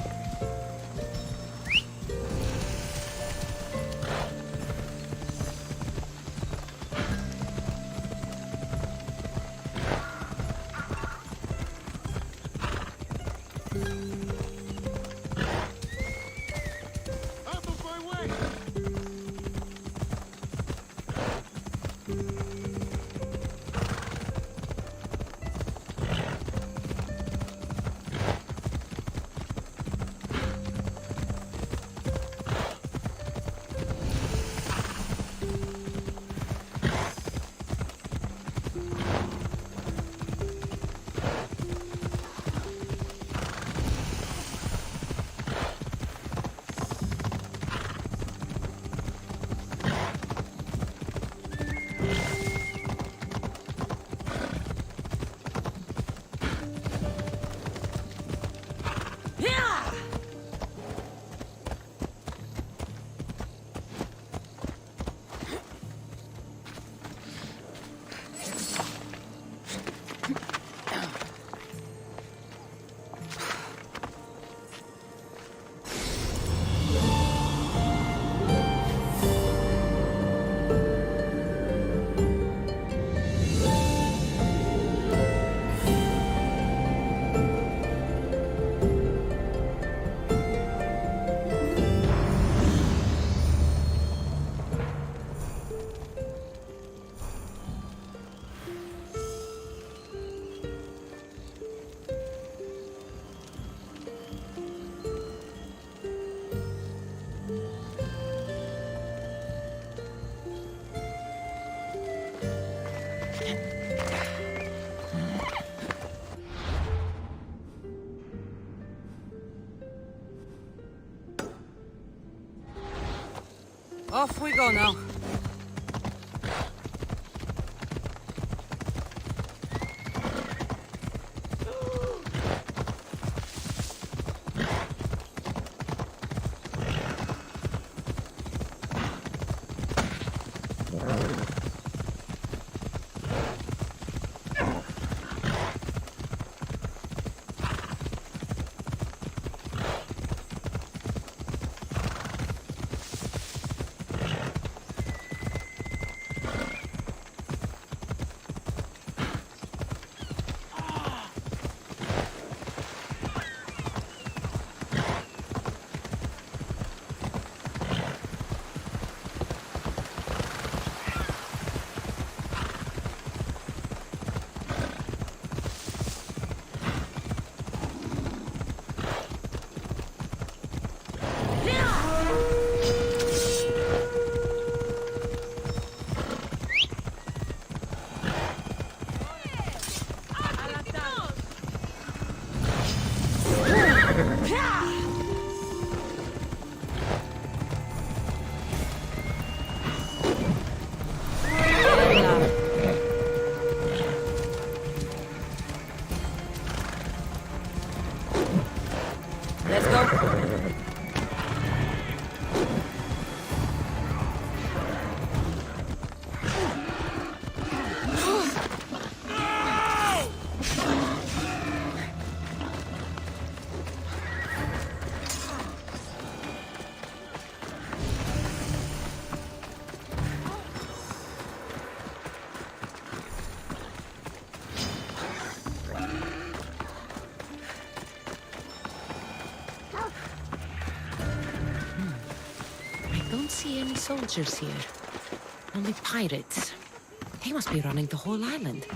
Off we go now. Let's go. See any soldiers here. Only pirates. They must be running the whole island.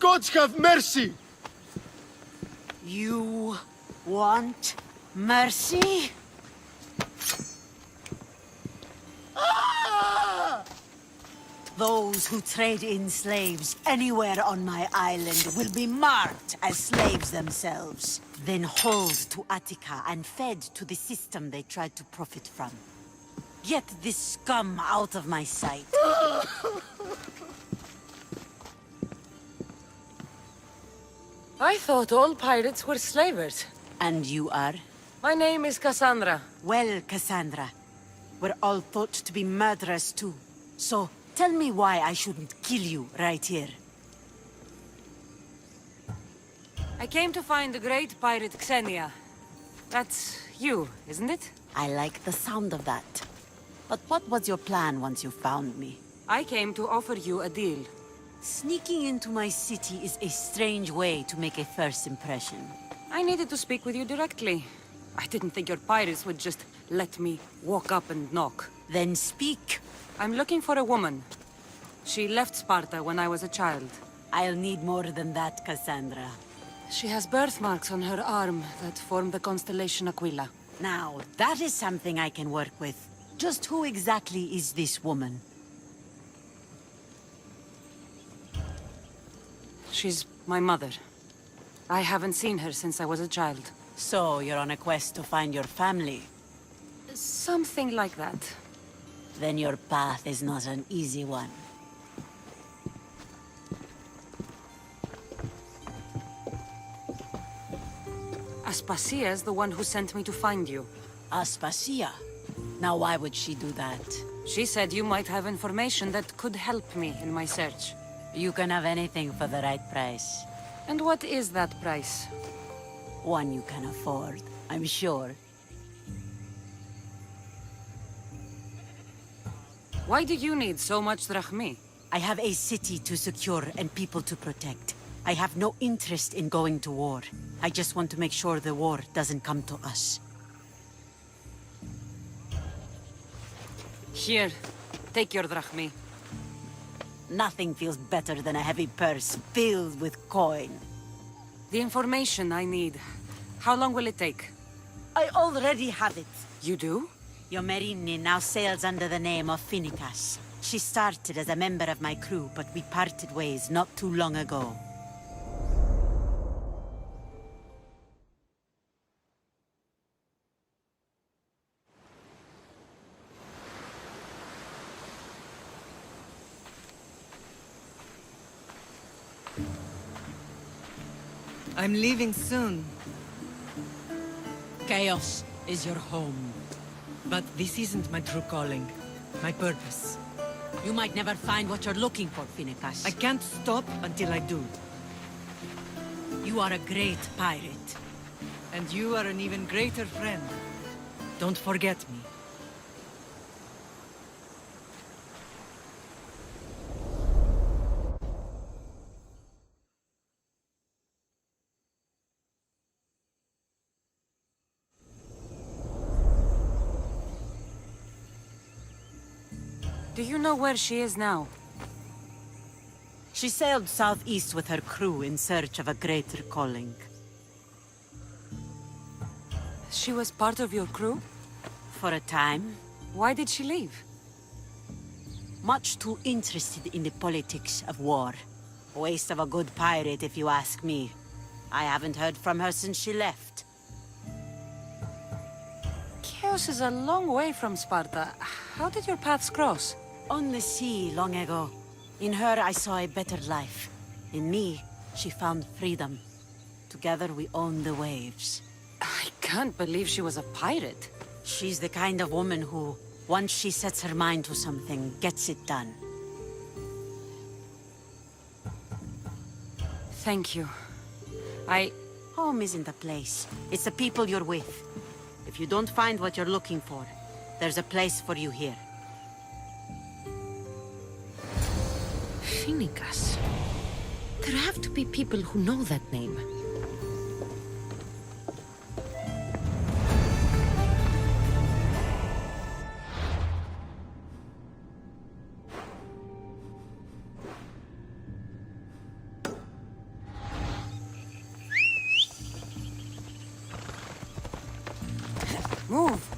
Gods have mercy! You want mercy? Those who trade in slaves anywhere on my island will be marked as slaves themselves, then hauled to Attica and fed to the system they tried to profit from. Get this scum out of my sight. I thought all pirates were slavers. And you are? My name is Cassandra. Well, Cassandra, we're all thought to be murderers too. So, tell me why I shouldn't kill you right here. I came to find the great pirate Xenia. That's you, isn't it? I like the sound of that. But what was your plan once you found me? I came to offer you a deal. Sneaking into my city is a strange way to make a first impression. I needed to speak with you directly. I didn't think your pirates would just let me walk up and knock. Then speak. I'm looking for a woman. She left Sparta when I was a child. I'll need more than that, Cassandra. She has birthmarks on her arm that form the constellation Aquila. Now, that is something I can work with. Just who exactly is this woman? She's my mother. I haven't seen her since I was a child. So, you're on a quest to find your family? Something like that. Then your path is not an easy one. Aspasia is the one who sent me to find you. Aspasia? Now why would she do that? She said you might have information that could help me in my search. You can have anything for the right price. And what is that price? One you can afford, I'm sure. Why do you need so much drachmi? I have a city to secure and people to protect. I have no interest in going to war. I just want to make sure the war doesn't come to us. Here, take your drachmi. Nothing feels better than a heavy purse filled with coin. The information I need. How long will it take? I already have it. You do? Yomerini now sails under the name of Finicas. She started as a member of my crew, but we parted ways not too long ago. I'm leaving soon. Chaos is your home. But this isn't my true calling. My purpose. You might never find what you're looking for, Finicas. I can't stop until I do. You are a great pirate. And you are an even greater friend. Don't forget me. Do you know where she is now? She sailed southeast with her crew in search of a greater calling. She was part of your crew? For a time. Why did she leave? Much too interested in the politics of war. Waste of a good pirate, if you ask me. I haven't heard from her since she left. Chios is a long way from Sparta. How did your paths cross? On the sea, long ago. In her, I saw a better life. In me, she found freedom. Together, we own the waves. I can't believe she was a pirate. She's the kind of woman who, once she sets her mind to something, gets it done. Thank you. Home isn't a place. It's the people you're with. If you don't find what you're looking for, there's a place for you here. Finicas. There have to be people who know that name. Move!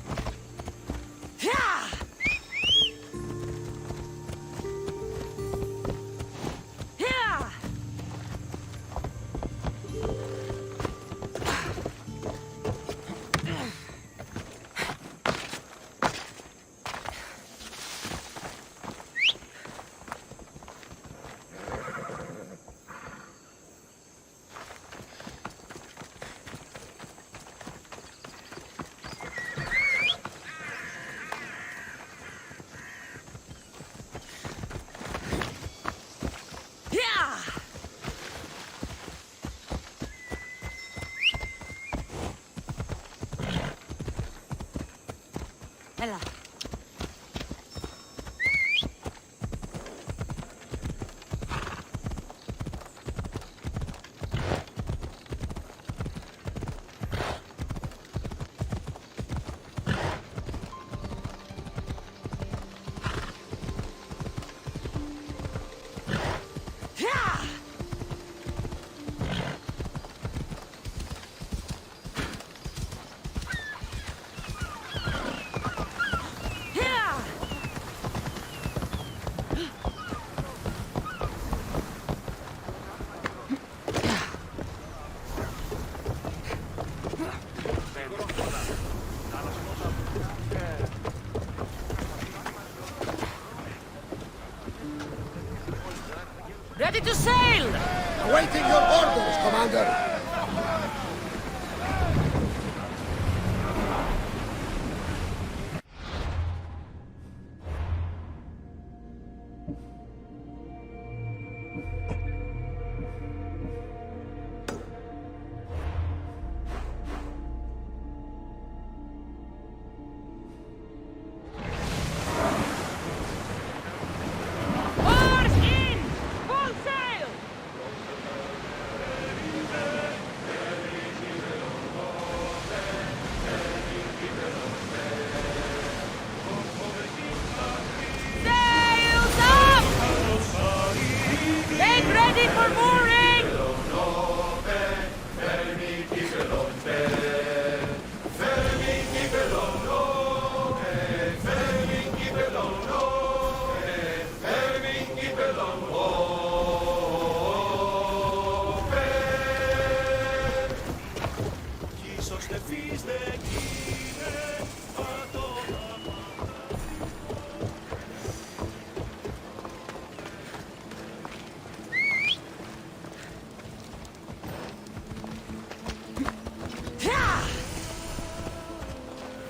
Ella. to sail! Awaiting your orders, Commander! Oars in! Full sail! Sails up! Get ready for mooring!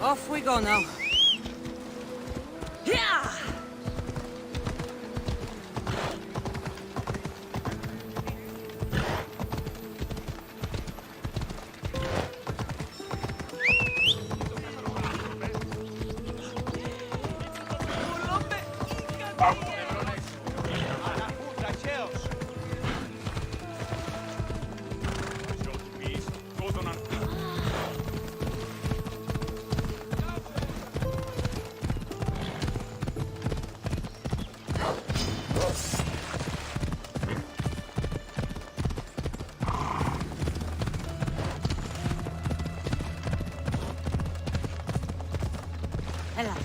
Off we go now. Yeah! Ella.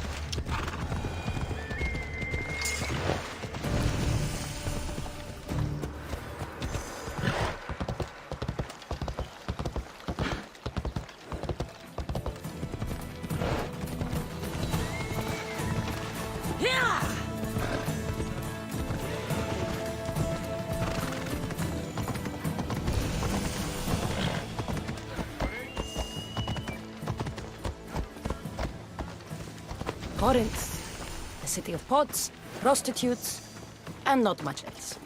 Yeah! Corinth, the city of pots, prostitutes, and not much else.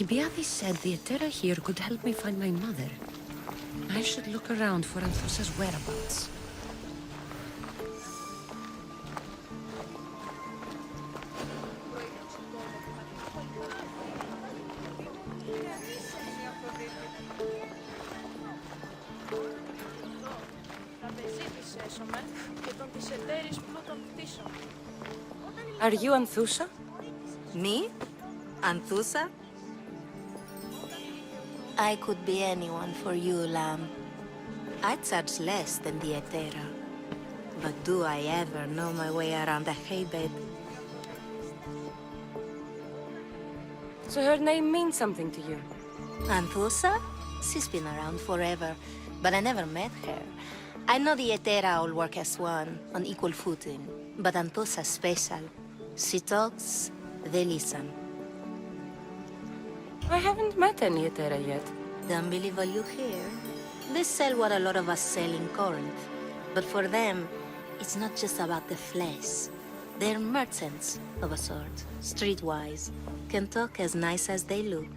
Alcibiades said the Etera here could help me find my mother. I should look around for Anthusa's whereabouts. Are you Anthusa? Me? Anthusa? I could be anyone for you, lamb. I charge less than the Etera. But do I ever know my way around a hay bed? So her name means something to you? Anthusa? She's been around forever, but I never met her. I know the Etera all work as one, on equal footing, but Anthusa's special. She talks, they listen. I haven't met any Etera yet. Don't believe all you hear. They sell what a lot of us sell in Corinth. But for them, it's not just about the flesh. They're merchants, of a sort, streetwise. Can talk as nice as they look.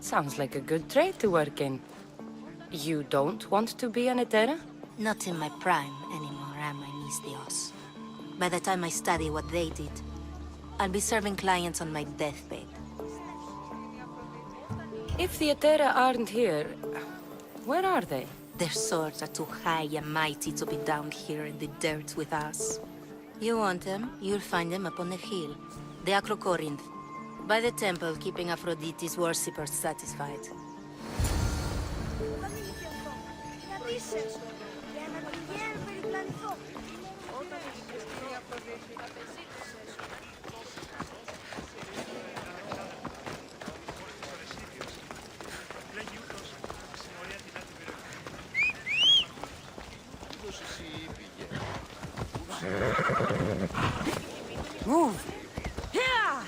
Sounds like a good trade to work in. You don't want to be an Etera? Not in my prime anymore, am I, Miss Dios? By the time I study what they did, I'll be serving clients on my deathbed. If the Etera aren't here, where are they? Their swords are too high and mighty to be down here in the dirt with us. You want them, you'll find them up on the hill. The Acrocorinth. By the temple, keeping Aphrodite's worshippers satisfied. Move! Yeah!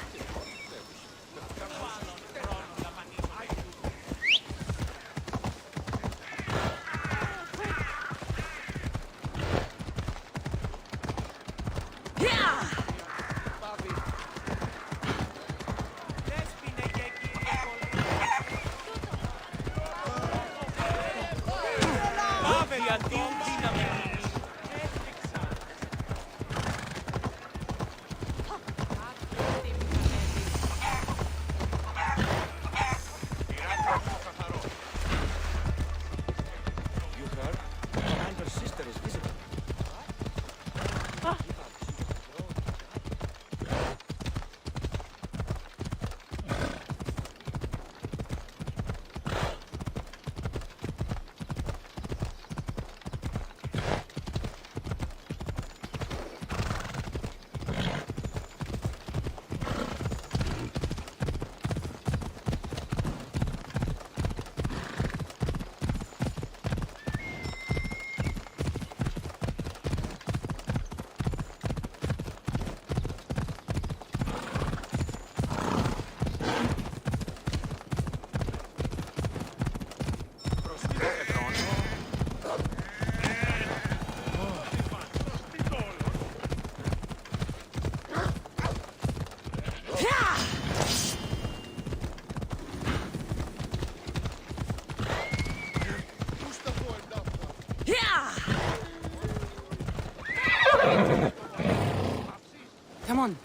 Come on.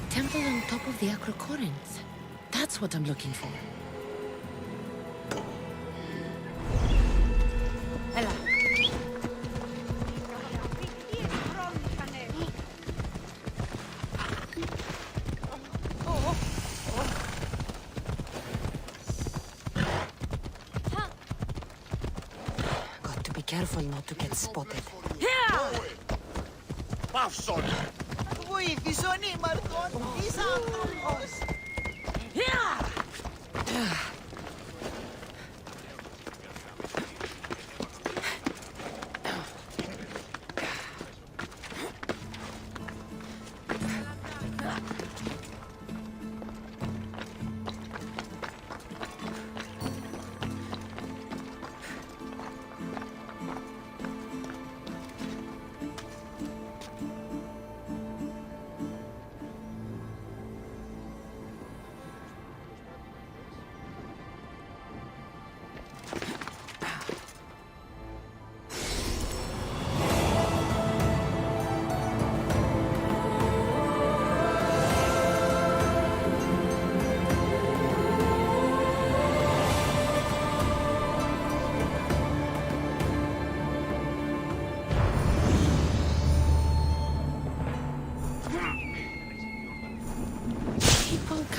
Temple on top of the Acrocorinth. That's what I'm looking for. Got to be careful not to get spotted. Παύσον! Βοήθησον ήμαρτον, είσαι άνθρωπος.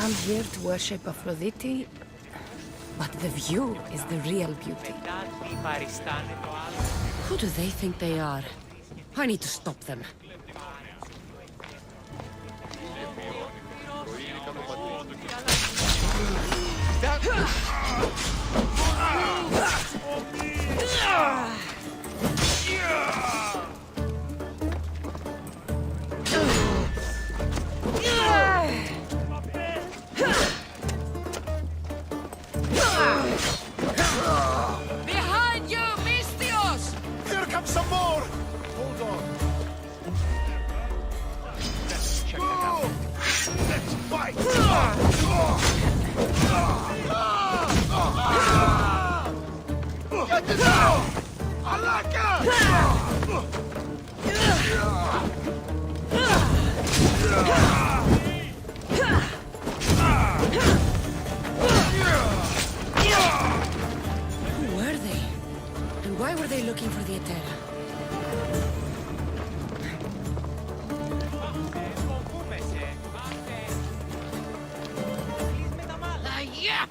come here to worship Aphrodite, but the view is the real beauty. Who do they think they are? I need to stop them. Behind you, Mistios! Here comes some more! Hold on. Let's check it out. Let's fight! Get it out! Who were they? And why were they looking for the Etera? Yeah!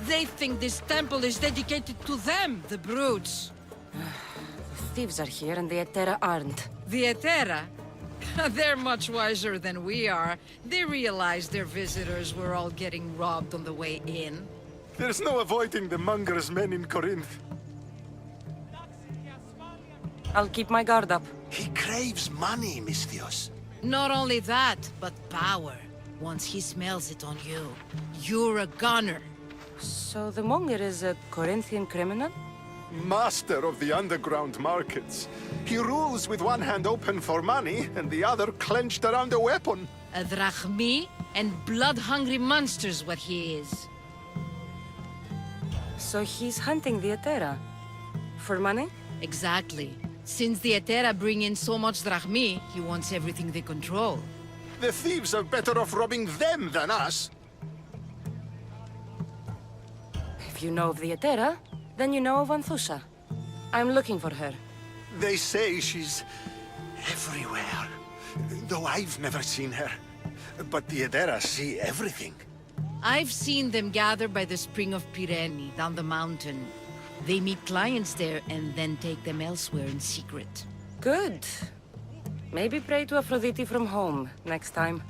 They think this temple is dedicated to them, the brutes. The thieves are here and the Etera aren't. The Etera? They're much wiser than we are. They realized their visitors were all getting robbed on the way in. There's no avoiding the monger's men in Corinth. I'll keep my guard up. He craves money, Misthios. Not only that, but power. Once he smells it on you, you're a gunner. So the monger is a Corinthian criminal? Master of the underground markets. He rules with one hand open for money and the other clenched around a weapon. A drachmi and blood-hungry monster's what he is. So he's hunting the Etera? For money? Exactly. Since the Etera bring in so much drachmi, he wants everything they control. The thieves are better off robbing them than us. If you know of the Etera, then you know of Anthusa. I'm looking for her. They say she's everywhere, though I've never seen her. But the Edera see everything. I've seen them gather by the spring of Pirene, down the mountain. They meet clients there and then take them elsewhere in secret. Good. Maybe pray to Aphrodite from home next time.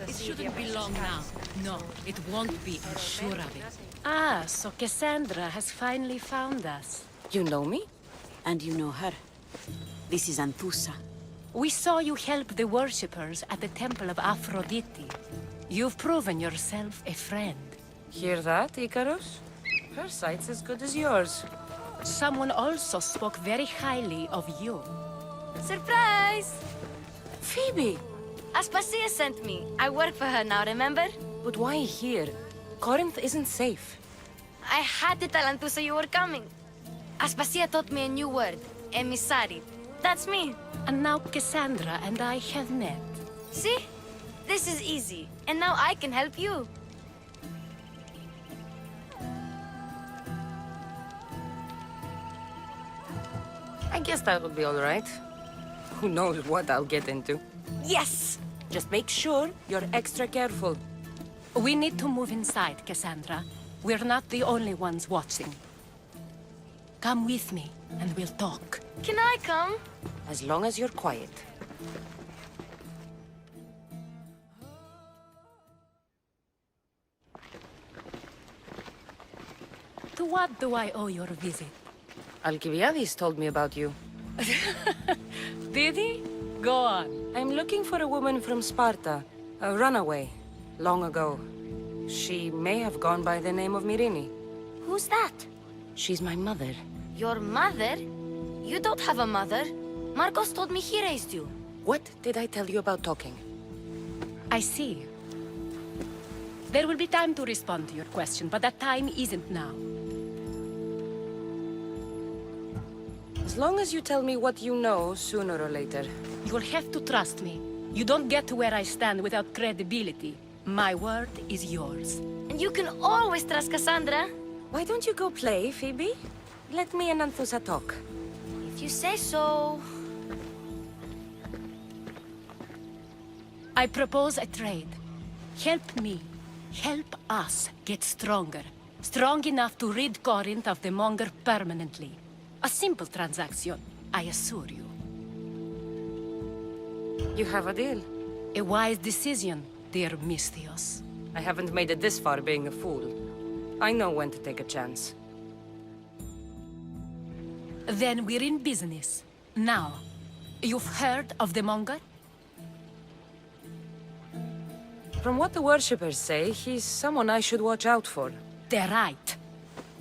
It shouldn't be long now. No, it won't be, I'm sure of it. Ah, so Cassandra has finally found us. You know me? And you know her. This is Anthusa. We saw you help the worshippers at the Temple of Aphrodite. You've proven yourself a friend. Hear that, Icarus? Her sight's as good as yours. Someone also spoke very highly of you. Surprise! Phoebe! Aspasia sent me. I work for her now, remember? But why here? Corinth isn't safe. I had to tell Anthusa you were coming. Aspasia taught me a new word. Emissary. That's me. And now Cassandra and I have met. See? This is easy. And now I can help you. I guess that will be all right. Who knows what I'll get into. Yes! Just make sure you're extra careful. We need to move inside, Cassandra. We're not the only ones watching. Come with me, and we'll talk. Can I come? As long as you're quiet. To what do I owe your visit? Alcibiades told me about you. Did he? Go on. I'm looking for a woman from Sparta. A runaway. Long ago. She may have gone by the name of Myrini. Who's that? She's my mother. Your mother? You don't have a mother. Marcos told me he raised you. What did I tell you about talking? I see. There will be time to respond to your question, but that time isn't now. As long as you tell me what you know, sooner or later. You'll have to trust me. You don't get to where I stand without credibility. My word is yours. And you can always trust Cassandra. Why don't you go play, Phoebe? Let me and Anthusa talk. If you say so. I propose a trade. Help me. Help us get stronger. Strong enough to rid Corinth of the Monger permanently. A simple transaction, I assure you. You have a deal. A wise decision, dear Misthios. I haven't made it this far being a fool. I know when to take a chance. Then we're in business. Now, you've heard of the Monger? From what the worshippers say, he's someone I should watch out for. They're right.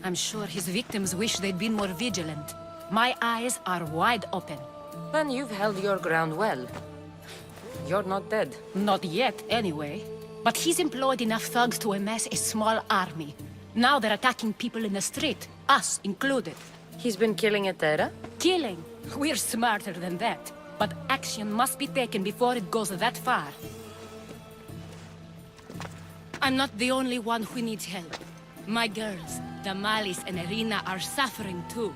I'm sure his victims wish they'd been more vigilant. My eyes are wide open. Then you've held your ground well. You're not dead. Not yet, anyway. But he's employed enough thugs to amass a small army. Now they're attacking people in the street, us included. He's been killing Etera? Killing? We're smarter than that. But action must be taken before it goes that far. I'm not the only one who needs help. My girls, Damalis and Irina, are suffering too.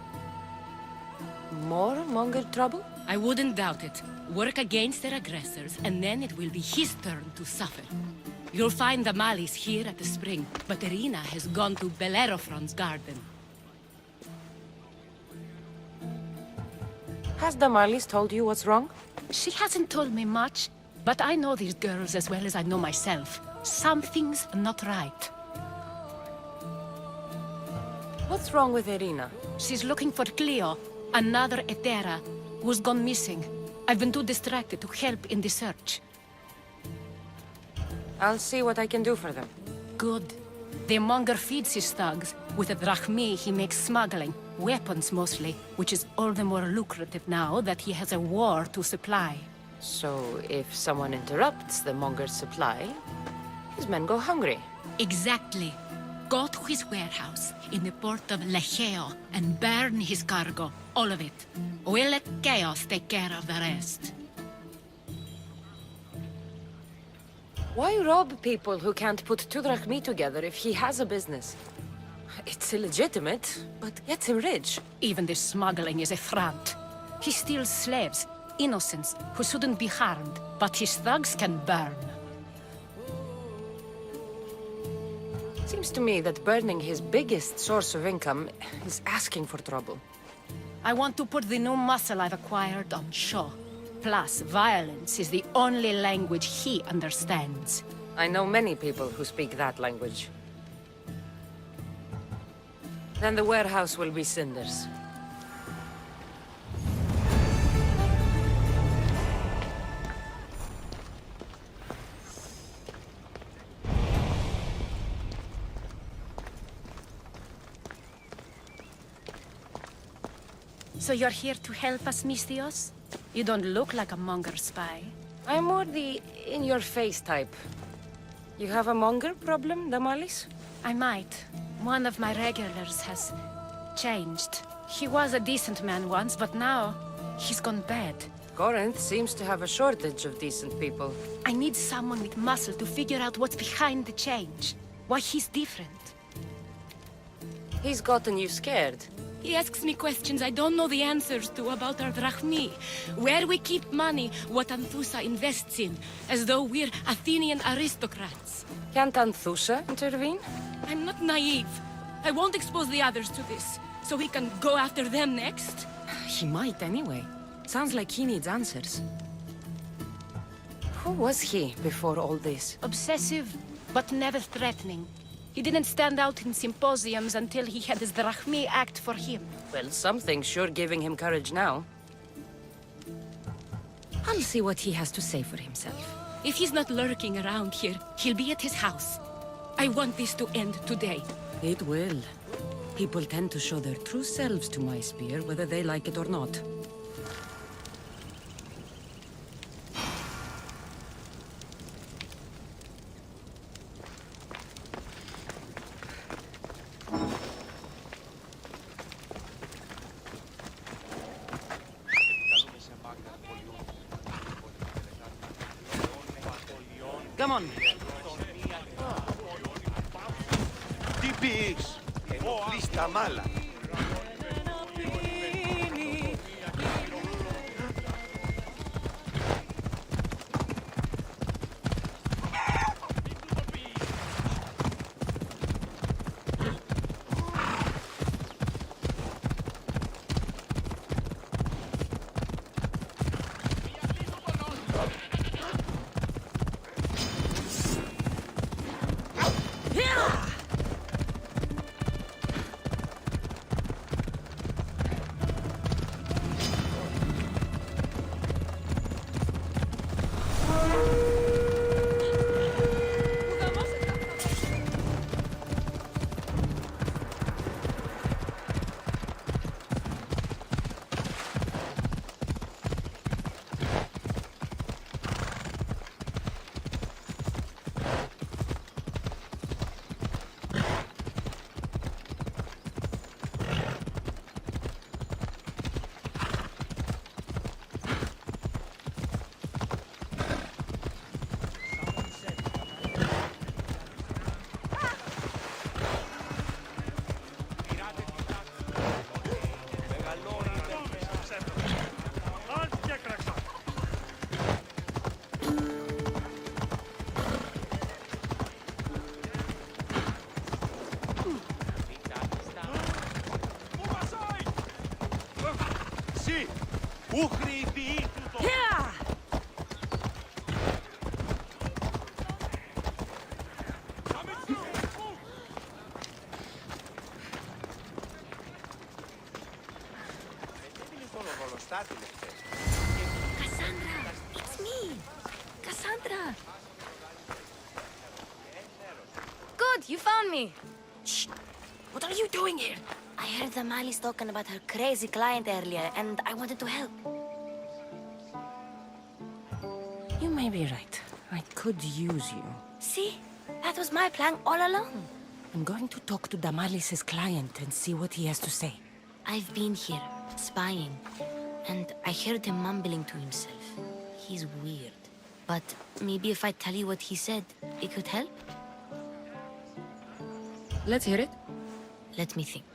More Monger trouble? I wouldn't doubt it. Work against their aggressors, and then it will be his turn to suffer. You'll find Damalis here at the spring, but Irina has gone to Bellerophon's garden. Has Damalis told you what's wrong? She hasn't told me much, but I know these girls as well as I know myself. Something's not right. What's wrong with Irina? She's looking for Cleo, another Etera, who's gone missing. I've been too distracted to help in the search. I'll see what I can do for them. Good. The Monger feeds his thugs. With the drachmi, he makes smuggling. Weapons, mostly. Which is all the more lucrative now that he has a war to supply. So, if someone interrupts the Monger's supply, his men go hungry. Exactly. Go to his warehouse in the port of Lecheo and burn his cargo. All of it. We'll let chaos take care of the rest. Why rob people who can't put 2 drachmi together if he has a business? It's illegitimate, but gets him rich. Even the smuggling is a front. He steals slaves, innocents, who shouldn't be harmed, but his thugs can burn. Seems to me that burning his biggest source of income is asking for trouble. I want to put the new muscle I've acquired on show. Plus, violence is the only language he understands. I know many people who speak that language. Then the warehouse will be cinders. So you're here to help us, Misthios? You don't look like a Monger spy. I'm more the in-your-face type. You have a Monger problem, Damalis? I might. One of my regulars has changed. He was a decent man once, but now he's gone bad. Corinth seems to have a shortage of decent people. I need someone with muscle to figure out what's behind the change. Why he's different. He's gotten you scared. He asks me questions I don't know the answers to about our drachmi. Where we keep money, what Anthusa invests in. As though we're Athenian aristocrats. Can't Anthusa intervene? I'm not naive. I won't expose the others to this. So he can go after them next? He might anyway. Sounds like he needs answers. Who was he before all this? Obsessive, but never threatening. He didn't stand out in symposiums until he had his drachmi act for him. Well, something's sure giving him courage now. I'll see what he has to say for himself. If he's not lurking around here, he'll be at his house. I want this to end today. It will. People tend to show their true selves to my spear, whether they like it or not. Come on. Τι πεις, ενοχλείς τα μάλα. Cassandra! It's me! Cassandra! Good, you found me! Shh! What are you doing here? I heard the Mali's talking about her crazy client earlier, and I wanted to help. You may be right. I could use you. See? That was my plan all along. I'm going to talk to Damalis's client and see what he has to say. I've been here, spying, and I heard him mumbling to himself. He's weird. But maybe if I tell you what he said, it could help? Let's hear it. Let me think.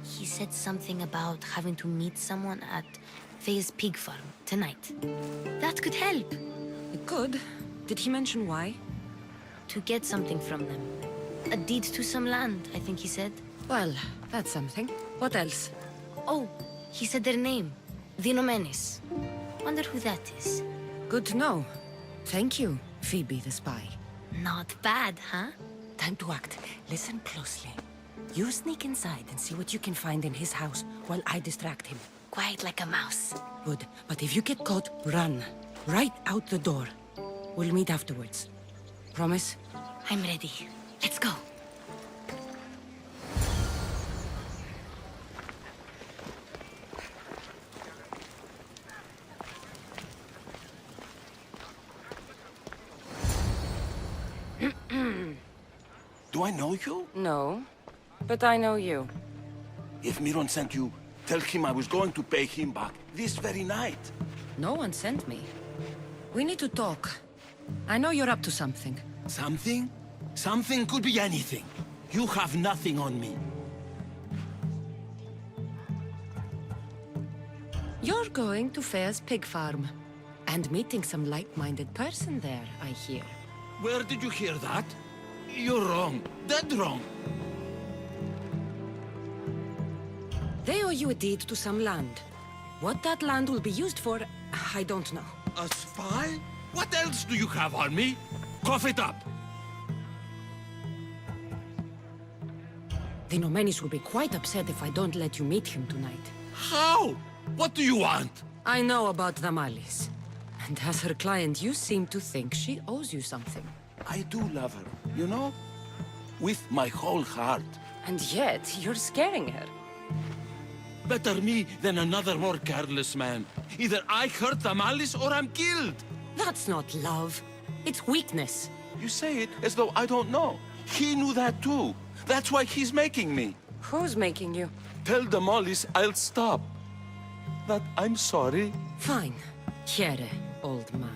He said something about having to meet someone at Faye's pig farm tonight. That could help. It could. Did he mention why? To get something from them. A deed to some land, I think he said. Well, that's something. What else? Oh, he said their name. Vinomenes. Wonder who that is. Good to know. Thank you, Phoebe the spy. Not bad, huh? Time to act. Listen closely. You sneak inside and see what you can find in his house while I distract him. Quiet like a mouse. Good. But if you get caught, run. Right out the door. We'll meet afterwards. Promise? I'm ready. Let's go. Do I know you? No, but I know you. If Miron sent you, tell him I was going to pay him back this very night. No one sent me. We need to talk. I know you're up to something. Something? Something could be anything. You have nothing on me. You're going to Fair's pig farm. And meeting some like-minded person there, I hear. Where did you hear that? You're wrong. Dead wrong. They owe you a deed to some land. What that land will be used for, I don't know. A spy? What else do you have on me? Cough it up. The Nomenis will be quite upset if I don't let you meet him tonight. How? What do you want? I know about Damalis. And as her client, you seem to think she owes you something. I do love her, you know? With my whole heart. And yet, you're scaring her. Better me than another more careless man. Either I hurt Amalis or I'm killed. That's not love. It's weakness. You say it as though I don't know. He knew that too. That's why he's making me. Who's making you? Tell Amalis I'll stop. That I'm sorry. Fine. Here, old man.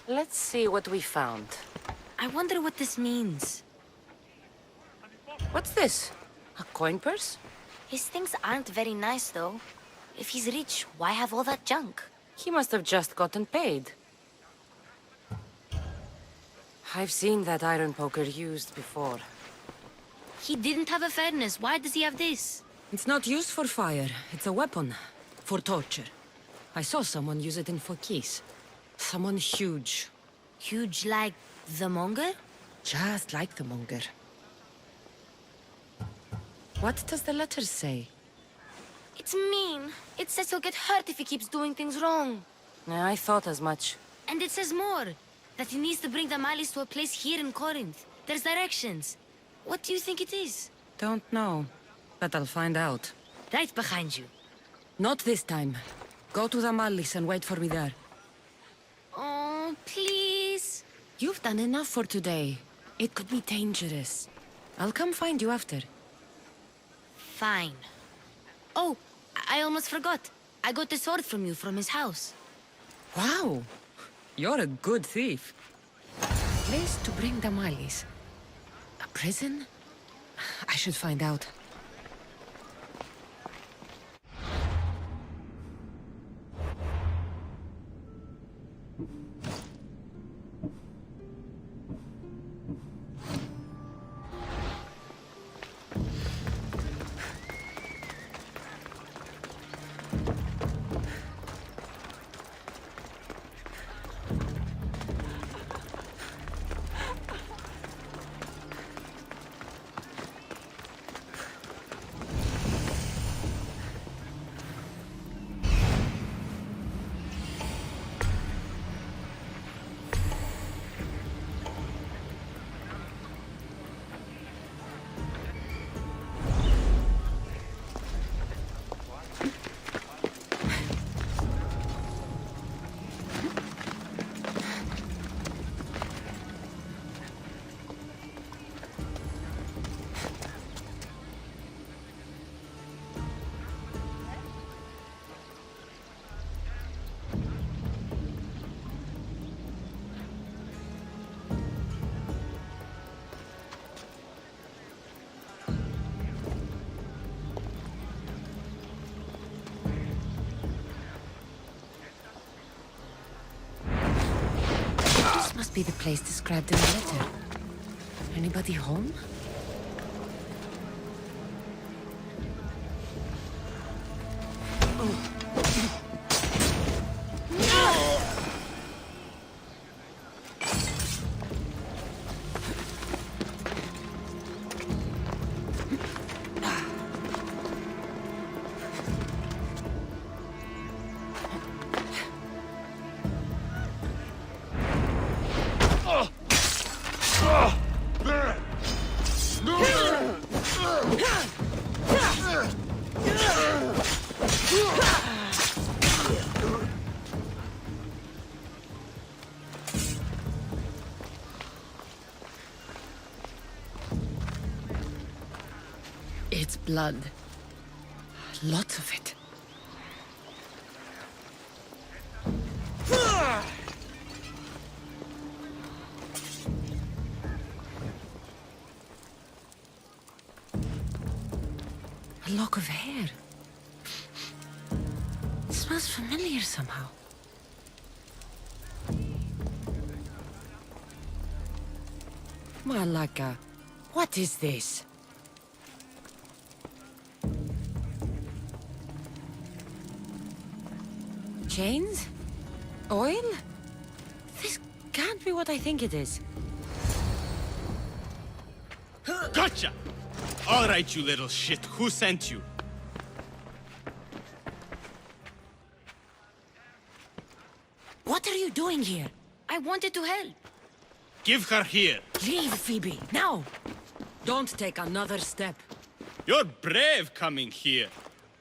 Let's see what we found. I wonder what this means. What's this? A coin purse? His things aren't very nice, though. If he's rich, why have all that junk? He must have just gotten paid. I've seen that iron poker used before. He didn't have a furnace. Why does he have this? It's not used for fire. It's a weapon. For torture. I saw someone use it in Fokis. Someone huge. Huge like the Monger? Just like the Monger. What does the letter say? It's mean. It says he'll get hurt if he keeps doing things wrong. I thought as much. And it says more. That he needs to bring the Malis to a place here in Corinth. There's directions. What do you think it is? Don't know. But I'll find out. Right behind you. Not this time. Go to the Malis and wait for me there. Oh, please. You've done enough for today. It could be dangerous. I'll come find you after. Fine. Oh, I almost forgot. I got the sword from you from his house. Wow. You're a good thief. Place to bring the Malis. A prison? I should find out. This must be the place described in the letter. Anybody home? It's blood. Lots of it. A lock of hair. It smells familiar somehow. Malaka, what is this? Chains? Oil? This can't be what I think it is. Gotcha! All right, you little shit. Who sent you? What are you doing here? I wanted to help. Give her here. Leave, Phoebe, now! Don't take another step. You're brave coming here.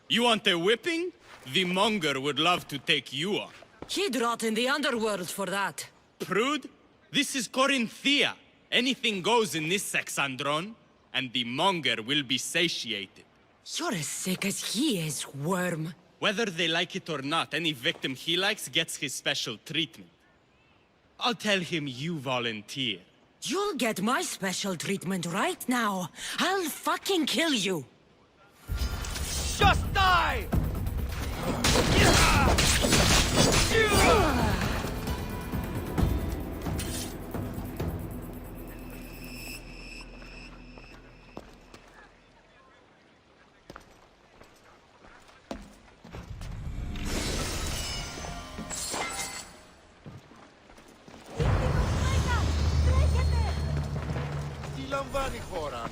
You want a whipping? The monger would love to take you on. He'd rot in the underworld for that. Prude, this is Corinthia. Anything goes in this Sexandron, and the monger will be satiated. You're as sick as he is, worm. Whether they like it or not, any victim he likes gets his special treatment. I'll tell him you volunteer. You'll get my special treatment right now. I'll fucking kill you. Just die! Τι λαμβάνει η χώρα.